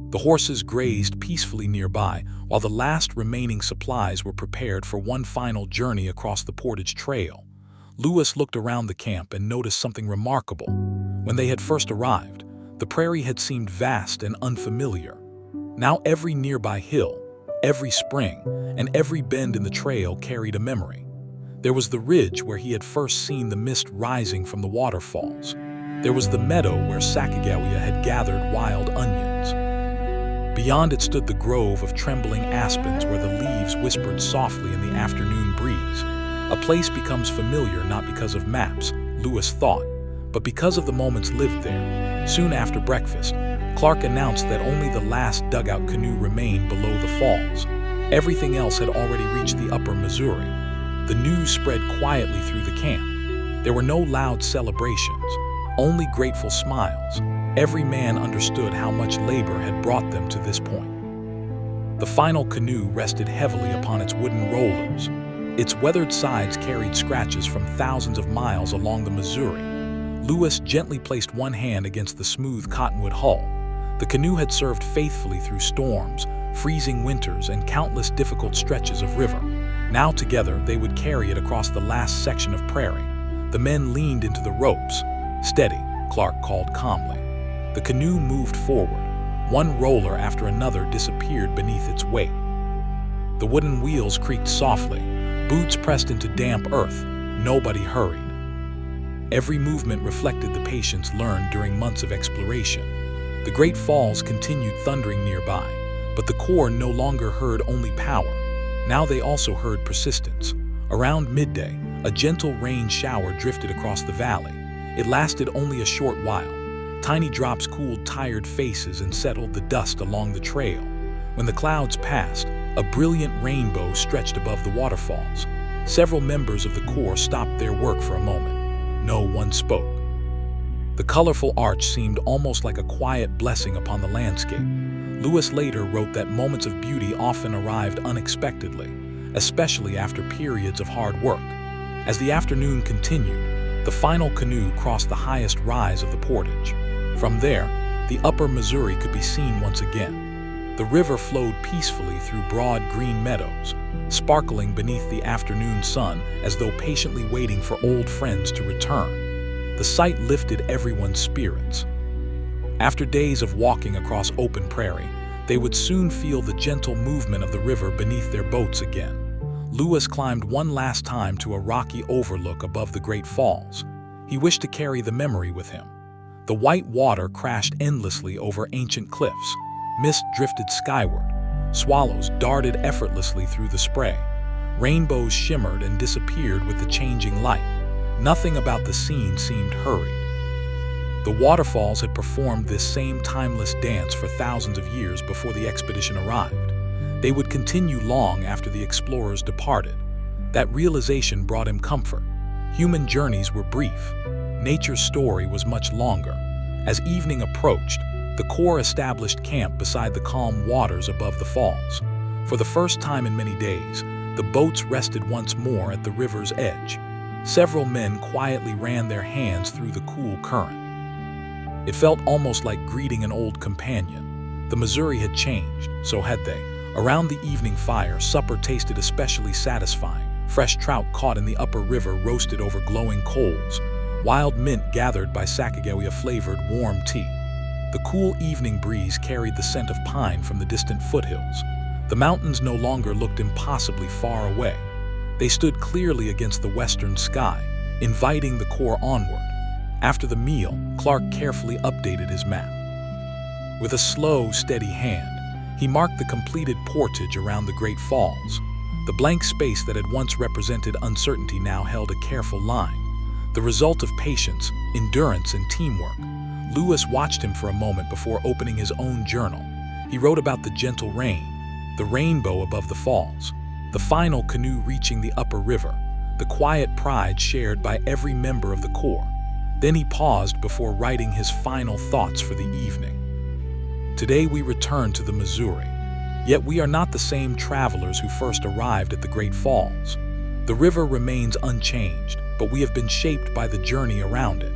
The horses grazed peacefully nearby, while the last remaining supplies were prepared for one final journey across the Portage Trail. Lewis looked around the camp and noticed something remarkable. When they had first arrived, the prairie had seemed vast and unfamiliar. Now every nearby hill, every spring, and every bend in the trail carried a memory. There was the ridge where he had first seen the mist rising from the waterfalls. There was the meadow where Sacagawea had gathered wild onions. Beyond it stood the grove of trembling aspens where the leaves whispered softly in the afternoon breeze. A place becomes familiar not because of maps, Lewis thought, but because of the moments lived there. Soon after breakfast, Clark announced that only the last dugout canoe remained below the falls. Everything else had already reached the upper Missouri. The news spread quietly through the camp. There were no loud celebrations, only grateful smiles. Every man understood how much labor had brought them to this point. The final canoe rested heavily upon its wooden rollers. Its weathered sides carried scratches from thousands of miles along the Missouri. Lewis gently placed one hand against the smooth cottonwood hull. The canoe had served faithfully through storms, freezing winters, and countless difficult stretches of river. Now together they would carry it across the last section of prairie. The men leaned into the ropes. "Steady," Clark called calmly. The canoe moved forward. One roller after another disappeared beneath its weight. The wooden wheels creaked softly. Boots pressed into damp earth. Nobody hurried. Every movement reflected the patience learned during months of exploration. The Great Falls continued thundering nearby, but the Corps no longer heard only power. Now they also heard persistence. Around midday, a gentle rain shower drifted across the valley. It lasted only a short while. Tiny drops cooled tired faces and settled the dust along the trail. When the clouds passed, a brilliant rainbow stretched above the waterfalls. Several members of the Corps stopped their work for a moment. No one spoke. The colorful arch seemed almost like a quiet blessing upon the landscape. Lewis later wrote that moments of beauty often arrived unexpectedly, especially after periods of hard work. As the afternoon continued, the final canoe crossed the highest rise of the Portage. From there, the upper Missouri could be seen once again. The river flowed peacefully through broad green meadows, sparkling beneath the afternoon sun as though patiently waiting for old friends to return. The sight lifted everyone's spirits. After days of walking across open prairie, they would soon feel the gentle movement of the river beneath their boats again. Lewis climbed one last time to a rocky overlook above the Great Falls. He wished to carry the memory with him. The white water crashed endlessly over ancient cliffs. Mist drifted skyward. Swallows darted effortlessly through the spray. Rainbows shimmered and disappeared with the changing light. Nothing about the scene seemed hurried. The waterfalls had performed this same timeless dance for thousands of years before the expedition arrived. They would continue long after the explorers departed. That realization brought him comfort. Human journeys were brief. Nature's story was much longer. As evening approached, the Corps established camp beside the calm waters above the falls. For the first time in many days, the boats rested once more at the river's edge. Several men quietly ran their hands through the cool current. It felt almost like greeting an old companion. The Missouri had changed, so had they. Around the evening fire, supper tasted especially satisfying. Fresh trout caught in the upper river roasted over glowing coals. Wild mint gathered by Sacagawea-flavored warm tea. The cool evening breeze carried the scent of pine from the distant foothills. The mountains no longer looked impossibly far away. They stood clearly against the western sky, inviting the Corps onward. After the meal, Clark carefully updated his map. With a slow, steady hand, he marked the completed portage around the Great Falls. The blank space that had once represented uncertainty now held a careful line, the result of patience, endurance, and teamwork. Lewis watched him for a moment before opening his own journal. He wrote about the gentle rain, the rainbow above the falls, the final canoe reaching the upper river, the quiet pride shared by every member of the Corps. Then he paused before writing his final thoughts for the evening. Today we return to the Missouri, yet we are not the same travelers who first arrived at the Great Falls. The river remains unchanged, but we have been shaped by the journey around it.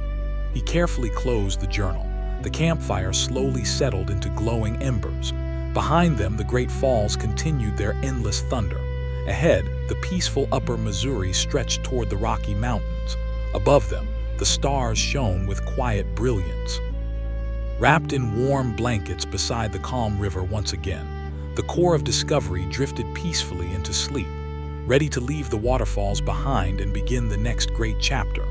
He carefully closed the journal. The campfire slowly settled into glowing embers. Behind them, the Great Falls continued their endless thunder. Ahead, the peaceful upper Missouri stretched toward the Rocky Mountains. Above them, the stars shone with quiet brilliance. Wrapped in warm blankets beside the calm river once again, the Corps of Discovery drifted peacefully into sleep, ready to leave the waterfalls behind and begin the next great chapter.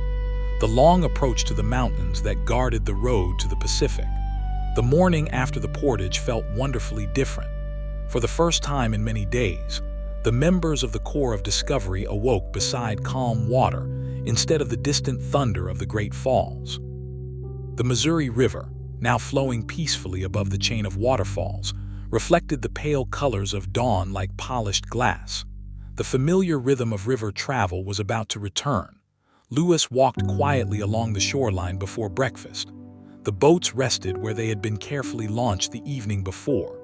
The long approach to the mountains that guarded the road to the Pacific. The morning after the portage felt wonderfully different. For the first time in many days, the members of the Corps of Discovery awoke beside calm water instead of the distant thunder of the Great Falls. The Missouri River, now flowing peacefully above the chain of waterfalls, reflected the pale colors of dawn like polished glass. The familiar rhythm of river travel was about to return. Lewis walked quietly along the shoreline before breakfast. The boats rested where they had been carefully launched the evening before.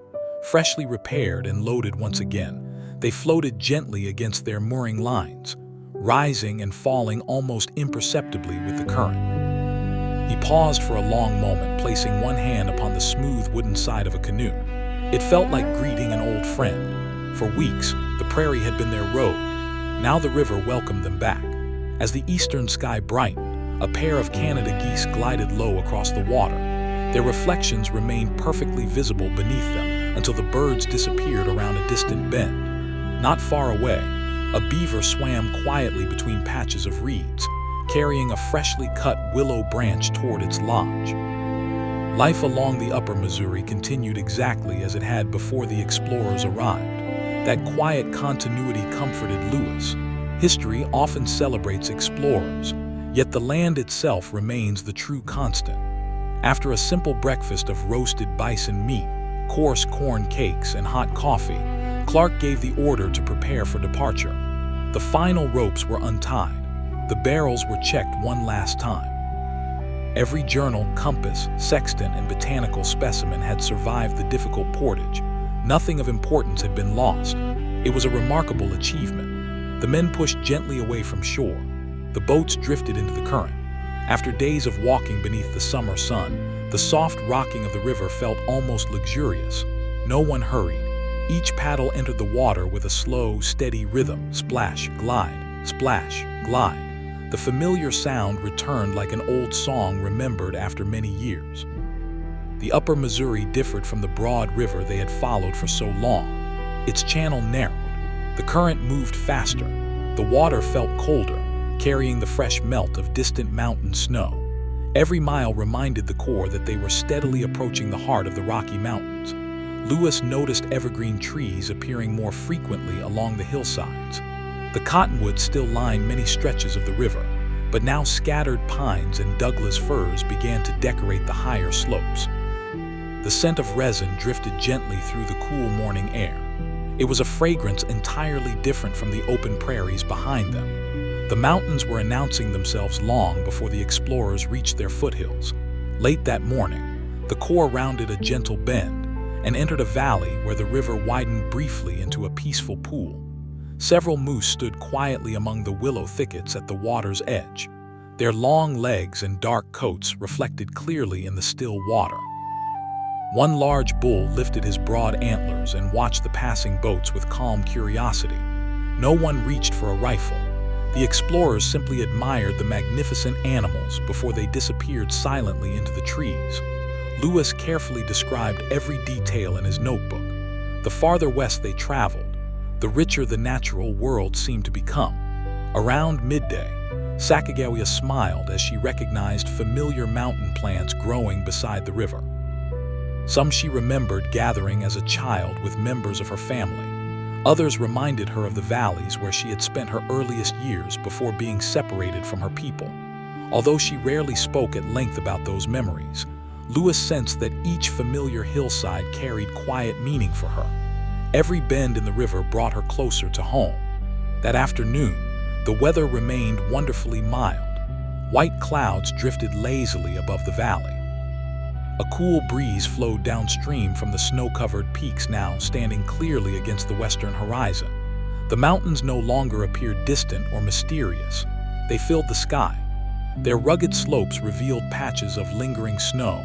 Freshly repaired and loaded once again, they floated gently against their mooring lines, rising and falling almost imperceptibly with the current. He paused for a long moment, placing one hand upon the smooth wooden side of a canoe. It felt like greeting an old friend. For weeks, the prairie had been their road. Now the river welcomed them back. As the eastern sky brightened, a pair of Canada geese glided low across the water. Their reflections remained perfectly visible beneath them until the birds disappeared around a distant bend. Not far away, a beaver swam quietly between patches of reeds, carrying a freshly cut willow branch toward its lodge. Life along the upper Missouri continued exactly as it had before the explorers arrived. That quiet continuity comforted Lewis. History often celebrates explorers, yet the land itself remains the true constant. After a simple breakfast of roasted bison meat, coarse corn cakes, and hot coffee, Clark gave the order to prepare for departure. The final ropes were untied. The barrels were checked one last time. Every journal, compass, sextant, and botanical specimen had survived the difficult portage. Nothing of importance had been lost. It was a remarkable achievement. The men pushed gently away from shore. The boats drifted into the current. After days of walking beneath the summer sun, the soft rocking of the river felt almost luxurious. No one hurried. Each paddle entered the water with a slow, steady rhythm, splash, glide, splash, glide. The familiar sound returned like an old song remembered after many years. The upper Missouri differed from the broad river they had followed for so long. Its channel narrowed. The current moved faster. The water felt colder, carrying the fresh melt of distant mountain snow. Every mile reminded the Corps that they were steadily approaching the heart of the Rocky Mountains. Lewis noticed evergreen trees appearing more frequently along the hillsides. The cottonwoods still lined many stretches of the river, but now scattered pines and Douglas firs began to decorate the higher slopes. The scent of resin drifted gently through the cool morning air. It was a fragrance entirely different from the open prairies behind them. The mountains were announcing themselves long before the explorers reached their foothills. Late that morning, the Corps rounded a gentle bend and entered a valley where the river widened briefly into a peaceful pool. Several moose stood quietly among the willow thickets at the water's edge. Their long legs and dark coats reflected clearly in the still water. One large bull lifted his broad antlers and watched the passing boats with calm curiosity. No one reached for a rifle. The explorers simply admired the magnificent animals before they disappeared silently into the trees. Lewis carefully described every detail in his notebook. The farther west they traveled, the richer the natural world seemed to become. Around midday, Sacagawea smiled as she recognized familiar mountain plants growing beside the river. Some she remembered gathering as a child with members of her family. Others reminded her of the valleys where she had spent her earliest years before being separated from her people. Although she rarely spoke at length about those memories, Lewis sensed that each familiar hillside carried quiet meaning for her. Every bend in the river brought her closer to home. That afternoon, the weather remained wonderfully mild. White clouds drifted lazily above the valley. A cool breeze flowed downstream from the snow-covered peaks now standing clearly against the western horizon. The mountains no longer appeared distant or mysterious. They filled the sky. Their rugged slopes revealed patches of lingering snow,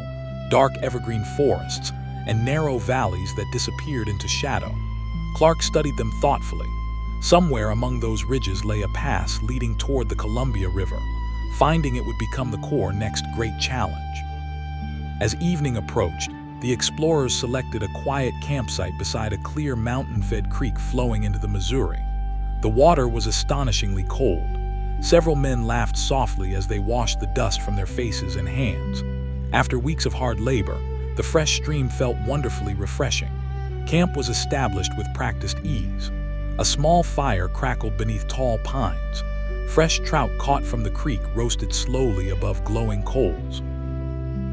dark evergreen forests, and narrow valleys that disappeared into shadow. Clark studied them thoughtfully. Somewhere among those ridges lay a pass leading toward the Columbia River. Finding it would become the Corps' next great challenge. As evening approached, the explorers selected a quiet campsite beside a clear mountain-fed creek flowing into the Missouri. The water was astonishingly cold. Several men laughed softly as they washed the dust from their faces and hands. After weeks of hard labor, the fresh stream felt wonderfully refreshing. Camp was established with practiced ease. A small fire crackled beneath tall pines. Fresh trout caught from the creek roasted slowly above glowing coals.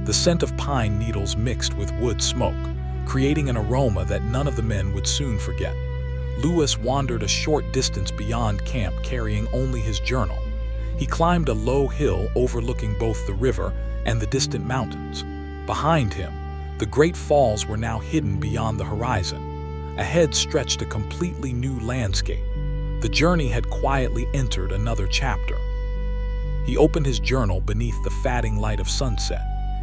The scent of pine needles mixed with wood smoke, creating an aroma that none of the men would soon forget. Lewis wandered a short distance beyond camp carrying only his journal. He climbed a low hill overlooking both the river and the distant mountains. Behind him, the great falls were now hidden beyond the horizon. Ahead stretched a completely new landscape. The journey had quietly entered another chapter. He opened his journal beneath the fading light of sunset.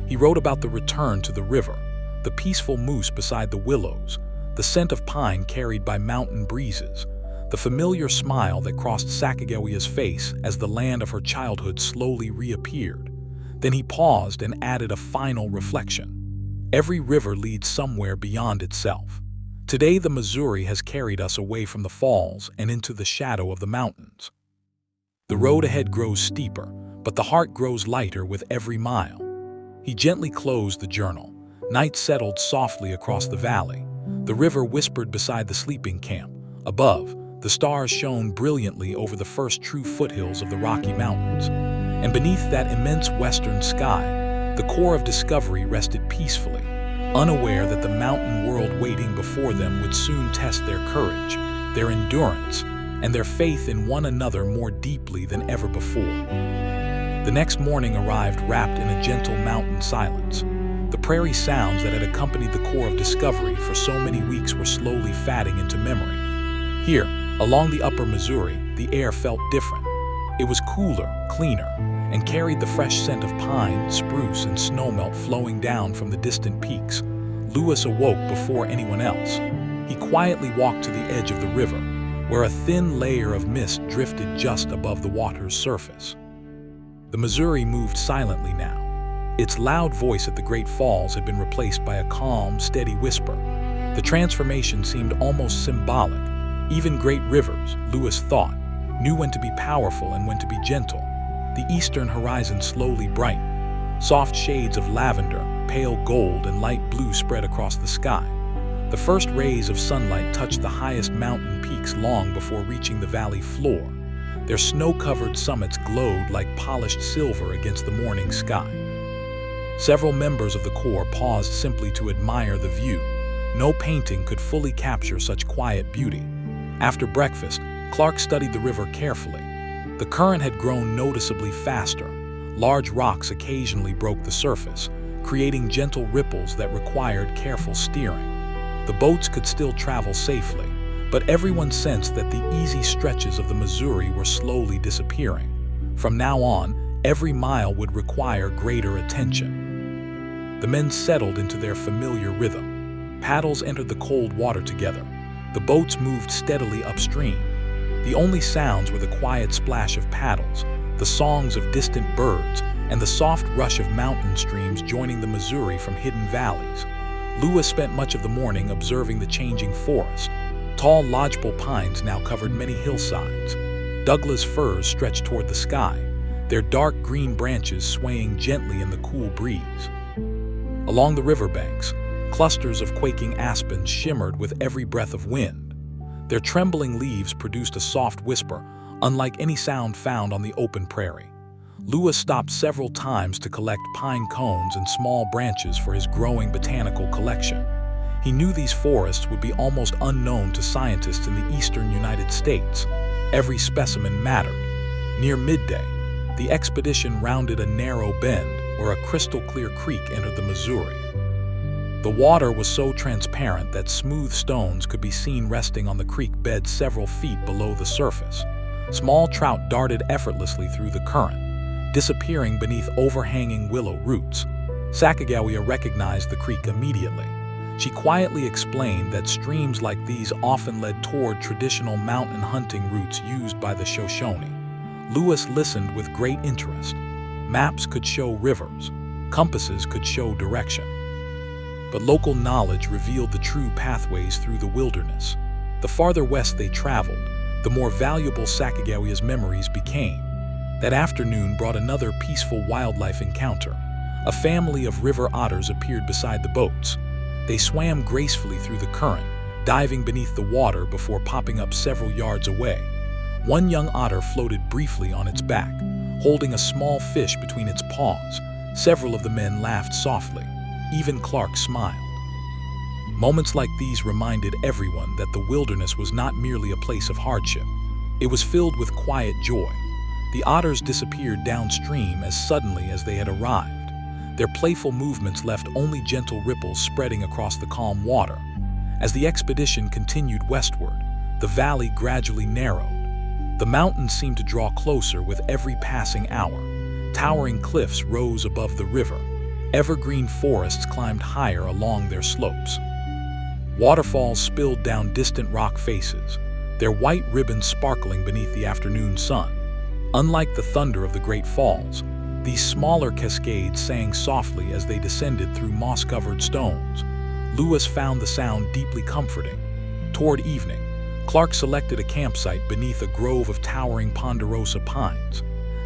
He wrote about the return to the river, the peaceful moose beside the willows, the scent of pine carried by mountain breezes, the familiar smile that crossed Sacagawea's face as the land of her childhood slowly reappeared. Then he paused and added a final reflection. Every river leads somewhere beyond itself. Today the Missouri has carried us away from the falls and into the shadow of the mountains. The road ahead grows steeper, but the heart grows lighter with every mile. He gently closed the journal. Night settled softly across the valley. The river whispered beside the sleeping camp. Above, the stars shone brilliantly over the first true foothills of the Rocky Mountains. And beneath that immense western sky, the Corps of Discovery rested peacefully, unaware that the mountain world waiting before them would soon test their courage, their endurance, and their faith in one another more deeply than ever before. The next morning arrived wrapped in a gentle mountain silence. The prairie sounds that had accompanied the Corps of Discovery for so many weeks were slowly fading into memory. Here, along the upper Missouri, the air felt different. It was cooler, cleaner, and carried the fresh scent of pine, spruce, and snowmelt flowing down from the distant peaks. Lewis awoke before anyone else. He quietly walked to the edge of the river, where a thin layer of mist drifted just above the water's surface. The Missouri moved silently now. Its loud voice at the Great Falls had been replaced by a calm, steady whisper. The transformation seemed almost symbolic. Even great rivers, Lewis thought, knew when to be powerful and when to be gentle. The eastern horizon slowly brightened. Soft shades of lavender, pale gold, and light blue spread across the sky. The first rays of sunlight touched the highest mountain peaks long before reaching the valley floor. Their snow-covered summits glowed like polished silver against the morning sky. Several members of the Corps paused simply to admire the view. No painting could fully capture such quiet beauty. After breakfast, Clark studied the river carefully. The current had grown noticeably faster. Large rocks occasionally broke the surface, creating gentle ripples that required careful steering. The boats could still travel safely, but everyone sensed that the easy stretches of the Missouri were slowly disappearing. From now on, every mile would require greater attention. The men settled into their familiar rhythm. Paddles entered the cold water together. The boats moved steadily upstream. The only sounds were the quiet splash of paddles, the songs of distant birds, and the soft rush of mountain streams joining the Missouri from hidden valleys. Lewis spent much of the morning observing the changing forest. Tall lodgepole pines now covered many hillsides. Douglas firs stretched toward the sky, their dark green branches swaying gently in the cool breeze. Along the riverbanks, clusters of quaking aspens shimmered with every breath of wind. Their trembling leaves produced a soft whisper, unlike any sound found on the open prairie. Lewis stopped several times to collect pine cones and small branches for his growing botanical collection. He knew these forests would be almost unknown to scientists in the eastern United States. Every specimen mattered. Near midday, the expedition rounded a narrow bend where a crystal-clear creek entered the Missouri. The water was so transparent that smooth stones could be seen resting on the creek bed several feet below the surface. Small trout darted effortlessly through the current, disappearing beneath overhanging willow roots. Sacagawea recognized the creek immediately. She quietly explained that streams like these often led toward traditional mountain hunting routes used by the Shoshone. Lewis listened with great interest. Maps could show rivers, compasses could show direction. But local knowledge revealed the true pathways through the wilderness. The farther west they traveled, the more valuable Sacagawea's memories became. That afternoon brought another peaceful wildlife encounter. A family of river otters appeared beside the boats. They swam gracefully through the current, diving beneath the water before popping up several yards away. One young otter floated briefly on its back, holding a small fish between its paws. Several of the men laughed softly. Even Clark smiled. Moments like these reminded everyone that the wilderness was not merely a place of hardship. It was filled with quiet joy. The otters disappeared downstream as suddenly as they had arrived. Their playful movements left only gentle ripples spreading across the calm water. As the expedition continued westward, the valley gradually narrowed. The mountains seemed to draw closer with every passing hour. Towering cliffs rose above the river. Evergreen forests climbed higher along their slopes. Waterfalls spilled down distant rock faces, their white ribbons sparkling beneath the afternoon sun. Unlike the thunder of the great falls, these smaller cascades sang softly as they descended through moss-covered stones. Lewis found the sound deeply comforting. Toward evening, Clark selected a campsite beneath a grove of towering ponderosa pines.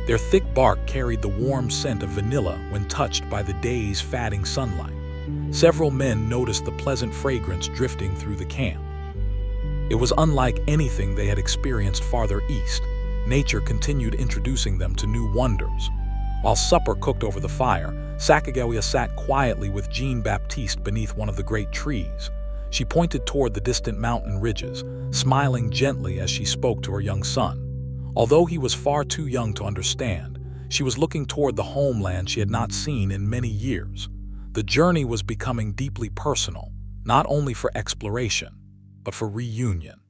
Their thick bark carried the warm scent of vanilla when touched by the day's fatting sunlight. Several men noticed the pleasant fragrance drifting through the camp. It was unlike anything they had experienced farther east. Nature continued introducing them to new wonders. While supper cooked over the fire, Sacagawea sat quietly with Jean-Baptiste beneath one of the great trees. She pointed toward the distant mountain ridges, smiling gently as she spoke to her young son. Although he was far too young to understand, she was looking toward the homeland she had not seen in many years. The journey was becoming deeply personal, not only for exploration, but for reunion.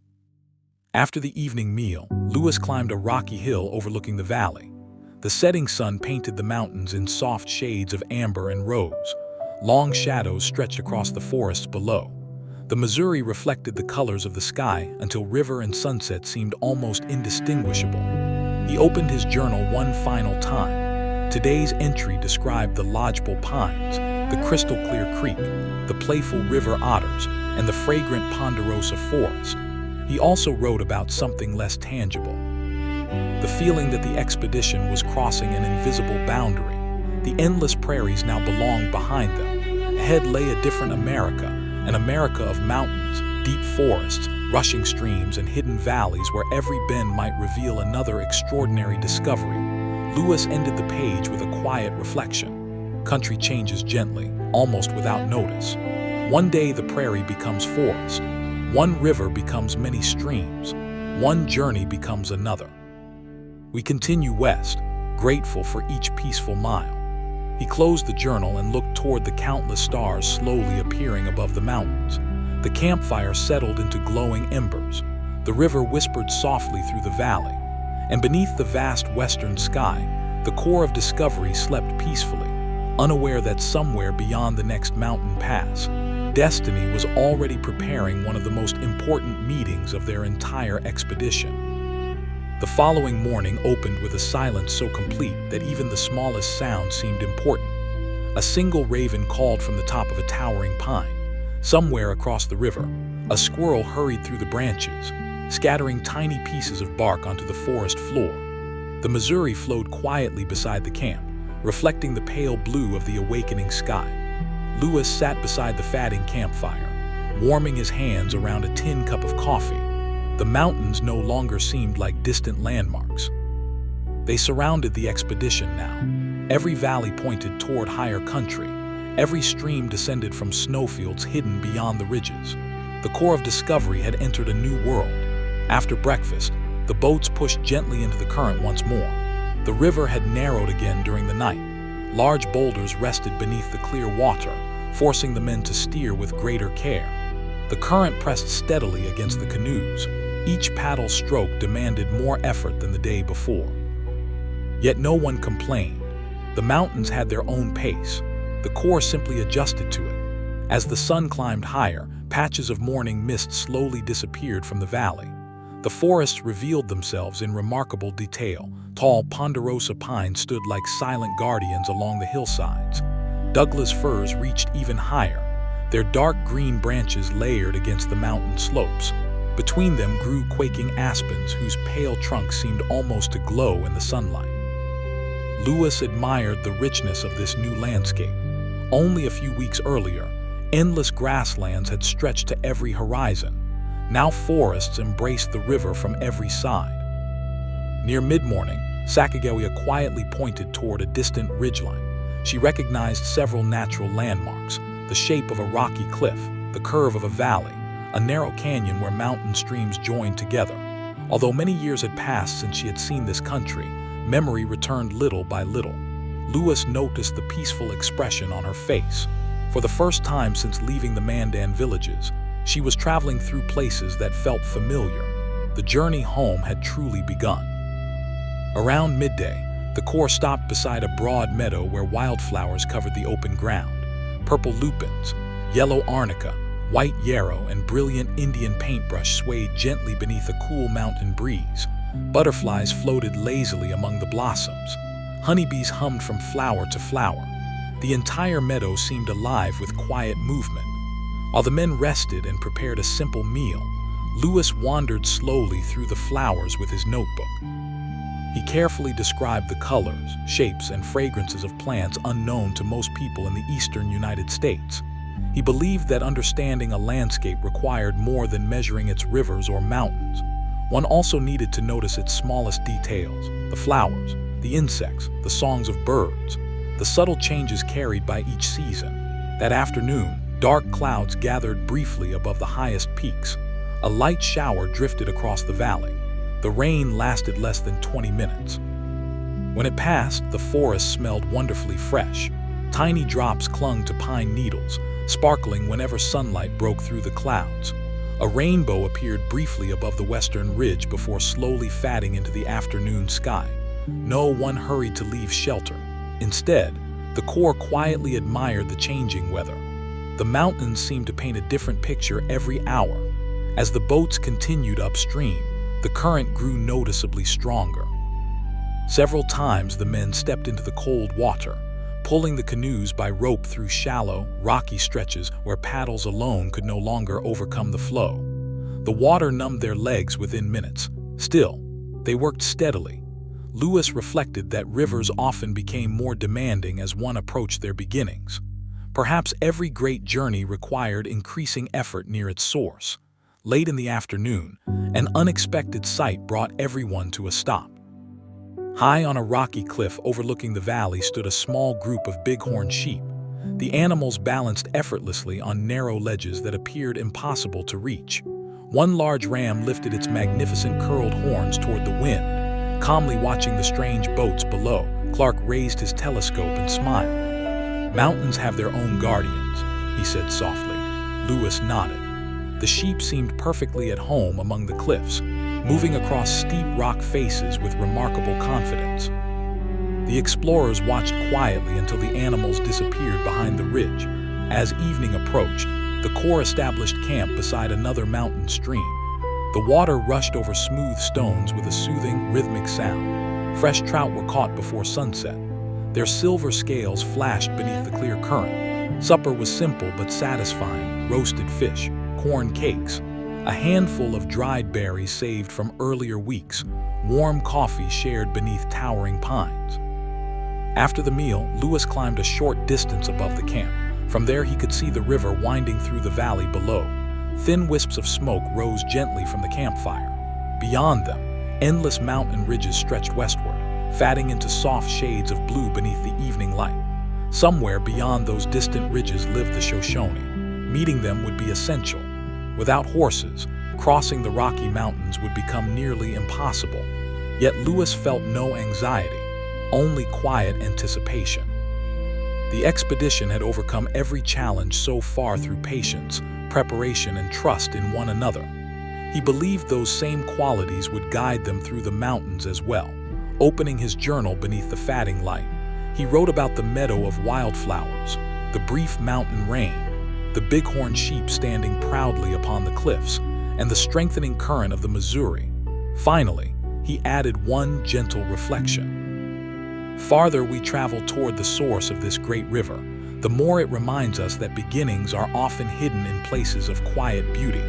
After the evening meal, Lewis climbed a rocky hill overlooking the valley. The setting sun painted the mountains in soft shades of amber and rose. Long shadows stretched across the forests below. The Missouri reflected the colors of the sky until river and sunset seemed almost indistinguishable. He opened his journal one final time. Today's entry described the lodgepole pines, the crystal-clear creek, the playful river otters, and the fragrant ponderosa forest. He also wrote about something less tangible. The feeling that the expedition was crossing an invisible boundary. The endless prairies now belonged behind them. Ahead lay a different America, an America of mountains, deep forests, rushing streams, and hidden valleys where every bend might reveal another extraordinary discovery. Lewis ended the page with a quiet reflection. Country changes gently, almost without notice. One day the prairie becomes forest. One river becomes many streams. One journey becomes another. We continue west, grateful for each peaceful mile. He closed the journal and looked toward the countless stars slowly appearing above the mountains. The campfire settled into glowing embers. The river whispered softly through the valley. And beneath the vast western sky, the core of discovery slept peacefully, unaware that somewhere beyond the next mountain pass, destiny was already preparing one of the most important meetings of their entire expedition. The following morning opened with a silence so complete that even the smallest sound seemed important. A single raven called from the top of a towering pine. Somewhere across the river, a squirrel hurried through the branches, scattering tiny pieces of bark onto the forest floor. The Missouri flowed quietly beside the camp, reflecting the pale blue of the awakening sky. Lewis sat beside the fatting campfire, warming his hands around a tin cup of coffee. The mountains no longer seemed like distant landmarks. They surrounded the expedition now. Every valley pointed toward higher country. Every stream descended from snowfields hidden beyond the ridges. The Corps of Discovery had entered a new world. After breakfast, the boats pushed gently into the current once more. The river had narrowed again during the night. Large boulders rested beneath the clear water, forcing the men to steer with greater care. The current pressed steadily against the canoes. Each paddle stroke demanded more effort than the day before. Yet no one complained. The mountains had their own pace. The Corps simply adjusted to it. As the sun climbed higher, patches of morning mist slowly disappeared from the valley. The forests revealed themselves in remarkable detail. Tall ponderosa pines stood like silent guardians along the hillsides. Douglas firs reached even higher, their dark green branches layered against the mountain slopes. Between them grew quaking aspens whose pale trunks seemed almost to glow in the sunlight. Lewis admired the richness of this new landscape. Only a few weeks earlier, endless grasslands had stretched to every horizon. Now forests embraced the river from every side. Near mid-morning, Sacagawea quietly pointed toward a distant ridgeline. She recognized several natural landmarks: the shape of a rocky cliff, the curve of a valley, a narrow canyon where mountain streams joined together. Although many years had passed since she had seen this country, memory returned little by little. Lewis noticed the peaceful expression on her face. For the first time since leaving the Mandan villages, she was traveling through places that felt familiar. The journey home had truly begun. Around midday, the Corps stopped beside a broad meadow where wildflowers covered the open ground. Purple lupins, yellow arnica, white yarrow, and brilliant Indian paintbrush swayed gently beneath a cool mountain breeze. Butterflies floated lazily among the blossoms. Honeybees hummed from flower to flower. The entire meadow seemed alive with quiet movement. While the men rested and prepared a simple meal, Lewis wandered slowly through the flowers with his notebook. He carefully described the colors, shapes, and fragrances of plants unknown to most people in the eastern United States. He believed that understanding a landscape required more than measuring its rivers or mountains. One also needed to notice its smallest details: the flowers, the insects, the songs of birds, the subtle changes carried by each season. That afternoon, dark clouds gathered briefly above the highest peaks. A light shower drifted across the valley. The rain lasted less than 20 minutes. When it passed, the forest smelled wonderfully fresh. Tiny drops clung to pine needles, sparkling whenever sunlight broke through the clouds. A rainbow appeared briefly above the western ridge before slowly fading into the afternoon sky. No one hurried to leave shelter. Instead, the Corps quietly admired the changing weather. The mountains seemed to paint a different picture every hour. As the boats continued upstream, the current grew noticeably stronger. Several times the men stepped into the cold water, pulling the canoes by rope through shallow, rocky stretches where paddles alone could no longer overcome the flow. The water numbed their legs within minutes. Still, they worked steadily. Lewis reflected that rivers often became more demanding as one approached their beginnings. Perhaps every great journey required increasing effort near its source. Late in the afternoon, an unexpected sight brought everyone to a stop. High on a rocky cliff overlooking the valley stood a small group of bighorn sheep. The animals balanced effortlessly on narrow ledges that appeared impossible to reach. One large ram lifted its magnificent curled horns toward the wind. Calmly watching the strange boats below, Clark raised his telescope and smiled. "Mountains have their own guardians," he said softly. Lewis nodded. The sheep seemed perfectly at home among the cliffs, moving across steep rock faces with remarkable confidence. The explorers watched quietly until the animals disappeared behind the ridge. As evening approached, the Corps established camp beside another mountain stream. The water rushed over smooth stones with a soothing, rhythmic sound. Fresh trout were caught before sunset. Their silver scales flashed beneath the clear current. Supper was simple but satisfying: roasted fish, corn cakes, a handful of dried berries saved from earlier weeks, warm coffee shared beneath towering pines. After the meal, Lewis climbed a short distance above the camp. From there he could see the river winding through the valley below. Thin wisps of smoke rose gently from the campfire. Beyond them, endless mountain ridges stretched westward, fading into soft shades of blue beneath the evening light. Somewhere beyond those distant ridges lived the Shoshone. Meeting them would be essential. Without horses, crossing the Rocky Mountains would become nearly impossible. Yet Lewis felt no anxiety, only quiet anticipation. The expedition had overcome every challenge so far through patience, preparation, and trust in one another. He believed those same qualities would guide them through the mountains as well. Opening his journal beneath the fading light, he wrote about the meadow of wildflowers, the brief mountain rain, the bighorn sheep standing proudly upon the cliffs, and the strengthening current of the Missouri. Finally, he added one gentle reflection. Farther we travel toward the source of this great river, the more it reminds us that beginnings are often hidden in places of quiet beauty.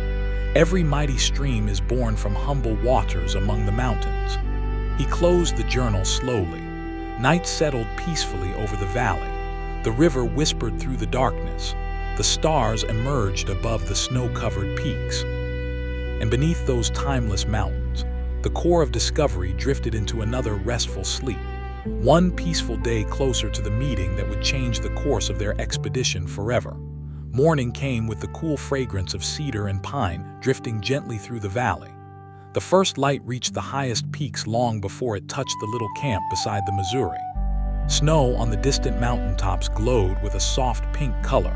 Every mighty stream is born from humble waters among the mountains. He closed the journal slowly. Night settled peacefully over the valley. The river whispered through the darkness. The stars emerged above the snow-covered peaks. And beneath those timeless mountains, the core of discovery drifted into another restful sleep. One peaceful day closer to the meeting that would change the course of their expedition forever. Morning came with the cool fragrance of cedar and pine drifting gently through the valley. The first light reached the highest peaks long before it touched the little camp beside the Missouri. Snow on the distant mountaintops glowed with a soft pink color,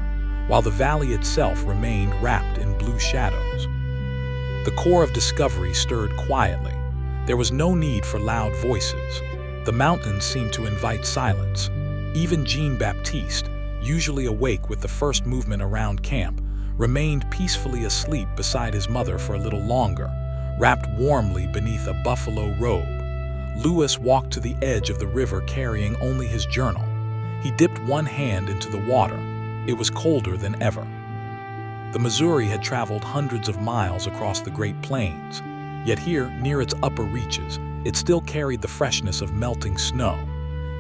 while the valley itself remained wrapped in blue shadows. The core of discovery stirred quietly. There was no need for loud voices. The mountains seemed to invite silence. Even Jean-Baptiste, usually awake with the first movement around camp, remained peacefully asleep beside his mother for a little longer, wrapped warmly beneath a buffalo robe. Lewis walked to the edge of the river carrying only his journal. He dipped one hand into the water. It was colder than ever. The Missouri had traveled hundreds of miles across the Great Plains, yet here, near its upper reaches, it still carried the freshness of melting snow.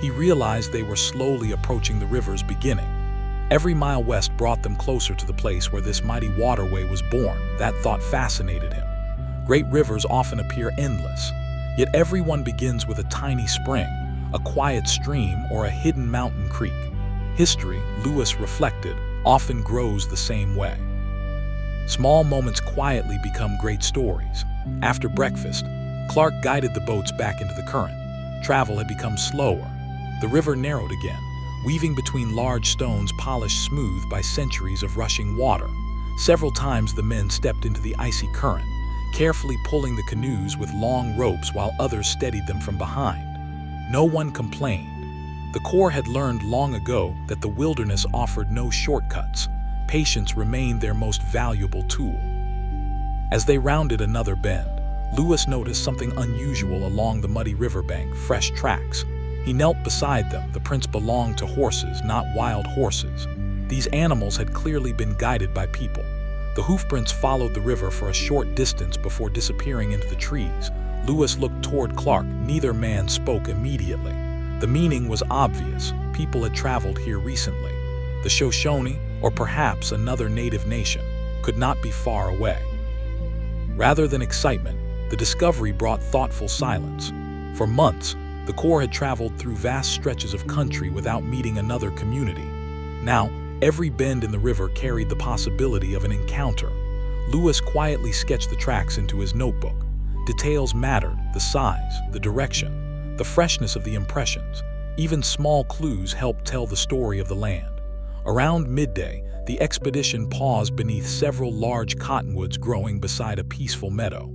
He realized they were slowly approaching the river's beginning. Every mile west brought them closer to the place where this mighty waterway was born. That thought fascinated him. Great rivers often appear endless, yet every one begins with a tiny spring, a quiet stream, or a hidden mountain creek. History, Lewis reflected, often grows the same way. Small moments quietly become great stories. After breakfast, Clark guided the boats back into the current. Travel had become slower. The river narrowed again, weaving between large stones polished smooth by centuries of rushing water. Several times the men stepped into the icy current, carefully pulling the canoes with long ropes while others steadied them from behind. No one complained. The Corps had learned long ago that the wilderness offered no shortcuts. Patience remained their most valuable tool. As they rounded another bend, Lewis noticed something unusual along the muddy riverbank: fresh tracks. He knelt beside them. The prints belonged to horses, not wild horses. These animals had clearly been guided by people. The hoofprints followed the river for a short distance before disappearing into the trees. Lewis looked toward Clark. Neither man spoke immediately. The meaning was obvious. People had traveled here recently. The Shoshone, or perhaps another native nation, could not be far away. Rather than excitement, the discovery brought thoughtful silence. For months, the Corps had traveled through vast stretches of country without meeting another community. Now, every bend in the river carried the possibility of an encounter. Lewis quietly sketched the tracks into his notebook. Details mattered: the size, the direction, the freshness of the impressions. Even small clues helped tell the story of the land. Around midday, the expedition paused beneath several large cottonwoods growing beside a peaceful meadow.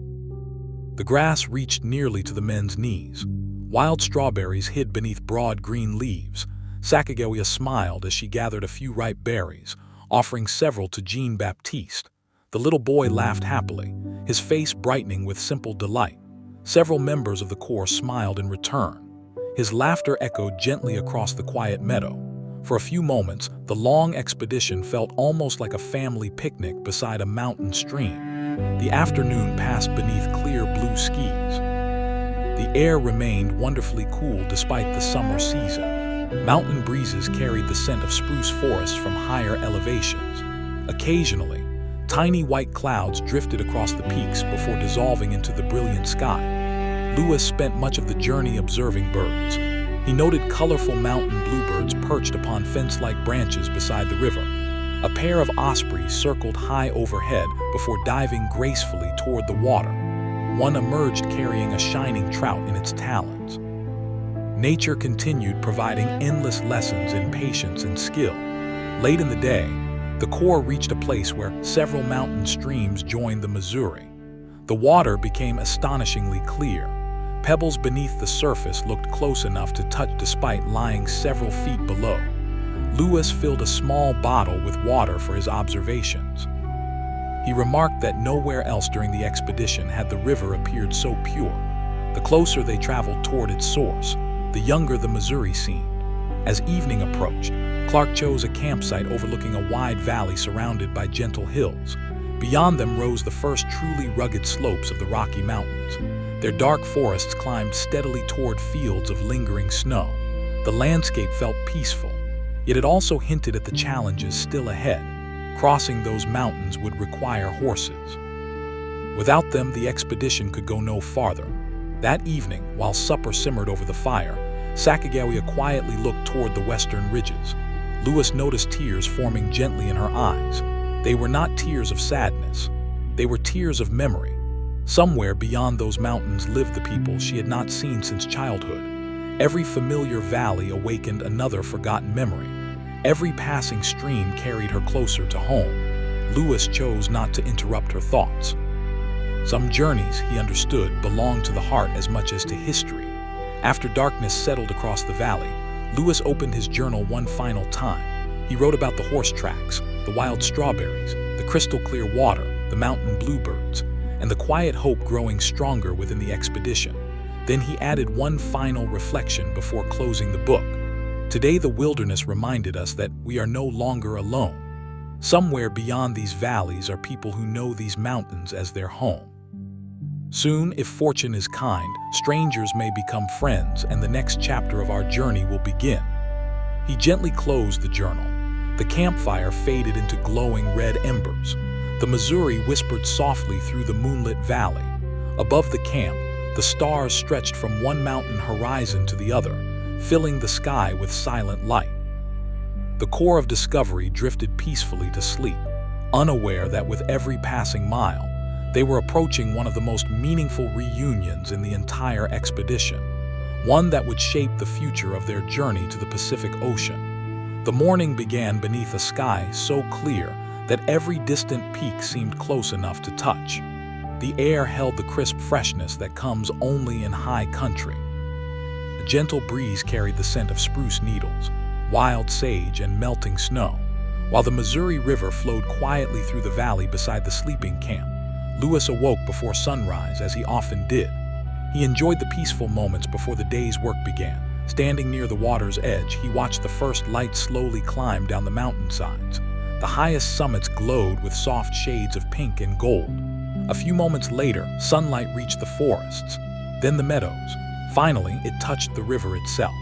The grass reached nearly to the men's knees. Wild strawberries hid beneath broad green leaves. Sacagawea smiled as she gathered a few ripe berries, offering several to Jean-Baptiste. The little boy laughed happily, his face brightening with simple delight. Several members of the Corps smiled in return. His laughter echoed gently across the quiet meadow. For a few moments, the long expedition felt almost like a family picnic beside a mountain stream. The afternoon passed beneath clear blue skies. The air remained wonderfully cool despite the summer season. Mountain breezes carried the scent of spruce forests from higher elevations. Occasionally, tiny white clouds drifted across the peaks before dissolving into the brilliant sky. Lewis spent much of the journey observing birds. He noted colorful mountain bluebirds perched upon fence-like branches beside the river. A pair of ospreys circled high overhead before diving gracefully toward the water. One emerged carrying a shining trout in its talons. Nature continued providing endless lessons in patience and skill. Late in the day, the Corps reached a place where several mountain streams joined the Missouri. The water became astonishingly clear. Pebbles beneath the surface looked close enough to touch despite lying several feet below. Lewis filled a small bottle with water for his observations. He remarked that nowhere else during the expedition had the river appeared so pure. The closer they traveled toward its source, the younger the Missouri seemed. As evening approached, Clark chose a campsite overlooking a wide valley surrounded by gentle hills. Beyond them rose the first truly rugged slopes of the Rocky Mountains. Their dark forests climbed steadily toward fields of lingering snow. The landscape felt peaceful, yet it also hinted at the challenges still ahead. Crossing those mountains would require horses. Without them, the expedition could go no farther. That evening, while supper simmered over the fire, Sacagawea quietly looked toward the western ridges. Lewis noticed tears forming gently in her eyes. They were not tears of sadness. They were tears of memory. Somewhere beyond those mountains lived the people she had not seen since childhood. Every familiar valley awakened another forgotten memory. Every passing stream carried her closer to home. Lewis chose not to interrupt her thoughts. Some journeys, he understood, belonged to the heart as much as to history. After darkness settled across the valley, Lewis opened his journal one final time. He wrote about the horse tracks, the wild strawberries, the crystal-clear water, the mountain bluebirds, and the quiet hope growing stronger within the expedition. Then he added one final reflection before closing the book. Today the wilderness reminded us that we are no longer alone. Somewhere beyond these valleys are people who know these mountains as their home. Soon, if fortune is kind, strangers may become friends and the next chapter of our journey will begin. He gently closed the journal. The campfire faded into glowing red embers. The Missouri whispered softly through the moonlit valley. Above the camp, the stars stretched from one mountain horizon to the other, filling the sky with silent light. The Corps of Discovery drifted peacefully to sleep, unaware that with every passing mile, they were approaching one of the most meaningful reunions in the entire expedition, one that would shape the future of their journey to the Pacific Ocean. The morning began beneath a sky so clear that every distant peak seemed close enough to touch. The air held the crisp freshness that comes only in high country. A gentle breeze carried the scent of spruce needles, wild sage, and melting snow, while the Missouri River flowed quietly through the valley beside the sleeping camp. Lewis awoke before sunrise, as he often did. He enjoyed the peaceful moments before the day's work began. Standing near the water's edge, he watched the first light slowly climb down the mountainsides. The highest summits glowed with soft shades of pink and gold. A few moments later, sunlight reached the forests, then the meadows. Finally, it touched the river itself.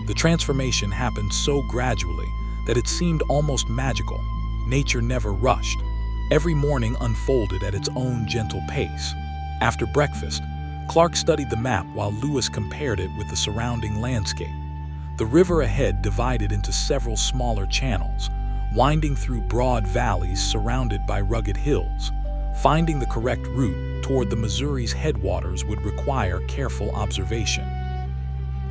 The transformation happened so gradually that it seemed almost magical. Nature never rushed. Every morning unfolded at its own gentle pace. After breakfast, Clark studied the map while Lewis compared it with the surrounding landscape. The river ahead divided into several smaller channels, winding through broad valleys surrounded by rugged hills. Finding the correct route toward the Missouri's headwaters would require careful observation.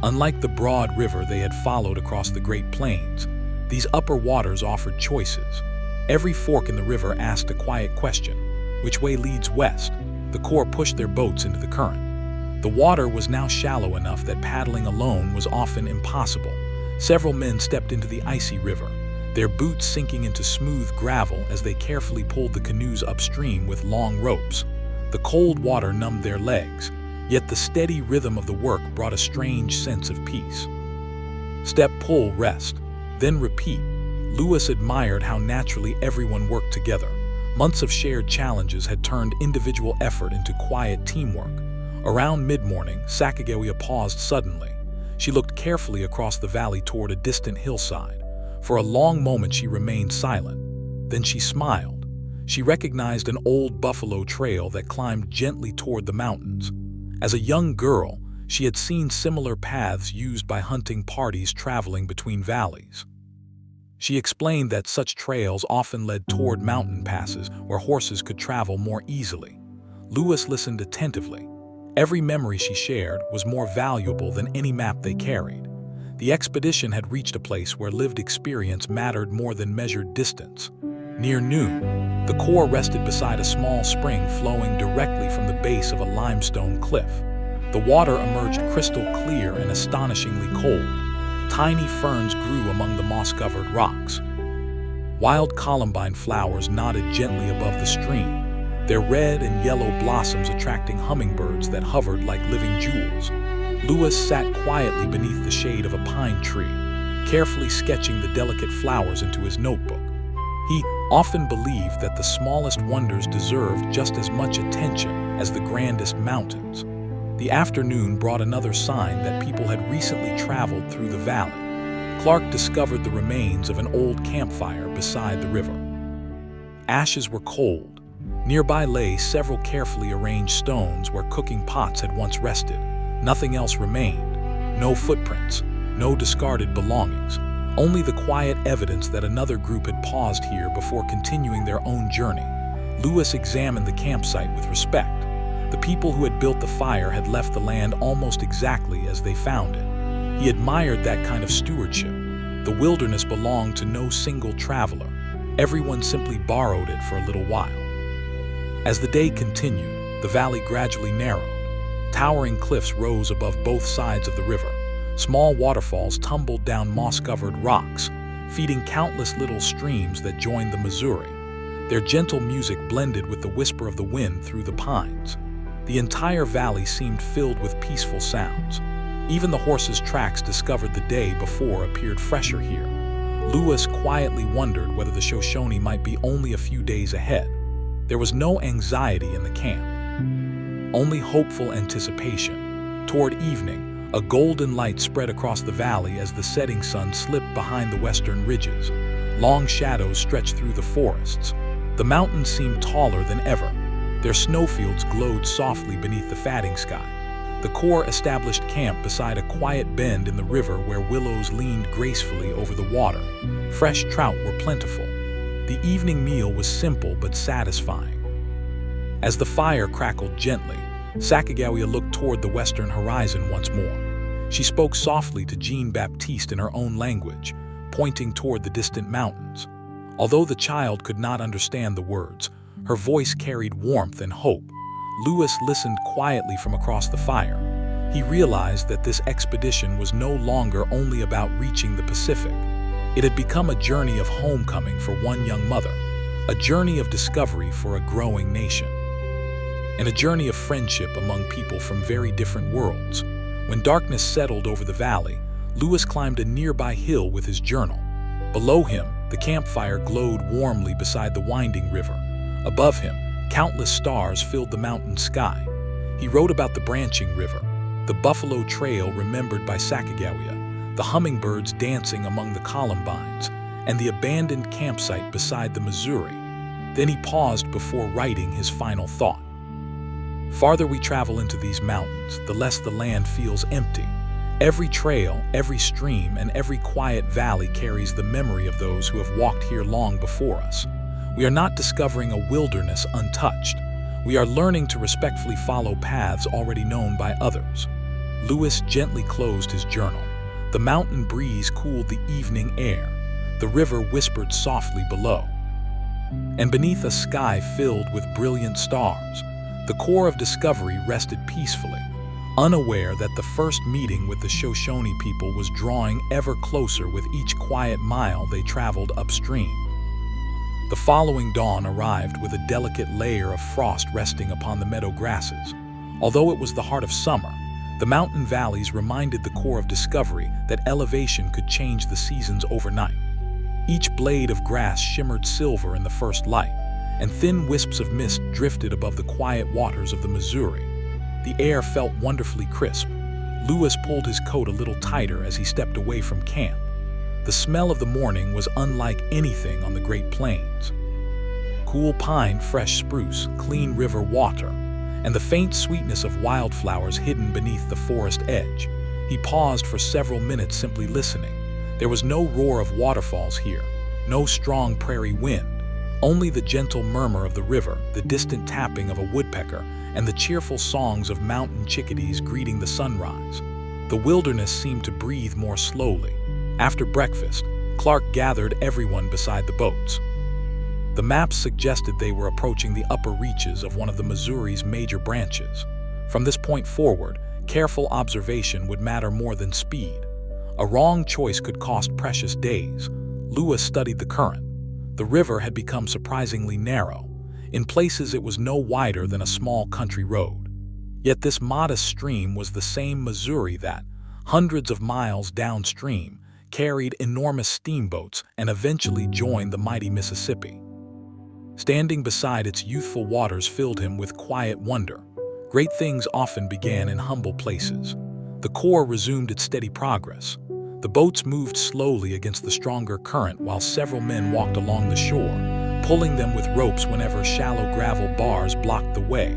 Unlike the broad river they had followed across the Great Plains, these upper waters offered choices. Every fork in the river asked a quiet question: which way leads west? The Corps pushed their boats into the current. The water was now shallow enough that paddling alone was often impossible. Several men stepped into the icy river, their boots sinking into smooth gravel as they carefully pulled the canoes upstream with long ropes. The cold water numbed their legs, yet the steady rhythm of the work brought a strange sense of peace. Step, pull, rest, then repeat. Lewis admired how naturally everyone worked together. Months of shared challenges had turned individual effort into quiet teamwork. Around mid-morning, Sacagawea paused suddenly. She looked carefully across the valley toward a distant hillside. For a long moment she remained silent. Then she smiled. She recognized an old buffalo trail that climbed gently toward the mountains. As a young girl, she had seen similar paths used by hunting parties traveling between valleys. She explained that such trails often led toward mountain passes where horses could travel more easily. Lewis listened attentively. Every memory she shared was more valuable than any map they carried. The expedition had reached a place where lived experience mattered more than measured distance. Near noon, the Corps rested beside a small spring flowing directly from the base of a limestone cliff. The water emerged crystal clear and astonishingly cold. Tiny ferns grew among the moss-covered rocks. Wild columbine flowers nodded gently above the stream, their red and yellow blossoms attracting hummingbirds that hovered like living jewels. Lewis sat quietly beneath the shade of a pine tree, carefully sketching the delicate flowers into his notebook. He often believed that the smallest wonders deserved just as much attention as the grandest mountains. The afternoon brought another sign that people had recently traveled through the valley. Clark discovered the remains of an old campfire beside the river. Ashes were cold. Nearby lay several carefully arranged stones where cooking pots had once rested. Nothing else remained. No footprints, no discarded belongings. Only the quiet evidence that another group had paused here before continuing their own journey. Lewis examined the campsite with respect. The people who had built the fire had left the land almost exactly as they found it. He admired that kind of stewardship. The wilderness belonged to no single traveler. Everyone simply borrowed it for a little while. As the day continued, the valley gradually narrowed. Towering cliffs rose above both sides of the river. Small waterfalls tumbled down moss-covered rocks, feeding countless little streams that joined the Missouri. Their gentle music blended with the whisper of the wind through the pines. The entire valley seemed filled with peaceful sounds. Even the horses' tracks discovered the day before appeared fresher here. Lewis quietly wondered whether the Shoshone might be only a few days ahead. There was no anxiety in the camp, only hopeful anticipation. Toward evening, a golden light spread across the valley as the setting sun slipped behind the western ridges. Long shadows stretched through the forests. The mountains seemed taller than ever. Their snowfields glowed softly beneath the fatting sky. The Corps established camp beside a quiet bend in the river where willows leaned gracefully over the water. Fresh trout were plentiful. The evening meal was simple but satisfying. As the fire crackled gently, Sacagawea looked toward the western horizon once more. She spoke softly to Jean-Baptiste in her own language, pointing toward the distant mountains. Although the child could not understand the words, her voice carried warmth and hope. Lewis listened quietly from across the fire. He realized that this expedition was no longer only about reaching the Pacific. It had become a journey of homecoming for one young mother, a journey of discovery for a growing nation, and a journey of friendship among people from very different worlds. When darkness settled over the valley, Lewis climbed a nearby hill with his journal. Below him, the campfire glowed warmly beside the winding river. Above him, countless stars filled the mountain sky. He wrote about the branching river, the buffalo trail remembered by Sacagawea, the hummingbirds dancing among the columbines, and the abandoned campsite beside the Missouri. Then he paused before writing his final thought. Farther we travel into these mountains, the less the land feels empty. Every trail, every stream, and every quiet valley carries the memory of those who have walked here long before us. We are not discovering a wilderness untouched. We are learning to respectfully follow paths already known by others. Lewis gently closed his journal. The mountain breeze cooled the evening air. The river whispered softly below. And beneath a sky filled with brilliant stars, the core of discovery rested peacefully, unaware that the first meeting with the Shoshone people was drawing ever closer with each quiet mile they traveled upstream. The following dawn arrived with a delicate layer of frost resting upon the meadow grasses. Although it was the heart of summer, the mountain valleys reminded the Corps of discovery that elevation could change the seasons overnight. Each blade of grass shimmered silver in the first light, and thin wisps of mist drifted above the quiet waters of the Missouri. The air felt wonderfully crisp. Lewis pulled his coat a little tighter as he stepped away from camp. The smell of the morning was unlike anything on the Great Plains. Cool pine, fresh spruce, clean river water, and the faint sweetness of wildflowers hidden beneath the forest edge. He paused for several minutes simply listening. There was no roar of waterfalls here, no strong prairie wind, only the gentle murmur of the river, the distant tapping of a woodpecker, and the cheerful songs of mountain chickadees greeting the sunrise. The wilderness seemed to breathe more slowly. After breakfast, Clark gathered everyone beside the boats. The maps suggested they were approaching the upper reaches of one of the Missouri's major branches. From this point forward, careful observation would matter more than speed. A wrong choice could cost precious days. Lewis studied the current. The river had become surprisingly narrow. In places it was no wider than a small country road. Yet this modest stream was the same Missouri that, hundreds of miles downstream, carried enormous steamboats and eventually joined the mighty Mississippi. Standing beside its youthful waters filled him with quiet wonder. Great things often began in humble places. The Corps resumed its steady progress. The boats moved slowly against the stronger current while several men walked along the shore, pulling them with ropes whenever shallow gravel bars blocked the way.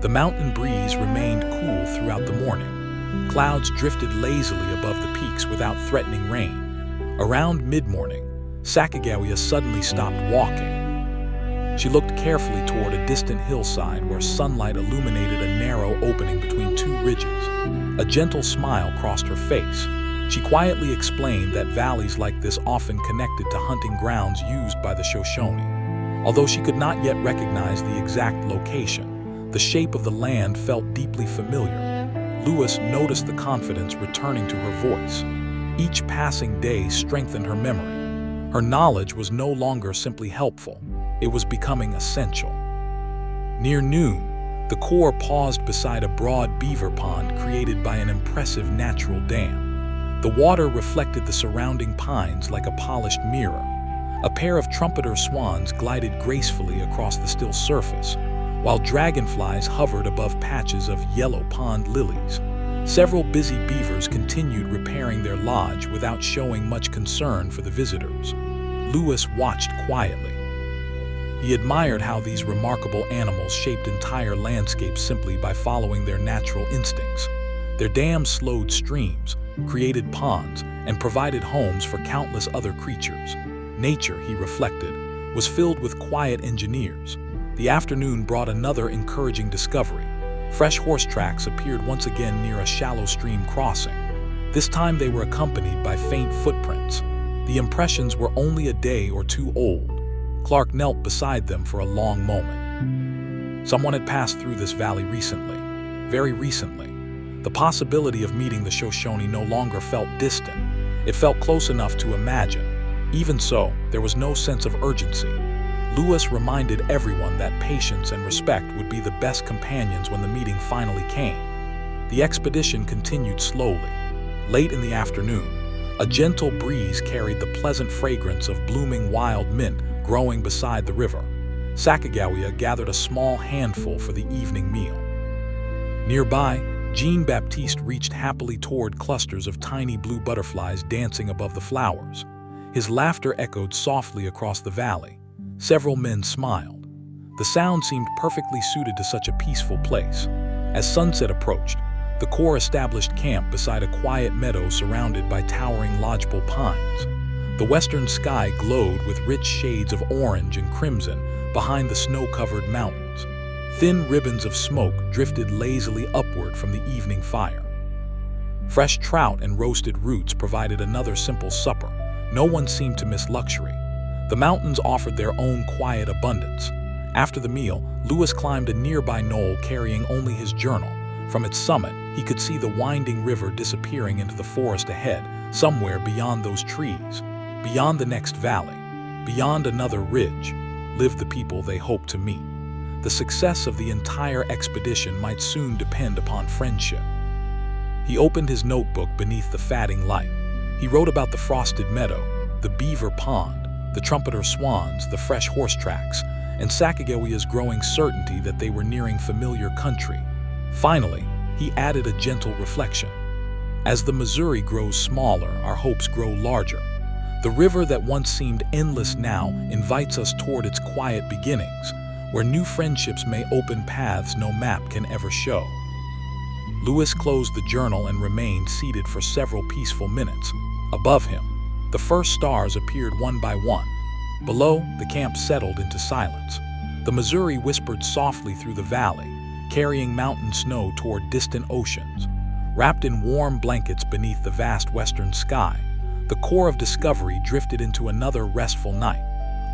The mountain breeze remained cool throughout the morning. Clouds drifted lazily above the peaks without threatening rain. Around mid-morning, Sacagawea suddenly stopped walking. She looked carefully toward a distant hillside where sunlight illuminated a narrow opening between two ridges. A gentle smile crossed her face. She quietly explained that valleys like this often connected to hunting grounds used by the Shoshone. Although she could not yet recognize the exact location, the shape of the land felt deeply familiar. Lewis noticed the confidence returning to her voice. Each passing day strengthened her memory. Her knowledge was no longer simply helpful. It was becoming essential. Near noon, the Corps paused beside a broad beaver pond created by an impressive natural dam. The water reflected the surrounding pines like a polished mirror. A pair of trumpeter swans glided gracefully across the still surface, while dragonflies hovered above patches of yellow pond lilies. Several busy beavers continued repairing their lodge without showing much concern for the visitors. Lewis watched quietly. He admired how these remarkable animals shaped entire landscapes simply by following their natural instincts. Their dams slowed streams, created ponds, and provided homes for countless other creatures. Nature, he reflected, was filled with quiet engineers. The afternoon brought another encouraging discovery. Fresh horse tracks appeared once again near a shallow stream crossing. This time they were accompanied by faint footprints. The impressions were only a day or two old. Clark knelt beside them for a long moment. Someone had passed through this valley recently, very recently. The possibility of meeting the Shoshone no longer felt distant. It felt close enough to imagine. Even so, there was no sense of urgency. Lewis reminded everyone that patience and respect would be the best companions when the meeting finally came. The expedition continued slowly. Late in the afternoon, a gentle breeze carried the pleasant fragrance of blooming wild mint growing beside the river. Sacagawea gathered a small handful for the evening meal. Nearby, Jean-Baptiste reached happily toward clusters of tiny blue butterflies dancing above the flowers. His laughter echoed softly across the valley. Several men smiled. The sound seemed perfectly suited to such a peaceful place. As sunset approached, the Corps established camp beside a quiet meadow surrounded by towering lodgepole pines. The western sky glowed with rich shades of orange and crimson behind the snow-covered mountains. Thin ribbons of smoke drifted lazily upward from the evening fire. Fresh trout and roasted roots provided another simple supper. No one seemed to miss luxury. The mountains offered their own quiet abundance. After the meal, Lewis climbed a nearby knoll carrying only his journal. From its summit, he could see the winding river disappearing into the forest ahead, somewhere beyond those trees. Beyond the next valley, beyond another ridge, lived the people they hoped to meet. The success of the entire expedition might soon depend upon friendship. He opened his notebook beneath the fading light. He wrote about the frosted meadow, the beaver pond, the trumpeter swans, the fresh horse tracks, and Sacagawea's growing certainty that they were nearing familiar country. Finally, he added a gentle reflection. As the Missouri grows smaller, our hopes grow larger. The river that once seemed endless now invites us toward its quiet beginnings. where new friendships may open paths no map can ever show. Lewis closed the journal and remained seated for several peaceful minutes. Above him, the first stars appeared one by one. Below, the camp settled into silence. The Missouri whispered softly through the valley, carrying mountain snow toward distant oceans. Wrapped in warm blankets beneath the vast western sky, the Corps of Discovery drifted into another restful night,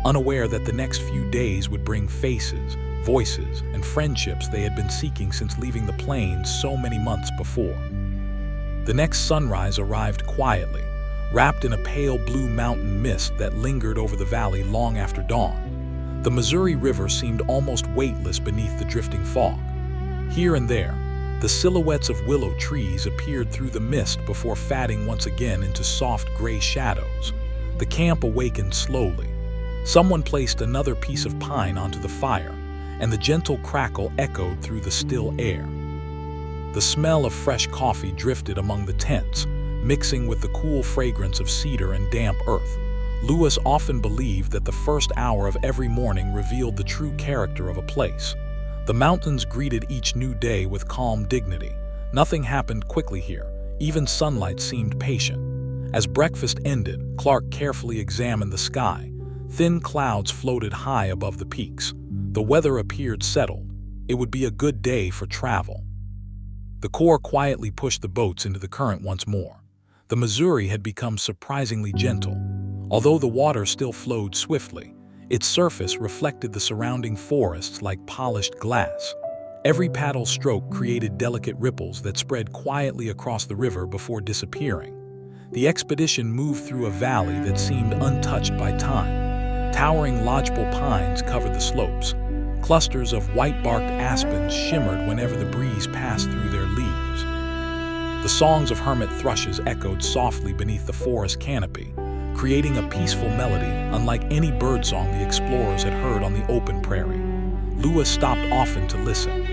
unaware that the next few days would bring faces, voices, and friendships they had been seeking since leaving the plains so many months before. The next sunrise arrived quietly, wrapped in a pale blue mountain mist that lingered over the valley long after dawn. The Missouri River seemed almost weightless beneath the drifting fog. Here and there, the silhouettes of willow trees appeared through the mist before fading once again into soft gray shadows. The camp awakened slowly. Someone placed another piece of pine onto the fire, and the gentle crackle echoed through the still air. The smell of fresh coffee drifted among the tents, mixing with the cool fragrance of cedar and damp earth. Lewis often believed that the first hour of every morning revealed the true character of a place. The mountains greeted each new day with calm dignity. Nothing happened quickly here. Even sunlight seemed patient. As breakfast ended, Clark carefully examined the sky. Thin clouds floated high above the peaks. The weather appeared settled. It would be a good day for travel. The Corps quietly pushed the boats into the current once more. The Missouri had become surprisingly gentle. Although the water still flowed swiftly, its surface reflected the surrounding forests like polished glass. Every paddle stroke created delicate ripples that spread quietly across the river before disappearing. The expedition moved through a valley that seemed untouched by time. Towering lodgepole pines covered the slopes. Clusters of white-barked aspens shimmered whenever the breeze passed through their leaves. The songs of hermit thrushes echoed softly beneath the forest canopy, creating a peaceful melody unlike any birdsong the explorers had heard on the open prairie. Lewis stopped often to listen.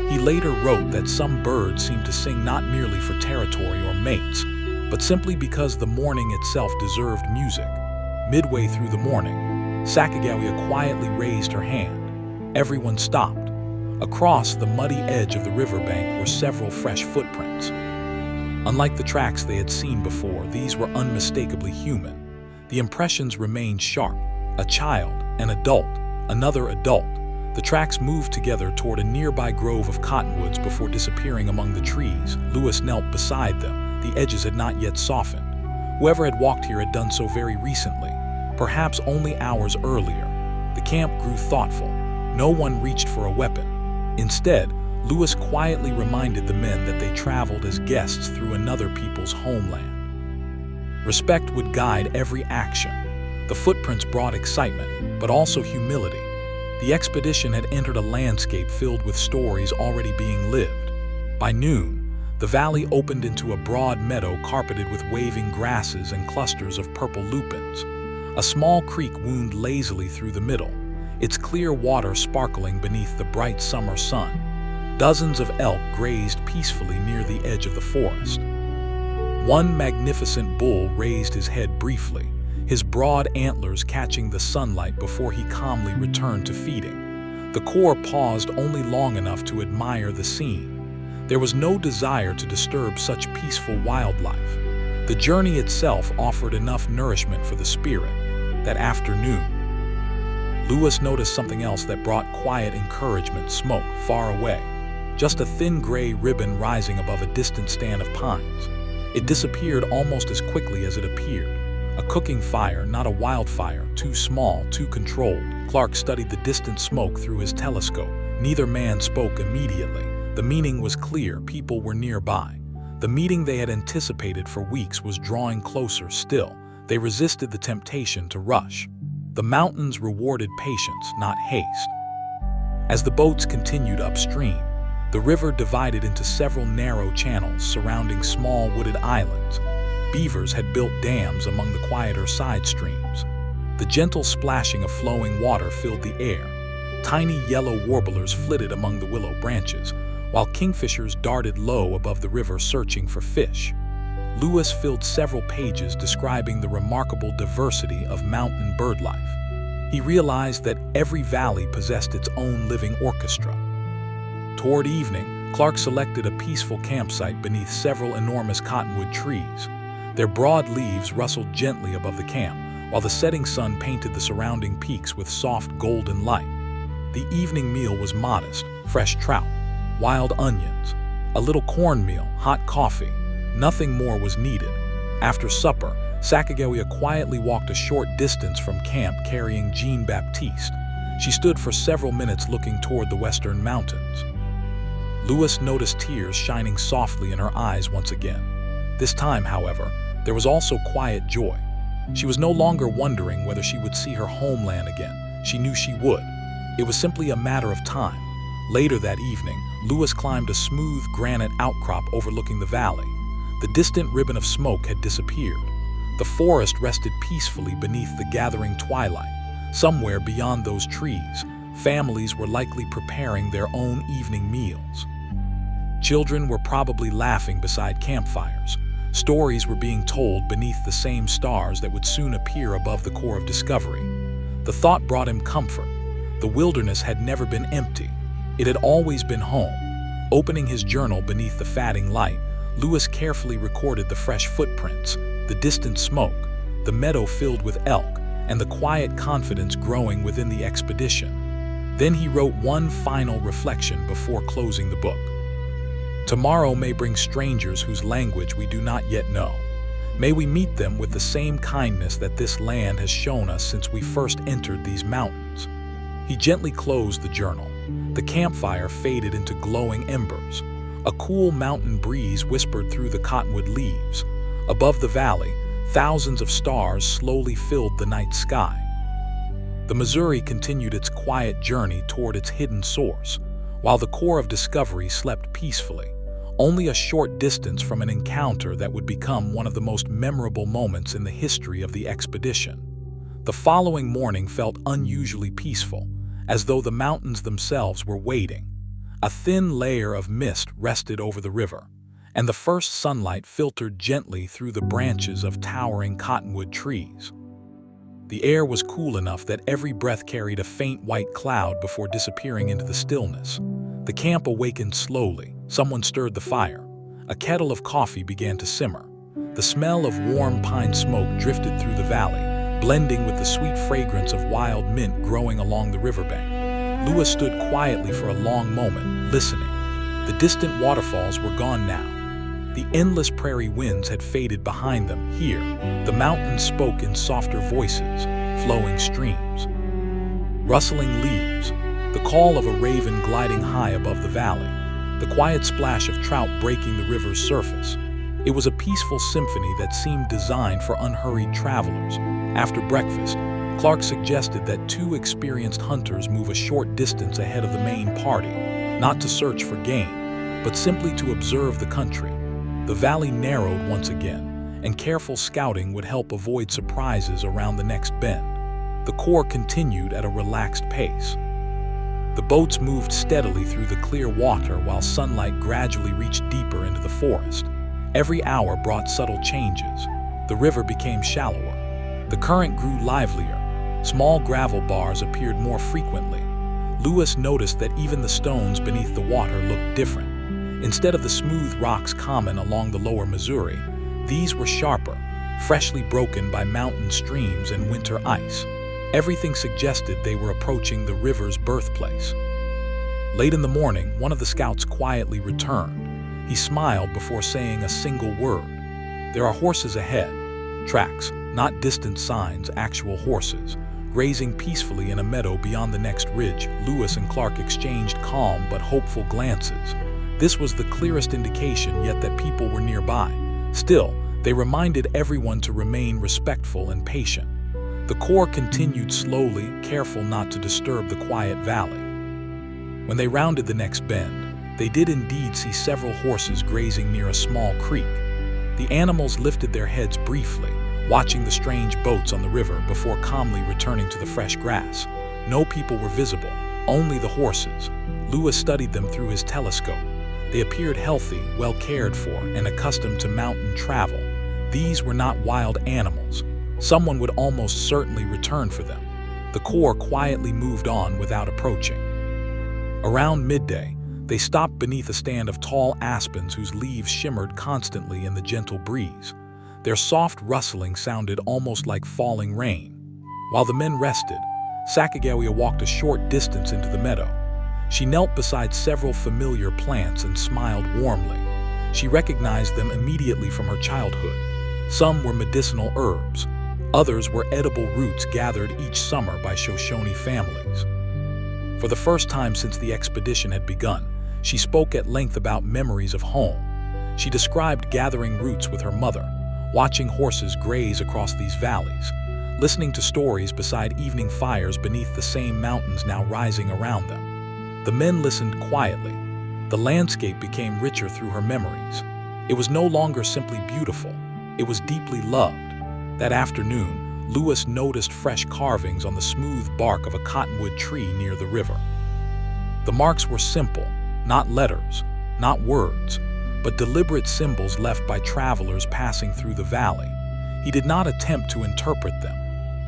He later wrote that some birds seemed to sing not merely for territory or mates, but simply because the morning itself deserved music. Midway through the morning, Sacagawea quietly raised her hand. Everyone stopped. Across the muddy edge of the riverbank were several fresh footprints. Unlike the tracks they had seen before, these were unmistakably human. The impressions remained sharp. A child, an adult, another adult. The tracks moved together toward a nearby grove of cottonwoods before disappearing among the trees. Lewis knelt beside them. The edges had not yet softened. Whoever had walked here had done so very recently, perhaps only hours earlier. The camp grew thoughtful. No one reached for a weapon. Instead, Lewis quietly reminded the men that they traveled as guests through another people's homeland. Respect would guide every action. The footprints brought excitement, but also humility. The expedition had entered a landscape filled with stories already being lived. By noon, the valley opened into a broad meadow carpeted with waving grasses and clusters of purple lupins. A small creek wound lazily through the middle, its clear water sparkling beneath the bright summer sun. Dozens of elk grazed peacefully near the edge of the forest. One magnificent bull raised his head briefly, his broad antlers catching the sunlight before he calmly returned to feeding. The Corps paused only long enough to admire the scene. There was no desire to disturb such peaceful wildlife. The journey itself offered enough nourishment for the spirit. That afternoon, Lewis noticed something else that brought quiet encouragement: smoke far away. Just a thin gray ribbon rising above a distant stand of pines. It disappeared almost as quickly as it appeared. A cooking fire, not a wildfire, too small, too controlled. Clark studied the distant smoke through his telescope. Neither man spoke immediately. The meaning was clear: people were nearby. The meeting they had anticipated for weeks was drawing closer still. They resisted the temptation to rush. The mountains rewarded patience, not haste. As the boats continued upstream, the river divided into several narrow channels surrounding small wooded islands. Beavers had built dams among the quieter side streams. The gentle splashing of flowing water filled the air. Tiny yellow warblers flitted among the willow branches, while kingfishers darted low above the river searching for fish. Lewis filled several pages describing the remarkable diversity of mountain bird life. He realized that every valley possessed its own living orchestra. Toward evening, Clark selected a peaceful campsite beneath several enormous cottonwood trees. Their broad leaves rustled gently above the camp, while the setting sun painted the surrounding peaks with soft golden light. The evening meal was modest: fresh trout, wild onions, a little cornmeal, hot coffee. Nothing more was needed. After supper, Sacagawea quietly walked a short distance from camp carrying Jean Baptiste. She stood for several minutes looking toward the western mountains. Lewis noticed tears shining softly in her eyes once again. This time, however, there was also quiet joy. She was no longer wondering whether she would see her homeland again. She knew she would. It was simply a matter of time. Later that evening, Lewis climbed a smooth granite outcrop overlooking the valley. The distant ribbon of smoke had disappeared. The forest rested peacefully beneath the gathering twilight. Somewhere beyond those trees, families were likely preparing their own evening meals. Children were probably laughing beside campfires. Stories were being told beneath the same stars that would soon appear above the core of Discovery. The thought brought him comfort. The wilderness had never been empty. It had always been home. Opening his journal beneath the fading light, Lewis carefully recorded the fresh footprints, the distant smoke, the meadow filled with elk, and the quiet confidence growing within the expedition. Then he wrote one final reflection before closing the book. Tomorrow may bring strangers whose language we do not yet know. May we meet them with the same kindness that this land has shown us since we first entered these mountains. He gently closed the journal. The campfire faded into glowing embers. A cool mountain breeze whispered through the cottonwood leaves. Above the valley, thousands of stars slowly filled the night sky. The Missouri continued its quiet journey toward its hidden source, while the core of Discovery slept peacefully, only a short distance from an encounter that would become one of the most memorable moments in the history of the expedition. The following morning felt unusually peaceful, as though the mountains themselves were waiting. A thin layer of mist rested over the river, and the first sunlight filtered gently through the branches of towering cottonwood trees. The air was cool enough that every breath carried a faint white cloud before disappearing into the stillness. The camp awakened slowly. Someone stirred the fire. A kettle of coffee began to simmer. The smell of warm pine smoke drifted through the valley, blending with the sweet fragrance of wild mint growing along the riverbank. Lewis stood quietly for a long moment, listening. The distant waterfalls were gone now. The endless prairie winds had faded behind them. Here, the mountains spoke in softer voices, flowing streams, rustling leaves, the call of a raven gliding high above the valley, the quiet splash of trout breaking the river's surface. It was a peaceful symphony that seemed designed for unhurried travelers. After breakfast, Clark suggested that two experienced hunters move a short distance ahead of the main party, not to search for game, but simply to observe the country. The valley narrowed once again, and careful scouting would help avoid surprises around the next bend. The Corps continued at a relaxed pace. The boats moved steadily through the clear water while sunlight gradually reached deeper into the forest. Every hour brought subtle changes. The river became shallower. The current grew livelier. Small gravel bars appeared more frequently. Lewis noticed that even the stones beneath the water looked different. Instead of the smooth rocks common along the lower Missouri, these were sharper, freshly broken by mountain streams and winter ice. Everything suggested they were approaching the river's birthplace. Late in the morning, one of the scouts quietly returned. He smiled before saying a single word. "There are horses ahead." Tracks, not distant signs, actual horses, grazing peacefully in a meadow beyond the next ridge. Lewis and Clark exchanged calm but hopeful glances. This was the clearest indication yet that people were nearby. Still, they reminded everyone to remain respectful and patient. The Corps continued slowly, careful not to disturb the quiet valley. When they rounded the next bend, they did indeed see several horses grazing near a small creek. The animals lifted their heads briefly, watching the strange boats on the river before calmly returning to the fresh grass. No people were visible, only the horses. Lewis studied them through his telescope. They appeared healthy, well cared for, and accustomed to mountain travel. These were not wild animals. Someone would almost certainly return for them. The Corps quietly moved on without approaching. Around midday, they stopped beneath a stand of tall aspens whose leaves shimmered constantly in the gentle breeze. Their soft rustling sounded almost like falling rain. While the men rested, Sacagawea walked a short distance into the meadow. She knelt beside several familiar plants and smiled warmly. She recognized them immediately from her childhood. Some were medicinal herbs. Others were edible roots gathered each summer by Shoshone families. For the first time since the expedition had begun, she spoke at length about memories of home. She described gathering roots with her mother, watching horses graze across these valleys, listening to stories beside evening fires beneath the same mountains now rising around them. The men listened quietly. The landscape became richer through her memories. It was no longer simply beautiful, it was deeply loved. That afternoon, Lewis noticed fresh carvings on the smooth bark of a cottonwood tree near the river. The marks were simple, not letters, not words, but deliberate symbols left by travelers passing through the valley. He did not attempt to interpret them.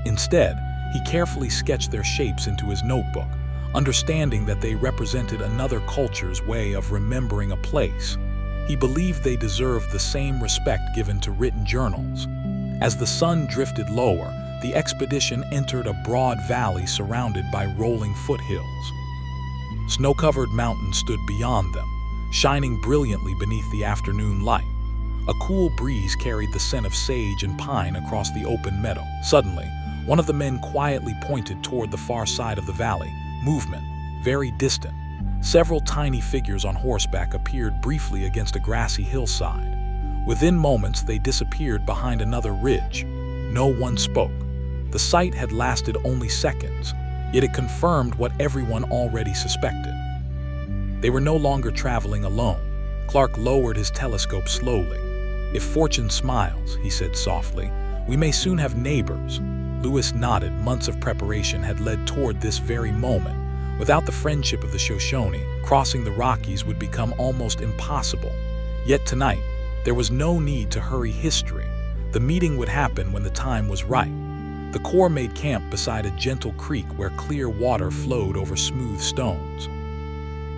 Instead, he carefully sketched their shapes into his notebook, understanding that they represented another culture's way of remembering a place. He believed they deserved the same respect given to written journals. As the sun drifted lower, the expedition entered a broad valley surrounded by rolling foothills. Snow-covered mountains stood beyond them, shining brilliantly beneath the afternoon light. A cool breeze carried the scent of sage and pine across the open meadow. Suddenly, one of the men quietly pointed toward the far side of the valley. Movement, very distant. Several tiny figures on horseback appeared briefly against a grassy hillside. Within moments, they disappeared behind another ridge. No one spoke. The sight had lasted only seconds, yet it confirmed what everyone already suspected. They were no longer traveling alone. Clark lowered his telescope slowly. "If fortune smiles," he said softly, "we may soon have neighbors." Lewis nodded. Months of preparation had led toward this very moment. Without the friendship of the Shoshone, crossing the Rockies would become almost impossible. Yet tonight, there was no need to hurry history. The meeting would happen when the time was right. The Corps made camp beside a gentle creek where clear water flowed over smooth stones.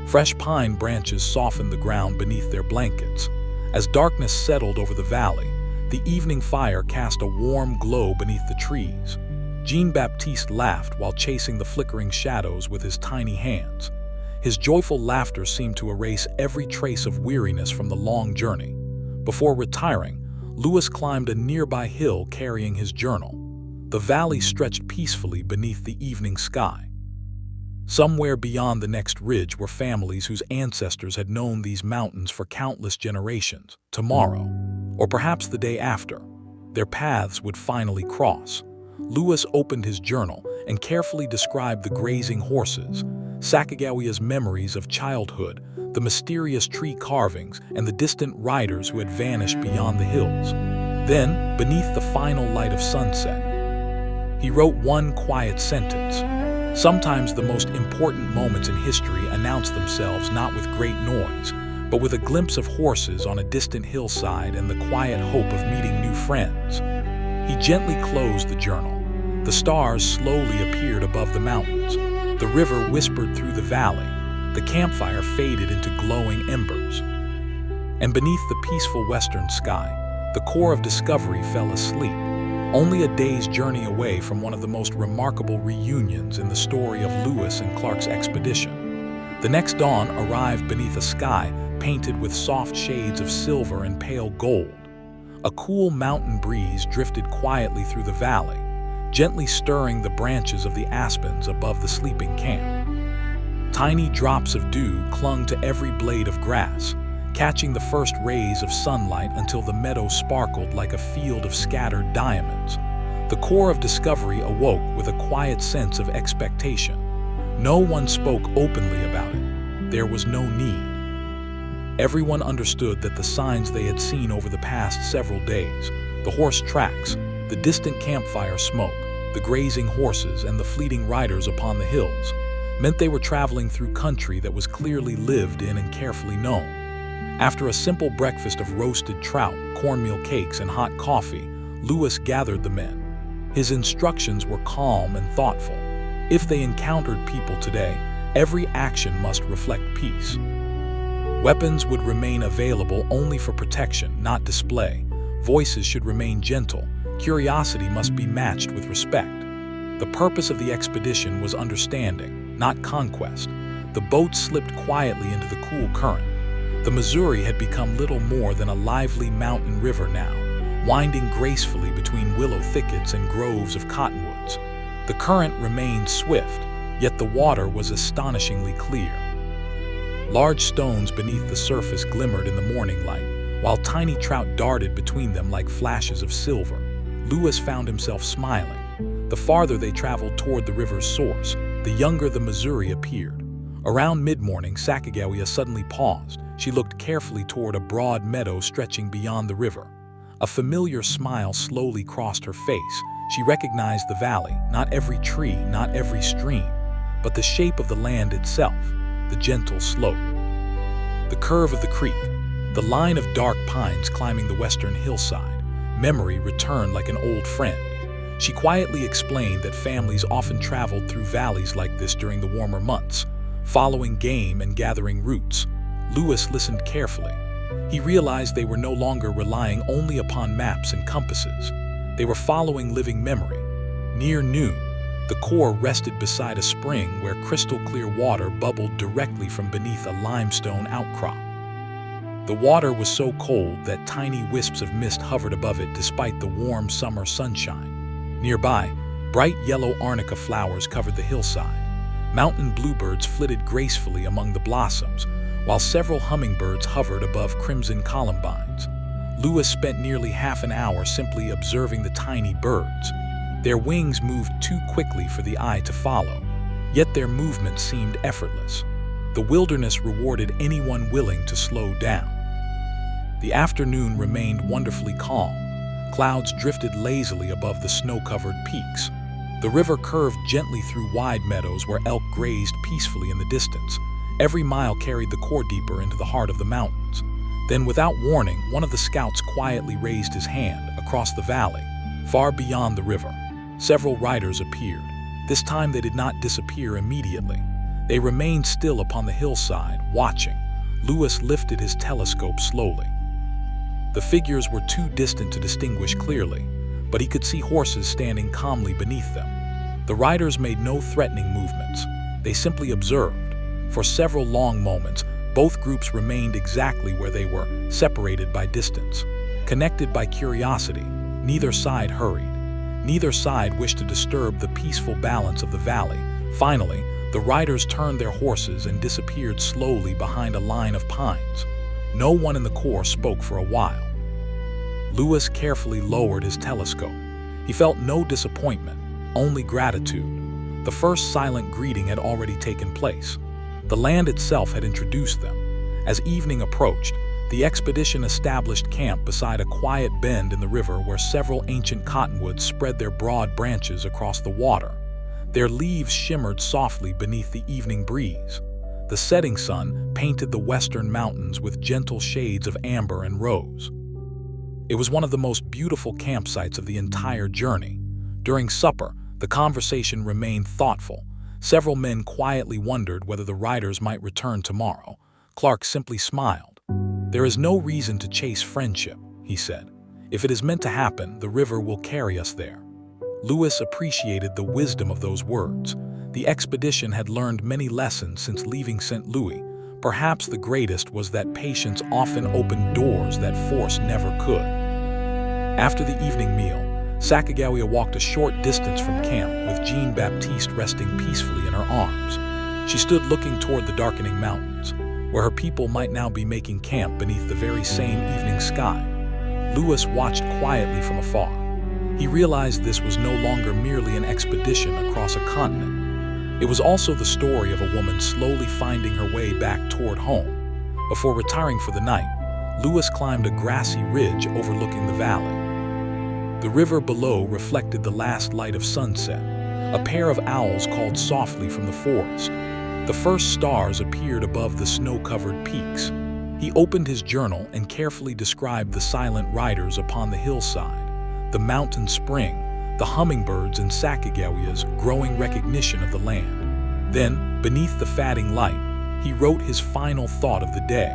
Fresh pine branches softened the ground beneath their blankets. As darkness settled over the valley, the evening fire cast a warm glow beneath the trees. Jean-Baptiste laughed while chasing the flickering shadows with his tiny hands. His joyful laughter seemed to erase every trace of weariness from the long journey. Before retiring, Lewis climbed a nearby hill carrying his journal. The valley stretched peacefully beneath the evening sky. Somewhere beyond the next ridge were families whose ancestors had known these mountains for countless generations. Tomorrow, or perhaps the day after, their paths would finally cross. Lewis opened his journal and carefully described the grazing horses, Sacagawea's memories of childhood, the mysterious tree carvings, and the distant riders who had vanished beyond the hills. Then, beneath the final light of sunset, he wrote one quiet sentence. Sometimes the most important moments in history announce themselves not with great noise, but with a glimpse of horses on a distant hillside and the quiet hope of meeting new friends. He gently closed the journal. The stars slowly appeared above the mountains. The river whispered through the valley. The campfire faded into glowing embers. And beneath the peaceful western sky, the Corps of Discovery fell asleep, only a day's journey away from one of the most remarkable reunions in the story of Lewis and Clark's expedition. The next dawn arrived beneath a sky painted with soft shades of silver and pale gold. A cool mountain breeze drifted quietly through the valley, gently stirring the branches of the aspens above the sleeping camp. Tiny drops of dew clung to every blade of grass, catching the first rays of sunlight until the meadow sparkled like a field of scattered diamonds. The Corps of Discovery awoke with a quiet sense of expectation. No one spoke openly about it. There was no need. Everyone understood that the signs they had seen over the past several days, the horse tracks, the distant campfire smoke, the grazing horses, and the fleeting riders upon the hills, meant they were traveling through country that was clearly lived in and carefully known. After a simple breakfast of roasted trout, cornmeal cakes, and hot coffee, Lewis gathered the men. His instructions were calm and thoughtful. If they encountered people today, every action must reflect peace. Weapons would remain available only for protection, not display. Voices should remain gentle. Curiosity must be matched with respect. The purpose of the expedition was understanding, not conquest. The boat slipped quietly into the cool current. The Missouri had become little more than a lively mountain river now, winding gracefully between willow thickets and groves of cottonwoods. The current remained swift, yet the water was astonishingly clear. Large stones beneath the surface glimmered in the morning light, while tiny trout darted between them like flashes of silver. Lewis found himself smiling. The farther they traveled toward the river's source, the younger the Missouri appeared. Around mid-morning, Sacagawea suddenly paused. She looked carefully toward a broad meadow stretching beyond the river. A familiar smile slowly crossed her face. She recognized the valley, not every tree, not every stream, but the shape of the land itself, the gentle slope. The curve of the creek, the line of dark pines climbing the western hillside. Memory returned like an old friend. She quietly explained that families often traveled through valleys like this during the warmer months, following game and gathering roots. Lewis listened carefully. He realized they were no longer relying only upon maps and compasses. They were following living memory. Near noon, the Corps rested beside a spring where crystal-clear water bubbled directly from beneath a limestone outcrop. The water was so cold that tiny wisps of mist hovered above it despite the warm summer sunshine. Nearby, bright yellow arnica flowers covered the hillside. Mountain bluebirds flitted gracefully among the blossoms, while several hummingbirds hovered above crimson columbines. Lewis spent nearly half an hour simply observing the tiny birds. Their wings moved too quickly for the eye to follow, yet their movement seemed effortless. The wilderness rewarded anyone willing to slow down. The afternoon remained wonderfully calm. Clouds drifted lazily above the snow-covered peaks. The river curved gently through wide meadows where elk grazed peacefully in the distance. Every mile carried the Corps deeper into the heart of the mountains. Then, without warning, one of the scouts quietly raised his hand across the valley, far beyond the river. Several riders appeared. This time they did not disappear immediately. They remained still upon the hillside, watching. Lewis lifted his telescope slowly. The figures were too distant to distinguish clearly, but he could see horses standing calmly beneath them. The riders made no threatening movements. They simply observed. For several long moments, both groups remained exactly where they were, separated by distance. Connected by curiosity, neither side hurried. Neither side wished to disturb the peaceful balance of the valley. Finally, the riders turned their horses and disappeared slowly behind a line of pines. No one in the Corps spoke for a while. Lewis carefully lowered his telescope. He felt no disappointment, only gratitude. The first silent greeting had already taken place. The land itself had introduced them. As evening approached, the expedition established camp beside a quiet bend in the river where several ancient cottonwoods spread their broad branches across the water. Their leaves shimmered softly beneath the evening breeze. The setting sun painted the western mountains with gentle shades of amber and rose. It was one of the most beautiful campsites of the entire journey. During supper, the conversation remained thoughtful. Several men quietly wondered whether the riders might return tomorrow. Clark simply smiled. "There is no reason to chase friendship," he said. "If it is meant to happen, the river will carry us there." Lewis appreciated the wisdom of those words. The expedition had learned many lessons since leaving St. Louis. Perhaps the greatest was that patience often opened doors that force never could. After the evening meal, Sacagawea walked a short distance from camp with Jean Baptiste resting peacefully in her arms. She stood looking toward the darkening mountains, where her people might now be making camp beneath the very same evening sky. Lewis watched quietly from afar. He realized this was no longer merely an expedition across a continent. It was also the story of a woman slowly finding her way back toward home. Before retiring for the night, Lewis climbed a grassy ridge overlooking the valley. The river below reflected the last light of sunset. A pair of owls called softly from the forest. The first stars appeared above the snow-covered peaks. He opened his journal and carefully described the silent riders upon the hillside, the mountain spring, the hummingbirds and Sacagawea's growing recognition of the land. Then, beneath the fading light, he wrote his final thought of the day.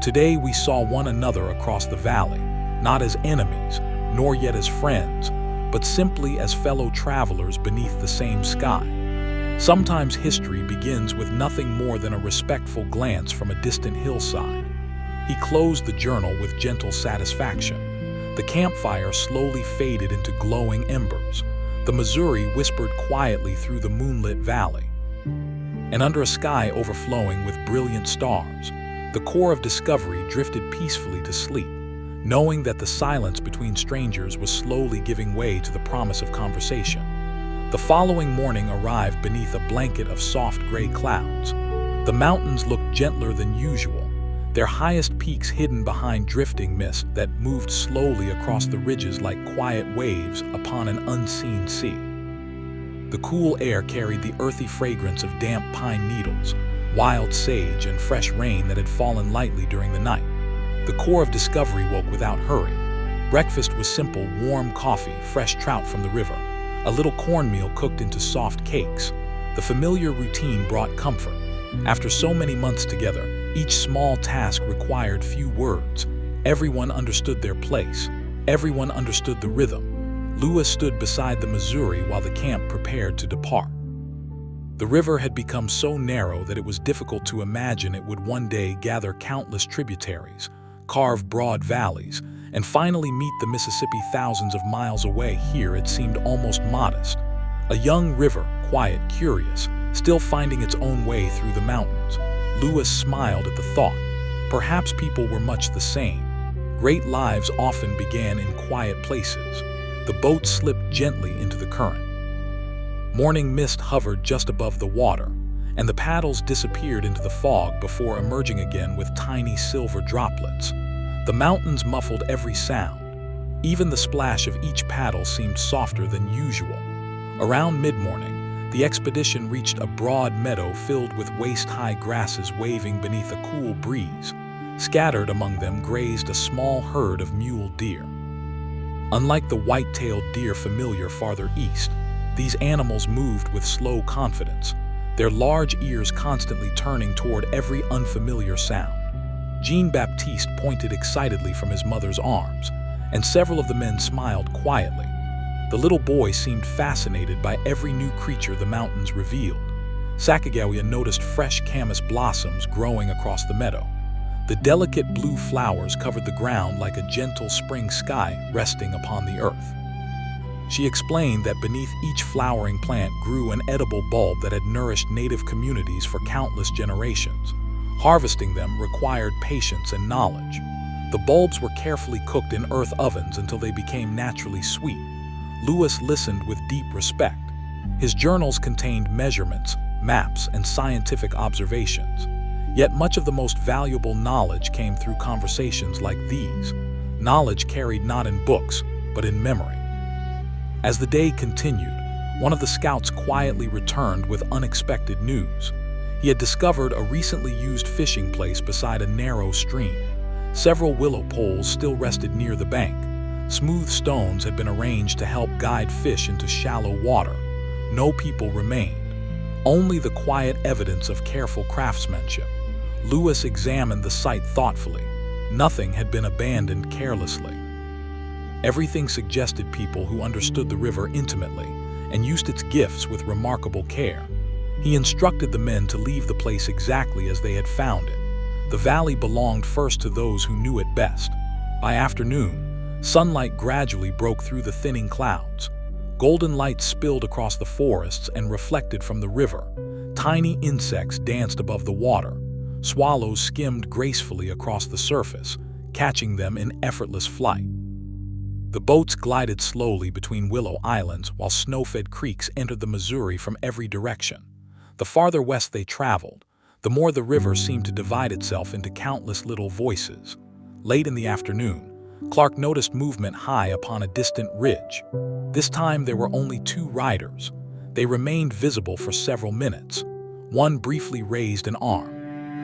Today we saw one another across the valley, not as enemies, nor yet as friends, but simply as fellow travelers beneath the same sky. Sometimes history begins with nothing more than a respectful glance from a distant hillside. He closed the journal with gentle satisfaction. The campfire slowly faded into glowing embers. The Missouri whispered quietly through the moonlit valley. And under a sky overflowing with brilliant stars, the core of Discovery drifted peacefully to sleep, knowing that the silence between strangers was slowly giving way to the promise of conversation. The following morning arrived beneath a blanket of soft gray clouds. The mountains looked gentler than usual, their highest peaks hidden behind drifting mist that moved slowly across the ridges like quiet waves upon an unseen sea. The cool air carried the earthy fragrance of damp pine needles, wild sage, and fresh rain that had fallen lightly during the night. The core of Discovery woke without hurry. Breakfast was simple, warm coffee, fresh trout from the river, a little cornmeal cooked into soft cakes. The familiar routine brought comfort. After so many months together, each small task required few words. Everyone understood their place. Everyone understood the rhythm. Lewis stood beside the Missouri while the camp prepared to depart. The river had become so narrow that it was difficult to imagine it would one day gather countless tributaries, carve broad valleys, and finally meet the Mississippi thousands of miles away. Here it seemed almost modest. A young river, quiet, curious, still finding its own way through the mountains. Lewis smiled at the thought. Perhaps people were much the same. Great lives often began in quiet places. The boat slipped gently into the current. Morning mist hovered just above the water, and the paddles disappeared into the fog before emerging again with tiny silver droplets. The mountains muffled every sound. Even the splash of each paddle seemed softer than usual. Around mid-morning, the expedition reached a broad meadow filled with waist-high grasses waving beneath a cool breeze. Scattered among them grazed a small herd of mule deer. Unlike the white-tailed deer familiar farther east, these animals moved with slow confidence, their large ears constantly turning toward every unfamiliar sound. Jean-Baptiste pointed excitedly from his mother's arms, and several of the men smiled quietly. The little boy seemed fascinated by every new creature the mountains revealed. Sacagawea noticed fresh camas blossoms growing across the meadow. The delicate blue flowers covered the ground like a gentle spring sky resting upon the earth. She explained that beneath each flowering plant grew an edible bulb that had nourished native communities for countless generations. Harvesting them required patience and knowledge. The bulbs were carefully cooked in earth ovens until they became naturally sweet. Lewis listened with deep respect. His journals contained measurements, maps, and scientific observations. Yet much of the most valuable knowledge came through conversations like these. Knowledge carried not in books, but in memory. As the day continued, one of the scouts quietly returned with unexpected news. He had discovered a recently used fishing place beside a narrow stream. Several willow poles still rested near the bank. Smooth stones had been arranged to help guide fish into shallow water. No people remained, only the quiet evidence of careful craftsmanship. Lewis examined the site thoughtfully. Nothing had been abandoned carelessly. Everything suggested people who understood the river intimately and used its gifts with remarkable care. He instructed the men to leave the place exactly as they had found it. The valley belonged first to those who knew it best. By afternoon, sunlight gradually broke through the thinning clouds. Golden light spilled across the forests and reflected from the river. Tiny insects danced above the water. Swallows skimmed gracefully across the surface, catching them in effortless flight. The boats glided slowly between willow islands while snow-fed creeks entered the Missouri from every direction. The farther west they traveled, the more the river seemed to divide itself into countless little voices. Late in the afternoon, Clark noticed movement high upon a distant ridge. This time there were only 2 riders. They remained visible for several minutes. One briefly raised an arm.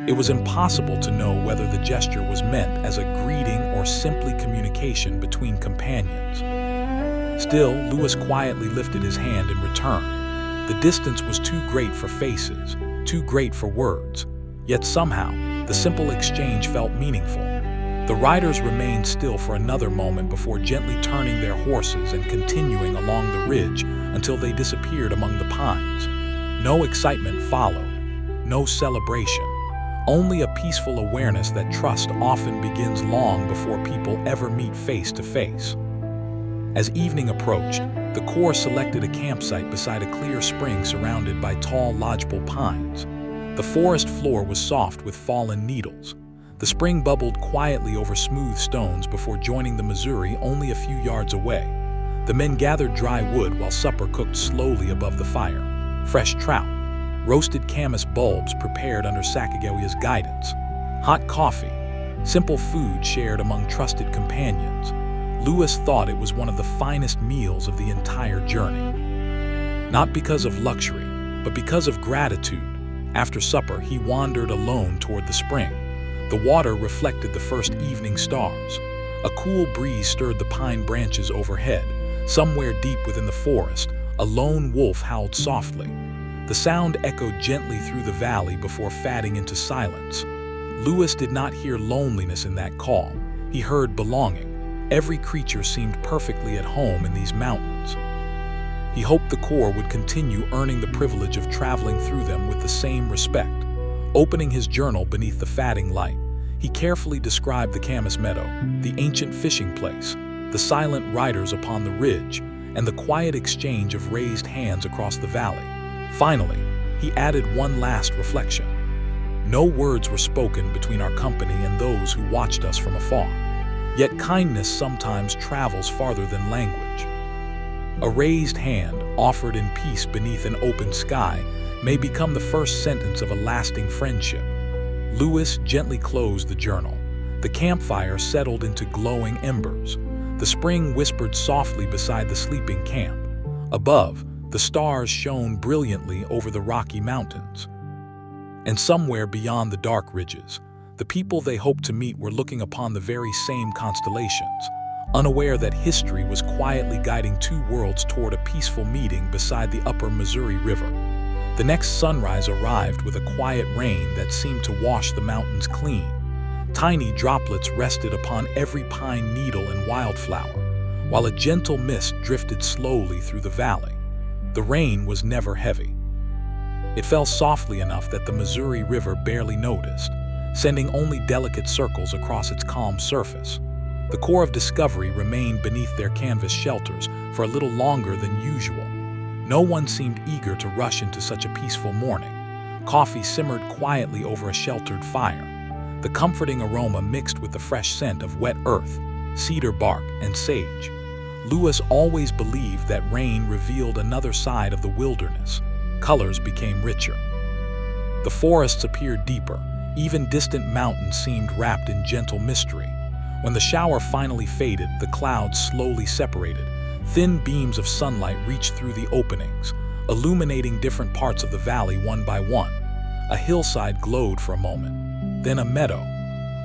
It was impossible to know whether the gesture was meant as a greeting or simply communication between companions. Still, Lewis quietly lifted his hand in return. The distance was too great for faces, too great for words. Yet somehow, the simple exchange felt meaningful. The riders remained still for another moment before gently turning their horses and continuing along the ridge until they disappeared among the pines. No excitement followed, no celebration, only a peaceful awareness that trust often begins long before people ever meet face to face. As evening approached, the Corps selected a campsite beside a clear spring surrounded by tall lodgepole pines. The forest floor was soft with fallen needles. The spring bubbled quietly over smooth stones before joining the Missouri only a few yards away. The men gathered dry wood while supper cooked slowly above the fire. Fresh trout, roasted camas bulbs prepared under Sacagawea's guidance, hot coffee, simple food shared among trusted companions. Lewis thought it was one of the finest meals of the entire journey. Not because of luxury, but because of gratitude. After supper, he wandered alone toward the spring. The water reflected the first evening stars. A cool breeze stirred the pine branches overhead. Somewhere deep within the forest, a lone wolf howled softly. The sound echoed gently through the valley before fading into silence. Lewis did not hear loneliness in that call. He heard belonging. Every creature seemed perfectly at home in these mountains. He hoped the Corps would continue earning the privilege of traveling through them with the same respect. Opening his journal beneath the fading light, he carefully described the Camas Meadow, the ancient fishing place, the silent riders upon the ridge, and the quiet exchange of raised hands across the valley. Finally, he added one last reflection. No words were spoken between our company and those who watched us from afar. Yet kindness sometimes travels farther than language. A raised hand, offered in peace beneath an open sky, may become the first sentence of a lasting friendship. Lewis gently closed the journal. The campfire settled into glowing embers. The spring whispered softly beside the sleeping camp. Above, the stars shone brilliantly over the Rocky Mountains. And somewhere beyond the dark ridges, the people they hoped to meet were looking upon the very same constellations, unaware that history was quietly guiding two worlds toward a peaceful meeting beside the upper Missouri River. The next sunrise arrived with a quiet rain that seemed to wash the mountains clean. Tiny droplets rested upon every pine needle and wildflower, while a gentle mist drifted slowly through the valley. The rain was never heavy. It fell softly enough that the Missouri River barely noticed, sending only delicate circles across its calm surface. The Corps of Discovery remained beneath their canvas shelters for a little longer than usual. No one seemed eager to rush into such a peaceful morning. Coffee simmered quietly over a sheltered fire. The comforting aroma mixed with the fresh scent of wet earth, cedar bark, and sage. Lewis always believed that rain revealed another side of the wilderness. Colors became richer. The forests appeared deeper. Even distant mountains seemed wrapped in gentle mystery. When the shower finally faded, the clouds slowly separated. Thin beams of sunlight reached through the openings, illuminating different parts of the valley one by one. A hillside glowed for a moment, then a meadow,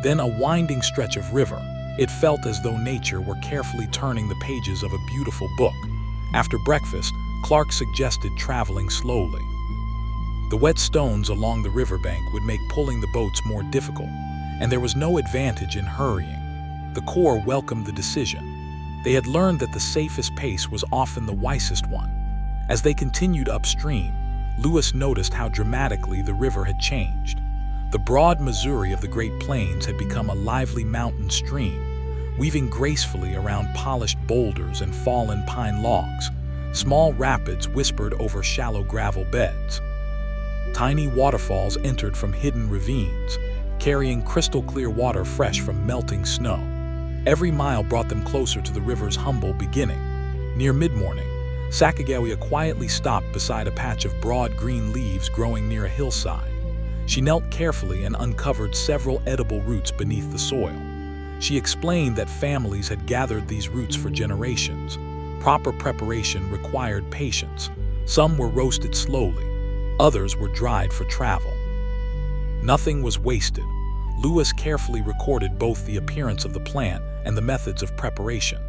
then a winding stretch of river. It felt as though nature were carefully turning the pages of a beautiful book. After breakfast, Clark suggested traveling slowly. The wet stones along the riverbank would make pulling the boats more difficult, and there was no advantage in hurrying. The Corps welcomed the decision. They had learned that the safest pace was often the wisest one. As they continued upstream, Lewis noticed how dramatically the river had changed. The broad Missouri of the Great Plains had become a lively mountain stream, weaving gracefully around polished boulders and fallen pine logs. Small rapids whispered over shallow gravel beds. Tiny waterfalls entered from hidden ravines, carrying crystal-clear water fresh from melting snow. Every mile brought them closer to the river's humble beginning. Near mid-morning, Sacagawea quietly stopped beside a patch of broad green leaves growing near a hillside. She knelt carefully and uncovered several edible roots beneath the soil. She explained that families had gathered these roots for generations. Proper preparation required patience. Some were roasted slowly, others were dried for travel. Nothing was wasted. Lewis carefully recorded both the appearance of the plant and the methods of preparation.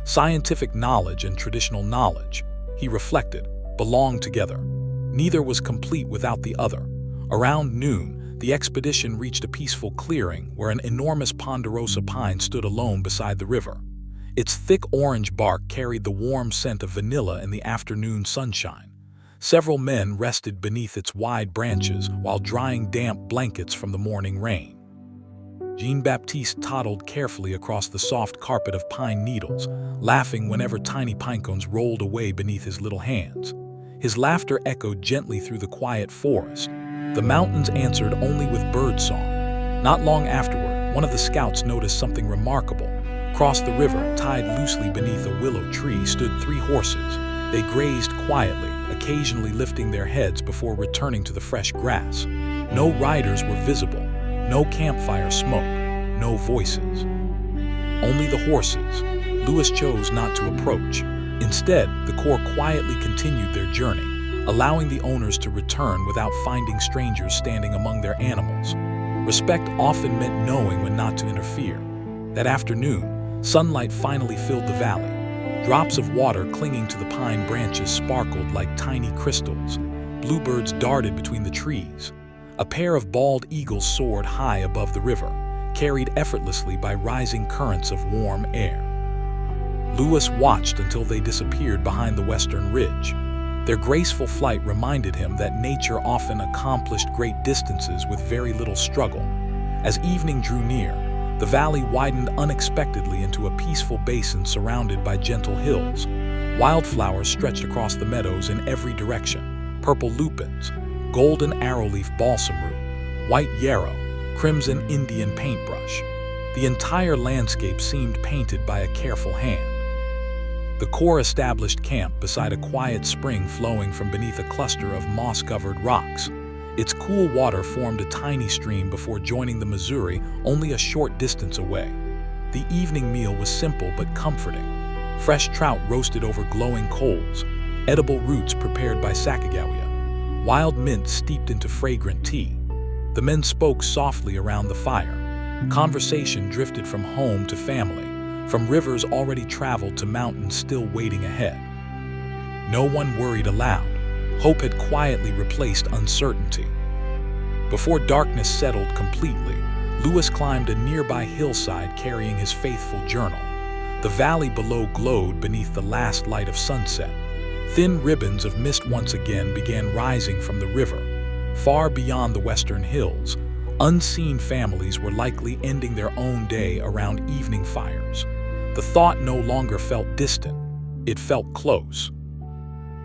Scientific knowledge and traditional knowledge, he reflected, belonged together. Neither was complete without the other. Around noon, the expedition reached a peaceful clearing where an enormous ponderosa pine stood alone beside the river. Its thick orange bark carried the warm scent of vanilla in the afternoon sunshine. Several men rested beneath its wide branches while drying damp blankets from the morning rain. Jean-Baptiste toddled carefully across the soft carpet of pine needles, laughing whenever tiny pine cones rolled away beneath his little hands. His laughter echoed gently through the quiet forest. The mountains answered only with birdsong. Not long afterward, one of the scouts noticed something remarkable. Across the river, tied loosely beneath a willow tree, stood 3 horses. They grazed quietly, occasionally lifting their heads before returning to the fresh grass. No riders were visible. No campfire smoke, no voices. Only the horses. Louis chose not to approach. Instead, the Corps quietly continued their journey, allowing the owners to return without finding strangers standing among their animals. Respect often meant knowing when not to interfere. That afternoon, sunlight finally filled the valley. Drops of water clinging to the pine branches sparkled like tiny crystals. Bluebirds darted between the trees. A pair of bald eagles soared high above the river, carried effortlessly by rising currents of warm air. Louis watched until they disappeared behind the western ridge. Their graceful flight reminded him that nature often accomplished great distances with very little struggle. As evening drew near, the valley widened unexpectedly into a peaceful basin surrounded by gentle hills. Wildflowers stretched across the meadows in every direction: purple lupins, golden arrowleaf balsam root, white yarrow, crimson Indian paintbrush. The entire landscape seemed painted by a careful hand. The Corps established camp beside a quiet spring flowing from beneath a cluster of moss-covered rocks. Its cool water formed a tiny stream before joining the Missouri only a short distance away. The evening meal was simple but comforting. Fresh trout roasted over glowing coals, edible roots prepared by Sacagawea, wild mint steeped into fragrant tea. The men spoke softly around the fire. Conversation drifted from home to family, from rivers already traveled to mountains still waiting ahead. No one worried aloud. Hope had quietly replaced uncertainty. Before darkness settled completely, Louis climbed a nearby hillside carrying his faithful journal. The valley below glowed beneath the last light of sunset. Thin ribbons of mist once again began rising from the river. Far beyond the western hills, unseen families were likely ending their own day around evening fires. The thought no longer felt distant, it felt close.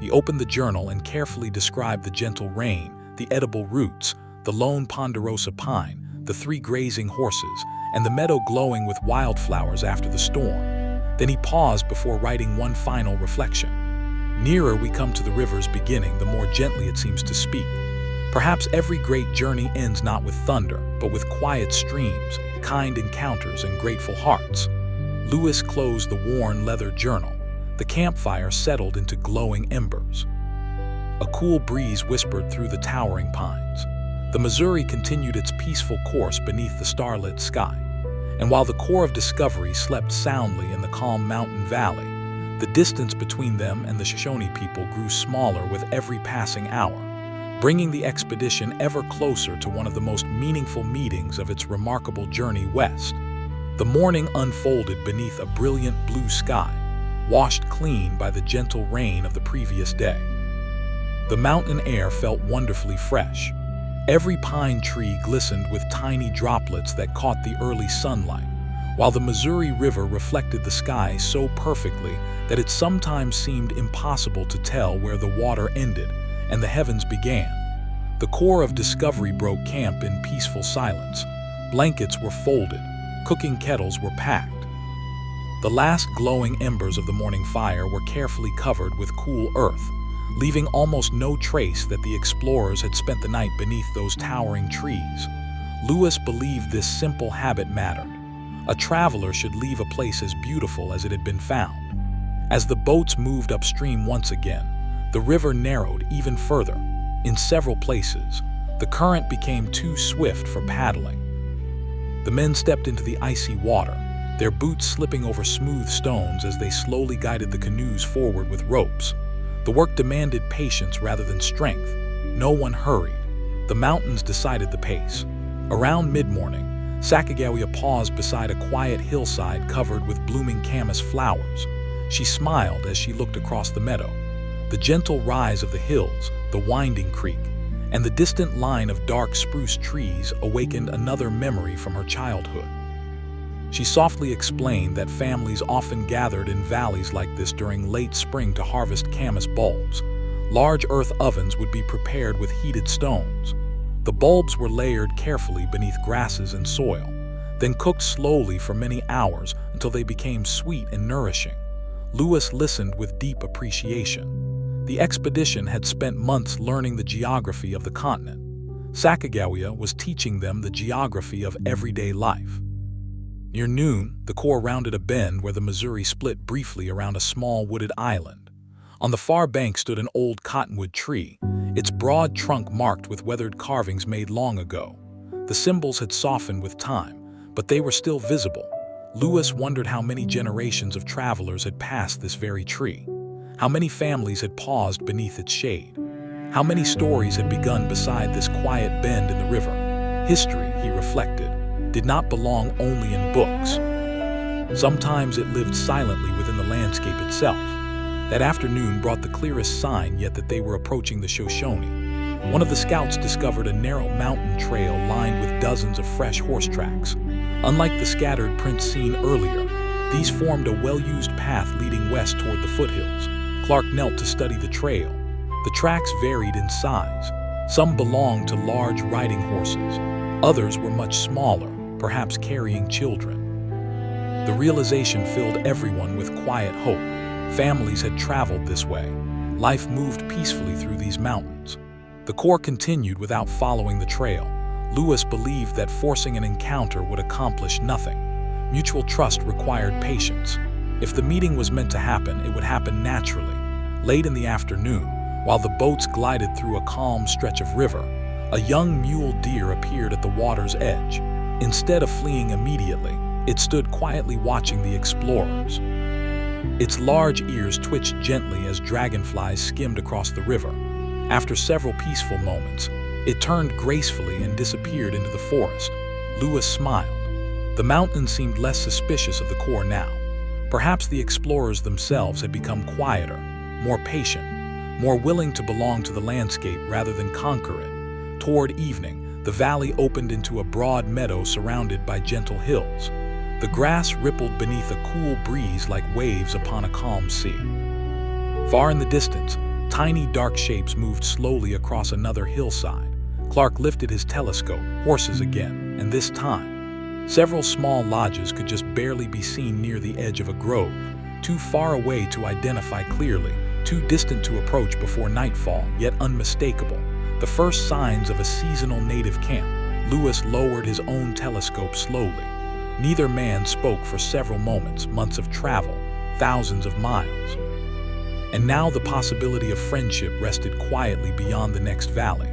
He opened the journal and carefully described the gentle rain, the edible roots, the lone ponderosa pine, the 3 grazing horses, and the meadow glowing with wildflowers after the storm. Then he paused before writing one final reflection. Nearer we come to the river's beginning, the more gently it seems to speak. Perhaps every great journey ends not with thunder, but with quiet streams, kind encounters, and grateful hearts. Louis closed the worn leather journal. The campfire settled into glowing embers. A cool breeze whispered through the towering pines. The Missouri continued its peaceful course beneath the starlit sky. And while the Corps of Discovery slept soundly in the calm mountain valley, the distance between them and the Shoshone people grew smaller with every passing hour, bringing the expedition ever closer to one of the most meaningful meetings of its remarkable journey west. The morning unfolded beneath a brilliant blue sky, washed clean by the gentle rain of the previous day. The mountain air felt wonderfully fresh. Every pine tree glistened with tiny droplets that caught the early sunlight, while the Missouri River reflected the sky so perfectly that it sometimes seemed impossible to tell where the water ended and the heavens began. The Corps of Discovery broke camp in peaceful silence. Blankets were folded, cooking kettles were packed. The last glowing embers of the morning fire were carefully covered with cool earth, leaving almost no trace that the explorers had spent the night beneath those towering trees. Louis believed this simple habit mattered. A traveler should leave a place as beautiful as it had been found. As the boats moved upstream once again, the river narrowed even further. In several places, the current became too swift for paddling. The men stepped into the icy water, their boots slipping over smooth stones as they slowly guided the canoes forward with ropes. The work demanded patience rather than strength. No one hurried. The mountains decided the pace. Around mid-morning, Sacagawea paused beside a quiet hillside covered with blooming camas flowers. She smiled as she looked across the meadow. The gentle rise of the hills, the winding creek, and the distant line of dark spruce trees awakened another memory from her childhood. She softly explained that families often gathered in valleys like this during late spring to harvest camas bulbs. Large earth ovens would be prepared with heated stones. The bulbs were layered carefully beneath grasses and soil, then cooked slowly for many hours until they became sweet and nourishing. Lewis listened with deep appreciation. The expedition had spent months learning the geography of the continent. Sacagawea was teaching them the geography of everyday life. Near noon, the Corps rounded a bend where the Missouri split briefly around a small wooded island. On the far bank stood an old cottonwood tree, its broad trunk marked with weathered carvings made long ago. The symbols had softened with time, but they were still visible. Lewis wondered how many generations of travelers had passed this very tree. How many families had paused beneath its shade. How many stories had begun beside this quiet bend in the river. History, he reflected, did not belong only in books. Sometimes it lived silently within the landscape itself. That afternoon brought the clearest sign yet that they were approaching the Shoshone. One of the scouts discovered a narrow mountain trail lined with dozens of fresh horse tracks. Unlike the scattered prints seen earlier, these formed a well-used path leading west toward the foothills. Clark knelt to study the trail. The tracks varied in size. Some belonged to large riding horses. Others were much smaller, perhaps carrying children. The realization filled everyone with quiet hope. Families had traveled this way. Life moved peacefully through these mountains. The Corps continued without following the trail. Lewis believed that forcing an encounter would accomplish nothing. Mutual trust required patience. If the meeting was meant to happen, it would happen naturally. Late in the afternoon, while the boats glided through a calm stretch of river, a young mule deer appeared at the water's edge. Instead of fleeing immediately, it stood quietly watching the explorers. Its large ears twitched gently as dragonflies skimmed across the river. After several peaceful moments, it turned gracefully and disappeared into the forest. Lewis smiled. The mountains seemed less suspicious of the Corps now. Perhaps the explorers themselves had become quieter, more patient, more willing to belong to the landscape rather than conquer it. Toward evening, the valley opened into a broad meadow surrounded by gentle hills. The grass rippled beneath a cool breeze like waves upon a calm sea. Far in the distance, tiny dark shapes moved slowly across another hillside. Clark lifted his telescope, horses again, and this time, several small lodges could just barely be seen near the edge of a grove, too far away to identify clearly, too distant to approach before nightfall, yet unmistakable. The first signs of a seasonal native camp. Lewis lowered his own telescope slowly. Neither man spoke for several moments, months of travel, thousands of miles. And now the possibility of friendship rested quietly beyond the next valley.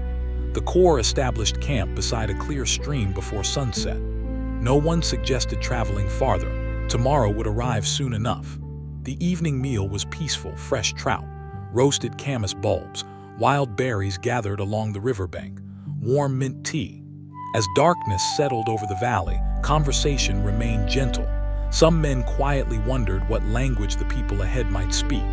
The Corps established camp beside a clear stream before sunset. No one suggested traveling farther. Tomorrow would arrive soon enough. The evening meal was peaceful: fresh trout, roasted camas bulbs, wild berries gathered along the riverbank, warm mint tea. As darkness settled over the valley, conversation remained gentle. Some men quietly wondered what language the people ahead might speak.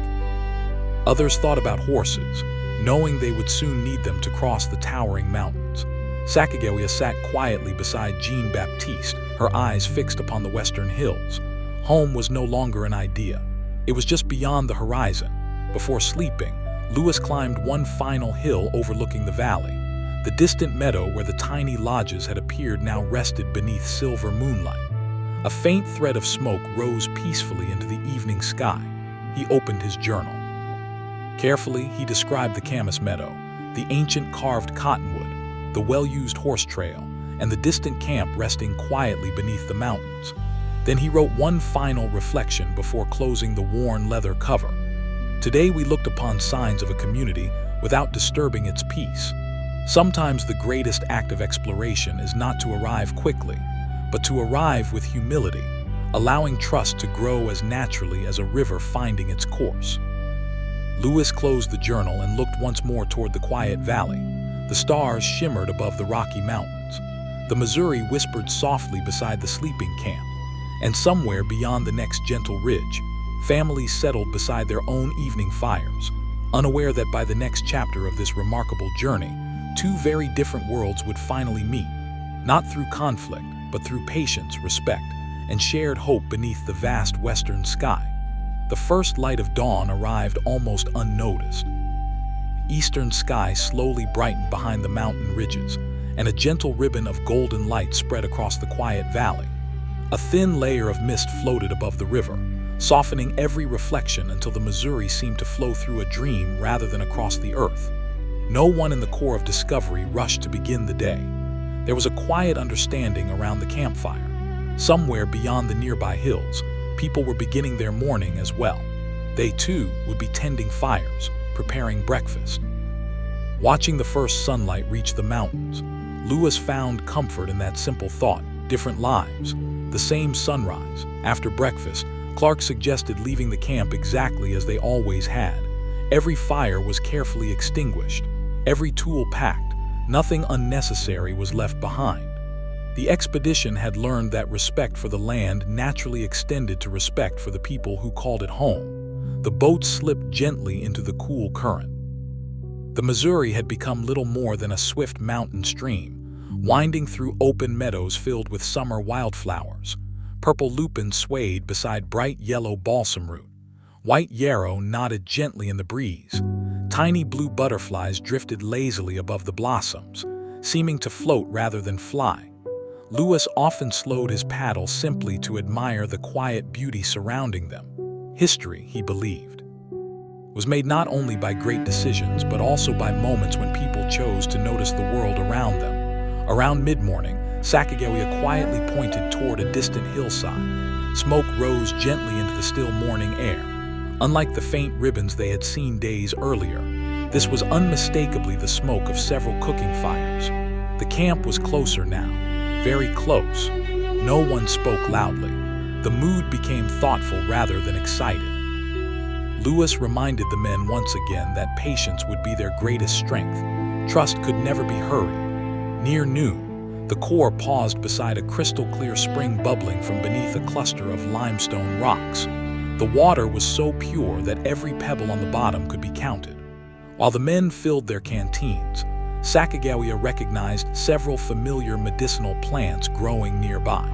Others thought about horses, knowing they would soon need them to cross the towering mountains. Sacagawea sat quietly beside Jean-Baptiste, her eyes fixed upon the western hills. Home was no longer an idea. It was just beyond the horizon. Before sleeping, Lewis climbed one final hill overlooking the valley. The distant meadow where the tiny lodges had appeared now rested beneath silver moonlight. A faint thread of smoke rose peacefully into the evening sky. He opened his journal. Carefully, he described the camas meadow, the ancient carved cottonwood, the well-used horse trail, and the distant camp resting quietly beneath the mountains. Then he wrote one final reflection before closing the worn leather cover. Today we looked upon signs of a community without disturbing its peace. Sometimes the greatest act of exploration is not to arrive quickly, but to arrive with humility, allowing trust to grow as naturally as a river finding its course. Lewis closed the journal and looked once more toward the quiet valley. The stars shimmered above the Rocky Mountains. The Missouri whispered softly beside the sleeping camp, and somewhere beyond the next gentle ridge, families settled beside their own evening fires, unaware that by the next chapter of this remarkable journey, two very different worlds would finally meet, not through conflict, but through patience, respect, and shared hope beneath the vast western sky. The first light of dawn arrived almost unnoticed. The eastern sky slowly brightened behind the mountain ridges, and a gentle ribbon of golden light spread across the quiet valley. A thin layer of mist floated above the river, softening every reflection until the Missouri seemed to flow through a dream rather than across the earth. No one in the Corps of Discovery rushed to begin the day. There was a quiet understanding around the campfire. Somewhere beyond the nearby hills, people were beginning their morning as well. They too would be tending fires, preparing breakfast. Watching the first sunlight reach the mountains, Lewis found comfort in that simple thought: different lives, the same sunrise. After breakfast, Clark suggested leaving the camp exactly as they always had. Every fire was carefully extinguished, every tool packed, nothing unnecessary was left behind. The expedition had learned that respect for the land naturally extended to respect for the people who called it home. The boat slipped gently into the cool current. The Missouri had become little more than a swift mountain stream, winding through open meadows filled with summer wildflowers. Purple lupin swayed beside bright yellow balsam root. White yarrow nodded gently in the breeze. Tiny blue butterflies drifted lazily above the blossoms, seeming to float rather than fly. Lewis often slowed his paddle simply to admire the quiet beauty surrounding them. History, he believed, was made not only by great decisions but also by moments when people chose to notice the world around them. Around mid-morning, Sacagawea quietly pointed toward a distant hillside. Smoke rose gently into the still morning air. Unlike the faint ribbons they had seen days earlier, this was unmistakably the smoke of several cooking fires. The camp was closer now, very close. No one spoke loudly. The mood became thoughtful rather than excited. Lewis reminded the men once again that patience would be their greatest strength. Trust could never be hurried. Near noon, the Corps paused beside a crystal-clear spring bubbling from beneath a cluster of limestone rocks. The water was so pure that every pebble on the bottom could be counted. While the men filled their canteens, Sacagawea recognized several familiar medicinal plants growing nearby.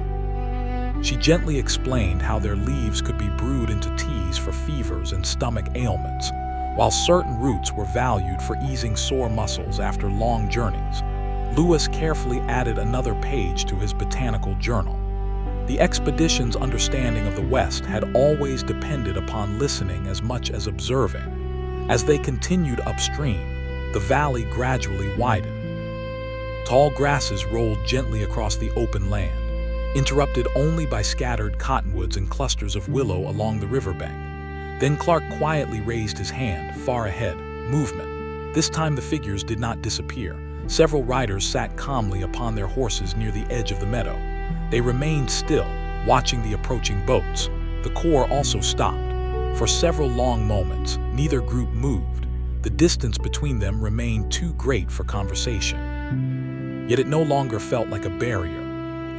She gently explained how their leaves could be brewed into teas for fevers and stomach ailments, while certain roots were valued for easing sore muscles after long journeys. Lewis carefully added another page to his botanical journal. The expedition's understanding of the West had always depended upon listening as much as observing. As they continued upstream, the valley gradually widened. Tall grasses rolled gently across the open land, interrupted only by scattered cottonwoods and clusters of willow along the riverbank. Then Clark quietly raised his hand, far ahead. Movement. This time the figures did not disappear. Several riders sat calmly upon their horses near the edge of the meadow. They remained still, watching the approaching boats. The Corps also stopped. For several long moments, neither group moved. The distance between them remained too great for conversation. Yet it no longer felt like a barrier.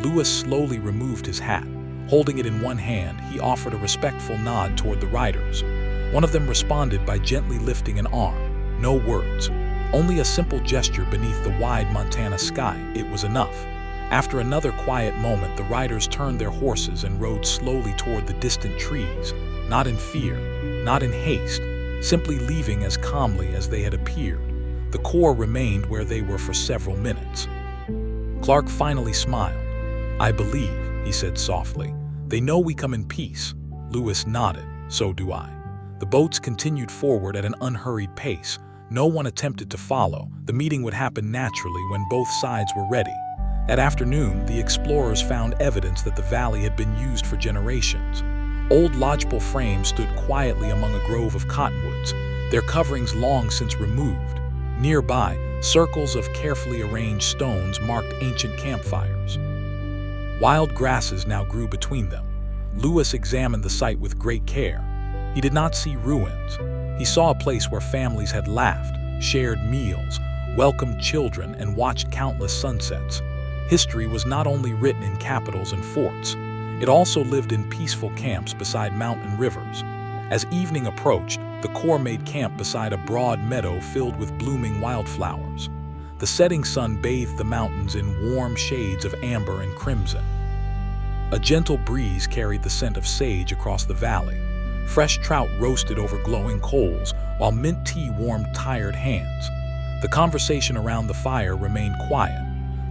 Lewis slowly removed his hat. Holding it in one hand, he offered a respectful nod toward the riders. One of them responded by gently lifting an arm. No words. Only a simple gesture beneath the wide Montana sky. It was enough. After another quiet moment, the riders turned their horses and rode slowly toward the distant trees, not in fear, not in haste, simply leaving as calmly as they had appeared. The Corps remained where they were for several minutes. Clark finally smiled. "I believe," he said softly. "They know we come in peace." Lewis nodded. "So do I." The boats continued forward at an unhurried pace. No one attempted to follow. The meeting would happen naturally when both sides were ready. That afternoon, the explorers found evidence that the valley had been used for generations. Old lodgepole frames stood quietly among a grove of cottonwoods, their coverings long since removed. Nearby, circles of carefully arranged stones marked ancient campfires. Wild grasses now grew between them. Lewis examined the site with great care. He did not see ruins. He saw a place where families had laughed, shared meals, welcomed children, and watched countless sunsets. History was not only written in capitals and forts, it also lived in peaceful camps beside mountain rivers. As evening approached, the Corps made camp beside a broad meadow filled with blooming wildflowers. The setting sun bathed the mountains in warm shades of amber and crimson. A gentle breeze carried the scent of sage across the valley. Fresh trout roasted over glowing coals, while mint tea warmed tired hands. The conversation around the fire remained quiet.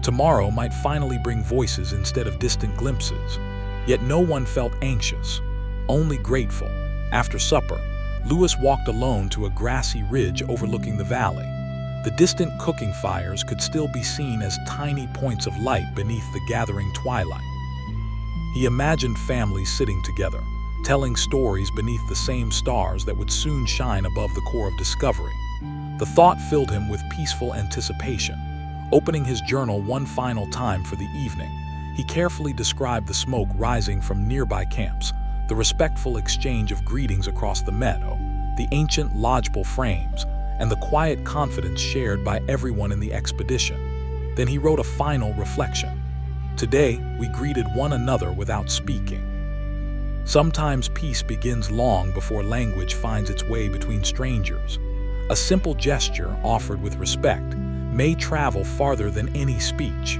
Tomorrow might finally bring voices instead of distant glimpses. Yet no one felt anxious, only grateful. After supper, Lewis walked alone to a grassy ridge overlooking the valley. The distant cooking fires could still be seen as tiny points of light beneath the gathering twilight. He imagined families sitting together, telling stories beneath the same stars that would soon shine above the core of discovery. The thought filled him with peaceful anticipation. Opening his journal one final time for the evening, he carefully described the smoke rising from nearby camps, the respectful exchange of greetings across the meadow, the ancient lodgepole frames, and the quiet confidence shared by everyone in the expedition. Then he wrote a final reflection. Today, we greeted one another without speaking. Sometimes peace begins long before language finds its way between strangers. A simple gesture offered with respect may travel farther than any speech.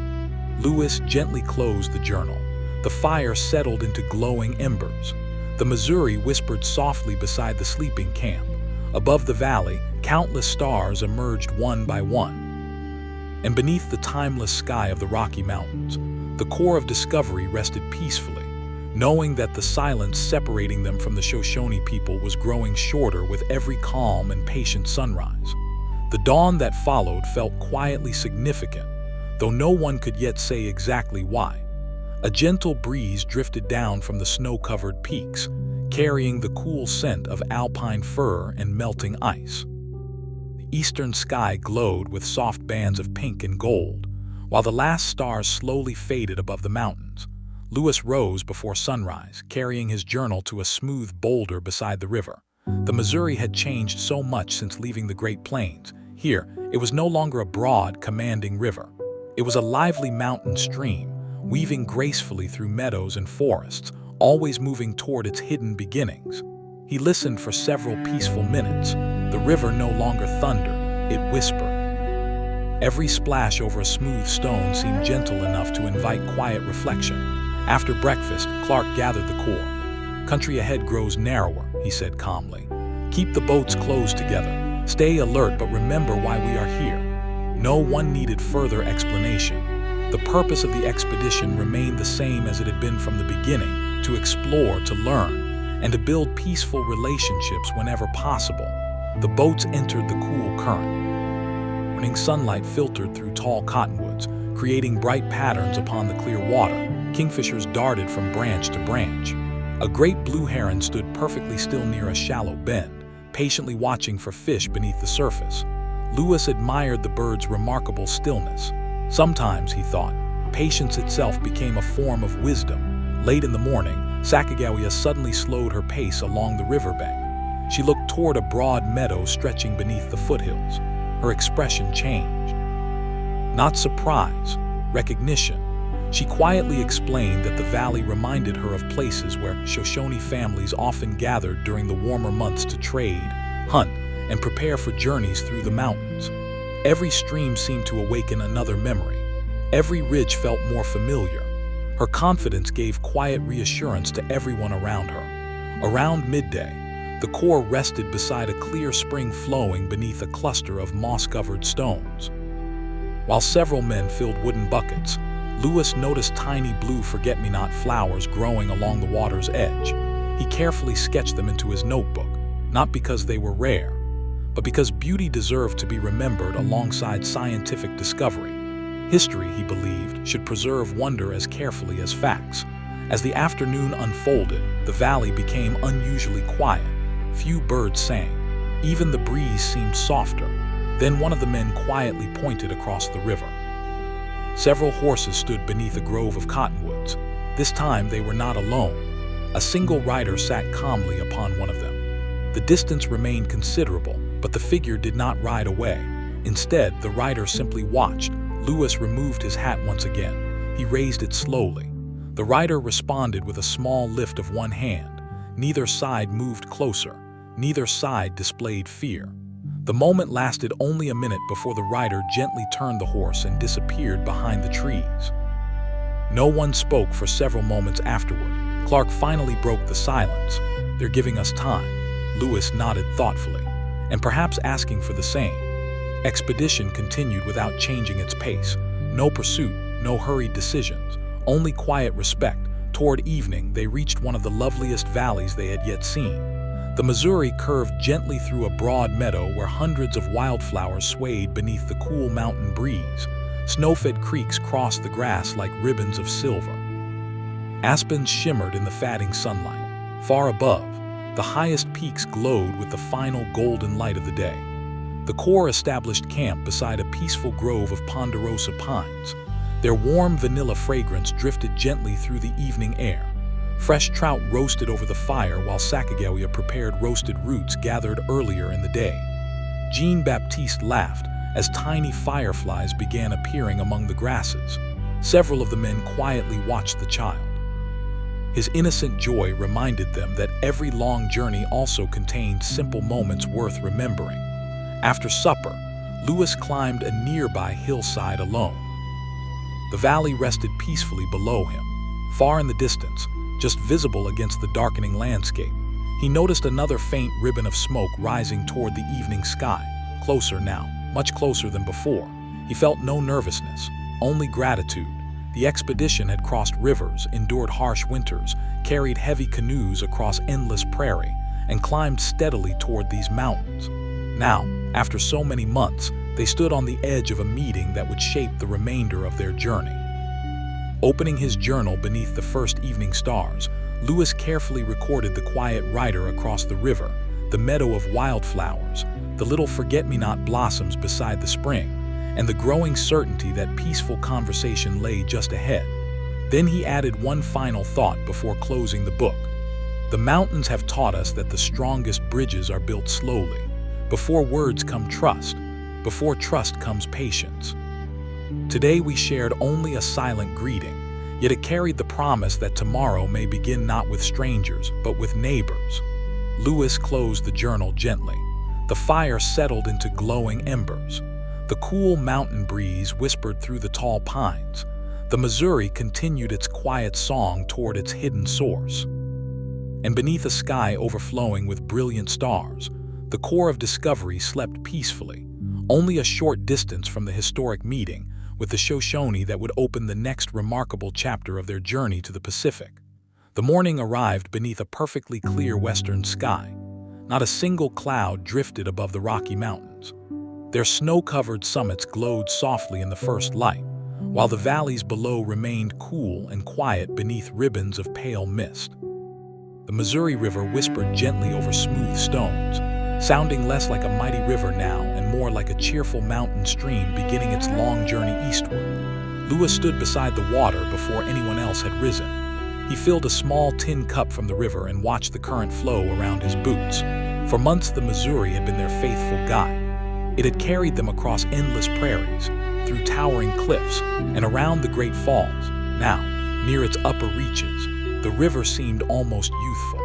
Lewis gently closed the journal. The fire settled into glowing embers. The Missouri whispered softly beside the sleeping camp. Above the valley, countless stars emerged one by one. And beneath the timeless sky of the Rocky Mountains, the core of discovery rested peacefully, knowing that the silence separating them from the Shoshone people was growing shorter with every calm and patient sunrise. The dawn that followed felt quietly significant, though no one could yet say exactly why. A gentle breeze drifted down from the snow-covered peaks, carrying the cool scent of alpine fir and melting ice. The eastern sky glowed with soft bands of pink and gold, while the last stars slowly faded above the mountains. Lewis rose before sunrise, carrying his journal to a smooth boulder beside the river. The Missouri had changed so much since leaving the Great Plains. Here, it was no longer a broad, commanding river. It was a lively mountain stream, weaving gracefully through meadows and forests, always moving toward its hidden beginnings. He listened for several peaceful minutes. The river no longer thundered, it whispered. Every splash over a smooth stone seemed gentle enough to invite quiet reflection. After breakfast, Clark gathered the Corps. Country ahead grows narrower, he said calmly. Keep the boats closed together. Stay alert, but remember why we are here. No one needed further explanation. The purpose of the expedition remained the same as it had been from the beginning: to explore, to learn, and to build peaceful relationships whenever possible. The boats entered the cool current. Morning sunlight filtered through tall cottonwoods, creating bright patterns upon the clear water. Kingfishers darted from branch to branch. A great blue heron stood perfectly still near a shallow bend, patiently watching for fish beneath the surface. Lewis admired the bird's remarkable stillness. Sometimes, he thought, patience itself became a form of wisdom. Late in the morning, Sacagawea suddenly slowed her pace along the riverbank. She looked toward a broad meadow stretching beneath the foothills. Her expression changed. Not surprise, recognition. She quietly explained that the valley reminded her of places where Shoshone families often gathered during the warmer months to trade, hunt, and prepare for journeys through the mountains. Every stream seemed to awaken another memory. Every ridge felt more familiar. Her confidence gave quiet reassurance to everyone around her. Around midday, the Corps rested beside a clear spring flowing beneath a cluster of moss-covered stones. While several men filled wooden buckets, Lewis noticed tiny blue forget-me-not flowers growing along the water's edge. He carefully sketched them into his notebook, not because they were rare, but because beauty deserved to be remembered alongside scientific discovery. History, he believed, should preserve wonder as carefully as facts. As the afternoon unfolded, the valley became unusually quiet. Few birds sang. Even the breeze seemed softer. Then one of the men quietly pointed across the river. Several horses stood beneath a grove of cottonwoods. This time they were not alone. A single rider sat calmly upon one of them. The distance remained considerable, but the figure did not ride away. Instead, the rider simply watched. Lewis removed his hat once again. He raised it slowly. The rider responded with a small lift of one hand. Neither side moved closer. Neither side displayed fear. The moment lasted only a minute before the rider gently turned the horse and disappeared behind the trees. No one spoke for several moments afterward. Clark finally broke the silence. "They're giving us time," Lewis nodded thoughtfully, and perhaps asking for the same. Expedition continued without changing its pace. No pursuit, no hurried decisions, only quiet respect. Toward evening, they reached one of the loveliest valleys they had yet seen. The Missouri curved gently through a broad meadow where hundreds of wildflowers swayed beneath the cool mountain breeze. Snow-fed creeks crossed the grass like ribbons of silver. Aspens shimmered in the fading sunlight. Far above, the highest peaks glowed with the final golden light of the day. The Corps established camp beside a peaceful grove of ponderosa pines. Their warm vanilla fragrance drifted gently through the evening air. Fresh trout roasted over the fire while Sacagawea prepared roasted roots gathered earlier in the day. Jean-Baptiste laughed as tiny fireflies began appearing among the grasses. Several of the men quietly watched the child. His innocent joy reminded them that every long journey also contained simple moments worth remembering. After supper, Lewis climbed a nearby hillside alone. The valley rested peacefully below him. Far in the distance, just visible against the darkening landscape, he noticed another faint ribbon of smoke rising toward the evening sky. Closer now, much closer than before. He felt no nervousness, only gratitude. The expedition had crossed rivers, endured harsh winters, carried heavy canoes across endless prairie, and climbed steadily toward these mountains. Now, after so many months, they stood on the edge of a meeting that would shape the remainder of their journey. Opening his journal beneath the first evening stars, Lewis carefully recorded the quiet rider across the river, the meadow of wildflowers, the little forget-me-not blossoms beside the spring, and the growing certainty that peaceful conversation lay just ahead. Then he added one final thought before closing the book. The mountains have taught us that the strongest bridges are built slowly. Before words come trust. Before trust comes patience. Today we shared only a silent greeting, yet it carried the promise that tomorrow may begin not with strangers, but with neighbors. Lewis closed the journal gently. The fire settled into glowing embers. The cool mountain breeze whispered through the tall pines. The Missouri continued its quiet song toward its hidden source. And beneath a sky overflowing with brilliant stars, the Corps of Discovery slept peacefully, only a short distance from the historic meeting with the Shoshone that would open the next remarkable chapter of their journey to the Pacific. The morning arrived beneath a perfectly clear western sky. Not a single cloud drifted above the Rocky Mountains. Their snow-covered summits glowed softly in the first light, while the valleys below remained cool and quiet beneath ribbons of pale mist. The Missouri River whispered gently over smooth stones, sounding less like a mighty river now and more like a cheerful mountain stream beginning its long journey eastward. Lewis stood beside the water before anyone else had risen. He filled a small tin cup from the river and watched the current flow around his boots. For months the Missouri had been their faithful guide. It had carried them across endless prairies, through towering cliffs, and around the Great Falls. Now, near its upper reaches, the river seemed almost youthful.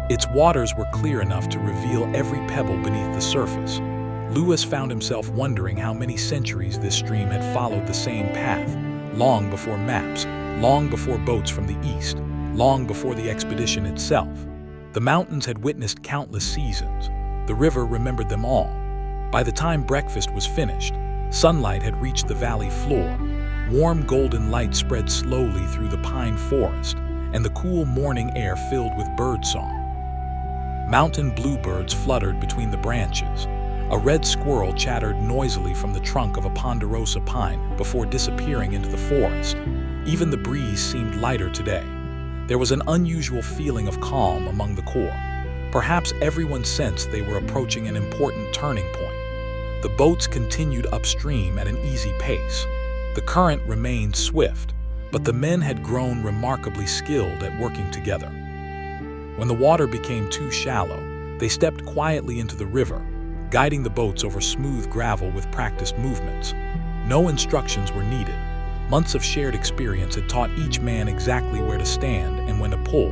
Its waters were clear enough to reveal every pebble beneath the surface. Lewis found himself wondering how many centuries this stream had followed the same path, long before maps, long before boats from the east, long before the expedition itself. The mountains had witnessed countless seasons. The river remembered them all. By the time breakfast was finished, sunlight had reached the valley floor. Warm golden light spread slowly through the pine forest, and the cool morning air filled with birdsong. Mountain bluebirds fluttered between the branches. A red squirrel chattered noisily from the trunk of a ponderosa pine before disappearing into the forest. Even the breeze seemed lighter today. There was an unusual feeling of calm among the Corps. Perhaps everyone sensed they were approaching an important turning point. The boats continued upstream at an easy pace. The current remained swift, but the men had grown remarkably skilled at working together. When the water became too shallow, they stepped quietly into the river, guiding the boats over smooth gravel with practiced movements. No instructions were needed. Months of shared experience had taught each man exactly where to stand and when to pull.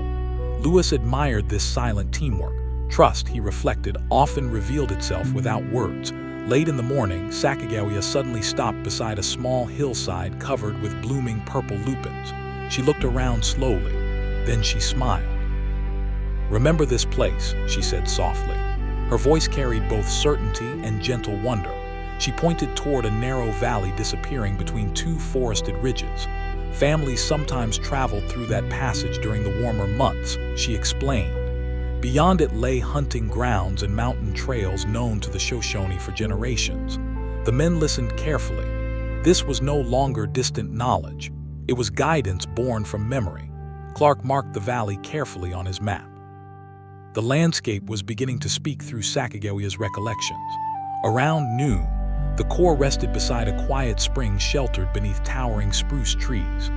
Lewis admired this silent teamwork. Trust, he reflected, often revealed itself without words. Late in the morning, Sacagawea suddenly stopped beside a small hillside covered with blooming purple lupins. She looked around slowly. Then she smiled. "Remember this place," she said softly. Her voice carried both certainty and gentle wonder. She pointed toward a narrow valley disappearing between two forested ridges. Families sometimes traveled through that passage during the warmer months, she explained. Beyond it lay hunting grounds and mountain trails known to the Shoshone for generations. The men listened carefully. This was no longer distant knowledge. It was guidance born from memory. Clark marked the valley carefully on his map. The landscape was beginning to speak through Sacagawea's recollections. Around noon, the Corps rested beside a quiet spring sheltered beneath towering spruce trees.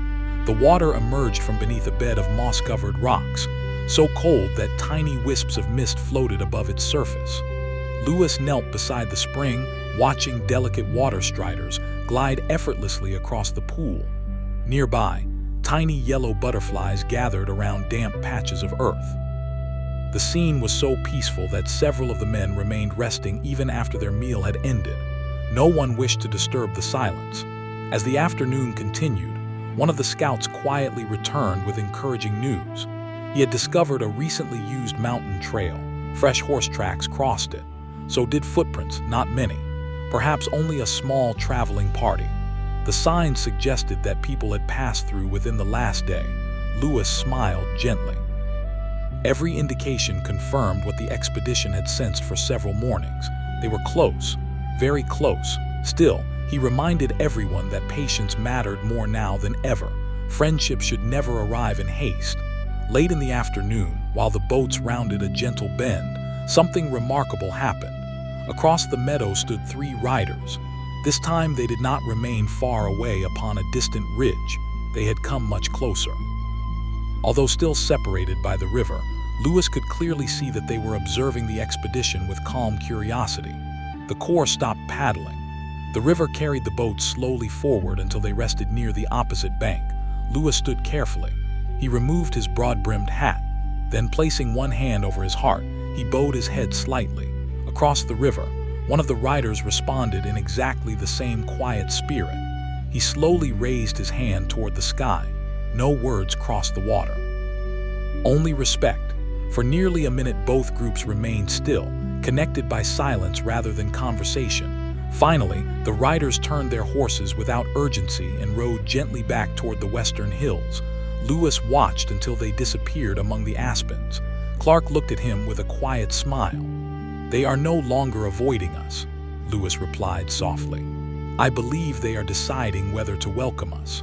The water emerged from beneath a bed of moss-covered rocks, so cold that tiny wisps of mist floated above its surface. Lewis knelt beside the spring, watching delicate water striders glide effortlessly across the pool. Nearby, tiny yellow butterflies gathered around damp patches of earth. The scene was so peaceful that several of the men remained resting even after their meal had ended. No one wished to disturb the silence. As the afternoon continued, one of the scouts quietly returned with encouraging news. He had discovered a recently used mountain trail. Fresh horse tracks crossed it. So did footprints, not many. Perhaps only a small traveling party. The signs suggested that people had passed through within the last day. Lewis smiled gently. Every indication confirmed what the expedition had sensed for several mornings. They were close, very close. Still, he reminded everyone that patience mattered more now than ever. Friendship should never arrive in haste. Late in the afternoon, while the boats rounded a gentle bend, something remarkable happened. Across the meadow stood three riders. This time they did not remain far away upon a distant ridge. They had come much closer. Although still separated by the river, Lewis could clearly see that they were observing the expedition with calm curiosity. The Corps stopped paddling. The river carried the boats slowly forward until they rested near the opposite bank. Lewis stood carefully. He removed his broad-brimmed hat. Then, placing one hand over his heart, he bowed his head slightly. Across the river, one of the riders responded in exactly the same quiet spirit. He slowly raised his hand toward the sky. No words crossed the water. Only respect. For nearly a minute both groups remained still, connected by silence rather than conversation. Finally, the riders turned their horses without urgency and rode gently back toward the western hills. Lewis watched until they disappeared among the aspens. Clark looked at him with a quiet smile. "They are no longer avoiding us," Lewis replied softly. "I believe they are deciding whether to welcome us."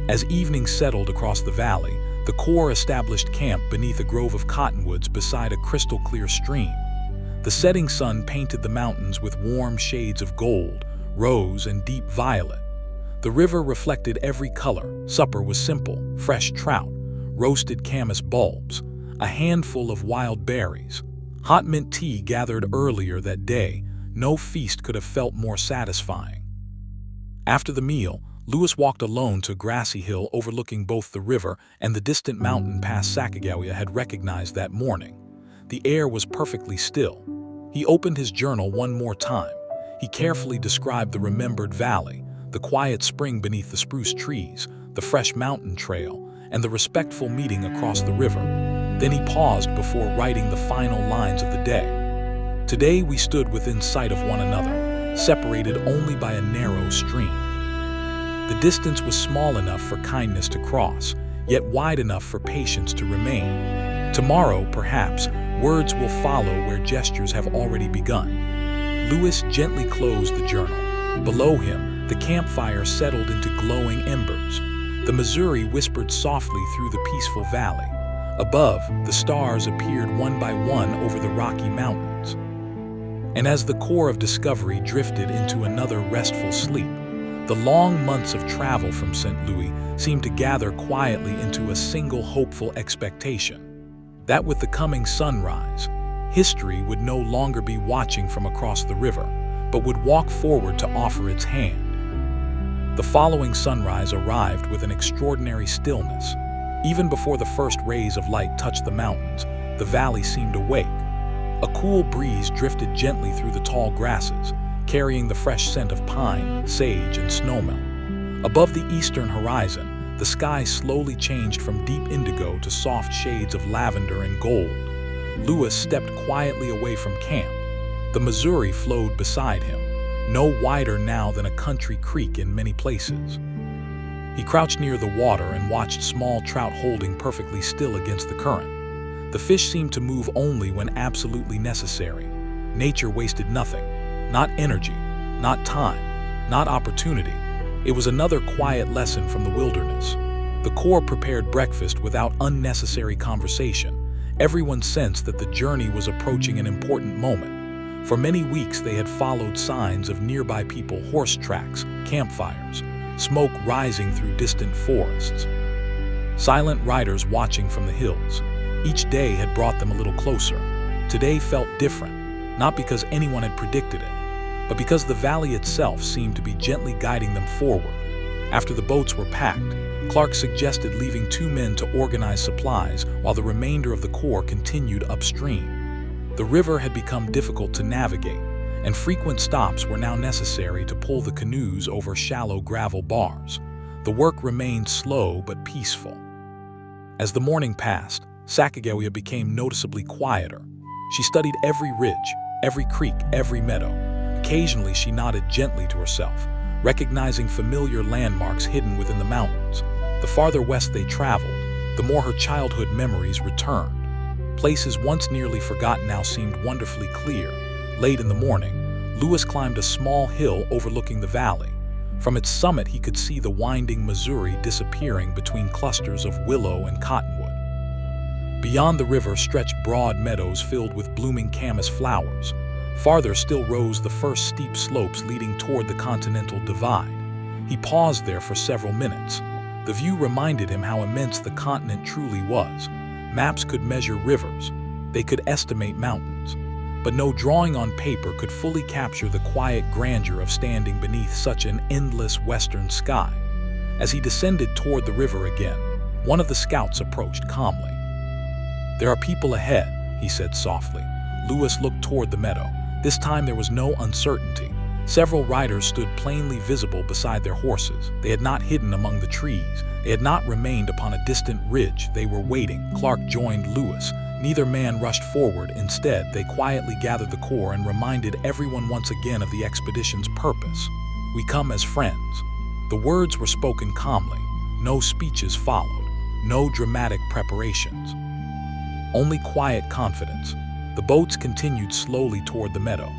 As evening settled across the valley, the Corps established camp beneath a grove of cottonwoods beside a crystal-clear stream. The setting sun painted the mountains with warm shades of gold, rose, and deep violet. The river reflected every color. Supper was simple: fresh trout, roasted camas bulbs, a handful of wild berries. Hot mint tea gathered earlier that day. No feast could have felt more satisfying. After the meal, Lewis walked alone to a grassy hill overlooking both the river and the distant mountain pass Sacagawea had recognized that morning. The air was perfectly still. He opened his journal one more time. He carefully described the remembered valley, the quiet spring beneath the spruce trees, the fresh mountain trail, and the respectful meeting across the river. Then he paused before writing the final lines of the day. "Today we stood within sight of one another, separated only by a narrow stream. The distance was small enough for kindness to cross, yet wide enough for patience to remain. Tomorrow, perhaps, words will follow where gestures have already begun." Lewis gently closed the journal. Below him, the campfire settled into glowing embers. The Missouri whispered softly through the peaceful valley. Above, the stars appeared one by one over the Rocky Mountains. And as the core of discovery drifted into another restful sleep, The long months of travel from St. Louis seemed to gather quietly into a single hopeful expectation, that with the coming sunrise, history would no longer be watching from across the river, but would walk forward to offer its hand. The following sunrise arrived with an extraordinary stillness. Even before the first rays of light touched the mountains, the valley seemed awake. A cool breeze drifted gently through the tall grasses, carrying the fresh scent of pine, sage, and snowmelt. Above the eastern horizon, the sky slowly changed from deep indigo to soft shades of lavender and gold. Lewis stepped quietly away from camp. The Missouri flowed beside him, no wider now than a country creek in many places. He crouched near the water and watched small trout holding perfectly still against the current. The fish seemed to move only when absolutely necessary. Nature wasted nothing. Not energy, not time, not opportunity. It was another quiet lesson from the wilderness. The Corps prepared breakfast without unnecessary conversation. Everyone sensed that the journey was approaching an important moment. For many weeks they had followed signs of nearby people, horse tracks, campfires, smoke rising through distant forests. Silent riders watching from the hills. Each day had brought them a little closer. Today felt different, not because anyone had predicted it, but because the valley itself seemed to be gently guiding them forward. After the boats were packed, Clark suggested leaving 2 men to organize supplies while the remainder of the Corps continued upstream. The river had become difficult to navigate, and frequent stops were now necessary to pull the canoes over shallow gravel bars. The work remained slow but peaceful. As the morning passed, Sacagawea became noticeably quieter. She studied every ridge, every creek, every meadow. Occasionally she nodded gently to herself, recognizing familiar landmarks hidden within the mountains. The farther west they traveled, the more her childhood memories returned. Places once nearly forgotten now seemed wonderfully clear. Late in the morning, Lewis climbed a small hill overlooking the valley. From its summit he could see the winding Missouri disappearing between clusters of willow and cottonwood. Beyond the river stretched broad meadows filled with blooming camas flowers. Farther still rose the first steep slopes leading toward the Continental Divide. He paused there for several minutes. The view reminded him how immense the continent truly was. Maps could measure rivers, they could estimate mountains, but no drawing on paper could fully capture the quiet grandeur of standing beneath such an endless western sky. As he descended toward the river again, one of the scouts approached calmly. "There are people ahead," he said softly. Lewis looked toward the meadow. This time there was no uncertainty. Several riders stood plainly visible beside their horses. They had not hidden among the trees. They had not remained upon a distant ridge. They were waiting. Clark joined Lewis. Neither man rushed forward. Instead, they quietly gathered the Corps and reminded everyone once again of the expedition's purpose. "We come as friends." The words were spoken calmly. No speeches followed. No dramatic preparations. Only quiet confidence. The boats continued slowly toward the meadow.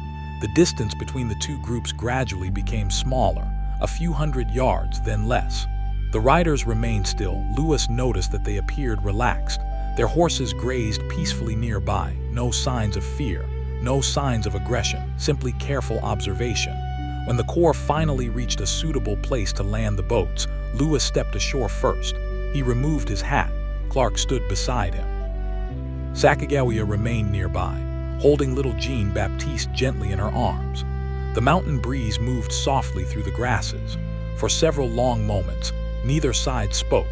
The distance between the two groups gradually became smaller, a few hundred yards, then less. The riders remained still. Lewis noticed that they appeared relaxed. Their horses grazed peacefully nearby. No signs of fear, no signs of aggression, simply careful observation. When the Corps finally reached a suitable place to land the boats, Lewis stepped ashore first. He removed his hat. Clark stood beside him. Sacagawea remained nearby, holding little Jean Baptiste gently in her arms. The mountain breeze moved softly through the grasses. For several long moments, neither side spoke.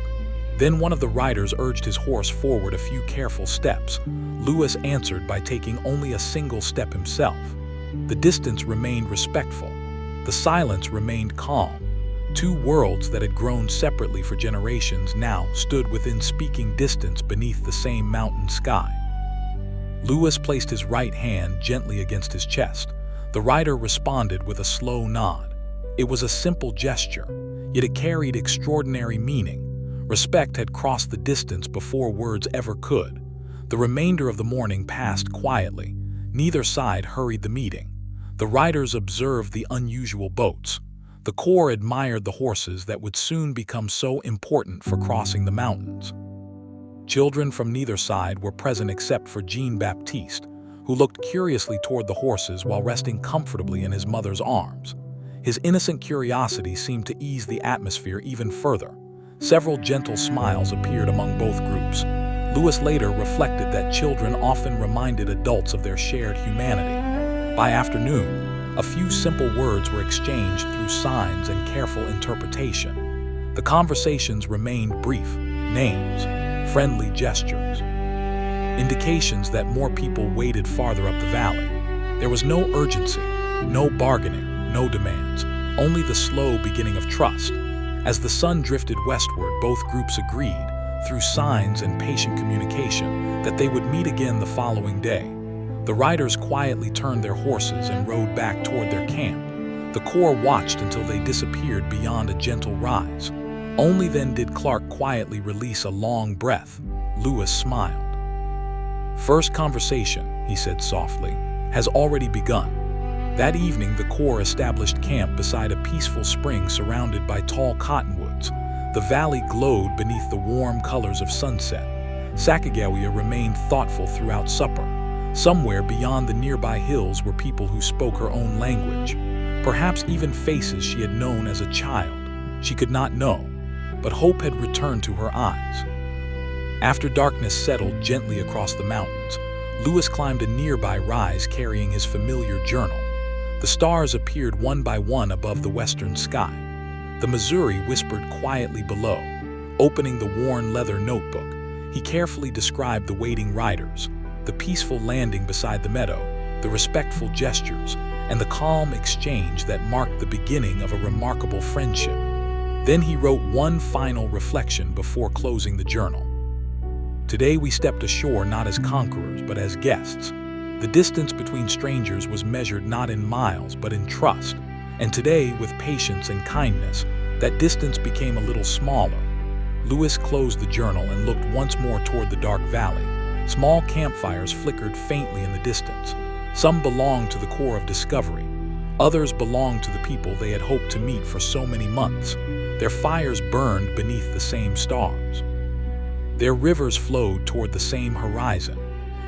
Then one of the riders urged his horse forward a few careful steps. Lewis answered by taking only a single step himself. The distance remained respectful. The silence remained calm. Two worlds that had grown separately for generations now stood within speaking distance beneath the same mountain sky. Lewis placed his right hand gently against his chest. The rider responded with a slow nod. It was a simple gesture, yet it carried extraordinary meaning. Respect had crossed the distance before words ever could. The remainder of the morning passed quietly. Neither side hurried the meeting. The riders observed the unusual boats. The Corps admired the horses that would soon become so important for crossing the mountains. Children from neither side were present except for Jean Baptiste, who looked curiously toward the horses while resting comfortably in his mother's arms. His innocent curiosity seemed to ease the atmosphere even further. Several gentle smiles appeared among both groups. Lewis later reflected that children often reminded adults of their shared humanity. By afternoon, a few simple words were exchanged through signs and careful interpretation. The conversations remained brief: names, friendly gestures, indications that more people waited farther up the valley. There was no urgency, no bargaining, no demands, only the slow beginning of trust. As the sun drifted westward, both groups agreed, through signs and patient communication, that they would meet again the following day. The riders quietly turned their horses and rode back toward their camp. The Corps watched until they disappeared beyond a gentle rise. Only then did Clark quietly release a long breath. Lewis smiled. "First conversation," he said softly, "has already begun." That evening, the Corps established camp beside a peaceful spring surrounded by tall cottonwoods. The valley glowed beneath the warm colors of sunset. Sacagawea remained thoughtful throughout supper. Somewhere beyond the nearby hills were people who spoke her own language, perhaps even faces she had known as a child. She could not know, but hope had returned to her eyes. After darkness settled gently across the mountains, Lewis climbed a nearby rise carrying his familiar journal. The stars appeared one by one above the western sky. The Missouri whispered quietly below. Opening the worn leather notebook, he carefully described the waiting riders, the peaceful landing beside the meadow, the respectful gestures, and the calm exchange that marked the beginning of a remarkable friendship. Then he wrote one final reflection before closing the journal. "Today we stepped ashore not as conquerors but as guests. The distance between strangers was measured not in miles but in trust. And today, with patience and kindness, that distance became a little smaller." Lewis closed the journal and looked once more toward the dark valley. Small campfires flickered faintly in the distance. Some belonged to the Corps of Discovery. Others belonged to the people they had hoped to meet for so many months. Their fires burned beneath the same stars. Their rivers flowed toward the same horizon.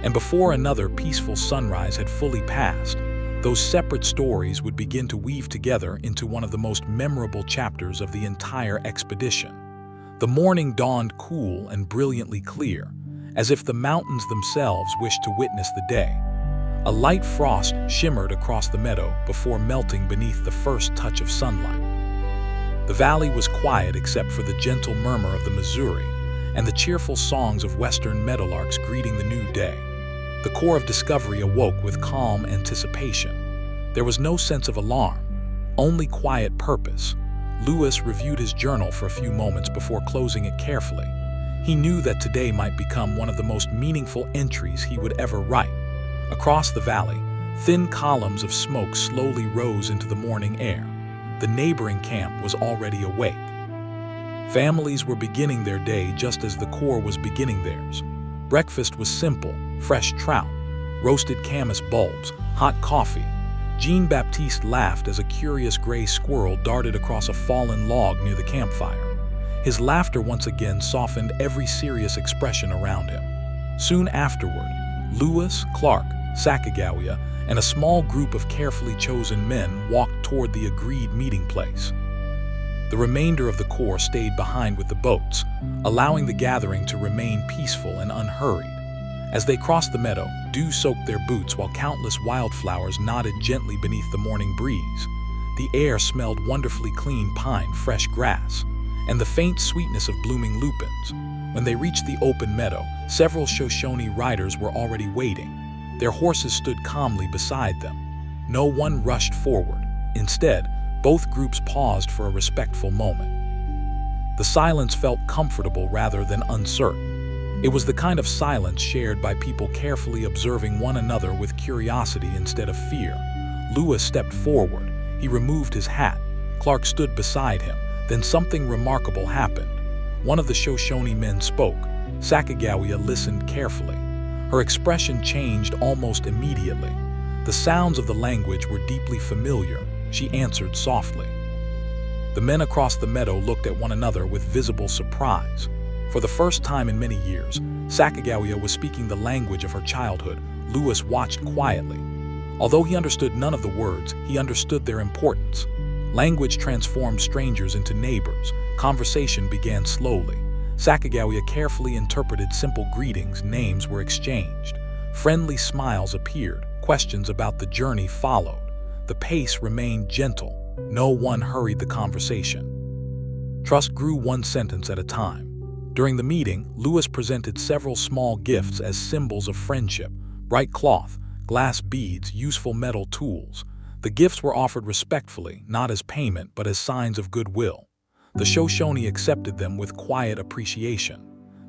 And before another peaceful sunrise had fully passed, those separate stories would begin to weave together into one of the most memorable chapters of the entire expedition. The morning dawned cool and brilliantly clear, as if the mountains themselves wished to witness the day. A light frost shimmered across the meadow before melting beneath the first touch of sunlight. The valley was quiet except for the gentle murmur of the Missouri and the cheerful songs of western meadowlarks greeting the new day. The Corps of Discovery awoke with calm anticipation. There was no sense of alarm, only quiet purpose. Lewis reviewed his journal for a few moments before closing it carefully. He knew that today might become one of the most meaningful entries he would ever write. Across the valley, thin columns of smoke slowly rose into the morning air. The neighboring camp was already awake. Families were beginning their day just as the Corps was beginning theirs. Breakfast was simple: fresh trout, roasted camas bulbs, hot coffee. Jean-Baptiste laughed as a curious gray squirrel darted across a fallen log near the campfire. His laughter once again softened every serious expression around him. Soon afterward, Lewis, Clark, Sacagawea, and a small group of carefully chosen men walked toward the agreed meeting place. The remainder of the Corps stayed behind with the boats, allowing the gathering to remain peaceful and unhurried. As they crossed the meadow, dew soaked their boots while countless wildflowers nodded gently beneath the morning breeze. The air smelled wonderfully clean pine, fresh grass, and the faint sweetness of blooming lupins. When they reached the open meadow, several Shoshone riders were already waiting. Their horses stood calmly beside them. No one rushed forward. Instead, both groups paused for a respectful moment. The silence felt comfortable rather than uncertain. It was the kind of silence shared by people carefully observing one another with curiosity instead of fear. Lewis stepped forward. He removed his hat. Clark stood beside him. Then something remarkable happened. One of the Shoshone men spoke. Sacagawea listened carefully. Her expression changed almost immediately. The sounds of the language were deeply familiar. She answered softly. The men across the meadow looked at one another with visible surprise. For the first time in many years, Sacagawea was speaking the language of her childhood. Lewis watched quietly. Although he understood none of the words, he understood their importance. Language transformed strangers into neighbors. Conversation began slowly. Sacagawea carefully interpreted simple greetings, names were exchanged. Friendly smiles appeared, questions about the journey followed. The pace remained gentle. No one hurried the conversation. Trust grew one sentence at a time. During the meeting, Lewis presented several small gifts as symbols of friendship: bright cloth, glass beads, useful metal tools. The gifts were offered respectfully, not as payment but as signs of goodwill. The Shoshone accepted them with quiet appreciation.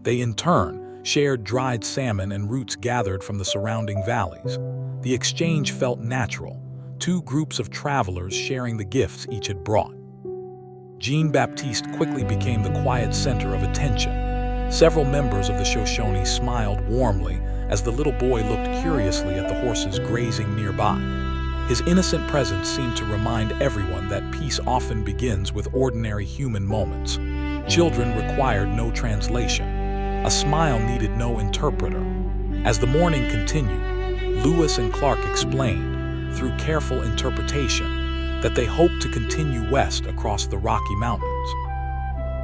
They, in turn, shared dried salmon and roots gathered from the surrounding valleys. The exchange felt natural, two groups of travelers sharing the gifts each had brought. Jean-Baptiste quickly became the quiet center of attention. Several members of the Shoshone smiled warmly as the little boy looked curiously at the horses grazing nearby. His innocent presence seemed to remind everyone that peace often begins with ordinary human moments. Children required no translation. A smile needed no interpreter. As the morning continued, Lewis and Clark explained, through careful interpretation, that they hoped to continue west across the Rocky Mountains.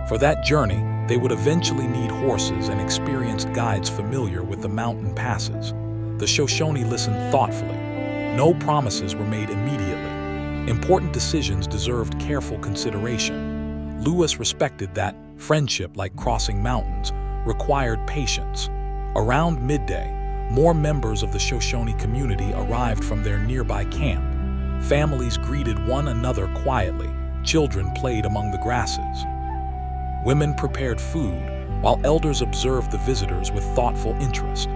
For that journey, they would eventually need horses and experienced guides familiar with the mountain passes. The Shoshone listened thoughtfully. No promises were made immediately. Important decisions deserved careful consideration. Lewis respected that friendship, like crossing mountains, required patience. Around midday, more members of the Shoshone community arrived from their nearby camp. Families greeted one another quietly. Children played among the grasses. Women prepared food, while elders observed the visitors with thoughtful interest.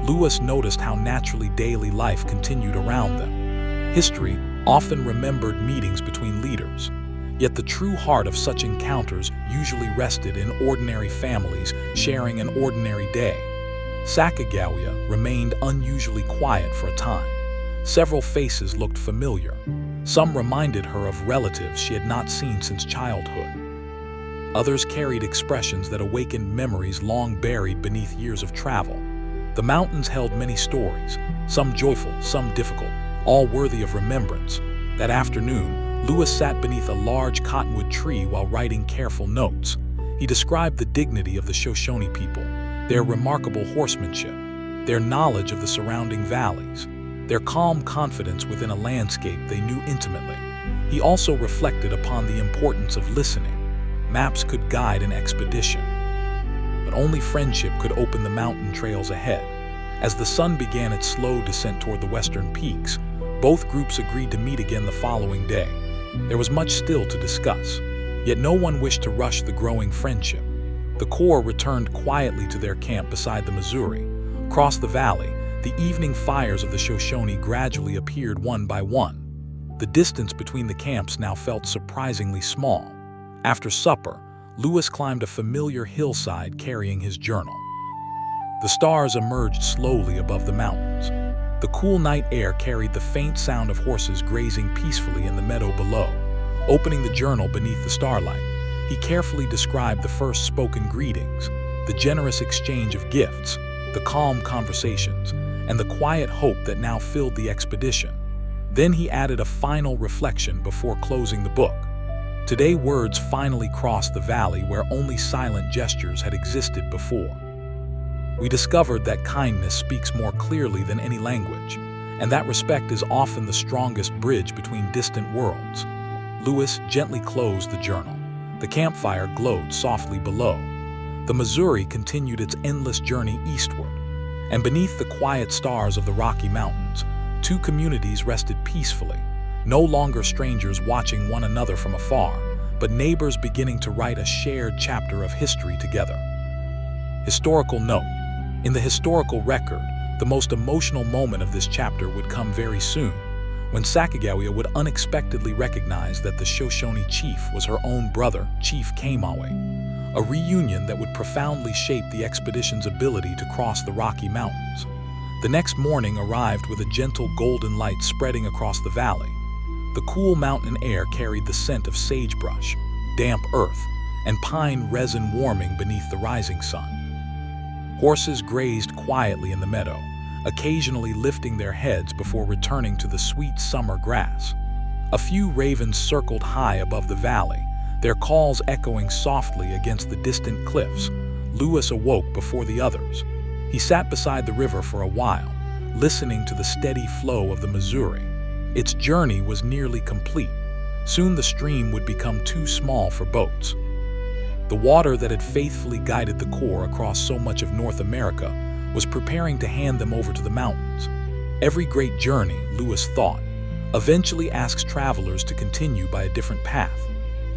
Lewis noticed how naturally daily life continued around them. History often remembered meetings between leaders, yet the true heart of such encounters usually rested in ordinary families sharing an ordinary day. Sacagawea remained unusually quiet for a time. Several faces looked familiar. Some reminded her of relatives she had not seen since childhood. Others carried expressions that awakened memories long buried beneath years of travel. The mountains held many stories, some joyful, some difficult, all worthy of remembrance. That afternoon, Lewis sat beneath a large cottonwood tree while writing careful notes. He described the dignity of the Shoshone people, their remarkable horsemanship, their knowledge of the surrounding valleys, their calm confidence within a landscape they knew intimately. He also reflected upon the importance of listening. Maps could guide an expedition, but only friendship could open the mountain trails ahead. As the sun began its slow descent toward the western peaks, both groups agreed to meet again the following day. There was much still to discuss, yet no one wished to rush the growing friendship. The Corps returned quietly to their camp beside the Missouri. Across the valley, the evening fires of the Shoshone gradually appeared one by one. The distance between the camps now felt surprisingly small. After supper, Lewis climbed a familiar hillside carrying his journal. The stars emerged slowly above the mountains. The cool night air carried the faint sound of horses grazing peacefully in the meadow below. Opening the journal beneath the starlight, he carefully described the first spoken greetings, the generous exchange of gifts, the calm conversations, and the quiet hope that now filled the expedition. Then he added a final reflection before closing the book. Today, words finally crossed the valley where only silent gestures had existed before. We discovered that kindness speaks more clearly than any language, and that respect is often the strongest bridge between distant worlds. Lewis gently closed the journal. The campfire glowed softly below. The Missouri continued its endless journey eastward, and beneath the quiet stars of the Rocky Mountains, two communities rested peacefully, no longer strangers watching one another from afar, but neighbors beginning to write a shared chapter of history together. Historical note: in the historical record, the most emotional moment of this chapter would come very soon, when Sacagawea would unexpectedly recognize that the Shoshone chief was her own brother, Chief Kamawe, a reunion that would profoundly shape the expedition's ability to cross the Rocky Mountains. The next morning arrived with a gentle golden light spreading across the valley. The cool mountain air carried the scent of sagebrush, damp earth, and pine resin warming beneath the rising sun. Horses grazed quietly in the meadow, occasionally lifting their heads before returning to the sweet summer grass. A few ravens circled high above the valley, their calls echoing softly against the distant cliffs. Lewis awoke before the others. He sat beside the river for a while, listening to the steady flow of the Missouri. Its journey was nearly complete. Soon the stream would become too small for boats. The water that had faithfully guided the Corps across so much of North America was preparing to hand them over to the mountains. Every great journey, Lewis thought, eventually asks travelers to continue by a different path.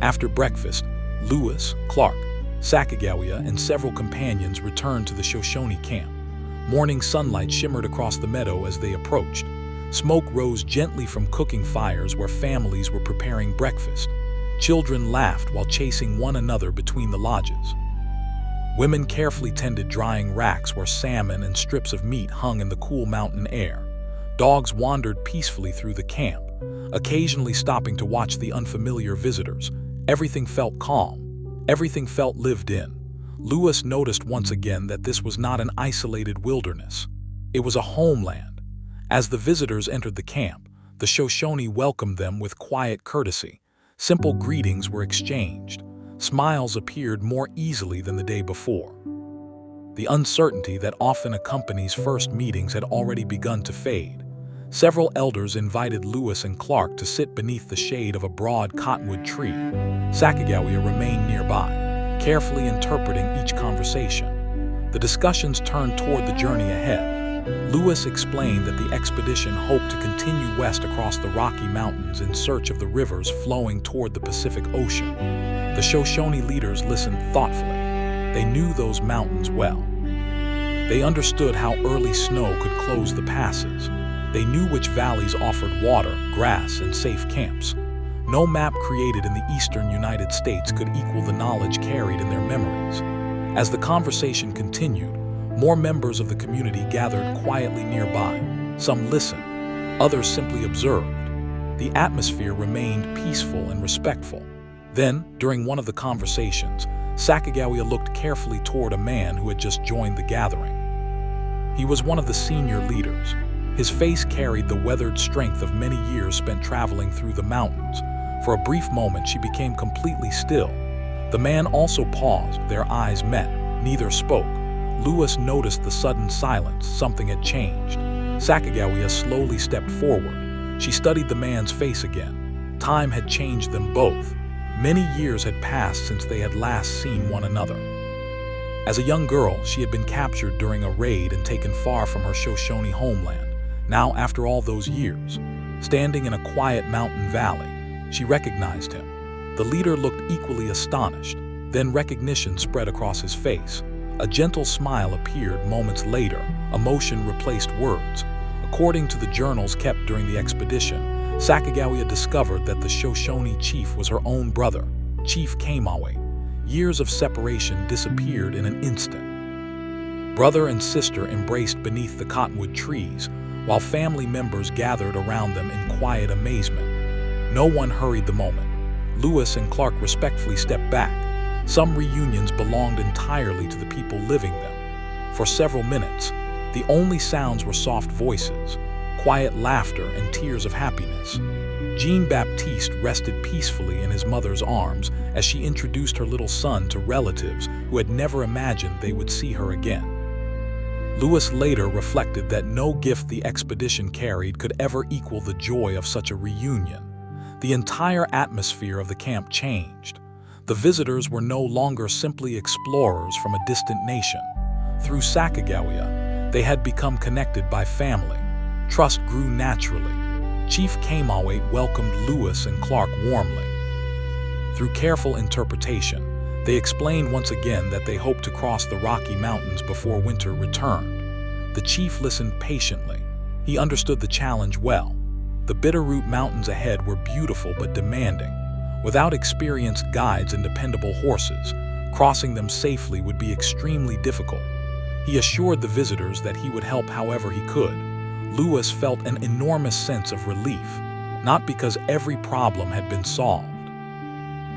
After breakfast, Lewis, Clark, Sacagawea, and several companions returned to the Shoshone camp. Morning sunlight shimmered across the meadow as they approached. Smoke rose gently from cooking fires where families were preparing breakfast. Children laughed while chasing one another between the lodges. Women carefully tended drying racks where salmon and strips of meat hung in the cool mountain air. Dogs wandered peacefully through the camp, occasionally stopping to watch the unfamiliar visitors. Everything felt calm. Everything felt lived in. Lewis noticed once again that this was not an isolated wilderness. It was a homeland. As the visitors entered the camp, the Shoshone welcomed them with quiet courtesy. Simple greetings were exchanged. Smiles appeared more easily than the day before. The uncertainty that often accompanies first meetings had already begun to fade. Several elders invited Lewis and Clark to sit beneath the shade of a broad cottonwood tree. Sacagawea remained nearby, carefully interpreting each conversation. The discussions turned toward the journey ahead. Lewis explained that the expedition hoped to continue west across the Rocky Mountains in search of the rivers flowing toward the Pacific Ocean. The Shoshone leaders listened thoughtfully. They knew those mountains well. They understood how early snow could close the passes. They knew which valleys offered water, grass, and safe camps. No map created in the eastern United States could equal the knowledge carried in their memories. As the conversation continued, more members of the community gathered quietly nearby. Some listened, others simply observed. The atmosphere remained peaceful and respectful. Then, during one of the conversations, Sacagawea looked carefully toward a man who had just joined the gathering. He was one of the senior leaders. His face carried the weathered strength of many years spent traveling through the mountains. For a brief moment, she became completely still. The man also paused, their eyes met. Neither spoke. Lewis noticed the sudden silence. Something had changed. Sacagawea slowly stepped forward. She studied the man's face again. Time had changed them both. Many years had passed since they had last seen one another. As a young girl, she had been captured during a raid and taken far from her Shoshone homeland. Now, after all those years, standing in a quiet mountain valley, she recognized him. The leader looked equally astonished. Then recognition spread across his face. A gentle smile appeared moments later. Emotion replaced words. According to the journals kept during the expedition, Sacagawea discovered that the Shoshone chief was her own brother, Chief Kamaway. Years of separation disappeared in an instant. Brother and sister embraced beneath the cottonwood trees, while family members gathered around them in quiet amazement. No one hurried the moment. Lewis and Clark respectfully stepped back. Some reunions belonged entirely to the people living them. For several minutes, the only sounds were soft voices, quiet laughter, and tears of happiness. Jean-Baptiste rested peacefully in his mother's arms as she introduced her little son to relatives who had never imagined they would see her again. Lewis later reflected that no gift the expedition carried could ever equal the joy of such a reunion. The entire atmosphere of the camp changed. The visitors were no longer simply explorers from a distant nation. Through Sacagawea, they had become connected by family. Trust grew naturally. Chief Kamaway welcomed Lewis and Clark warmly. Through careful interpretation, they explained once again that they hoped to cross the Rocky Mountains before winter returned. The chief listened patiently. He understood the challenge well. The Bitterroot Mountains ahead were beautiful but demanding. Without experienced guides and dependable horses, crossing them safely would be extremely difficult. He assured the visitors that he would help however he could. Lewis felt an enormous sense of relief, not because every problem had been solved,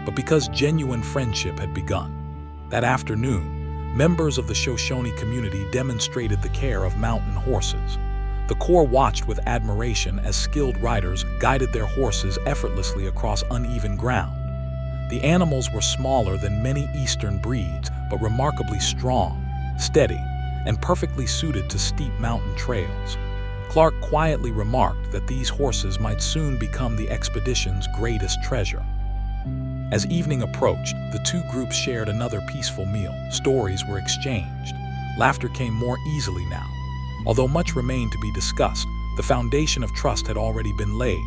but because genuine friendship had begun. That afternoon, members of the Shoshone community demonstrated the care of mountain horses. The Corps watched with admiration as skilled riders guided their horses effortlessly across uneven ground. The animals were smaller than many eastern breeds, but remarkably strong, steady, and perfectly suited to steep mountain trails. Clark quietly remarked that these horses might soon become the expedition's greatest treasure. As evening approached, the two groups shared another peaceful meal. Stories were exchanged. Laughter came more easily now. Although much remained to be discussed, the foundation of trust had already been laid.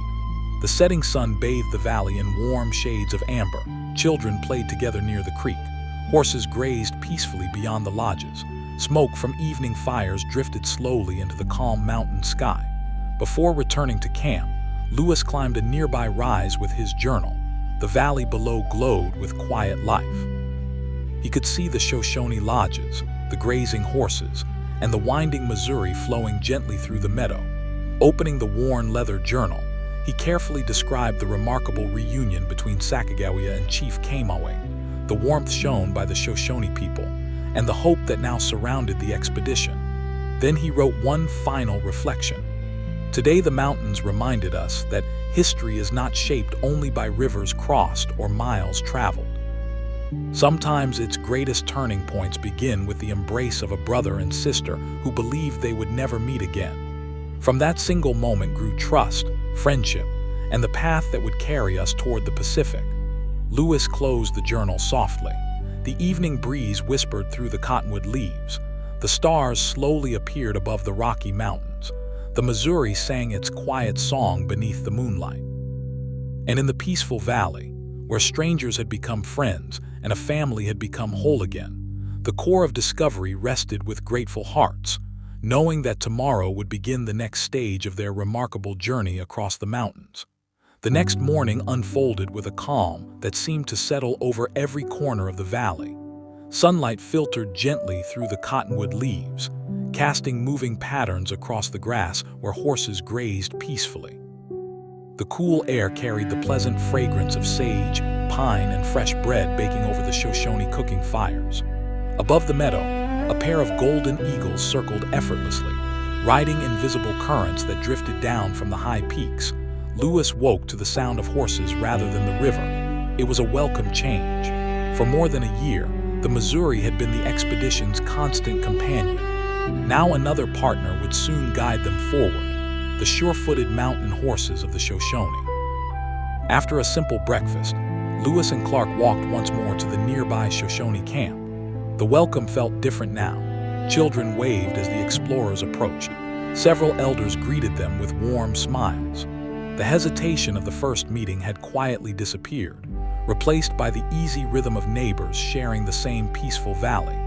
The setting sun bathed the valley in warm shades of amber. Children played together near the creek. Horses grazed peacefully beyond the lodges. Smoke from evening fires drifted slowly into the calm mountain sky. Before returning to camp, Lewis climbed a nearby rise with his journal. The valley below glowed with quiet life. He could see the Shoshone lodges, the grazing horses, and the winding Missouri flowing gently through the meadow. Opening the worn leather journal, he carefully described the remarkable reunion between Sacagawea and Chief Kamaway, the warmth shown by the Shoshone people, and the hope that now surrounded the expedition. Then he wrote one final reflection. Today the mountains reminded us that history is not shaped only by rivers crossed or miles traveled. Sometimes its greatest turning points begin with the embrace of a brother and sister who believed they would never meet again. From that single moment grew trust, friendship, and the path that would carry us toward the Pacific. Lewis closed the journal softly. The evening breeze whispered through the cottonwood leaves. The stars slowly appeared above the Rocky Mountains. The Missouri sang its quiet song beneath the moonlight. And in the peaceful valley, where strangers had become friends and a family had become whole again, the Corps of Discovery rested with grateful hearts, knowing that tomorrow would begin the next stage of their remarkable journey across the mountains. The next morning unfolded with a calm that seemed to settle over every corner of the valley. Sunlight filtered gently through the cottonwood leaves, casting moving patterns across the grass where horses grazed peacefully. The cool air carried the pleasant fragrance of sage, pine, and fresh bread baking over the Shoshone cooking fires. Above the meadow, a pair of golden eagles circled effortlessly, riding invisible currents that drifted down from the high peaks. Lewis woke to the sound of horses rather than the river. It was a welcome change. For more than a year, the Missouri had been the expedition's constant companion. Now another partner would soon guide them forward, the sure-footed mountain horses of the Shoshone. After a simple breakfast, Lewis and Clark walked once more to the nearby Shoshone camp. The welcome felt different now. Children waved as the explorers approached. Several elders greeted them with warm smiles. The hesitation of the first meeting had quietly disappeared, replaced by the easy rhythm of neighbors sharing the same peaceful valley.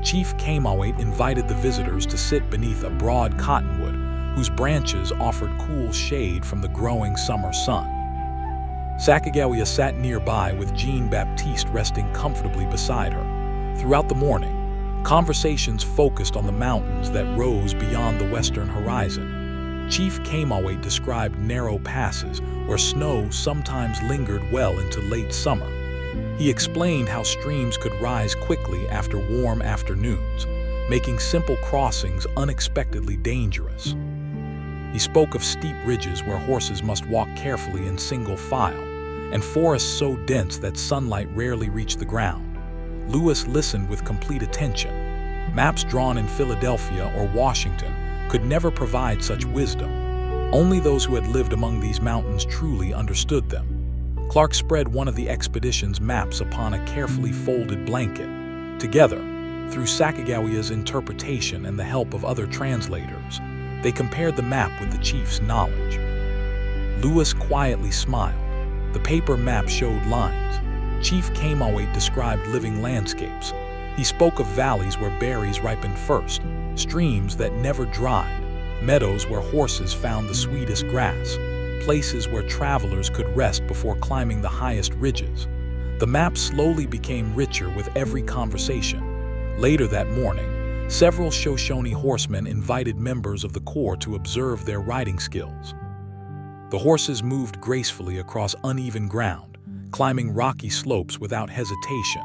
Chief Kamaway invited the visitors to sit beneath a broad cottonwood whose branches offered cool shade from the growing summer sun. Sacagawea sat nearby with Jean Baptiste resting comfortably beside her. Throughout the morning, conversations focused on the mountains that rose beyond the western horizon. Chief Kamaway described narrow passes where snow sometimes lingered well into late summer. He explained how streams could rise quickly after warm afternoons, making simple crossings unexpectedly dangerous. He spoke of steep ridges where horses must walk carefully in single file, and forests so dense that sunlight rarely reached the ground. Lewis listened with complete attention. Maps drawn in Philadelphia or Washington could never provide such wisdom. Only those who had lived among these mountains truly understood them. Clark spread one of the expedition's maps upon a carefully folded blanket. Together, through Sacagawea's interpretation and the help of other translators, they compared the map with the chief's knowledge. Lewis quietly smiled. The paper map showed lines. Chief Kamaway described living landscapes. He spoke of valleys where berries ripened first, streams that never dried, meadows where horses found the sweetest grass, places where travelers could rest before climbing the highest ridges. The map slowly became richer with every conversation. Later that morning, several Shoshone horsemen invited members of the Corps to observe their riding skills. The horses moved gracefully across uneven ground, climbing rocky slopes without hesitation.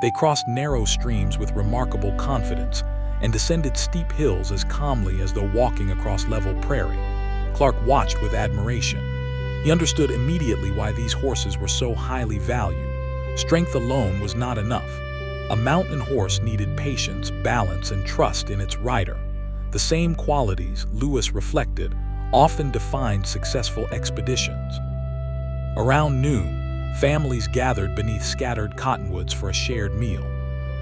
They crossed narrow streams with remarkable confidence, and descended steep hills as calmly as though walking across level prairie. Clark watched with admiration. He understood immediately why these horses were so highly valued. Strength alone was not enough. A mountain horse needed patience, balance, and trust in its rider. The same qualities, Lewis reflected, often defined successful expeditions. Around noon, families gathered beneath scattered cottonwoods for a shared meal.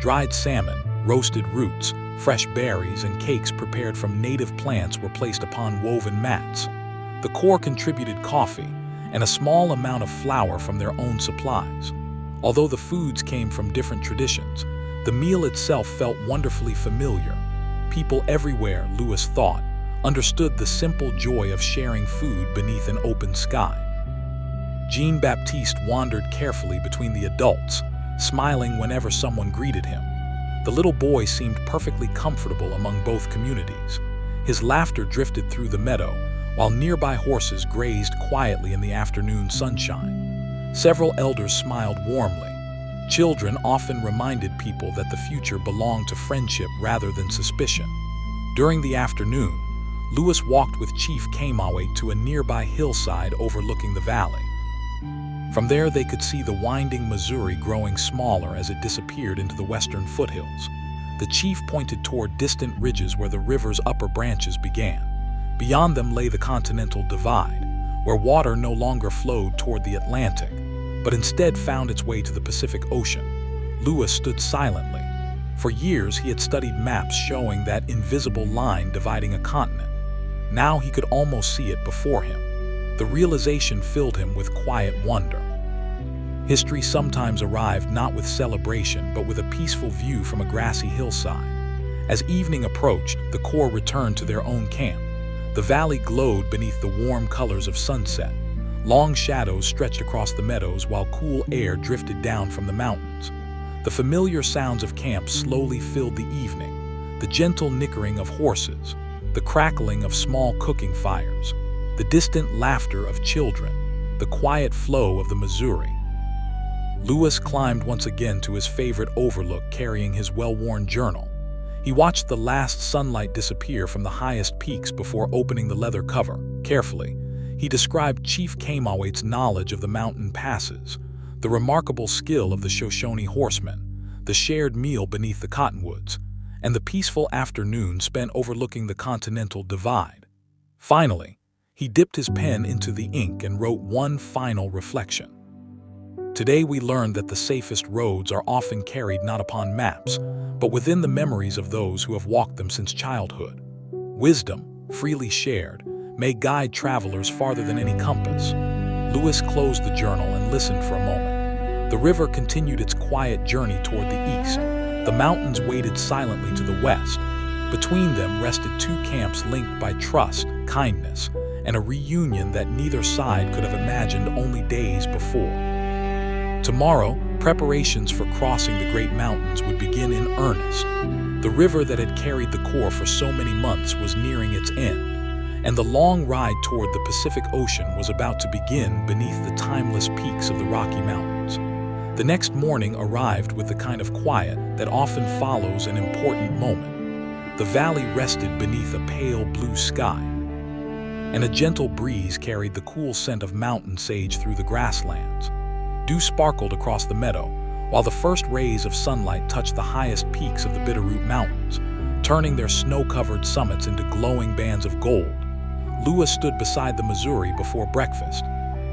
Dried salmon, roasted roots, fresh berries, and cakes prepared from native plants were placed upon woven mats. The Corps contributed coffee and a small amount of flour from their own supplies. Although the foods came from different traditions, the meal itself felt wonderfully familiar. People everywhere, Lewis thought, understood the simple joy of sharing food beneath an open sky. Jean-Baptiste wandered carefully between the adults, smiling whenever someone greeted him. The little boy seemed perfectly comfortable among both communities. His laughter drifted through the meadow, while nearby horses grazed quietly in the afternoon sunshine. Several elders smiled warmly. Children often reminded people that the future belonged to friendship rather than suspicion. During the afternoon, Lewis walked with Chief Kamawait to a nearby hillside overlooking the valley. From there they could see the winding Missouri growing smaller as it disappeared into the western foothills. The chief pointed toward distant ridges where the river's upper branches began. Beyond them lay the Continental Divide, where water no longer flowed toward the Atlantic, but instead found its way to the Pacific Ocean. Lewis stood silently. For years he had studied maps showing that invisible line dividing a continent. Now he could almost see it before him. The realization filled him with quiet wonder. History sometimes arrived not with celebration, but with a peaceful view from a grassy hillside. As evening approached, the Corps returned to their own camp. The valley glowed beneath the warm colors of sunset. Long shadows stretched across the meadows while cool air drifted down from the mountains. The familiar sounds of camp slowly filled the evening. The gentle nickering of horses, the crackling of small cooking fires, the distant laughter of children, the quiet flow of the Missouri. Lewis climbed once again to his favorite overlook carrying his well-worn journal. He watched the last sunlight disappear from the highest peaks before opening the leather cover. Carefully, he described Chief Kamawait's knowledge of the mountain passes, the remarkable skill of the Shoshone horsemen, the shared meal beneath the cottonwoods, and the peaceful afternoon spent overlooking the Continental Divide. Finally, he dipped his pen into the ink and wrote one final reflection. Today we learned that the safest roads are often carried not upon maps, but within the memories of those who have walked them since childhood. Wisdom, freely shared, may guide travelers farther than any compass. Lewis closed the journal and listened for a moment. The river continued its quiet journey toward the east. The mountains waited silently to the west. Between them rested two camps linked by trust, kindness, and a reunion that neither side could have imagined only days before. Tomorrow, preparations for crossing the Great Mountains would begin in earnest. The river that had carried the Corps for so many months was nearing its end, and the long ride toward the Pacific Ocean was about to begin beneath the timeless peaks of the Rocky Mountains. The next morning arrived with the kind of quiet that often follows an important moment. The valley rested beneath a pale blue sky, and a gentle breeze carried the cool scent of mountain sage through the grasslands. Dew sparkled across the meadow, while the first rays of sunlight touched the highest peaks of the Bitterroot Mountains, turning their snow-covered summits into glowing bands of gold. Lewis stood beside the Missouri before breakfast.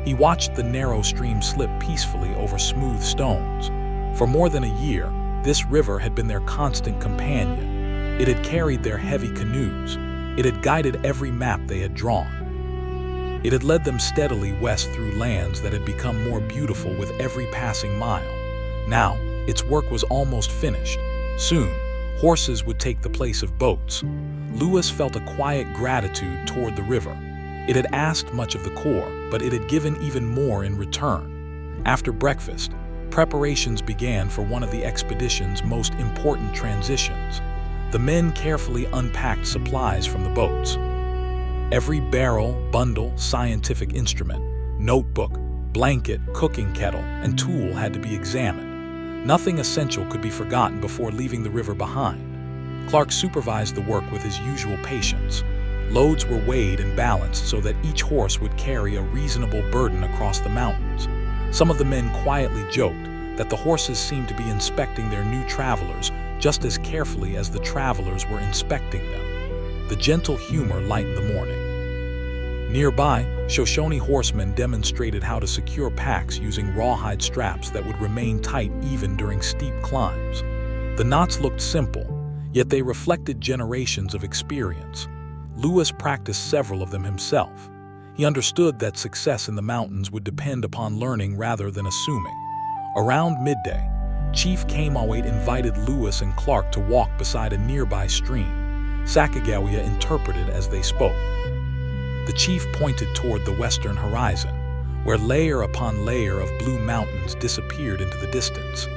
He watched the narrow stream slip peacefully over smooth stones. For more than a year, this river had been their constant companion. It had carried their heavy canoes. It had guided every map they had drawn. It had led them steadily west through lands that had become more beautiful with every passing mile. Now, its work was almost finished. Soon, horses would take the place of boats. Lewis felt a quiet gratitude toward the river. It had asked much of the Corps, but it had given even more in return. After breakfast, preparations began for one of the expedition's most important transitions. The men carefully unpacked supplies from the boats. Every barrel, bundle, scientific instrument, notebook, blanket, cooking kettle, and tool had to be examined. Nothing essential could be forgotten before leaving the river behind. Clark supervised the work with his usual patience. Loads were weighed and balanced so that each horse would carry a reasonable burden across the mountains. Some of the men quietly joked that the horses seemed to be inspecting their new travelers just as carefully as the travelers were inspecting them. The gentle humor lightened the morning. Nearby, Shoshone horsemen demonstrated how to secure packs using rawhide straps that would remain tight even during steep climbs. The knots looked simple, yet they reflected generations of experience. Lewis practiced several of them himself. He understood that success in the mountains would depend upon learning rather than assuming. Around midday, Chief Kamawait invited Lewis and Clark to walk beside a nearby stream. Sacagawea interpreted as they spoke. The chief pointed toward the western horizon, where layer upon layer of blue mountains disappeared into the distance.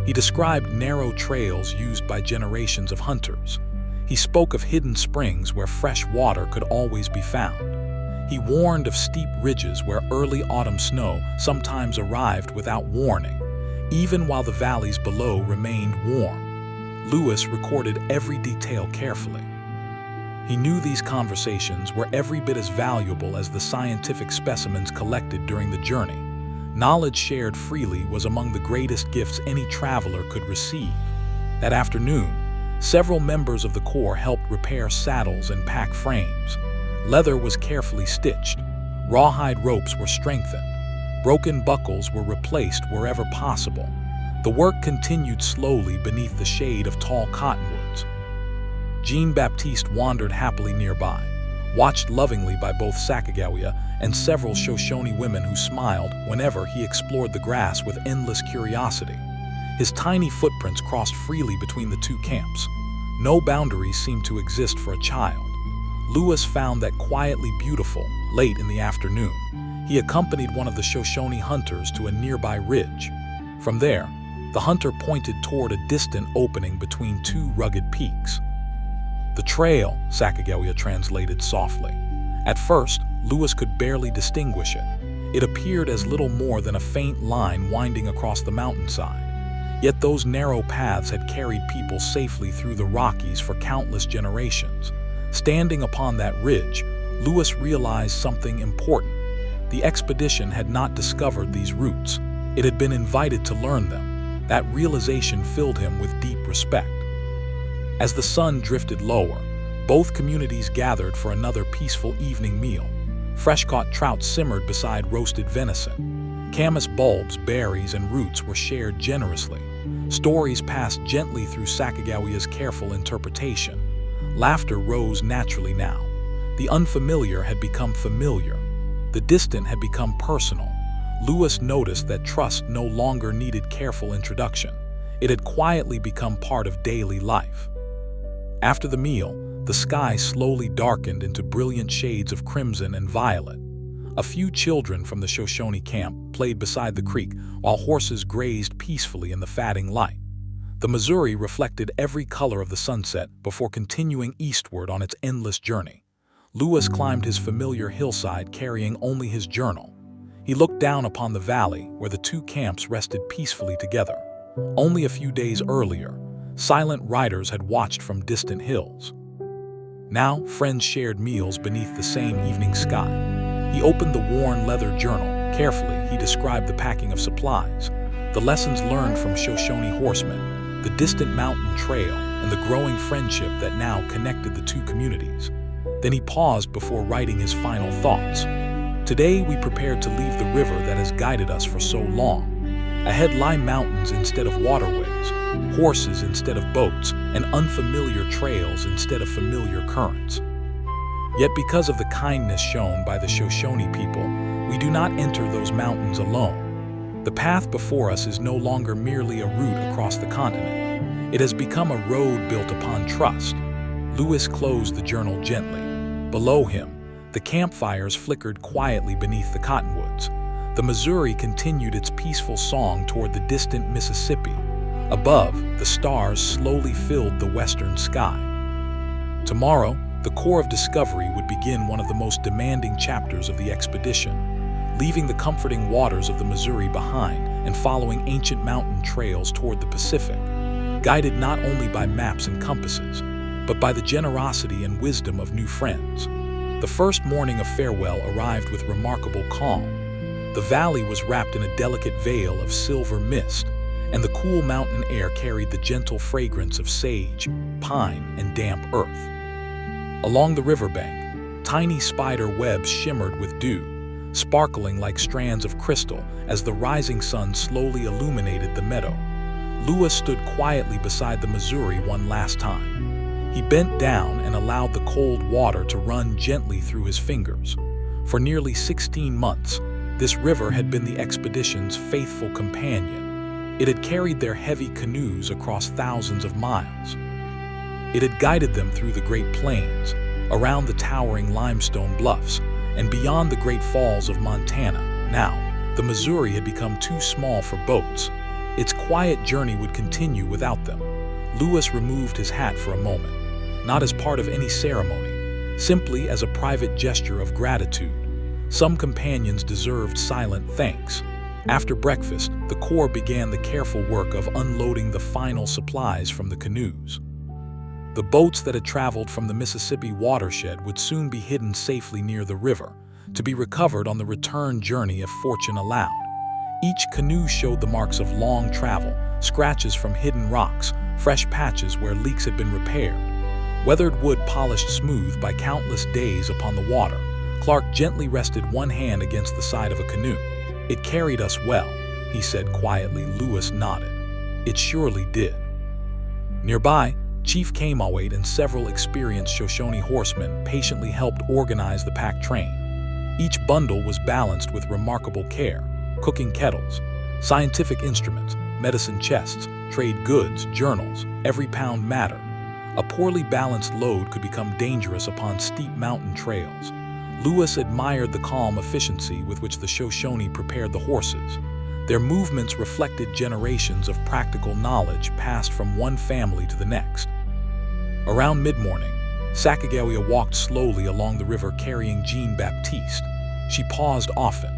He described narrow trails used by generations of hunters. He spoke of hidden springs where fresh water could always be found. He warned of steep ridges where early autumn snow sometimes arrived without warning, even while the valleys below remained warm. Lewis recorded every detail carefully. He knew these conversations were every bit as valuable as the scientific specimens collected during the journey. Knowledge shared freely was among the greatest gifts any traveler could receive. That afternoon, several members of the Corps helped repair saddles and pack frames. Leather was carefully stitched. Rawhide ropes were strengthened. Broken buckles were replaced wherever possible. The work continued slowly beneath the shade of tall cottonwoods. Jean-Baptiste wandered happily nearby, watched lovingly by both Sacagawea and several Shoshone women who smiled whenever he explored the grass with endless curiosity. His tiny footprints crossed freely between the two camps. No boundaries seemed to exist for a child. Lewis found that quietly beautiful late in the afternoon. He accompanied one of the Shoshone hunters to a nearby ridge. From there, the hunter pointed toward a distant opening between two rugged peaks. "The trail," Sacagawea translated softly. At first, Lewis could barely distinguish it. It appeared as little more than a faint line winding across the mountainside. Yet those narrow paths had carried people safely through the Rockies for countless generations. Standing upon that ridge, Lewis realized something important. The expedition had not discovered these routes. It had been invited to learn them. That realization filled him with deep respect. As the sun drifted lower, both communities gathered for another peaceful evening meal. Fresh-caught trout simmered beside roasted venison. Camas bulbs, berries, and roots were shared generously. Stories passed gently through Sacagawea's careful interpretation. Laughter rose naturally now. The unfamiliar had become familiar. The distant had become personal. Lewis noticed that trust no longer needed careful introduction. It had quietly become part of daily life. After the meal, the sky slowly darkened into brilliant shades of crimson and violet. A few children from the Shoshone camp played beside the creek while horses grazed peacefully in the fading light. The Missouri reflected every color of the sunset before continuing eastward on its endless journey. Lewis climbed his familiar hillside carrying only his journal. He looked down upon the valley where the two camps rested peacefully together. Only a few days earlier, silent riders had watched from distant hills. Now, friends shared meals beneath the same evening sky. He opened the worn leather journal. Carefully, he described the packing of supplies, the lessons learned from Shoshone horsemen, the distant mountain trail, and the growing friendship that now connected the two communities. Then he paused before writing his final thoughts. Today, we prepared to leave the river that has guided us for so long. Ahead lie mountains instead of waterways, horses instead of boats, and unfamiliar trails instead of familiar currents. Yet because of the kindness shown by the Shoshone people, we do not enter those mountains alone. The path before us is no longer merely a route across the continent. It has become a road built upon trust. Lewis closed the journal gently. Below him, the campfires flickered quietly beneath the cottonwoods. The Missouri continued its peaceful song toward the distant Mississippi. Above, the stars slowly filled the western sky. Tomorrow, the Corps of Discovery would begin one of the most demanding chapters of the expedition, leaving the comforting waters of the Missouri behind and following ancient mountain trails toward the Pacific. Guided not only by maps and compasses, but by the generosity and wisdom of new friends. The first morning of farewell arrived with remarkable calm. The valley was wrapped in a delicate veil of silver mist, and the cool mountain air carried the gentle fragrance of sage, pine, and damp earth. Along the riverbank, tiny spider webs shimmered with dew, sparkling like strands of crystal as the rising sun slowly illuminated the meadow. Louis stood quietly beside the Missouri one last time. He bent down and allowed the cold water to run gently through his fingers. For nearly 16 months, this river had been the expedition's faithful companion. It had carried their heavy canoes across thousands of miles. It had guided them through the Great Plains, around the towering limestone bluffs, and beyond the Great Falls of Montana. Now, the Missouri had become too small for boats. Its quiet journey would continue without them. Louis removed his hat for a moment, not as part of any ceremony, simply as a private gesture of gratitude. Some companions deserved silent thanks. After breakfast, the Corps began the careful work of unloading the final supplies from the canoes. The boats that had traveled from the Mississippi watershed would soon be hidden safely near the river, to be recovered on the return journey if fortune allowed. Each canoe showed the marks of long travel, scratches from hidden rocks, fresh patches where leaks had been repaired. Weathered wood polished smooth by countless days upon the water, Clark gently rested one hand against the side of a canoe. "It carried us well," he said quietly. Louis nodded. "It surely did." Nearby, Chief Kamawait and several experienced Shoshone horsemen patiently helped organize the pack train. Each bundle was balanced with remarkable care: cooking kettles, scientific instruments, medicine chests, trade goods, journals. Every pound mattered. A poorly balanced load could become dangerous upon steep mountain trails. Louis admired the calm efficiency with which the Shoshone prepared the horses. Their movements reflected generations of practical knowledge passed from one family to the next. Around mid-morning, Sacagawea walked slowly along the river carrying Jean Baptiste. She paused often.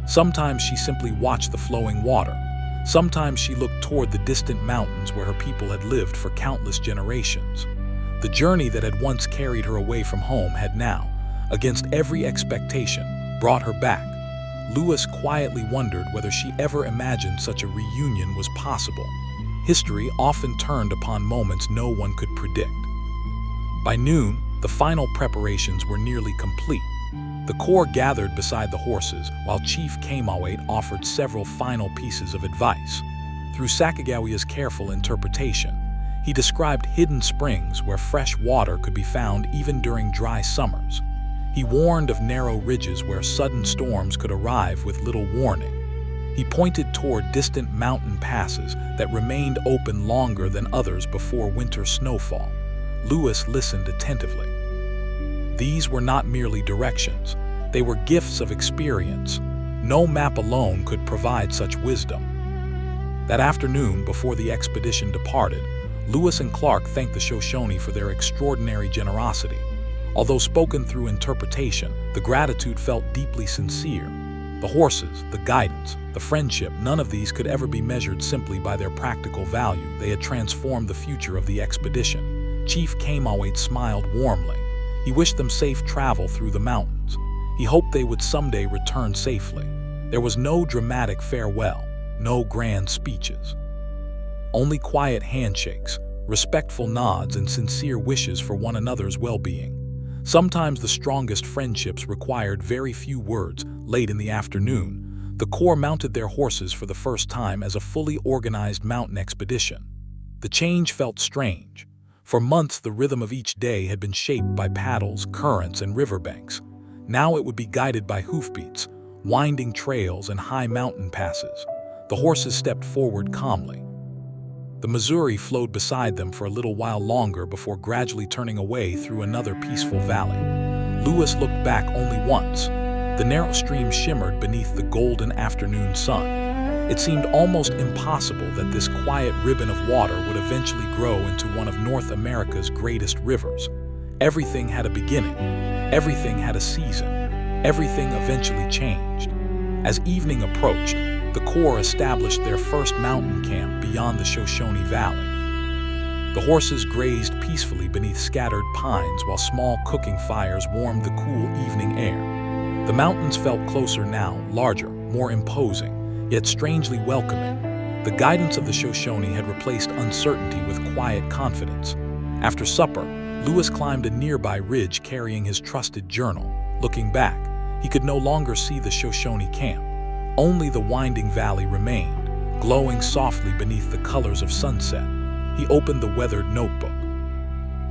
Sometimes she simply watched the flowing water. Sometimes she looked toward the distant mountains where her people had lived for countless generations. The journey that had once carried her away from home had now, against every expectation, brought her back. Louis quietly wondered whether she ever imagined such a reunion was possible. History often turned upon moments no one could predict. By noon, the final preparations were nearly complete. The Corps gathered beside the horses, while Chief Kamawait offered several final pieces of advice. Through Sacagawea's careful interpretation, he described hidden springs where fresh water could be found even during dry summers. He warned of narrow ridges where sudden storms could arrive with little warning. He pointed toward distant mountain passes that remained open longer than others before winter snowfall. Louis listened attentively. These were not merely directions. They were gifts of experience. No map alone could provide such wisdom. That afternoon, before the expedition departed, Louis and Clark thanked the Shoshone for their extraordinary generosity. Although spoken through interpretation, the gratitude felt deeply sincere. The horses, the guidance, the friendship, none of these could ever be measured simply by their practical value. They had transformed the future of the expedition. Chief Kamawait smiled warmly. He wished them safe travel through the mountains. He hoped they would someday return safely. There was no dramatic farewell, no grand speeches. Only quiet handshakes, respectful nods, and sincere wishes for one another's well-being. Sometimes the strongest friendships required very few words. Late in the afternoon, the Corps mounted their horses for the first time as a fully organized mountain expedition. The change felt strange. For months, the rhythm of each day had been shaped by paddles, currents, and riverbanks. Now it would be guided by hoofbeats, winding trails, and high mountain passes. The horses stepped forward calmly. The Missouri flowed beside them for a little while longer before gradually turning away through another peaceful valley. Louis looked back only once. The narrow stream shimmered beneath the golden afternoon sun. It seemed almost impossible that this quiet ribbon of water would eventually grow into one of North America's greatest rivers. Everything had a beginning. Everything had a season. Everything eventually changed. As evening approached, the Corps established their first mountain camp beyond the Shoshone Valley. The horses grazed peacefully beneath scattered pines while small cooking fires warmed the cool evening air. The mountains felt closer now, larger, more imposing, yet strangely welcoming. The guidance of the Shoshone had replaced uncertainty with quiet confidence. After supper, Lewis climbed a nearby ridge carrying his trusted journal. Looking back, he could no longer see the Shoshone camp. Only the winding valley remained, glowing softly beneath the colors of sunset. He opened the weathered notebook.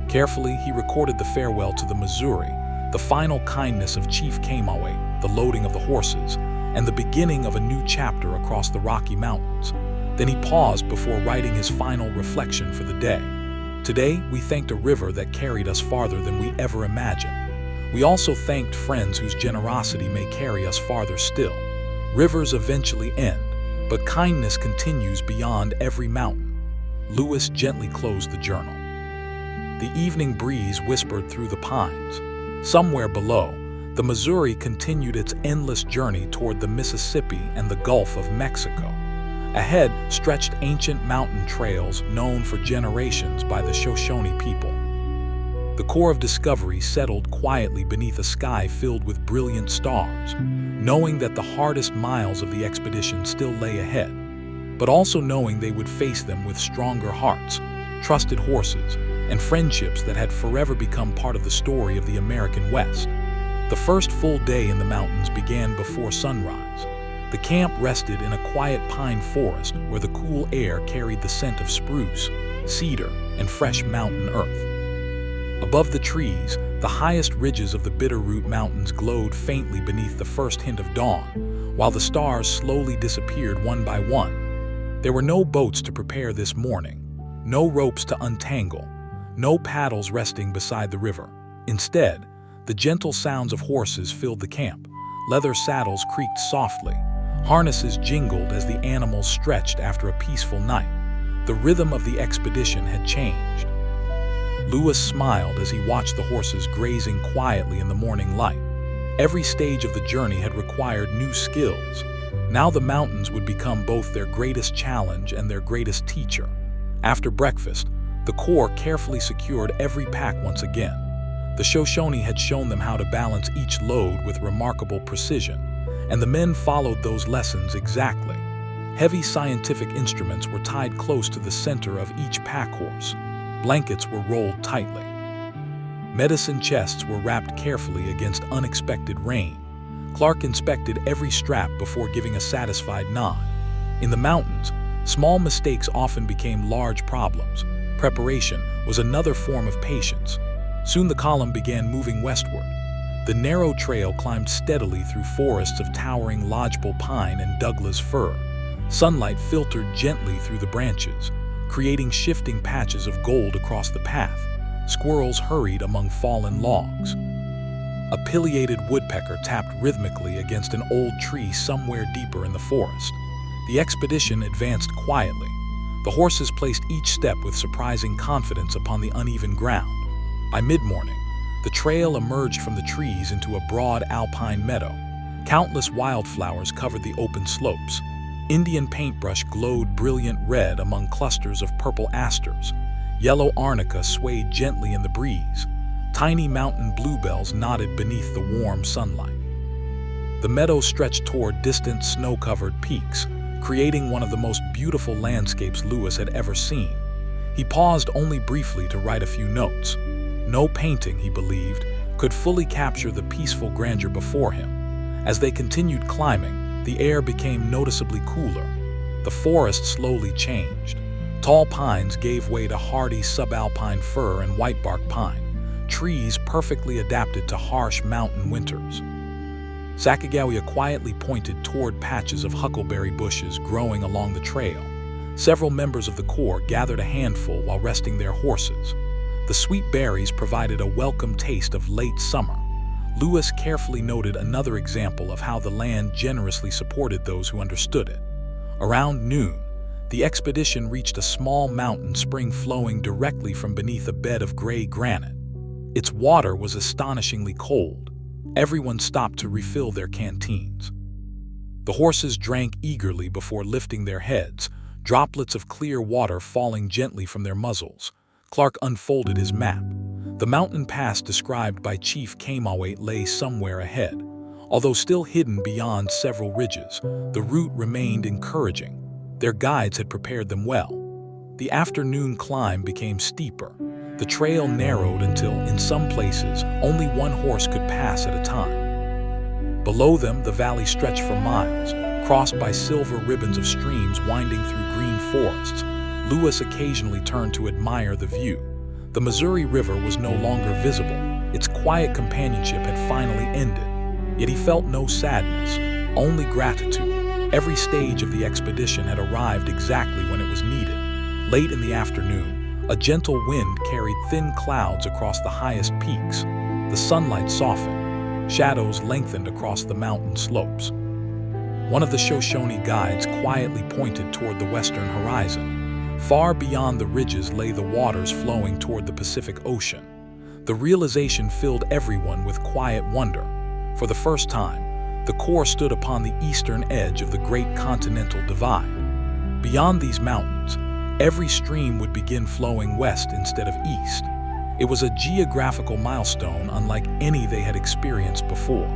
Carefully, he recorded the farewell to the Missouri, the final kindness of Chief Kamaway, the loading of the horses, and the beginning of a new chapter across the Rocky Mountains. Then he paused before writing his final reflection for the day. Today, we thanked a river that carried us farther than we ever imagined. We also thanked friends whose generosity may carry us farther still. Rivers eventually end, but kindness continues beyond every mountain. Lewis gently closed the journal. The evening breeze whispered through the pines. Somewhere below, the Missouri continued its endless journey toward the Mississippi and the Gulf of Mexico. Ahead stretched ancient mountain trails known for generations by the Shoshone people. The core of discovery settled quietly beneath a sky filled with brilliant stars, knowing that the hardest miles of the expedition still lay ahead, but also knowing they would face them with stronger hearts, trusted horses, and friendships that had forever become part of the story of the American West. The first full day in the mountains began before sunrise. The camp rested in a quiet pine forest where the cool air carried the scent of spruce, cedar, and fresh mountain earth. Above the trees, the highest ridges of the Bitterroot Mountains glowed faintly beneath the first hint of dawn, while the stars slowly disappeared one by one. There were no boats to prepare this morning, no ropes to untangle, no paddles resting beside the river. Instead, the gentle sounds of horses filled the camp. Leather saddles creaked softly. Harnesses jingled as the animals stretched after a peaceful night. The rhythm of the expedition had changed. Lewis smiled as he watched the horses grazing quietly in the morning light. Every stage of the journey had required new skills. Now the mountains would become both their greatest challenge and their greatest teacher. After breakfast, the Corps carefully secured every pack once again. The Shoshone had shown them how to balance each load with remarkable precision, and the men followed those lessons exactly. Heavy scientific instruments were tied close to the center of each pack horse. Blankets were rolled tightly. Medicine chests were wrapped carefully against unexpected rain. Clark inspected every strap before giving a satisfied nod. In the mountains, small mistakes often became large problems. Preparation was another form of patience. Soon the column began moving westward. The narrow trail climbed steadily through forests of towering lodgepole pine and Douglas fir. Sunlight filtered gently through the branches, creating shifting patches of gold across the path. Squirrels hurried among fallen logs. A pileated woodpecker tapped rhythmically against an old tree somewhere deeper in the forest. The expedition advanced quietly. The horses placed each step with surprising confidence upon the uneven ground. By mid-morning, the trail emerged from the trees into a broad alpine meadow. Countless wildflowers covered the open slopes. Indian paintbrush glowed brilliant red among clusters of purple asters. Yellow arnica swayed gently in the breeze. Tiny mountain bluebells nodded beneath the warm sunlight. The meadow stretched toward distant snow-covered peaks, creating one of the most beautiful landscapes Lewis had ever seen. He paused only briefly to write a few notes. No painting, he believed, could fully capture the peaceful grandeur before him. As they continued climbing, the air became noticeably cooler. The forest slowly changed. Tall pines gave way to hardy subalpine fir and whitebark pine, trees perfectly adapted to harsh mountain winters. Sacagawea quietly pointed toward patches of huckleberry bushes growing along the trail. Several members of the Corps gathered a handful while resting their horses. The sweet berries provided a welcome taste of late summer. Lewis carefully noted another example of how the land generously supported those who understood it. Around noon, the expedition reached a small mountain spring flowing directly from beneath a bed of gray granite. Its water was astonishingly cold. Everyone stopped to refill their canteens. The horses drank eagerly before lifting their heads, droplets of clear water falling gently from their muzzles. Clark unfolded his map. The mountain pass described by Chief Kamawait lay somewhere ahead. Although still hidden beyond several ridges, the route remained encouraging. Their guides had prepared them well. The afternoon climb became steeper. The trail narrowed until, in some places, only one horse could pass at a time. Below them, the valley stretched for miles, crossed by silver ribbons of streams winding through green forests. Lewis occasionally turned to admire the view. The Missouri River was no longer visible. Its quiet companionship had finally ended. Yet he felt no sadness, only gratitude. Every stage of the expedition had arrived exactly when it was needed. Late in the afternoon, a gentle wind carried thin clouds across the highest peaks. The sunlight softened. Shadows lengthened across the mountain slopes. One of the Shoshone guides quietly pointed toward the western horizon. Far beyond the ridges lay the waters flowing toward the Pacific Ocean. The realization filled everyone with quiet wonder. For the first time, the Corps stood upon the eastern edge of the Great Continental Divide. Beyond these mountains, every stream would begin flowing west instead of east. It was a geographical milestone unlike any they had experienced before.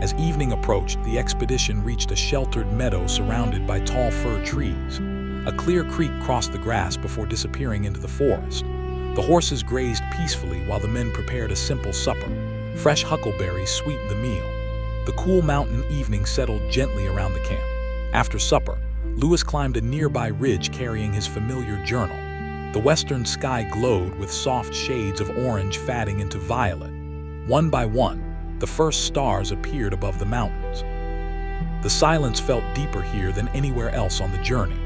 As evening approached, the expedition reached a sheltered meadow surrounded by tall fir trees. A clear creek crossed the grass before disappearing into the forest. The horses grazed peacefully while the men prepared a simple supper. Fresh huckleberries sweetened the meal. The cool mountain evening settled gently around the camp. After supper, Lewis climbed a nearby ridge carrying his familiar journal. The western sky glowed with soft shades of orange fading into violet. One by one, the first stars appeared above the mountains. The silence felt deeper here than anywhere else on the journey.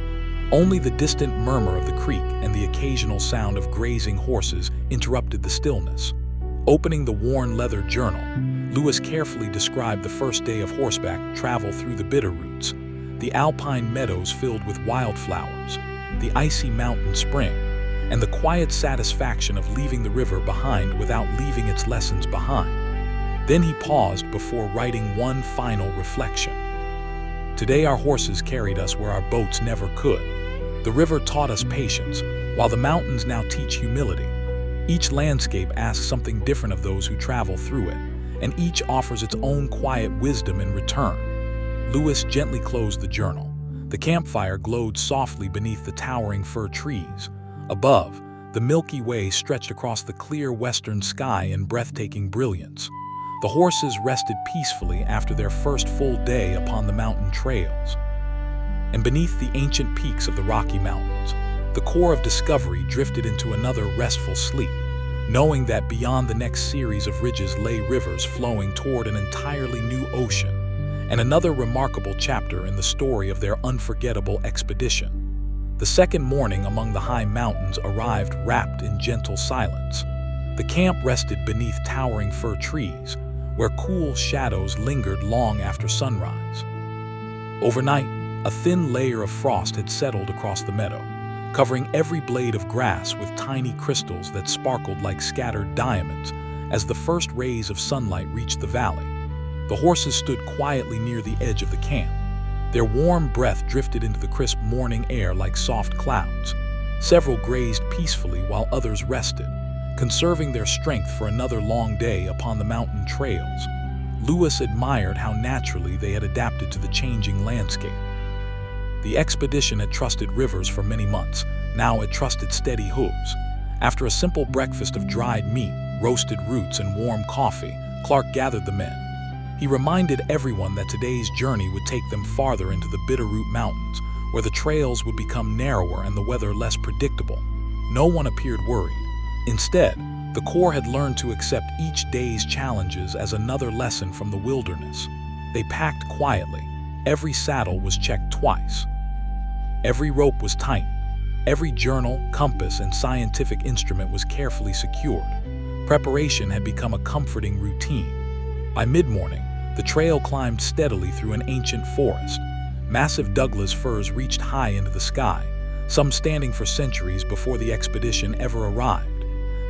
Only the distant murmur of the creek and the occasional sound of grazing horses interrupted the stillness. Opening the worn leather journal, Lewis carefully described the first day of horseback travel through the Bitterroots, the alpine meadows filled with wildflowers, the icy mountain spring, and the quiet satisfaction of leaving the river behind without leaving its lessons behind. Then he paused before writing one final reflection. Today our horses carried us where our boats never could. The river taught us patience, while the mountains now teach humility. Each landscape asks something different of those who travel through it, and each offers its own quiet wisdom in return. Lewis gently closed the journal. The campfire glowed softly beneath the towering fir trees. Above, the Milky Way stretched across the clear western sky in breathtaking brilliance. The horses rested peacefully after their first full day upon the mountain trails. And beneath the ancient peaks of the Rocky Mountains, the Corps of Discovery drifted into another restful sleep, knowing that beyond the next series of ridges lay rivers flowing toward an entirely new ocean, and another remarkable chapter in the story of their unforgettable expedition. The second morning among the high mountains arrived wrapped in gentle silence. The camp rested beneath towering fir trees, where cool shadows lingered long after sunrise. Overnight, a thin layer of frost had settled across the meadow, covering every blade of grass with tiny crystals that sparkled like scattered diamonds as the first rays of sunlight reached the valley. The horses stood quietly near the edge of the camp. Their warm breath drifted into the crisp morning air like soft clouds. Several grazed peacefully while others rested, conserving their strength for another long day upon the mountain trails. Lewis admired how naturally they had adapted to the changing landscape. The expedition had trusted rivers for many months. Now it trusted steady hooves. After a simple breakfast of dried meat, roasted roots, and warm coffee, Clark gathered the men. He reminded everyone that today's journey would take them farther into the Bitterroot Mountains, where the trails would become narrower and the weather less predictable. No one appeared worried. Instead, the Corps had learned to accept each day's challenges as another lesson from the wilderness. They packed quietly. Every saddle was checked twice. Every rope was tightened. Every journal, compass, and scientific instrument was carefully secured. Preparation had become a comforting routine. By mid-morning, the trail climbed steadily through an ancient forest. Massive Douglas firs reached high into the sky, some standing for centuries before the expedition ever arrived.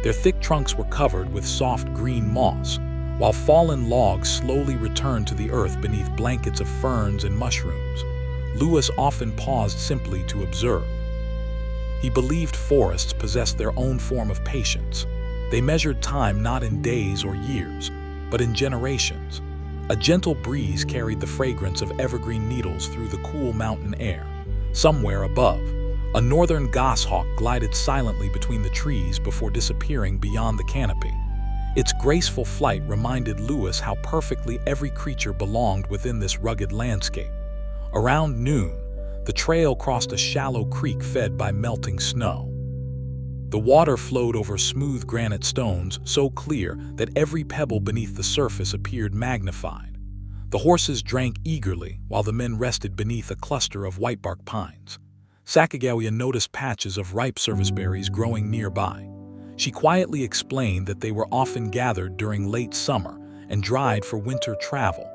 Their thick trunks were covered with soft green moss, while fallen logs slowly returned to the earth beneath blankets of ferns and mushrooms. Lewis often paused simply to observe. He believed forests possessed their own form of patience. They measured time not in days or years, but in generations. A gentle breeze carried the fragrance of evergreen needles through the cool mountain air. Somewhere above, a northern goshawk glided silently between the trees before disappearing beyond the canopy. Its graceful flight reminded Lewis how perfectly every creature belonged within this rugged landscape. Around noon, the trail crossed a shallow creek fed by melting snow. The water flowed over smooth granite stones so clear that every pebble beneath the surface appeared magnified. The horses drank eagerly while the men rested beneath a cluster of whitebark pines. Sacagawea noticed patches of ripe serviceberries growing nearby. She quietly explained that they were often gathered during late summer and dried for winter travel.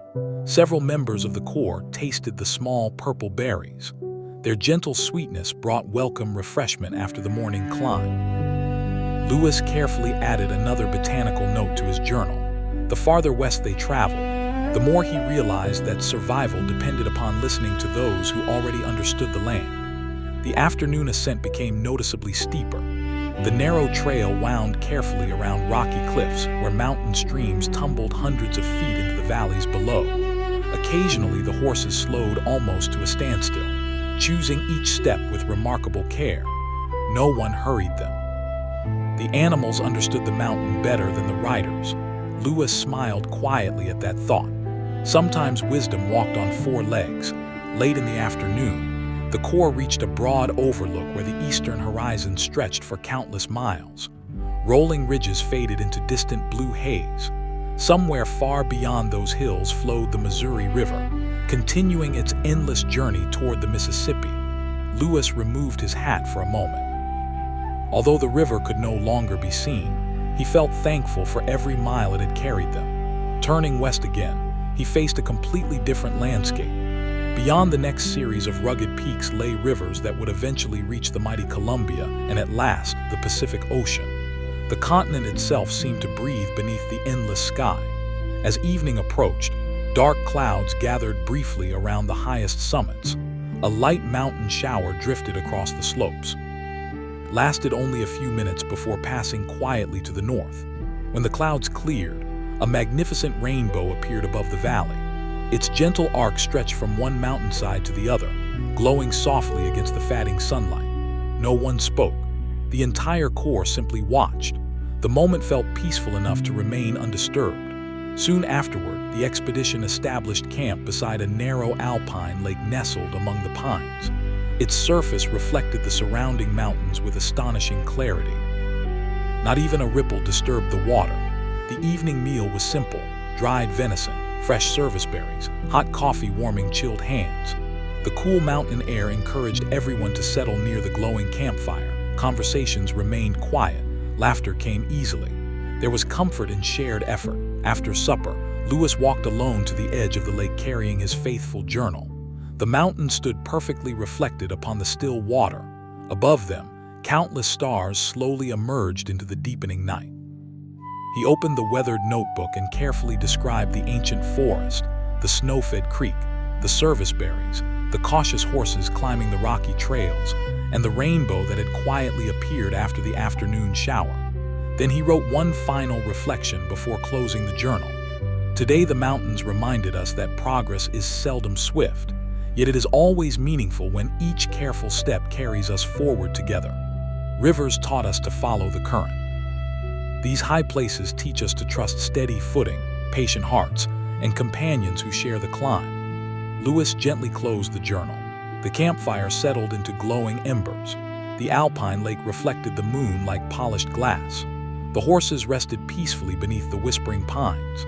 Several members of the Corps tasted the small purple berries. Their gentle sweetness brought welcome refreshment after the morning climb. Lewis carefully added another botanical note to his journal. The farther west they traveled, the more he realized that survival depended upon listening to those who already understood the land. The afternoon ascent became noticeably steeper. The narrow trail wound carefully around rocky cliffs where mountain streams tumbled hundreds of feet into the valleys below. Occasionally, the horses slowed almost to a standstill, choosing each step with remarkable care. No one hurried them. The animals understood the mountain better than the riders. Lewis smiled quietly at that thought. Sometimes wisdom walked on four legs. Late in the afternoon, the Corps reached a broad overlook where the eastern horizon stretched for countless miles. Rolling ridges faded into distant blue haze. Somewhere far beyond those hills flowed the Missouri River, continuing its endless journey toward the Mississippi. Lewis removed his hat for a moment. Although the river could no longer be seen, he felt thankful for every mile it had carried them. Turning west again, he faced a completely different landscape. Beyond the next series of rugged peaks lay rivers that would eventually reach the mighty Columbia and at last the Pacific Ocean. The continent itself seemed to breathe beneath the endless sky. As evening approached, dark clouds gathered briefly around the highest summits. A light mountain shower drifted across the slopes, lasted only a few minutes before passing quietly to the north. When the clouds cleared, a magnificent rainbow appeared above the valley. Its gentle arc stretched from one mountainside to the other, glowing softly against the fading sunlight. No one spoke. The entire Corps simply watched. The moment felt peaceful enough to remain undisturbed. Soon afterward, the expedition established camp beside a narrow alpine lake nestled among the pines. Its surface reflected the surrounding mountains with astonishing clarity. Not even a ripple disturbed the water. The evening meal was simple: dried venison, fresh serviceberries, hot coffee warming chilled hands. The cool mountain air encouraged everyone to settle near the glowing campfire. Conversations remained quiet. Laughter came easily. There was comfort in shared effort. After supper, Lewis walked alone to the edge of the lake carrying his faithful journal. The mountains stood perfectly reflected upon the still water. Above them, countless stars slowly emerged into the deepening night. He opened the weathered notebook and carefully described the ancient forest, the snow-fed creek, the serviceberries, the cautious horses climbing the rocky trails, and the rainbow that had quietly appeared after the afternoon shower. Then he wrote one final reflection before closing the journal. Today, the mountains reminded us that progress is seldom swift, yet it is always meaningful when each careful step carries us forward together. Rivers taught us to follow the current. These high places teach us to trust steady footing, patient hearts, and companions who share the climb. Lewis gently closed the journal. The campfire settled into glowing embers. The alpine lake reflected the moon like polished glass. The horses rested peacefully beneath the whispering pines.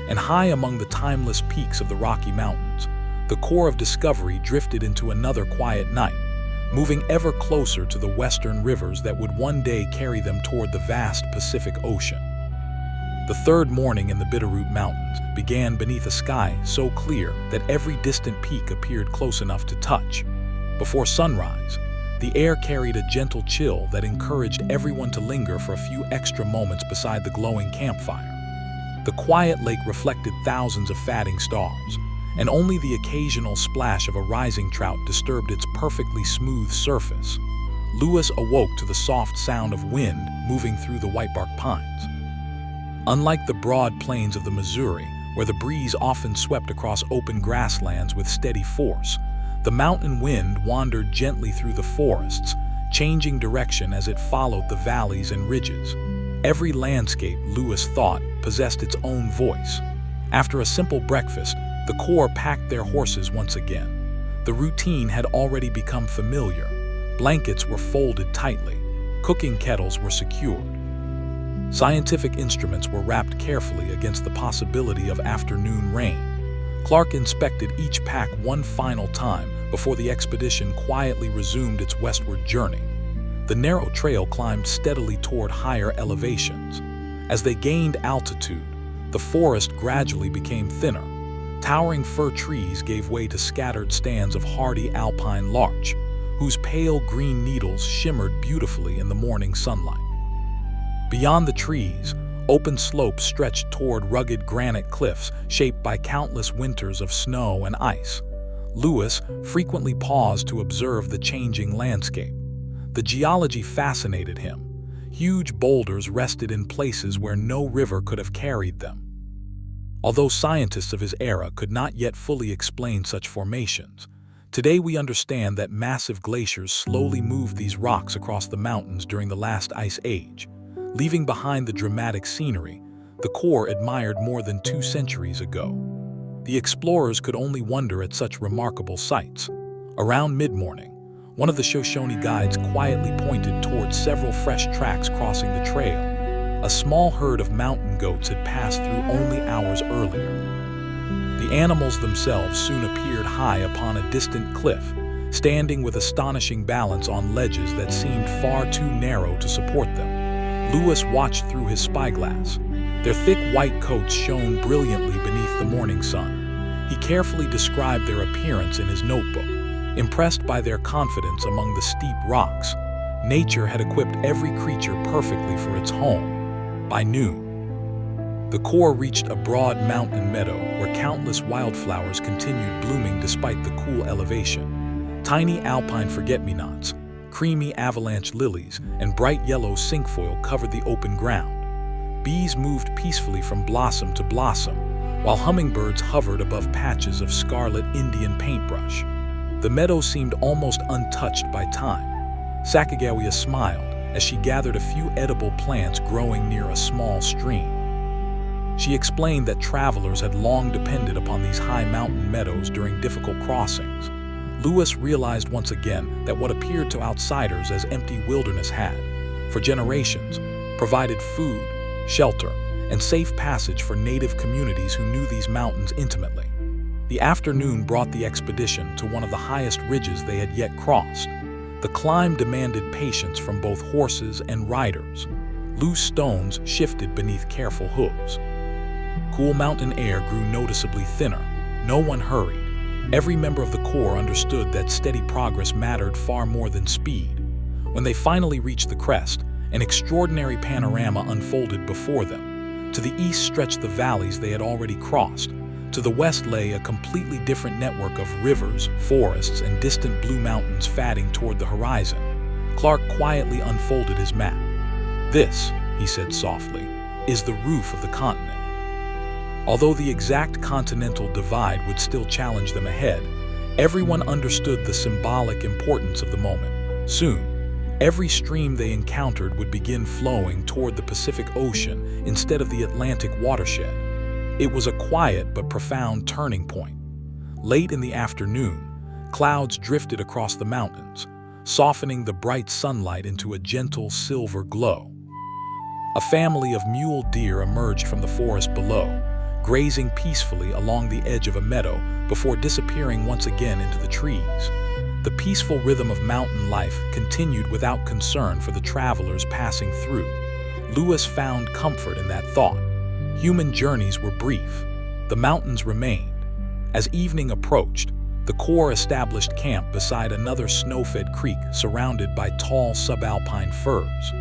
And high among the timeless peaks of the Rocky Mountains, the Corps of Discovery drifted into another quiet night, moving ever closer to the western rivers that would one day carry them toward the vast Pacific Ocean. The third morning in the Bitterroot Mountains began beneath a sky so clear that every distant peak appeared close enough to touch. Before sunrise, the air carried a gentle chill that encouraged everyone to linger for a few extra moments beside the glowing campfire. The quiet lake reflected thousands of fading stars, and only the occasional splash of a rising trout disturbed its perfectly smooth surface. Lewis awoke to the soft sound of wind moving through the whitebark pines. Unlike the broad plains of the Missouri, where the breeze often swept across open grasslands with steady force, the mountain wind wandered gently through the forests, changing direction as it followed the valleys and ridges. Every landscape, Lewis thought, possessed its own voice. After a simple breakfast, the Corps packed their horses once again. The routine had already become familiar. Blankets were folded tightly. Cooking kettles were secured. Scientific instruments were wrapped carefully against the possibility of afternoon rain. Clark inspected each pack one final time before the expedition quietly resumed its westward journey. The narrow trail climbed steadily toward higher elevations. As they gained altitude, the forest gradually became thinner. Towering fir trees gave way to scattered stands of hardy alpine larch, whose pale green needles shimmered beautifully in the morning sunlight. Beyond the trees, open slopes stretched toward rugged granite cliffs shaped by countless winters of snow and ice. Lewis frequently paused to observe the changing landscape. The geology fascinated him. Huge boulders rested in places where no river could have carried them. Although scientists of his era could not yet fully explain such formations, today we understand that massive glaciers slowly moved these rocks across the mountains during the last ice age. Leaving behind the dramatic scenery the Corps admired more than 2 centuries ago. The explorers could only wonder at such remarkable sights. Around mid-morning, one of the Shoshone guides quietly pointed towards several fresh tracks crossing the trail. A small herd of mountain goats had passed through only hours earlier. The animals themselves soon appeared high upon a distant cliff, standing with astonishing balance on ledges that seemed far too narrow to support them. Lewis watched through his spyglass. Their thick white coats shone brilliantly beneath the morning sun. He carefully described their appearance in his notebook, impressed by their confidence among the steep rocks. Nature had equipped every creature perfectly for its home. By noon, the Corps reached a broad mountain meadow where countless wildflowers continued blooming despite the cool elevation. Tiny alpine forget-me-nots, creamy avalanche lilies, and bright yellow cinquefoil covered the open ground. Bees moved peacefully from blossom to blossom, while hummingbirds hovered above patches of scarlet Indian paintbrush. The meadow seemed almost untouched by time. Sacagawea smiled as she gathered a few edible plants growing near a small stream. She explained that travelers had long depended upon these high mountain meadows during difficult crossings. Lewis realized once again that what appeared to outsiders as empty wilderness had, for generations, provided food, shelter, and safe passage for native communities who knew these mountains intimately. The afternoon brought the expedition to one of the highest ridges they had yet crossed. The climb demanded patience from both horses and riders. Loose stones shifted beneath careful hooves. Cool mountain air grew noticeably thinner. No one hurried. Every member of the Corps understood that steady progress mattered far more than speed. When they finally reached the crest, an extraordinary panorama unfolded before them. To the east stretched the valleys they had already crossed. To the west lay a completely different network of rivers, forests, and distant blue mountains fatting toward the horizon. Clark quietly unfolded his map. "This," he said softly, "is the roof of the continent." Although the exact continental divide would still challenge them ahead, everyone understood the symbolic importance of the moment. Soon, every stream they encountered would begin flowing toward the Pacific Ocean instead of the Atlantic watershed. It was a quiet but profound turning point. Late in the afternoon, clouds drifted across the mountains, softening the bright sunlight into a gentle silver glow. A family of mule deer emerged from the forest below, grazing peacefully along the edge of a meadow before disappearing once again into the trees. The peaceful rhythm of mountain life continued without concern for the travelers passing through. Lewis found comfort in that thought. Human journeys were brief. The mountains remained. As evening approached, the Corps established camp beside another snow-fed creek surrounded by tall subalpine firs.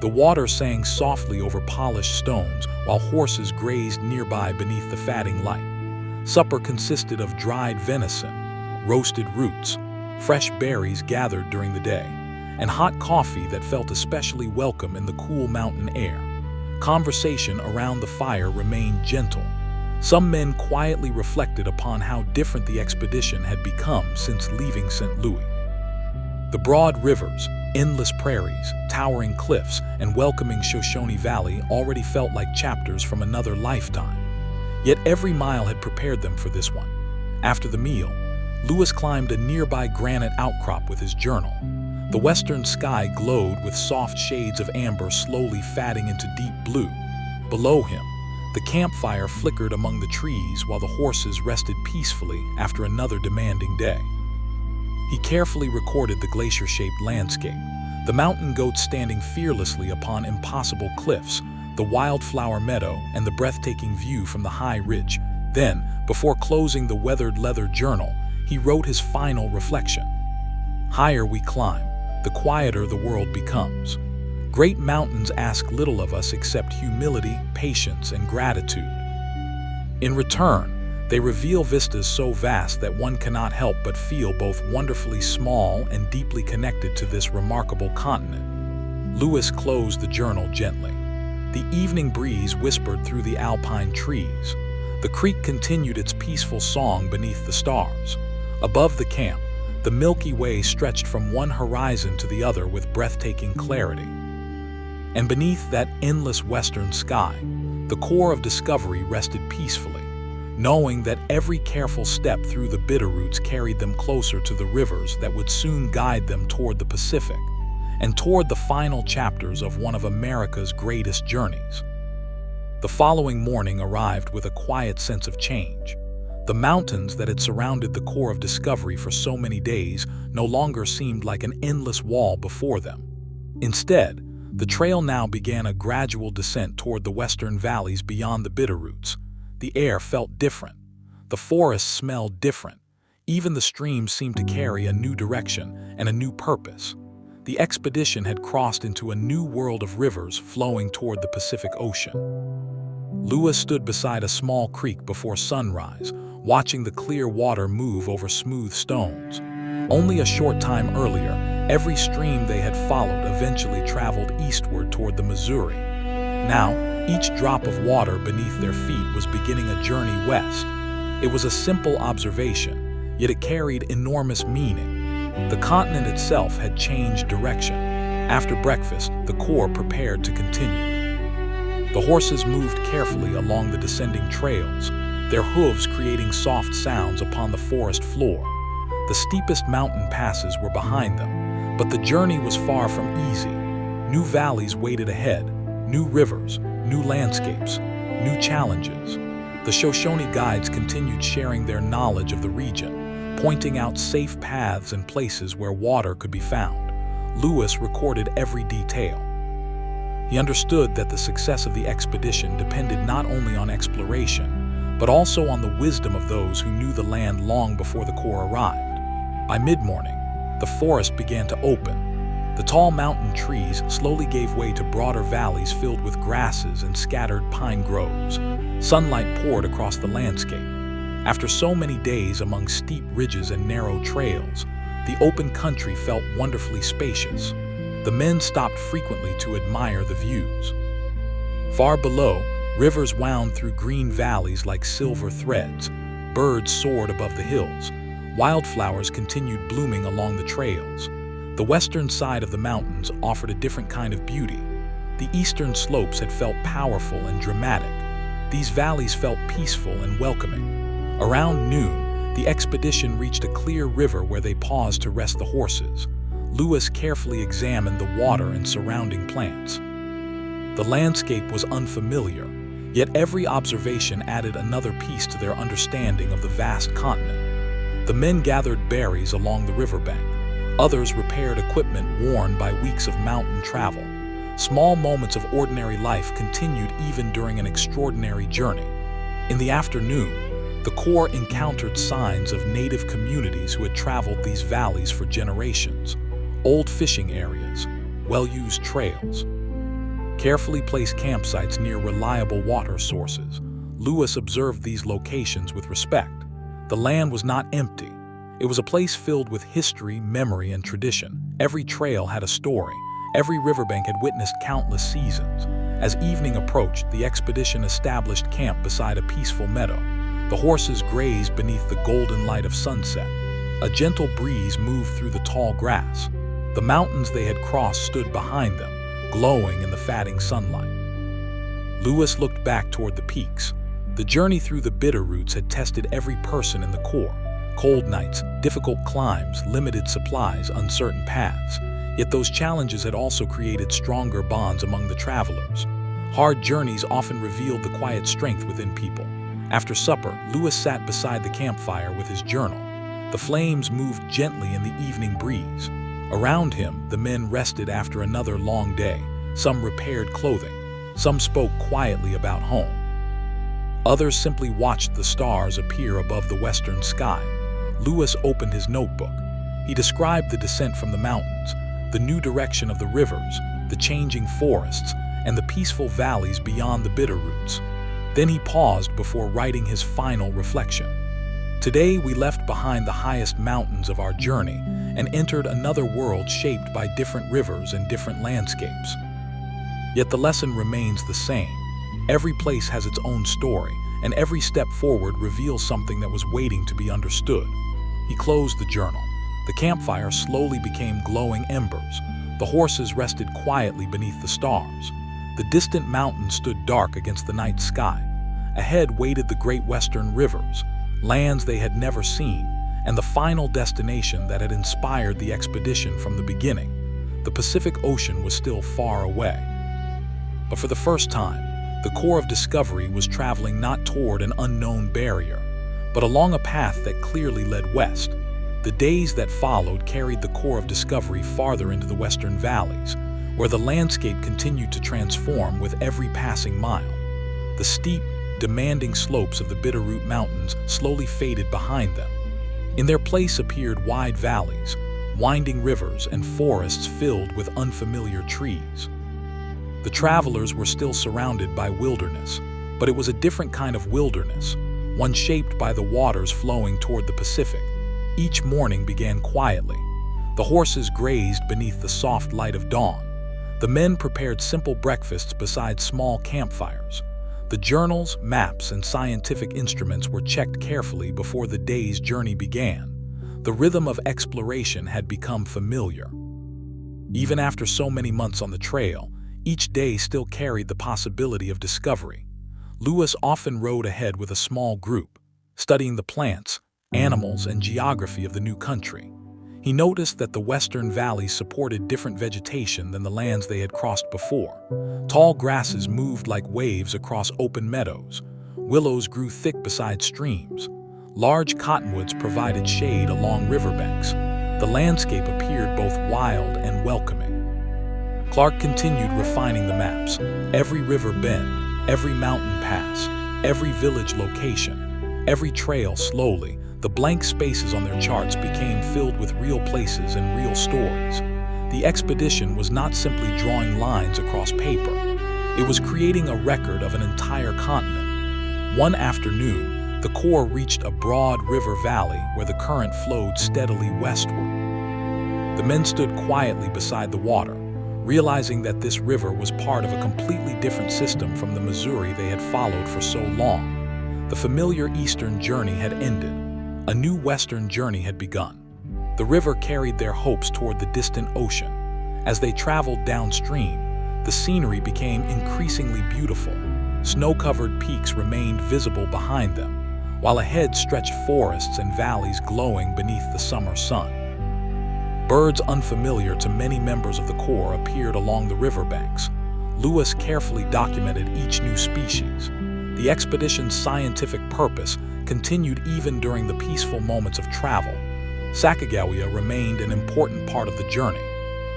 The water sang softly over polished stones while horses grazed nearby beneath the fatting light. Supper consisted of dried venison, roasted roots, fresh berries gathered during the day, and hot coffee that felt especially welcome in the cool mountain air. Conversation around the fire remained gentle. Some men quietly reflected upon how different the expedition had become since leaving St. Louis. The broad rivers, endless prairies, towering cliffs, and welcoming Shoshone Valley already felt like chapters from another lifetime. Yet every mile had prepared them for this one. After the meal, Lewis climbed a nearby granite outcrop with his journal. The western sky glowed with soft shades of amber slowly fading into deep blue. Below him, the campfire flickered among the trees while the horses rested peacefully after another demanding day. He carefully recorded the glacier-shaped landscape, the mountain goats standing fearlessly upon impossible cliffs, the wildflower meadow, and the breathtaking view from the high ridge. Then, before closing the weathered leather journal, he wrote his final reflection. Higher we climb, the quieter the world becomes. Great mountains ask little of us except humility, patience, and gratitude. In return, they reveal vistas so vast that one cannot help but feel both wonderfully small and deeply connected to this remarkable continent. Lewis closed the journal gently. The evening breeze whispered through the alpine trees. The creek continued its peaceful song beneath the stars. Above the camp, the Milky Way stretched from one horizon to the other with breathtaking clarity. And beneath that endless western sky, the core of Discovery rested peacefully, knowing that every careful step through the Bitterroots carried them closer to the rivers that would soon guide them toward the Pacific and toward the final chapters of one of America's greatest journeys. The following morning arrived with a quiet sense of change. The mountains that had surrounded the core of Discovery for so many days no longer seemed like an endless wall before them. Instead, the trail now began a gradual descent toward the western valleys beyond the Bitterroots. The air felt different. The forests smelled different. Even the streams seemed to carry a new direction and a new purpose. The expedition had crossed into a new world of rivers flowing toward the Pacific Ocean. Lewis stood beside a small creek before sunrise, watching the clear water move over smooth stones. Only a short time earlier, every stream they had followed eventually traveled eastward toward the Missouri. Now, each drop of water beneath their feet was beginning a journey west. It was a simple observation, yet it carried enormous meaning. The continent itself had changed direction. After breakfast, the Corps prepared to continue. The horses moved carefully along the descending trails, their hooves creating soft sounds upon the forest floor. The steepest mountain passes were behind them, but the journey was far from easy. New valleys waited ahead, new rivers, new landscapes, new challenges. The Shoshone guides continued sharing their knowledge of the region, pointing out safe paths and places where water could be found. Lewis recorded every detail. He understood that the success of the expedition depended not only on exploration, but also on the wisdom of those who knew the land long before the Corps arrived. By mid-morning, the forest began to open. The tall mountain trees slowly gave way to broader valleys filled with grasses and scattered pine groves. Sunlight poured across the landscape. After so many days among steep ridges and narrow trails, the open country felt wonderfully spacious. The men stopped frequently to admire the views. Far below, rivers wound through green valleys like silver threads. Birds soared above the hills. Wildflowers continued blooming along the trails. The western side of the mountains offered a different kind of beauty. The eastern slopes had felt powerful and dramatic. These valleys felt peaceful and welcoming. Around noon, the expedition reached a clear river where they paused to rest the horses. Lewis carefully examined the water and surrounding plants. The landscape was unfamiliar, yet every observation added another piece to their understanding of the vast continent. The men gathered berries along the riverbank. Others repaired equipment worn by weeks of mountain travel. Small moments of ordinary life continued even during an extraordinary journey. In the afternoon, the Corps encountered signs of native communities who had traveled these valleys for generations. Old fishing areas, well-used trails, carefully placed campsites near reliable water sources. Lewis observed these locations with respect. The land was not empty. It was a place filled with history, memory, and tradition. Every trail had a story. Every riverbank had witnessed countless seasons. As evening approached, the expedition established camp beside a peaceful meadow. The horses grazed beneath the golden light of sunset. A gentle breeze moved through the tall grass. The mountains they had crossed stood behind them, glowing in the fading sunlight. Lewis looked back toward the peaks. The journey through the bitter roots had tested every person in the Corps. Cold nights, difficult climbs, limited supplies, uncertain paths. Yet those challenges had also created stronger bonds among the travelers. Hard journeys often revealed the quiet strength within people. After supper, Lewis sat beside the campfire with his journal. The flames moved gently in the evening breeze. Around him, the men rested after another long day. Some repaired clothing. Some spoke quietly about home. Others simply watched the stars appear above the western sky. Lewis opened his notebook. He described the descent from the mountains, the new direction of the rivers, the changing forests, and the peaceful valleys beyond the bitter roots. Then he paused before writing his final reflection. Today we left behind the highest mountains of our journey and entered another world shaped by different rivers and different landscapes. Yet the lesson remains the same. Every place has its own story, and every step forward reveals something that was waiting to be understood. He closed the journal. The campfire slowly became glowing embers. The horses rested quietly beneath the stars. The distant mountains stood dark against the night sky. Ahead waited the great western rivers, lands they had never seen, and the final destination that had inspired the expedition from the beginning. The Pacific Ocean was still far away. But for the first time, the Corps of Discovery was traveling not toward an unknown barrier, but along a path that clearly led west. The days that followed carried the Corps of Discovery farther into the western valleys, where the landscape continued to transform with every passing mile. The steep, demanding slopes of the Bitterroot Mountains slowly faded behind them. In their place appeared wide valleys, winding rivers, and forests filled with unfamiliar trees. The travelers were still surrounded by wilderness, but it was a different kind of wilderness, one shaped by the waters flowing toward the Pacific. Each morning began quietly. The horses grazed beneath the soft light of dawn. The men prepared simple breakfasts beside small campfires. The journals, maps, and scientific instruments were checked carefully before the day's journey began. The rhythm of exploration had become familiar. Even after so many months on the trail, each day still carried the possibility of discovery. Lewis often rode ahead with a small group, studying the plants, animals, and geography of the new country. He noticed that the western valleys supported different vegetation than the lands they had crossed before. Tall grasses moved like waves across open meadows. Willows grew thick beside streams. Large cottonwoods provided shade along riverbanks. The landscape appeared both wild and welcoming. Clark continued refining the maps. Every river bend, every mountain pass, every village location, every trail slowly. The blank spaces on their charts became filled with real places and real stories. The expedition was not simply drawing lines across paper. It was creating a record of an entire continent. One afternoon, the Corps reached a broad river valley where the current flowed steadily westward. The men stood quietly beside the water, realizing that this river was part of a completely different system from the Missouri they had followed for so long. The familiar eastern journey had ended. A new western journey had begun. The river carried their hopes toward the distant ocean. As they traveled downstream, the scenery became increasingly beautiful. Snow-covered peaks remained visible behind them, while ahead stretched forests and valleys glowing beneath the summer sun. Birds unfamiliar to many members of the Corps appeared along the riverbanks. Lewis carefully documented each new species. The expedition's scientific purpose continued even during the peaceful moments of travel. Sacagawea remained an important part of the journey.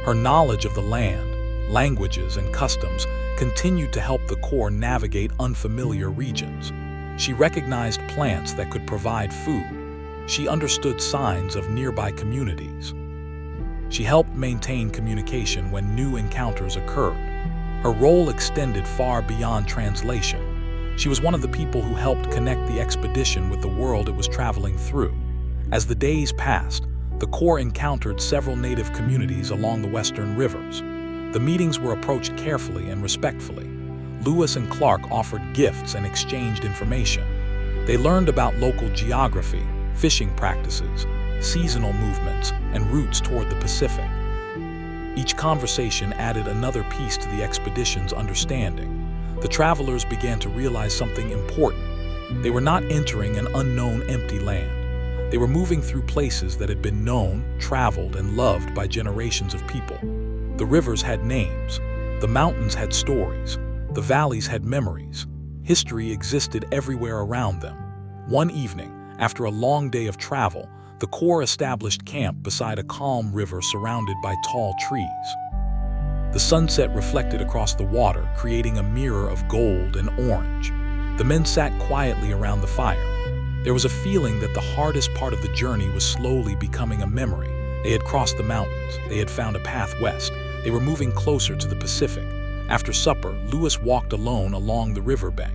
Her knowledge of the land, languages, and customs continued to help the Corps navigate unfamiliar regions. She recognized plants that could provide food. She understood signs of nearby communities. She helped maintain communication when new encounters occurred. Her role extended far beyond translation. She was one of the people who helped connect the expedition with the world it was traveling through. As the days passed, the Corps encountered several native communities along the western rivers. The meetings were approached carefully and respectfully. Lewis and Clark offered gifts and exchanged information. They learned about local geography, fishing practices, seasonal movements, and routes toward the Pacific. Each conversation added another piece to the expedition's understanding. The travelers began to realize something important. They were not entering an unknown empty land. They were moving through places that had been known, traveled, and loved by generations of people. The rivers had names. The mountains had stories. The valleys had memories. History existed everywhere around them. One evening, after a long day of travel, the Corps established camp beside a calm river surrounded by tall trees. The sunset reflected across the water, creating a mirror of gold and orange. The men sat quietly around the fire. There was a feeling that the hardest part of the journey was slowly becoming a memory. They had crossed the mountains. They had found a path west. They were moving closer to the Pacific. After supper, Lewis walked alone along the riverbank.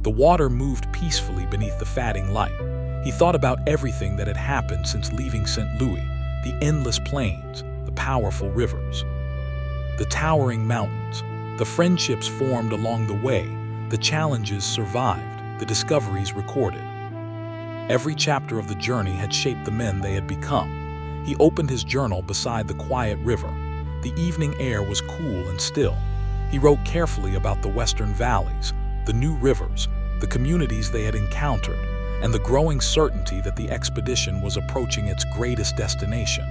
The water moved peacefully beneath the fading light. He thought about everything that had happened since leaving St. Louis, the endless plains, the powerful rivers, the towering mountains, the friendships formed along the way, the challenges survived, the discoveries recorded. Every chapter of the journey had shaped the men they had become. He opened his journal beside the quiet river. The evening air was cool and still. He wrote carefully about the western valleys, the new rivers, the communities they had encountered, and the growing certainty that the expedition was approaching its greatest destination.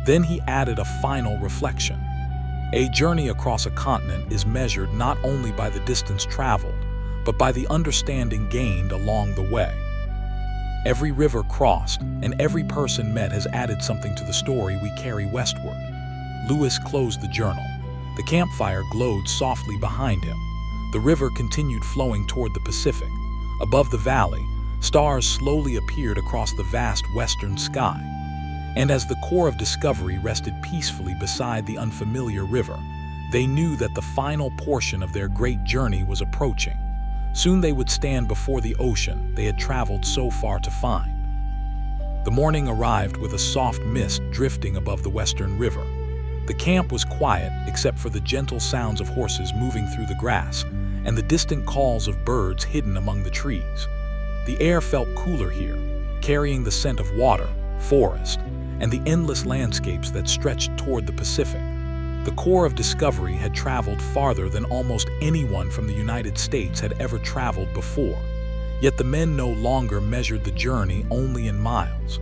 Then he added a final reflection. A journey across a continent is measured not only by the distance traveled, but by the understanding gained along the way. Every river crossed and every person met has added something to the story we carry westward. Lewis closed the journal. The campfire glowed softly behind him. The river continued flowing toward the Pacific. Above the valley, stars slowly appeared across the vast western sky. And as the Corps of Discovery rested peacefully beside the unfamiliar river, they knew that the final portion of their great journey was approaching. Soon they would stand before the ocean they had traveled so far to find. The morning arrived with a soft mist drifting above the western river. The camp was quiet except for the gentle sounds of horses moving through the grass and the distant calls of birds hidden among the trees. The air felt cooler here, carrying the scent of water, forest, and the endless landscapes that stretched toward the Pacific. The Corps of Discovery had traveled farther than almost anyone from the United States had ever traveled before. Yet the men no longer measured the journey only in miles.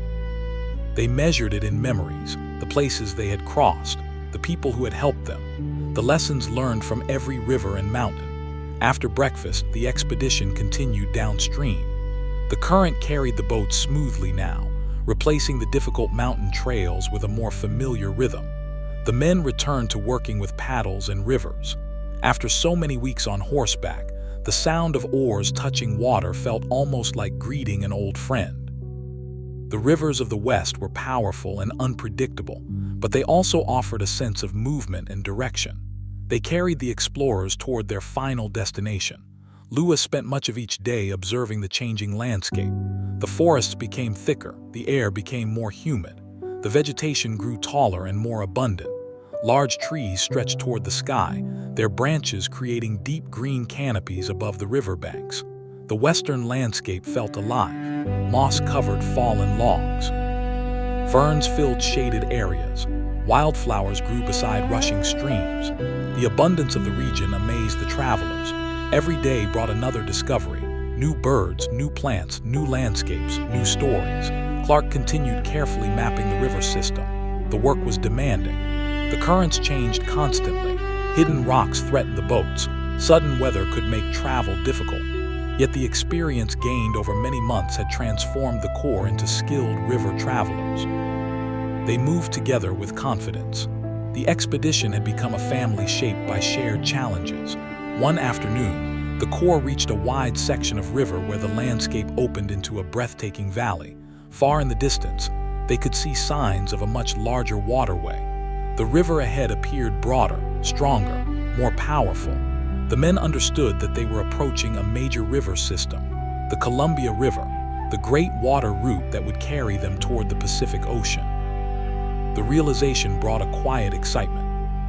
They measured it in memories, the places they had crossed, the people who had helped them, the lessons learned from every river and mountain. After breakfast, the expedition continued downstream. The current carried the boat smoothly now, replacing the difficult mountain trails with a more familiar rhythm. The men returned to working with paddles and rivers. After so many weeks on horseback, the sound of oars touching water felt almost like greeting an old friend. The rivers of the West were powerful and unpredictable, but they also offered a sense of movement and direction. They carried the explorers toward their final destination. Lewis spent much of each day observing the changing landscape. The forests became thicker, the air became more humid. The vegetation grew taller and more abundant. Large trees stretched toward the sky, their branches creating deep green canopies above the riverbanks. The western landscape felt alive. Moss-covered fallen logs. Ferns filled shaded areas. Wildflowers grew beside rushing streams. The abundance of the region amazed the travelers. Every day brought another discovery. New birds, new plants, new landscapes, new stories. Clark continued carefully mapping the river system. The work was demanding. The currents changed constantly. Hidden rocks threatened the boats. Sudden weather could make travel difficult. Yet the experience gained over many months had transformed the Corps into skilled river travelers. They moved together with confidence. The expedition had become a family shaped by shared challenges. One afternoon, the Corps reached a wide section of river where the landscape opened into a breathtaking valley. Far in the distance, they could see signs of a much larger waterway. The river ahead appeared broader, stronger, more powerful. The men understood that they were approaching a major river system, the Columbia River, the great water route that would carry them toward the Pacific Ocean. the realization brought a quiet excitement.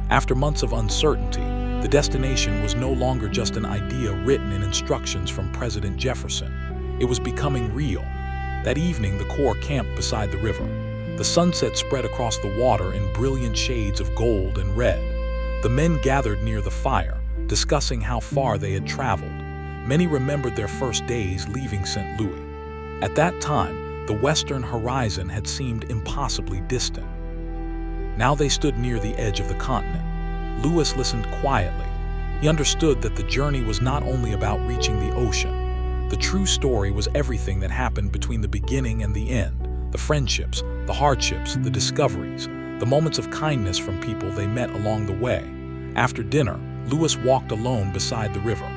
After months of uncertainty, the destination was no longer just an idea written in instructions from President Jefferson. It was becoming real. That evening, the Corps camped beside the river. The sunset spread across the water in brilliant shades of gold and red. The men gathered near the fire, discussing how far they had traveled. Many remembered their first days leaving St. Louis. At that time, the western horizon had seemed impossibly distant. Now they stood near the edge of the continent. Lewis listened quietly. He understood that the journey was not only about reaching the ocean. The true story was everything that happened between the beginning and the end. The friendships, the hardships, the discoveries, the moments of kindness from people they met along the way. After dinner, Lewis walked alone beside the river.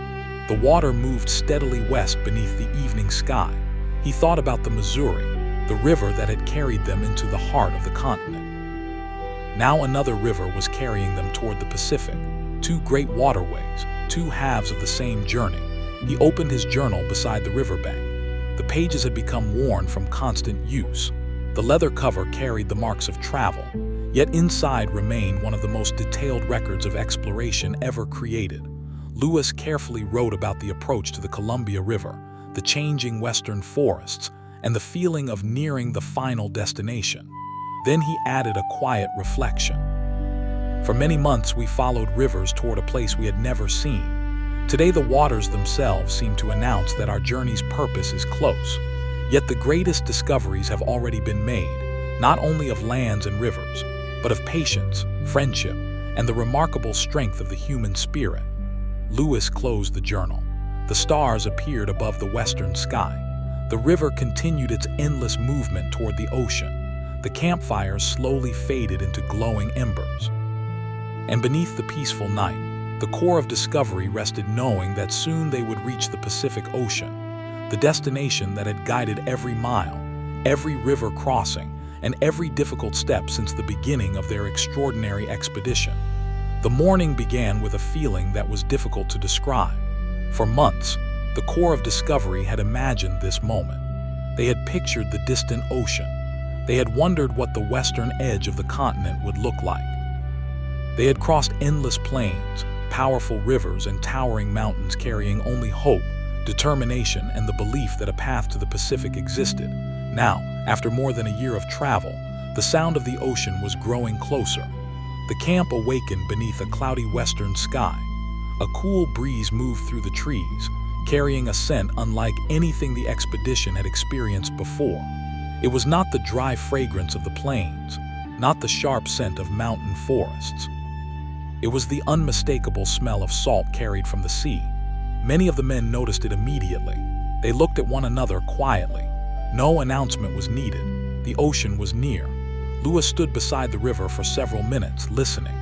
The water moved steadily west beneath the evening sky. He thought about the Missouri, the river that had carried them into the heart of the continent. Now another river was carrying them toward the Pacific, two great waterways, two halves of the same journey. He opened his journal beside the riverbank. The pages had become worn from constant use. The leather cover carried the marks of travel, yet inside remained one of the most detailed records of exploration ever created. Lewis carefully wrote about the approach to the Columbia River, the changing western forests, and the feeling of nearing the final destination. Then he added a quiet reflection. For many months we followed rivers toward a place we had never seen. Today the waters themselves seem to announce that our journey's purpose is close. Yet the greatest discoveries have already been made, not only of lands and rivers, but of patience, friendship, and the remarkable strength of the human spirit. Lewis closed the journal. The stars appeared above the western sky. The river continued its endless movement toward the ocean. The campfires slowly faded into glowing embers. And beneath the peaceful night, the core of discovery rested knowing that soon they would reach the Pacific Ocean, the destination that had guided every mile, every river crossing, and every difficult step since the beginning of their extraordinary expedition. The morning began with a feeling that was difficult to describe. For months, the core of discovery had imagined this moment. They had pictured the distant ocean. They had wondered what the western edge of the continent would look like. They had crossed endless plains, powerful rivers, and towering mountains carrying only hope, determination, and the belief that a path to the Pacific existed. Now, after more than a year of travel, the sound of the ocean was growing closer. The camp awakened beneath a cloudy western sky. A cool breeze moved through the trees, carrying a scent unlike anything the expedition had experienced before. It was not the dry fragrance of the plains, not the sharp scent of mountain forests. It was the unmistakable smell of salt carried from the sea. Many of the men noticed it immediately. They looked at one another quietly. No announcement was needed. The ocean was near. Lewis stood beside the river for several minutes, listening.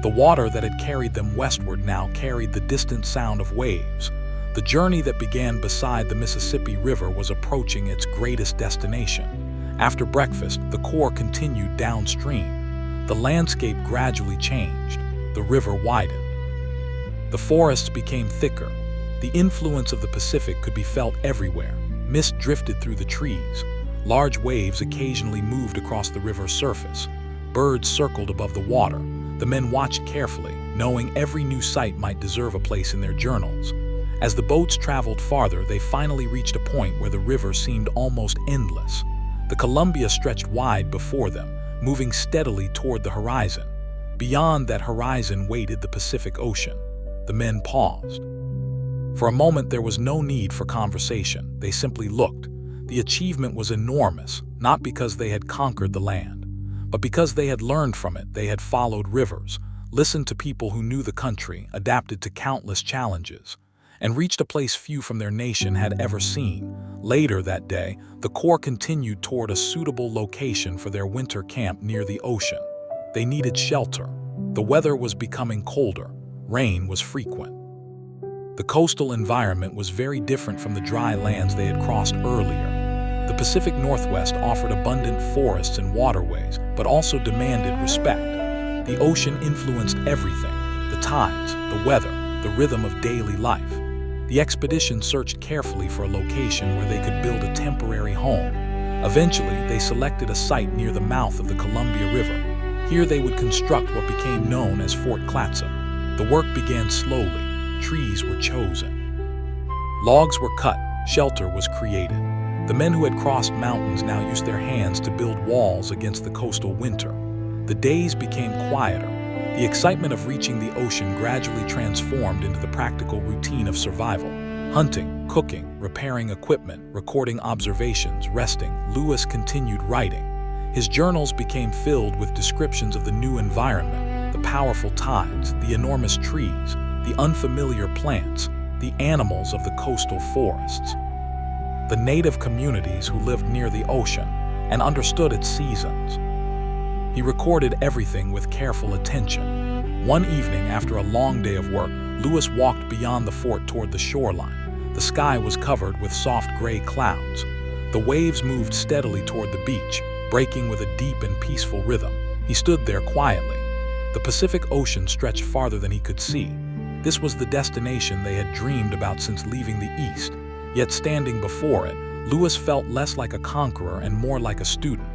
The water that had carried them westward now carried the distant sound of waves. The journey that began beside the Mississippi River was approaching its greatest destination. After breakfast, the Corps continued downstream. The landscape gradually changed. The river widened. The forests became thicker. The influence of the Pacific could be felt everywhere. Mist drifted through the trees. Large waves occasionally moved across the river's surface. Birds circled above the water. The men watched carefully, knowing every new sight might deserve a place in their journals. As the boats traveled farther, they finally reached a point where the river seemed almost endless. The Columbia stretched wide before them, moving steadily toward the horizon. Beyond that horizon waited the Pacific Ocean. The men paused. For a moment, there was no need for conversation. They simply looked. The achievement was enormous, not because they had conquered the land, but because they had learned from it. They had followed rivers, listened to people who knew the country, adapted to countless challenges, and reached a place few from their nation had ever seen. Later that day, the Corps continued toward a suitable location for their winter camp near the ocean. They needed shelter. The weather was becoming colder. Rain was frequent. The coastal environment was very different from the dry lands they had crossed earlier. The Pacific Northwest offered abundant forests and waterways, but also demanded respect. The ocean influenced everything: the tides, the weather, the rhythm of daily life. The expedition searched carefully for a location where they could build a temporary home. Eventually, they selected a site near the mouth of the Columbia River. Here they would construct what became known as Fort Clatsop. The work began slowly. Trees were chosen. Logs were cut. Shelter was created. The men who had crossed mountains now used their hands to build walls against the coastal winter. The days became quieter. The excitement of reaching the ocean gradually transformed into the practical routine of survival. Hunting, cooking, repairing equipment, recording observations, resting, Lewis continued writing. His journals became filled with descriptions of the new environment, the powerful tides, the enormous trees, the unfamiliar plants, the animals of the coastal forests. The native communities who lived near the ocean and understood its seasons. He recorded everything with careful attention. One evening after a long day of work, Lewis walked beyond the fort toward the shoreline. The sky was covered with soft gray clouds. The waves moved steadily toward the beach, breaking with a deep and peaceful rhythm. He stood there quietly. The Pacific Ocean stretched farther than he could see. This was the destination they had dreamed about since leaving the East. Yet standing before it, Lewis felt less like a conqueror and more like a student.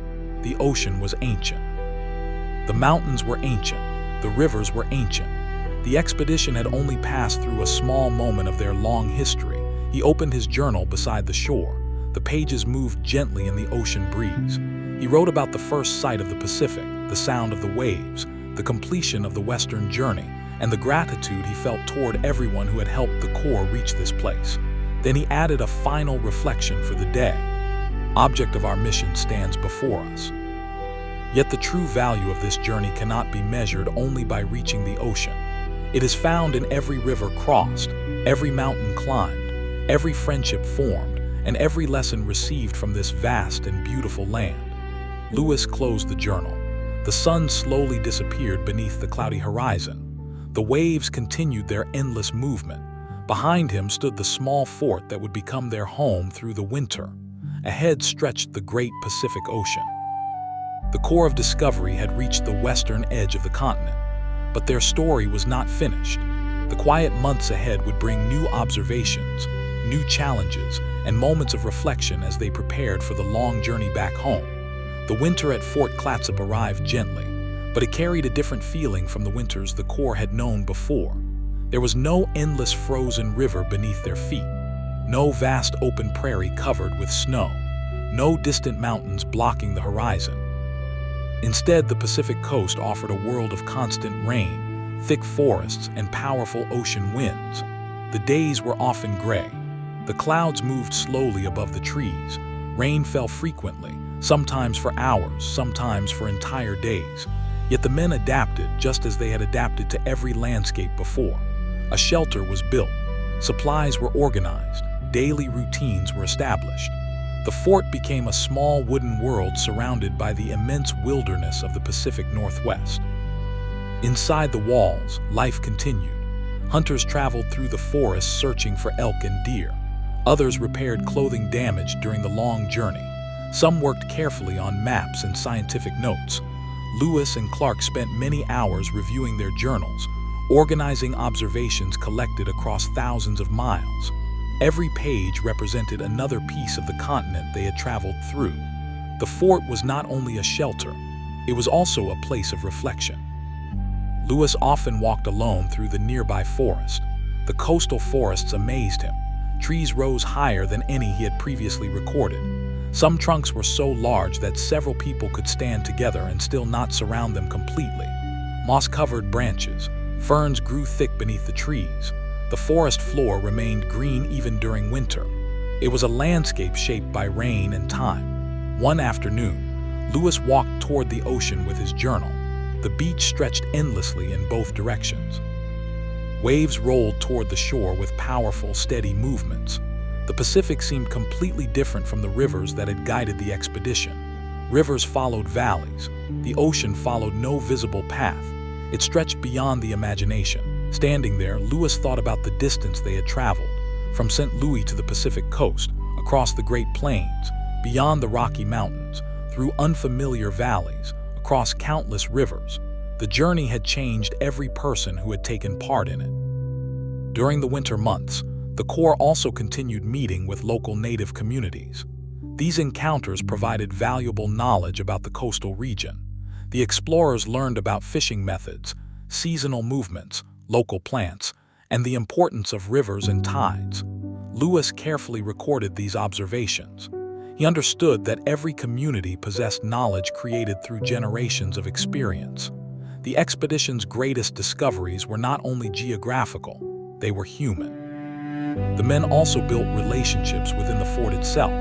The ocean was ancient. The mountains were ancient. The rivers were ancient. The expedition had only passed through a small moment of their long history. He opened his journal beside the shore. The pages moved gently in the ocean breeze. He wrote about the first sight of the Pacific, the sound of the waves, the completion of the Western journey, and the gratitude he felt toward everyone who had helped the Corps reach this place. Then he added a final reflection for the day. Object of our mission stands before us. Yet the true value of this journey cannot be measured only by reaching the ocean. It is found in every river crossed, every mountain climbed, every friendship formed, and every lesson received from this vast and beautiful land. Lewis closed the journal. The sun slowly disappeared beneath the cloudy horizon. The waves continued their endless movement. Behind him stood the small fort that would become their home through the winter. Ahead stretched the great Pacific Ocean. The Corps of Discovery had reached the western edge of the continent, but their story was not finished. The quiet months ahead would bring new observations, new challenges, and moments of reflection as they prepared for the long journey back home. The winter at Fort Clatsop arrived gently, but it carried a different feeling from the winters the Corps had known before. There was no endless frozen river beneath their feet, no vast open prairie covered with snow, no distant mountains blocking the horizon. Instead, the Pacific coast offered a world of constant rain, thick forests, and powerful ocean winds. The days were often gray. The clouds moved slowly above the trees. Rain fell frequently, sometimes for hours, sometimes for entire days. Yet the men adapted just as they had adapted to every landscape before. A shelter was built. Supplies were organized. Daily routines were established. The fort became a small wooden world surrounded by the immense wilderness of the Pacific Northwest. Inside the walls, life continued. Hunters traveled through the forests searching for elk and deer. Others repaired clothing damaged during the long journey. Some worked carefully on maps and scientific notes. Lewis and Clark spent many hours reviewing their journals, organizing observations collected across thousands of miles. Every page represented another piece of the continent they had traveled through. The fort was not only a shelter, it was also a place of reflection. Lewis often walked alone through the nearby forest. The coastal forests amazed him. Trees rose higher than any he had previously recorded. Some trunks were so large that several people could stand together and still not surround them completely. Moss-covered branches, ferns grew thick beneath the trees. The forest floor remained green even during winter. It was a landscape shaped by rain and time. One afternoon, Lewis walked toward the ocean with his journal. The beach stretched endlessly in both directions. Waves rolled toward the shore with powerful, steady movements. The Pacific seemed completely different from the rivers that had guided the expedition. Rivers followed valleys. The ocean followed no visible path. It stretched beyond the imagination. Standing there, Lewis thought about the distance they had traveled, from St. Louis to the Pacific coast, across the Great Plains, beyond the Rocky Mountains, through unfamiliar valleys, across countless rivers. The journey had changed every person who had taken part in it. During the winter months, the Corps also continued meeting with local native communities. These encounters provided valuable knowledge about the coastal region. The explorers learned about fishing methods, seasonal movements, local plants, and the importance of rivers and tides. Lewis carefully recorded these observations. He understood that every community possessed knowledge created through generations of experience. The expedition's greatest discoveries were not only geographical, they were human. The men also built relationships within the fort itself.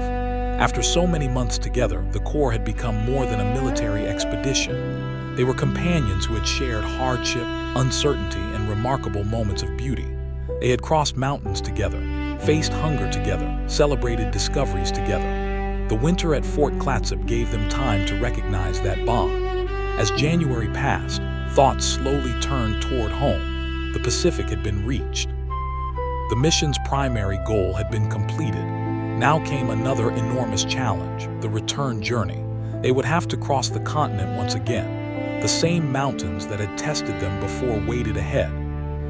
After so many months together, the Corps had become more than a military expedition. They were companions who had shared hardship, uncertainty, and remarkable moments of beauty. They had crossed mountains together, faced hunger together, celebrated discoveries together. The winter at Fort Clatsop gave them time to recognize that bond. As January passed, thoughts slowly turned toward home. The Pacific had been reached. The mission's primary goal had been completed. Now came another enormous challenge, the return journey. They would have to cross the continent once again. The same mountains that had tested them before waited ahead.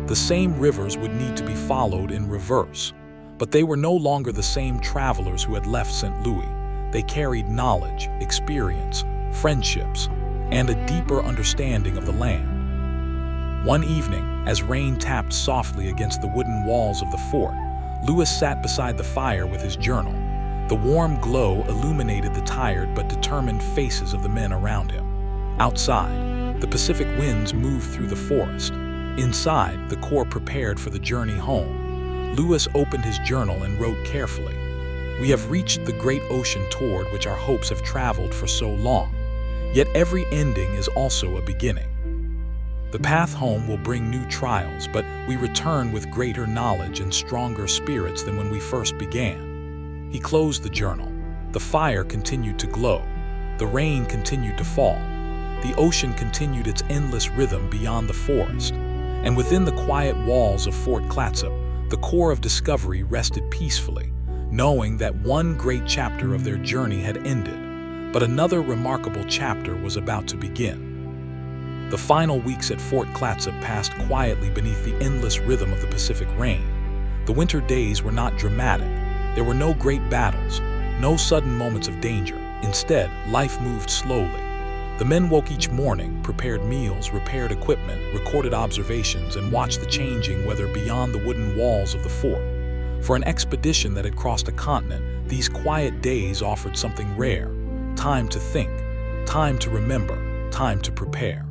The same rivers would need to be followed in reverse. But they were no longer the same travelers who had left St. Louis. They carried knowledge, experience, friendships, and a deeper understanding of the land. One evening, as rain tapped softly against the wooden walls of the fort, Lewis sat beside the fire with his journal. The warm glow illuminated the tired but determined faces of the men around him. Outside, the Pacific winds moved through the forest. Inside, the Corps prepared for the journey home. Lewis opened his journal and wrote carefully, "We have reached the great ocean toward which our hopes have traveled for so long. Yet every ending is also a beginning. The path home will bring new trials, but we return with greater knowledge and stronger spirits than when we first began." He closed the journal. The fire continued to glow. The rain continued to fall. The ocean continued its endless rhythm beyond the forest. And within the quiet walls of Fort Clatsop, the Corps of Discovery rested peacefully, knowing that one great chapter of their journey had ended, but another remarkable chapter was about to begin. The final weeks at Fort Clatsop passed quietly beneath the endless rhythm of the Pacific rain. The winter days were not dramatic. There were no great battles, no sudden moments of danger. Instead, life moved slowly. The men woke each morning, prepared meals, repaired equipment, recorded observations, and watched the changing weather beyond the wooden walls of the fort. For an expedition that had crossed a continent, these quiet days offered something rare: time to think, time to remember, time to prepare.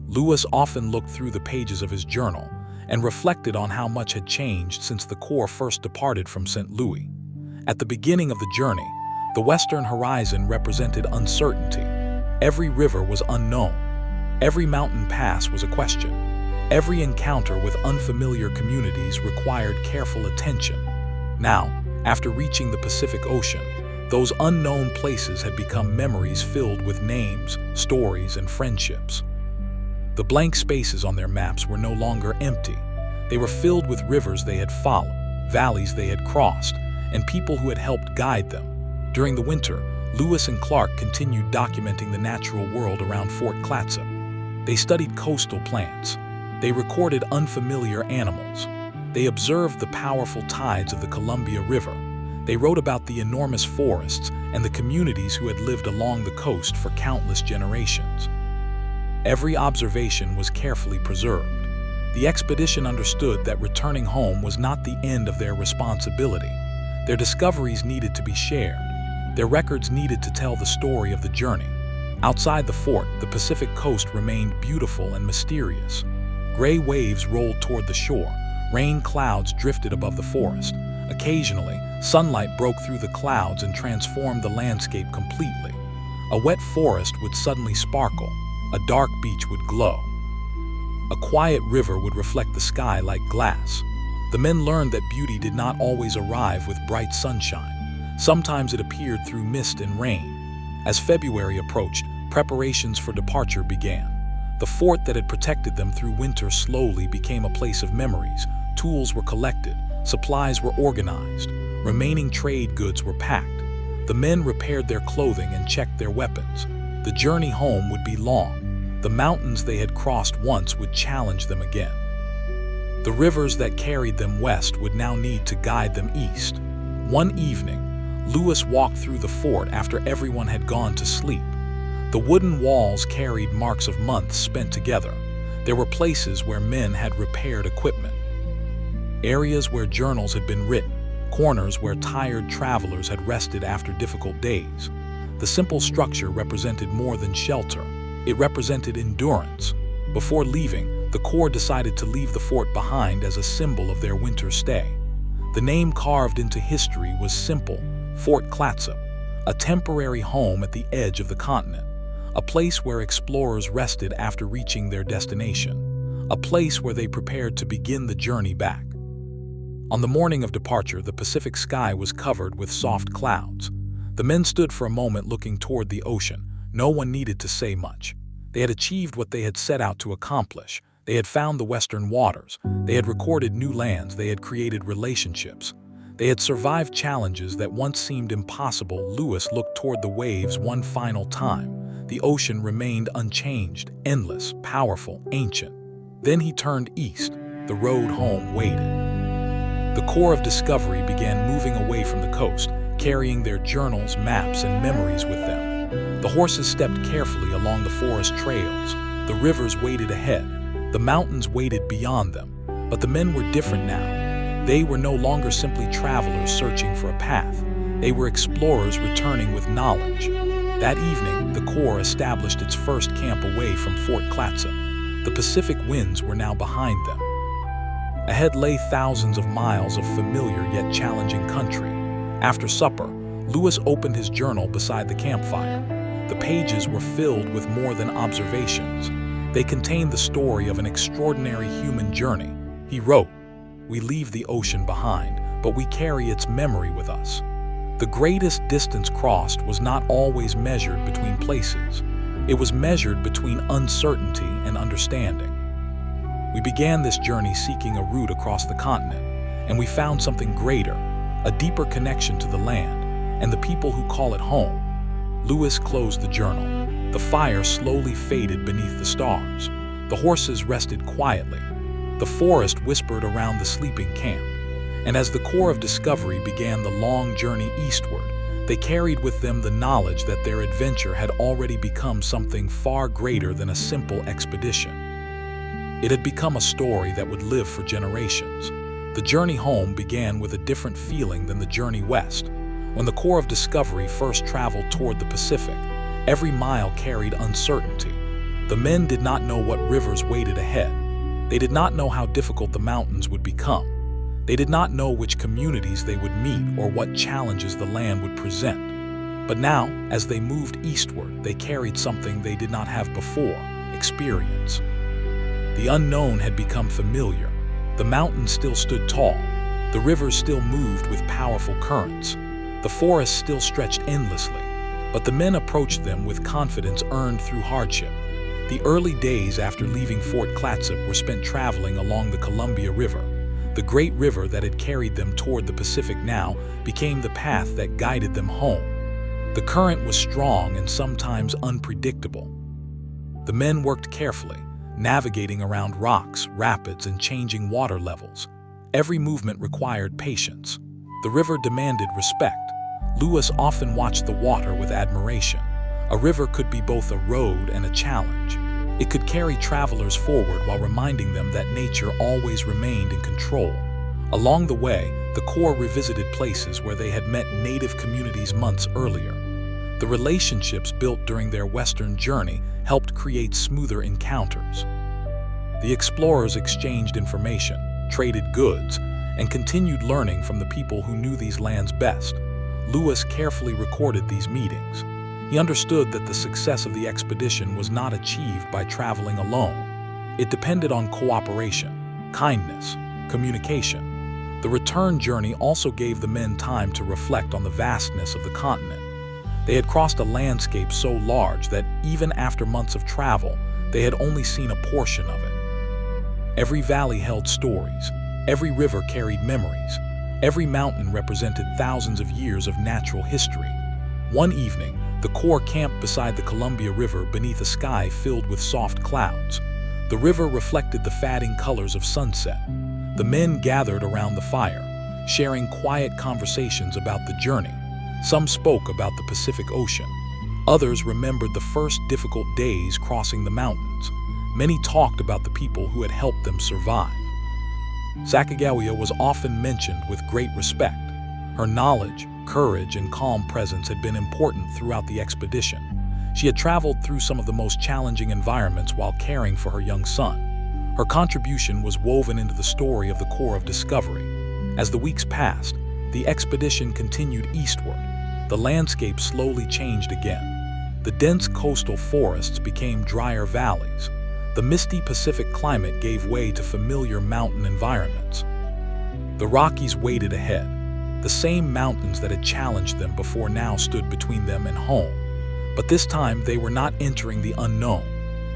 Lewis often looked through the pages of his journal and reflected on how much had changed since the Corps first departed from St. Louis. At the beginning of the journey, the western horizon represented uncertainty. Every river was unknown. Every mountain pass was a question. Every encounter with unfamiliar communities required careful attention. Now, after reaching the Pacific Ocean, those unknown places had become memories filled with names, stories, and friendships. The blank spaces on their maps were no longer empty. They were filled with rivers they had followed, valleys they had crossed, and people who had helped guide them. During the winter, Lewis and Clark continued documenting the natural world around Fort Clatsop. They studied coastal plants. They recorded unfamiliar animals. They observed the powerful tides of the Columbia River. They wrote about the enormous forests and the communities who had lived along the coast for countless generations. Every observation was carefully preserved. The expedition understood that returning home was not the end of their responsibility. Their discoveries needed to be shared. Their records needed to tell the story of the journey. Outside the fort, the Pacific coast remained beautiful and mysterious. Gray waves rolled toward the shore. Rain clouds drifted above the forest. Occasionally, sunlight broke through the clouds and transformed the landscape completely. A wet forest would suddenly sparkle. A dark beach would glow. A quiet river would reflect the sky like glass. The men learned that beauty did not always arrive with bright sunshine. Sometimes it appeared through mist and rain. As February approached, preparations for departure began. The fort that had protected them through winter slowly became a place of memories. Tools were collected, supplies were organized, remaining trade goods were packed. The men repaired their clothing and checked their weapons. The journey home would be long. The mountains they had crossed once would challenge them again. The rivers that carried them west would now need to guide them east. One evening, Lewis walked through the fort after everyone had gone to sleep. The wooden walls carried marks of months spent together. There were places where men had repaired equipment, areas where journals had been written, corners where tired travelers had rested after difficult days. The simple structure represented more than shelter. It represented endurance. Before leaving, the Corps decided to leave the fort behind as a symbol of their winter stay. The name carved into history was simple: Fort Clatsop, a temporary home at the edge of the continent, a place where explorers rested after reaching their destination, a place where they prepared to begin the journey back. On the morning of departure, the Pacific sky was covered with soft clouds. The men stood for a moment looking toward the ocean. No one needed to say much. They had achieved what they had set out to accomplish. They had found the western waters. They had recorded new lands. They had created relationships. They had survived challenges that once seemed impossible. Lewis looked toward the waves one final time. The ocean remained unchanged, endless, powerful, ancient. Then he turned east. The road home waited. The Corps of Discovery began moving away from the coast, carrying their journals, maps, and memories with them. The horses stepped carefully along the forest trails. The rivers waited ahead. The mountains waited beyond them. But the men were different now. They were no longer simply travelers searching for a path. They were explorers returning with knowledge. That evening, the Corps established its first camp away from Fort Clatsop. The Pacific winds were now behind them. Ahead lay thousands of miles of familiar yet challenging country. After supper, Lewis opened his journal beside the campfire. The pages were filled with more than observations. They contained the story of an extraordinary human journey. He wrote, "We leave the ocean behind, but we carry its memory with us." The greatest distance crossed was not always measured between places. It was measured between uncertainty and understanding. We began this journey seeking a route across the continent, and we found something greater, a deeper connection to the land and the people who call it home. Lewis closed the journal. The fire slowly faded beneath the stars. The horses rested quietly. The forest whispered around the sleeping camp. And as the Corps of Discovery began the long journey eastward, they carried with them the knowledge that their adventure had already become something far greater than a simple expedition. It had become a story that would live for generations. The journey home began with a different feeling than the journey west. When the Corps of Discovery first traveled toward the Pacific, every mile carried uncertainty. The men did not know what rivers waited ahead. They did not know how difficult the mountains would become. They did not know which communities they would meet or what challenges the land would present. But now, as they moved eastward, they carried something they did not have before: experience. The unknown had become familiar. The mountains still stood tall. The rivers still moved with powerful currents. The forests still stretched endlessly. But the men approached them with confidence earned through hardship. The early days after leaving Fort Clatsop were spent traveling along the Columbia River. The great river that had carried them toward the Pacific now became the path that guided them home. The current was strong and sometimes unpredictable. The men worked carefully, navigating around rocks, rapids, and changing water levels. Every movement required patience. The river demanded respect. Lewis often watched the water with admiration. A river could be both a road and a challenge. It could carry travelers forward while reminding them that nature always remained in control. Along the way, the Corps revisited places where they had met native communities months earlier. The relationships built during their western journey helped create smoother encounters. The explorers exchanged information, traded goods, and continued learning from the people who knew these lands best. Lewis carefully recorded these meetings. He understood that the success of the expedition was not achieved by traveling alone. It depended on cooperation, kindness, communication. The return journey also gave the men time to reflect on the vastness of the continent. They had crossed a landscape so large that even after months of travel, they had only seen a portion of it. Every valley held stories. Every river carried memories. Every mountain represented thousands of years of natural history. One evening, the Corps camped beside the Columbia River beneath a sky filled with soft clouds. The river reflected the fading colors of sunset. The men gathered around the fire, sharing quiet conversations about the journey. Some spoke about the Pacific Ocean. Others remembered the first difficult days crossing the mountains. Many talked about the people who had helped them survive. Sacagawea was often mentioned with great respect. Her knowledge, courage, and calm presence had been important throughout the expedition. She had traveled through some of the most challenging environments while caring for her young son. Her contribution was woven into the story of the Corps of Discovery. As the weeks passed, the expedition continued eastward. The landscape slowly changed again. The dense coastal forests became drier valleys. The misty Pacific climate gave way to familiar mountain environments. The Rockies waited ahead. The same mountains that had challenged them before now stood between them and home. But this time they were not entering the unknown.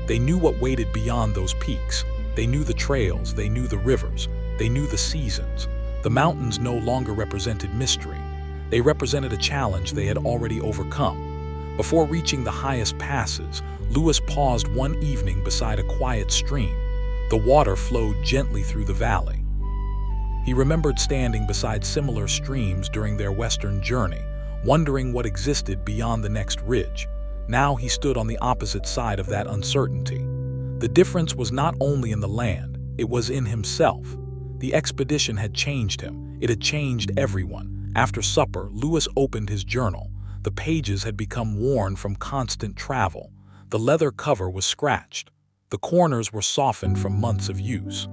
They knew what waited beyond those peaks. They knew the trails, they knew the rivers, they knew the seasons. The mountains no longer represented mystery. They represented a challenge they had already overcome. Before reaching the highest passes, Lewis paused one evening beside a quiet stream. The water flowed gently through the valley. He remembered standing beside similar streams during their western journey, wondering what existed beyond the next ridge. Now he stood on the opposite side of that uncertainty. The difference was not only in the land, it was in himself. The expedition had changed him. It had changed everyone. After supper, Lewis opened his journal. The pages had become worn from constant travel. The leather cover was scratched. The corners were softened from months of use.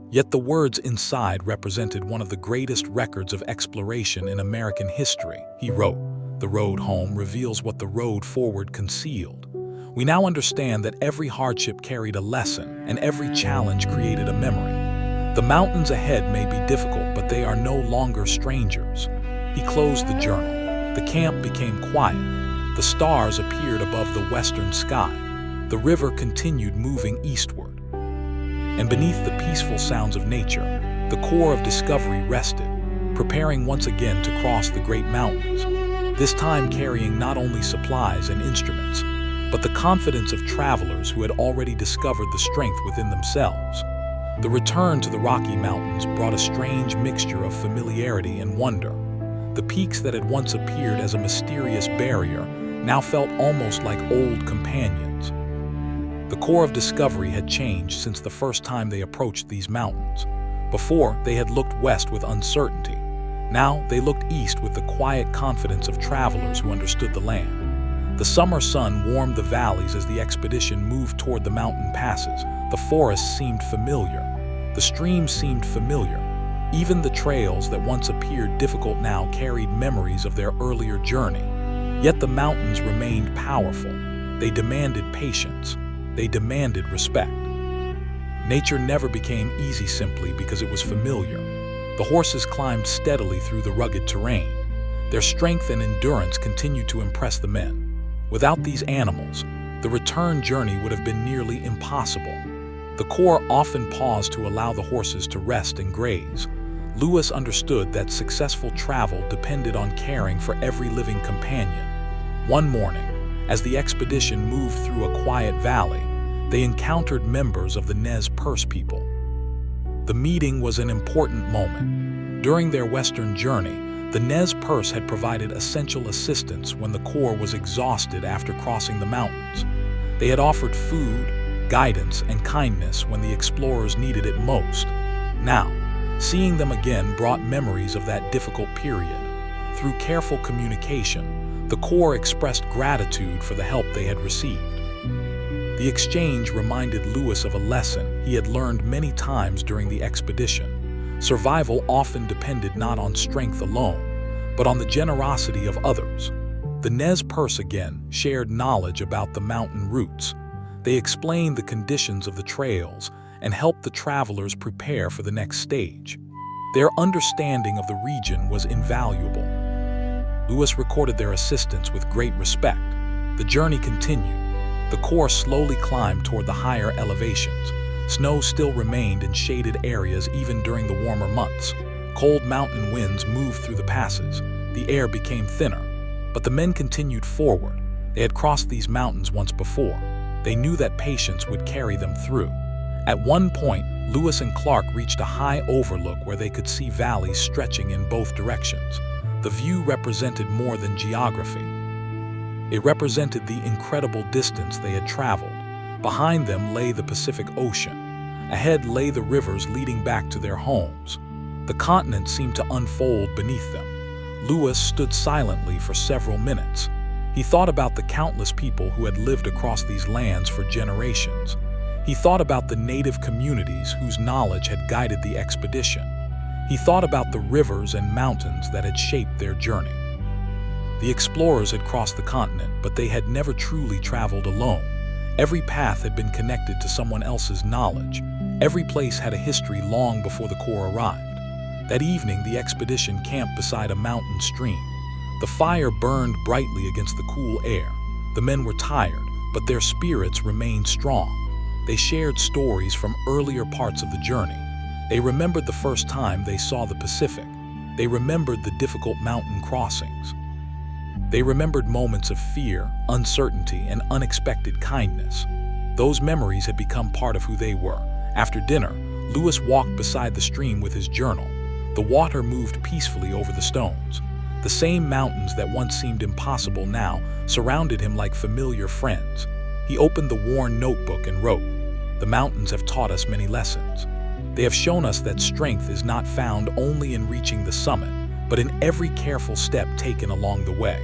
Yet the words inside represented one of the greatest records of exploration in American history. He wrote, "The road home reveals what the road forward concealed." We now understand that every hardship carried a lesson, and every challenge created a memory. The mountains ahead may be difficult, but they are no longer strangers. He closed the journal. The camp became quiet. The stars appeared above the western sky. The river continued moving eastward. And beneath the peaceful sounds of nature, the Corps of Discovery rested, preparing once again to cross the great mountains, this time carrying not only supplies and instruments, but the confidence of travelers who had already discovered the strength within themselves. The return to the Rocky Mountains brought a strange mixture of familiarity and wonder. The peaks that had once appeared as a mysterious barrier now felt almost like old companions. The Corps of Discovery had changed since the first time they approached these mountains. Before, they had looked west with uncertainty. Now, they looked east with the quiet confidence of travelers who understood the land. The summer sun warmed the valleys as the expedition moved toward the mountain passes. The forests seemed familiar. The streams seemed familiar. Even the trails that once appeared difficult now carried memories of their earlier journey. Yet the mountains remained powerful. They demanded patience. They demanded respect. Nature never became easy simply because it was familiar. The horses climbed steadily through the rugged terrain. Their strength and endurance continued to impress the men. Without these animals, the return journey would have been nearly impossible. The Corps often paused to allow the horses to rest and graze. Lewis understood that successful travel depended on caring for every living companion. One morning, as the expedition moved through a quiet valley, they encountered members of the Nez Perce people. The meeting was an important moment. During their western journey, the Nez Perce had provided essential assistance when the Corps was exhausted after crossing the mountains. They had offered food, guidance, and kindness when the explorers needed it most. Now, seeing them again brought memories of that difficult period. Through careful communication, the Corps expressed gratitude for the help they had received. The exchange reminded Lewis of a lesson he had learned many times during the expedition. Survival often depended not on strength alone, but on the generosity of others. The Nez Perce again shared knowledge about the mountain routes. They explained the conditions of the trails and helped the travelers prepare for the next stage. Their understanding of the region was invaluable. Lewis recorded their assistance with great respect. The journey continued. The Corps slowly climbed toward the higher elevations. Snow still remained in shaded areas even during the warmer months. Cold mountain winds moved through the passes. The air became thinner. But the men continued forward. They had crossed these mountains once before. They knew that patience would carry them through. At one point, Lewis and Clark reached a high overlook where they could see valleys stretching in both directions. The view represented more than geography. It represented the incredible distance they had traveled. Behind them lay the Pacific Ocean. Ahead lay the rivers leading back to their homes. The continent seemed to unfold beneath them. Lewis stood silently for several minutes. He thought about the countless people who had lived across these lands for generations. He thought about the native communities whose knowledge had guided the expedition. He thought about the rivers and mountains that had shaped their journey. The explorers had crossed the continent, but they had never truly traveled alone. Every path had been connected to someone else's knowledge. Every place had a history long before the Corps arrived. That evening, the expedition camped beside a mountain stream. The fire burned brightly against the cool air. The men were tired, but their spirits remained strong. They shared stories from earlier parts of the journey. They remembered the first time they saw the Pacific. They remembered the difficult mountain crossings. They remembered moments of fear, uncertainty, and unexpected kindness. Those memories had become part of who they were. After dinner, Lewis walked beside the stream with his journal. The water moved peacefully over the stones. The same mountains that once seemed impossible now surrounded him like familiar friends. He opened the worn notebook and wrote, "The mountains have taught us many lessons. They have shown us that strength is not found only in reaching the summit, but in every careful step taken along the way.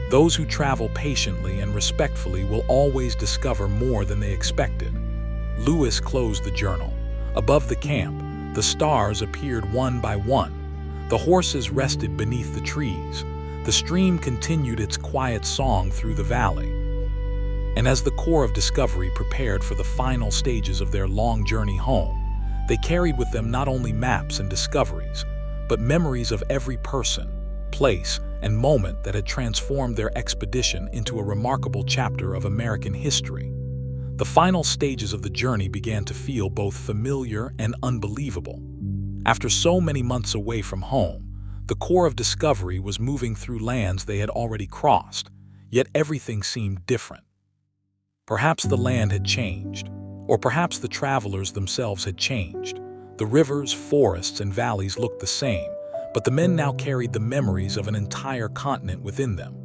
Those who travel patiently and respectfully will always discover more than they expected." Lewis closed the journal. Above the camp, the stars appeared one by one. The horses rested beneath the trees. The stream continued its quiet song through the valley. And as the Corps of Discovery prepared for the final stages of their long journey home, they carried with them not only maps and discoveries, but memories of every person, place, and moment that had transformed their expedition into a remarkable chapter of American history. The final stages of the journey began to feel both familiar and unbelievable. After so many months away from home, the Corps of Discovery was moving through lands they had already crossed, yet everything seemed different. Perhaps the land had changed, or perhaps the travelers themselves had changed. The rivers, forests, and valleys looked the same, but the men now carried the memories of an entire continent within them.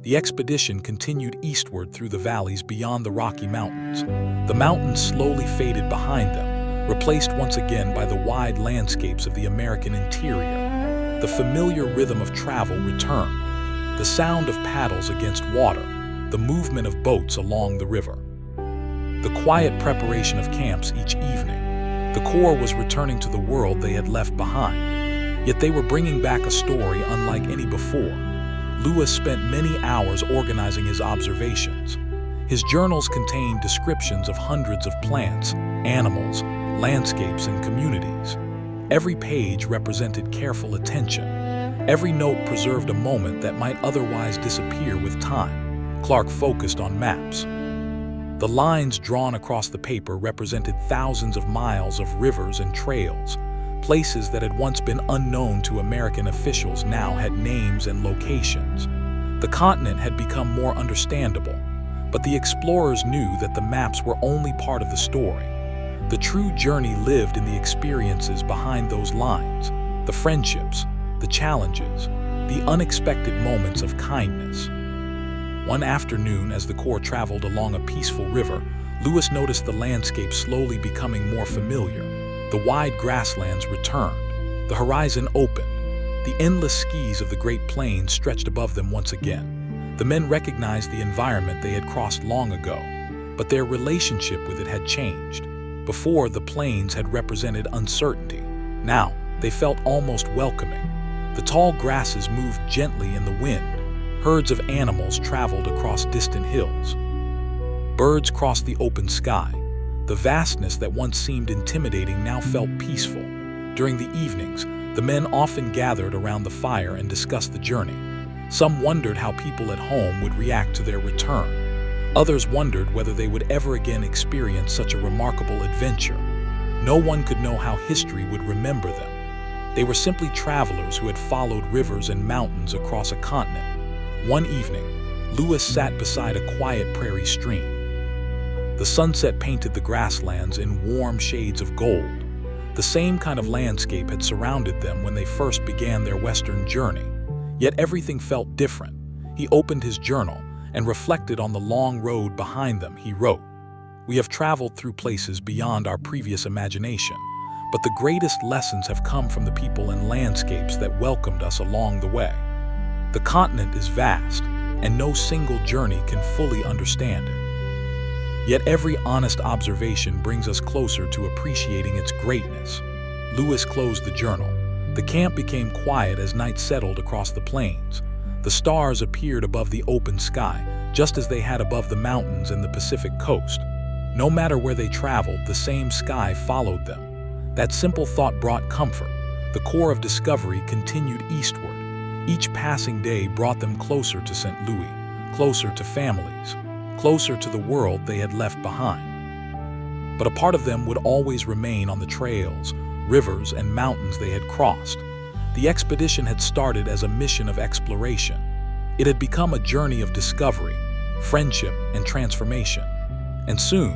The expedition continued eastward through the valleys beyond the Rocky Mountains. The mountains slowly faded behind them, replaced once again by the wide landscapes of the American interior. The familiar rhythm of travel returned, the sound of paddles against water, the movement of boats along the river. The quiet preparation of camps each evening. The Corps was returning to the world they had left behind, yet they were bringing back a story unlike any before. Lewis spent many hours organizing his observations. His journals contained descriptions of hundreds of plants, animals, landscapes, and communities. Every page represented careful attention. Every note preserved a moment that might otherwise disappear with time. Clark focused on maps. The lines drawn across the paper represented thousands of miles of rivers and trails. Places that had once been unknown to American officials now had names and locations. The continent had become more understandable, but the explorers knew that the maps were only part of the story. The true journey lived in the experiences behind those lines, the friendships, the challenges, the unexpected moments of kindness. One afternoon, as the Corps traveled along a peaceful river, Lewis noticed the landscape slowly becoming more familiar. The wide grasslands returned. The horizon opened. The endless skis of the Great Plains stretched above them once again. The men recognized the environment they had crossed long ago, but their relationship with it had changed. Before, the plains had represented uncertainty. Now, they felt almost welcoming. The tall grasses moved gently in the wind. Herds of animals traveled across distant hills. Birds crossed the open sky. The vastness that once seemed intimidating now felt peaceful. During the evenings, the men often gathered around the fire and discussed the journey. Some wondered how people at home would react to their return. Others wondered whether they would ever again experience such a remarkable adventure. No one could know how history would remember them. They were simply travelers who had followed rivers and mountains across a continent. One evening, Lewis sat beside a quiet prairie stream. The sunset painted the grasslands in warm shades of gold. The same kind of landscape had surrounded them when they first began their western journey. Yet everything felt different. He opened his journal, and reflected on the long road behind them. He wrote, "We have traveled through places beyond our previous imagination, but the greatest lessons have come from the people and landscapes that welcomed us along the way. The continent is vast, and no single journey can fully understand it. Yet every honest observation brings us closer to appreciating its greatness." Lewis closed the journal. The camp became quiet as night settled across the plains. The stars appeared above the open sky, just as they had above the mountains and the Pacific coast. No matter where they traveled, the same sky followed them. That simple thought brought comfort. The core of discovery continued eastward. Each passing day brought them closer to St. Louis, closer to families, closer to the world they had left behind. But a part of them would always remain on the trails, rivers, and mountains they had crossed. The expedition had started as a mission of exploration. It had become a journey of discovery, friendship, and transformation. And soon,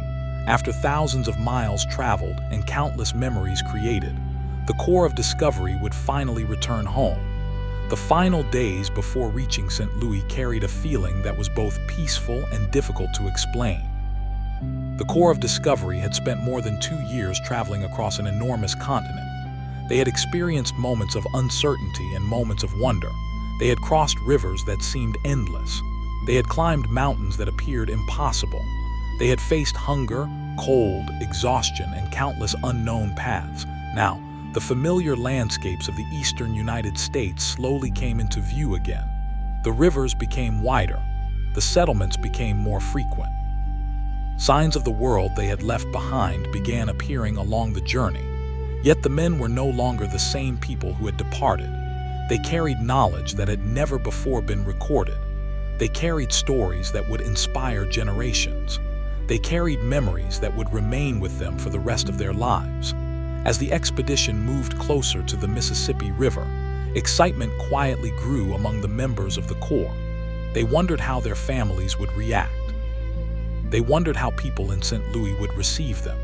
after thousands of miles traveled and countless memories created, the core of discovery would finally return home. The final days before reaching St. Louis carried a feeling that was both peaceful and difficult to explain. The core of discovery had spent more than 2 years traveling across an enormous continent. They had experienced moments of uncertainty and moments of wonder. They had crossed rivers that seemed endless. They had climbed mountains that appeared impossible. They had faced hunger, cold, exhaustion, and countless unknown paths. Now, the familiar landscapes of the eastern United States slowly came into view again. The rivers became wider. The settlements became more frequent. Signs of the world they had left behind began appearing along the journey. Yet the men were no longer the same people who had departed. They carried knowledge that had never before been recorded. They carried stories that would inspire generations. They carried memories that would remain with them for the rest of their lives. As the expedition moved closer to the Mississippi River, excitement quietly grew among the members of the Corps. They wondered how their families would react. They wondered how people in St. Louis would receive them.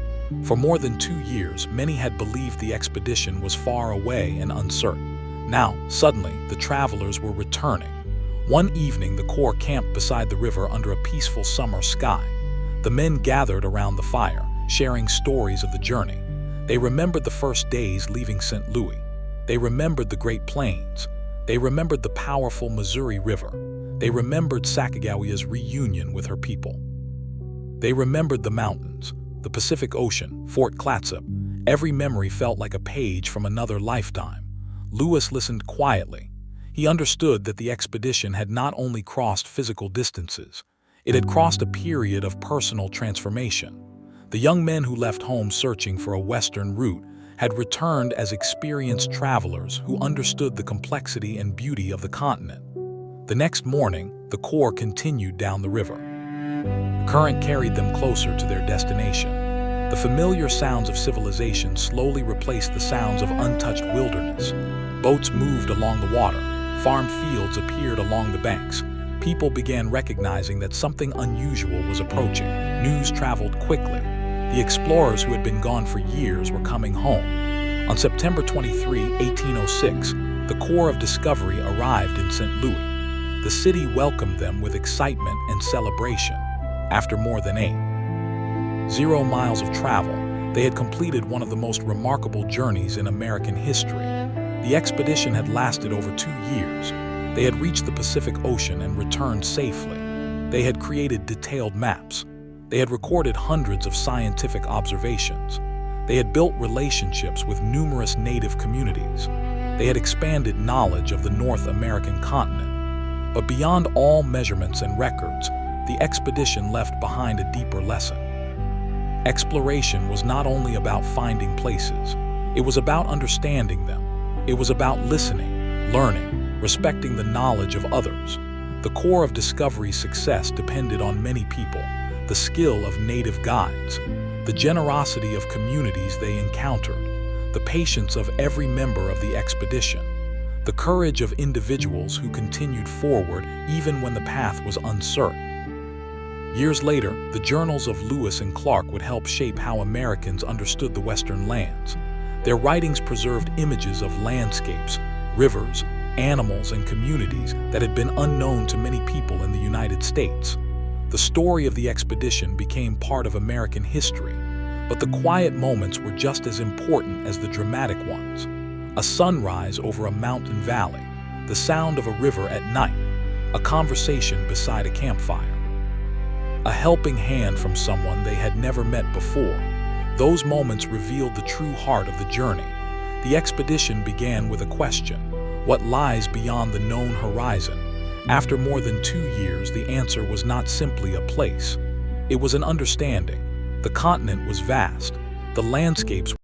For more than 2 years, many had believed the expedition was far away and uncertain. Now, suddenly, the travelers were returning. One evening, the Corps camped beside the river under a peaceful summer sky. The men gathered around the fire, sharing stories of the journey. They remembered the first days leaving St. Louis. They remembered the Great Plains. They remembered the powerful Missouri River. They remembered Sacagawea's reunion with her people. They remembered the mountains, the Pacific Ocean, Fort Clatsop. Every memory felt like a page from another lifetime. Lewis listened quietly. He understood that the expedition had not only crossed physical distances, it had crossed a period of personal transformation. The young men who left home searching for a western route had returned as experienced travelers who understood the complexity and beauty of the continent. The next morning, the Corps continued down the river. The current carried them closer to their destination. The familiar sounds of civilization slowly replaced the sounds of untouched wilderness. Boats moved along the water. Farm fields appeared along the banks. People began recognizing that something unusual was approaching. News traveled quickly. The explorers who had been gone for years were coming home. On September 23, 1806, the Corps of Discovery arrived in St. Louis. The city welcomed them with excitement and celebration. After more than 8 miles of travel, they had completed one of the most remarkable journeys in American history. The expedition had lasted over 2 years. They had reached the Pacific Ocean and returned safely. They had created detailed maps. They had recorded hundreds of scientific observations. They had built relationships with numerous native communities. They had expanded knowledge of the North American continent. But beyond all measurements and records, the expedition left behind a deeper lesson. Exploration was not only about finding places, it was about understanding them. It was about listening, learning, respecting the knowledge of others. The Corps of Discovery's success depended on many people, the skill of native guides, the generosity of communities they encountered, the patience of every member of the expedition, the courage of individuals who continued forward even when the path was uncertain. Years later, the journals of Lewis and Clark would help shape how Americans understood the Western lands. Their writings preserved images of landscapes, rivers, animals, and communities that had been unknown to many people in the United States. The story of the expedition became part of American history, but the quiet moments were just as important as the dramatic ones. A sunrise over a mountain valley, the sound of a river at night, a conversation beside a campfire. A helping hand from someone they had never met before. Those moments revealed the true heart of the journey. The expedition began with a question: what lies beyond the known horizon? After more than 2 years, the answer was not simply a place. It was an understanding. The continent was vast. The landscapes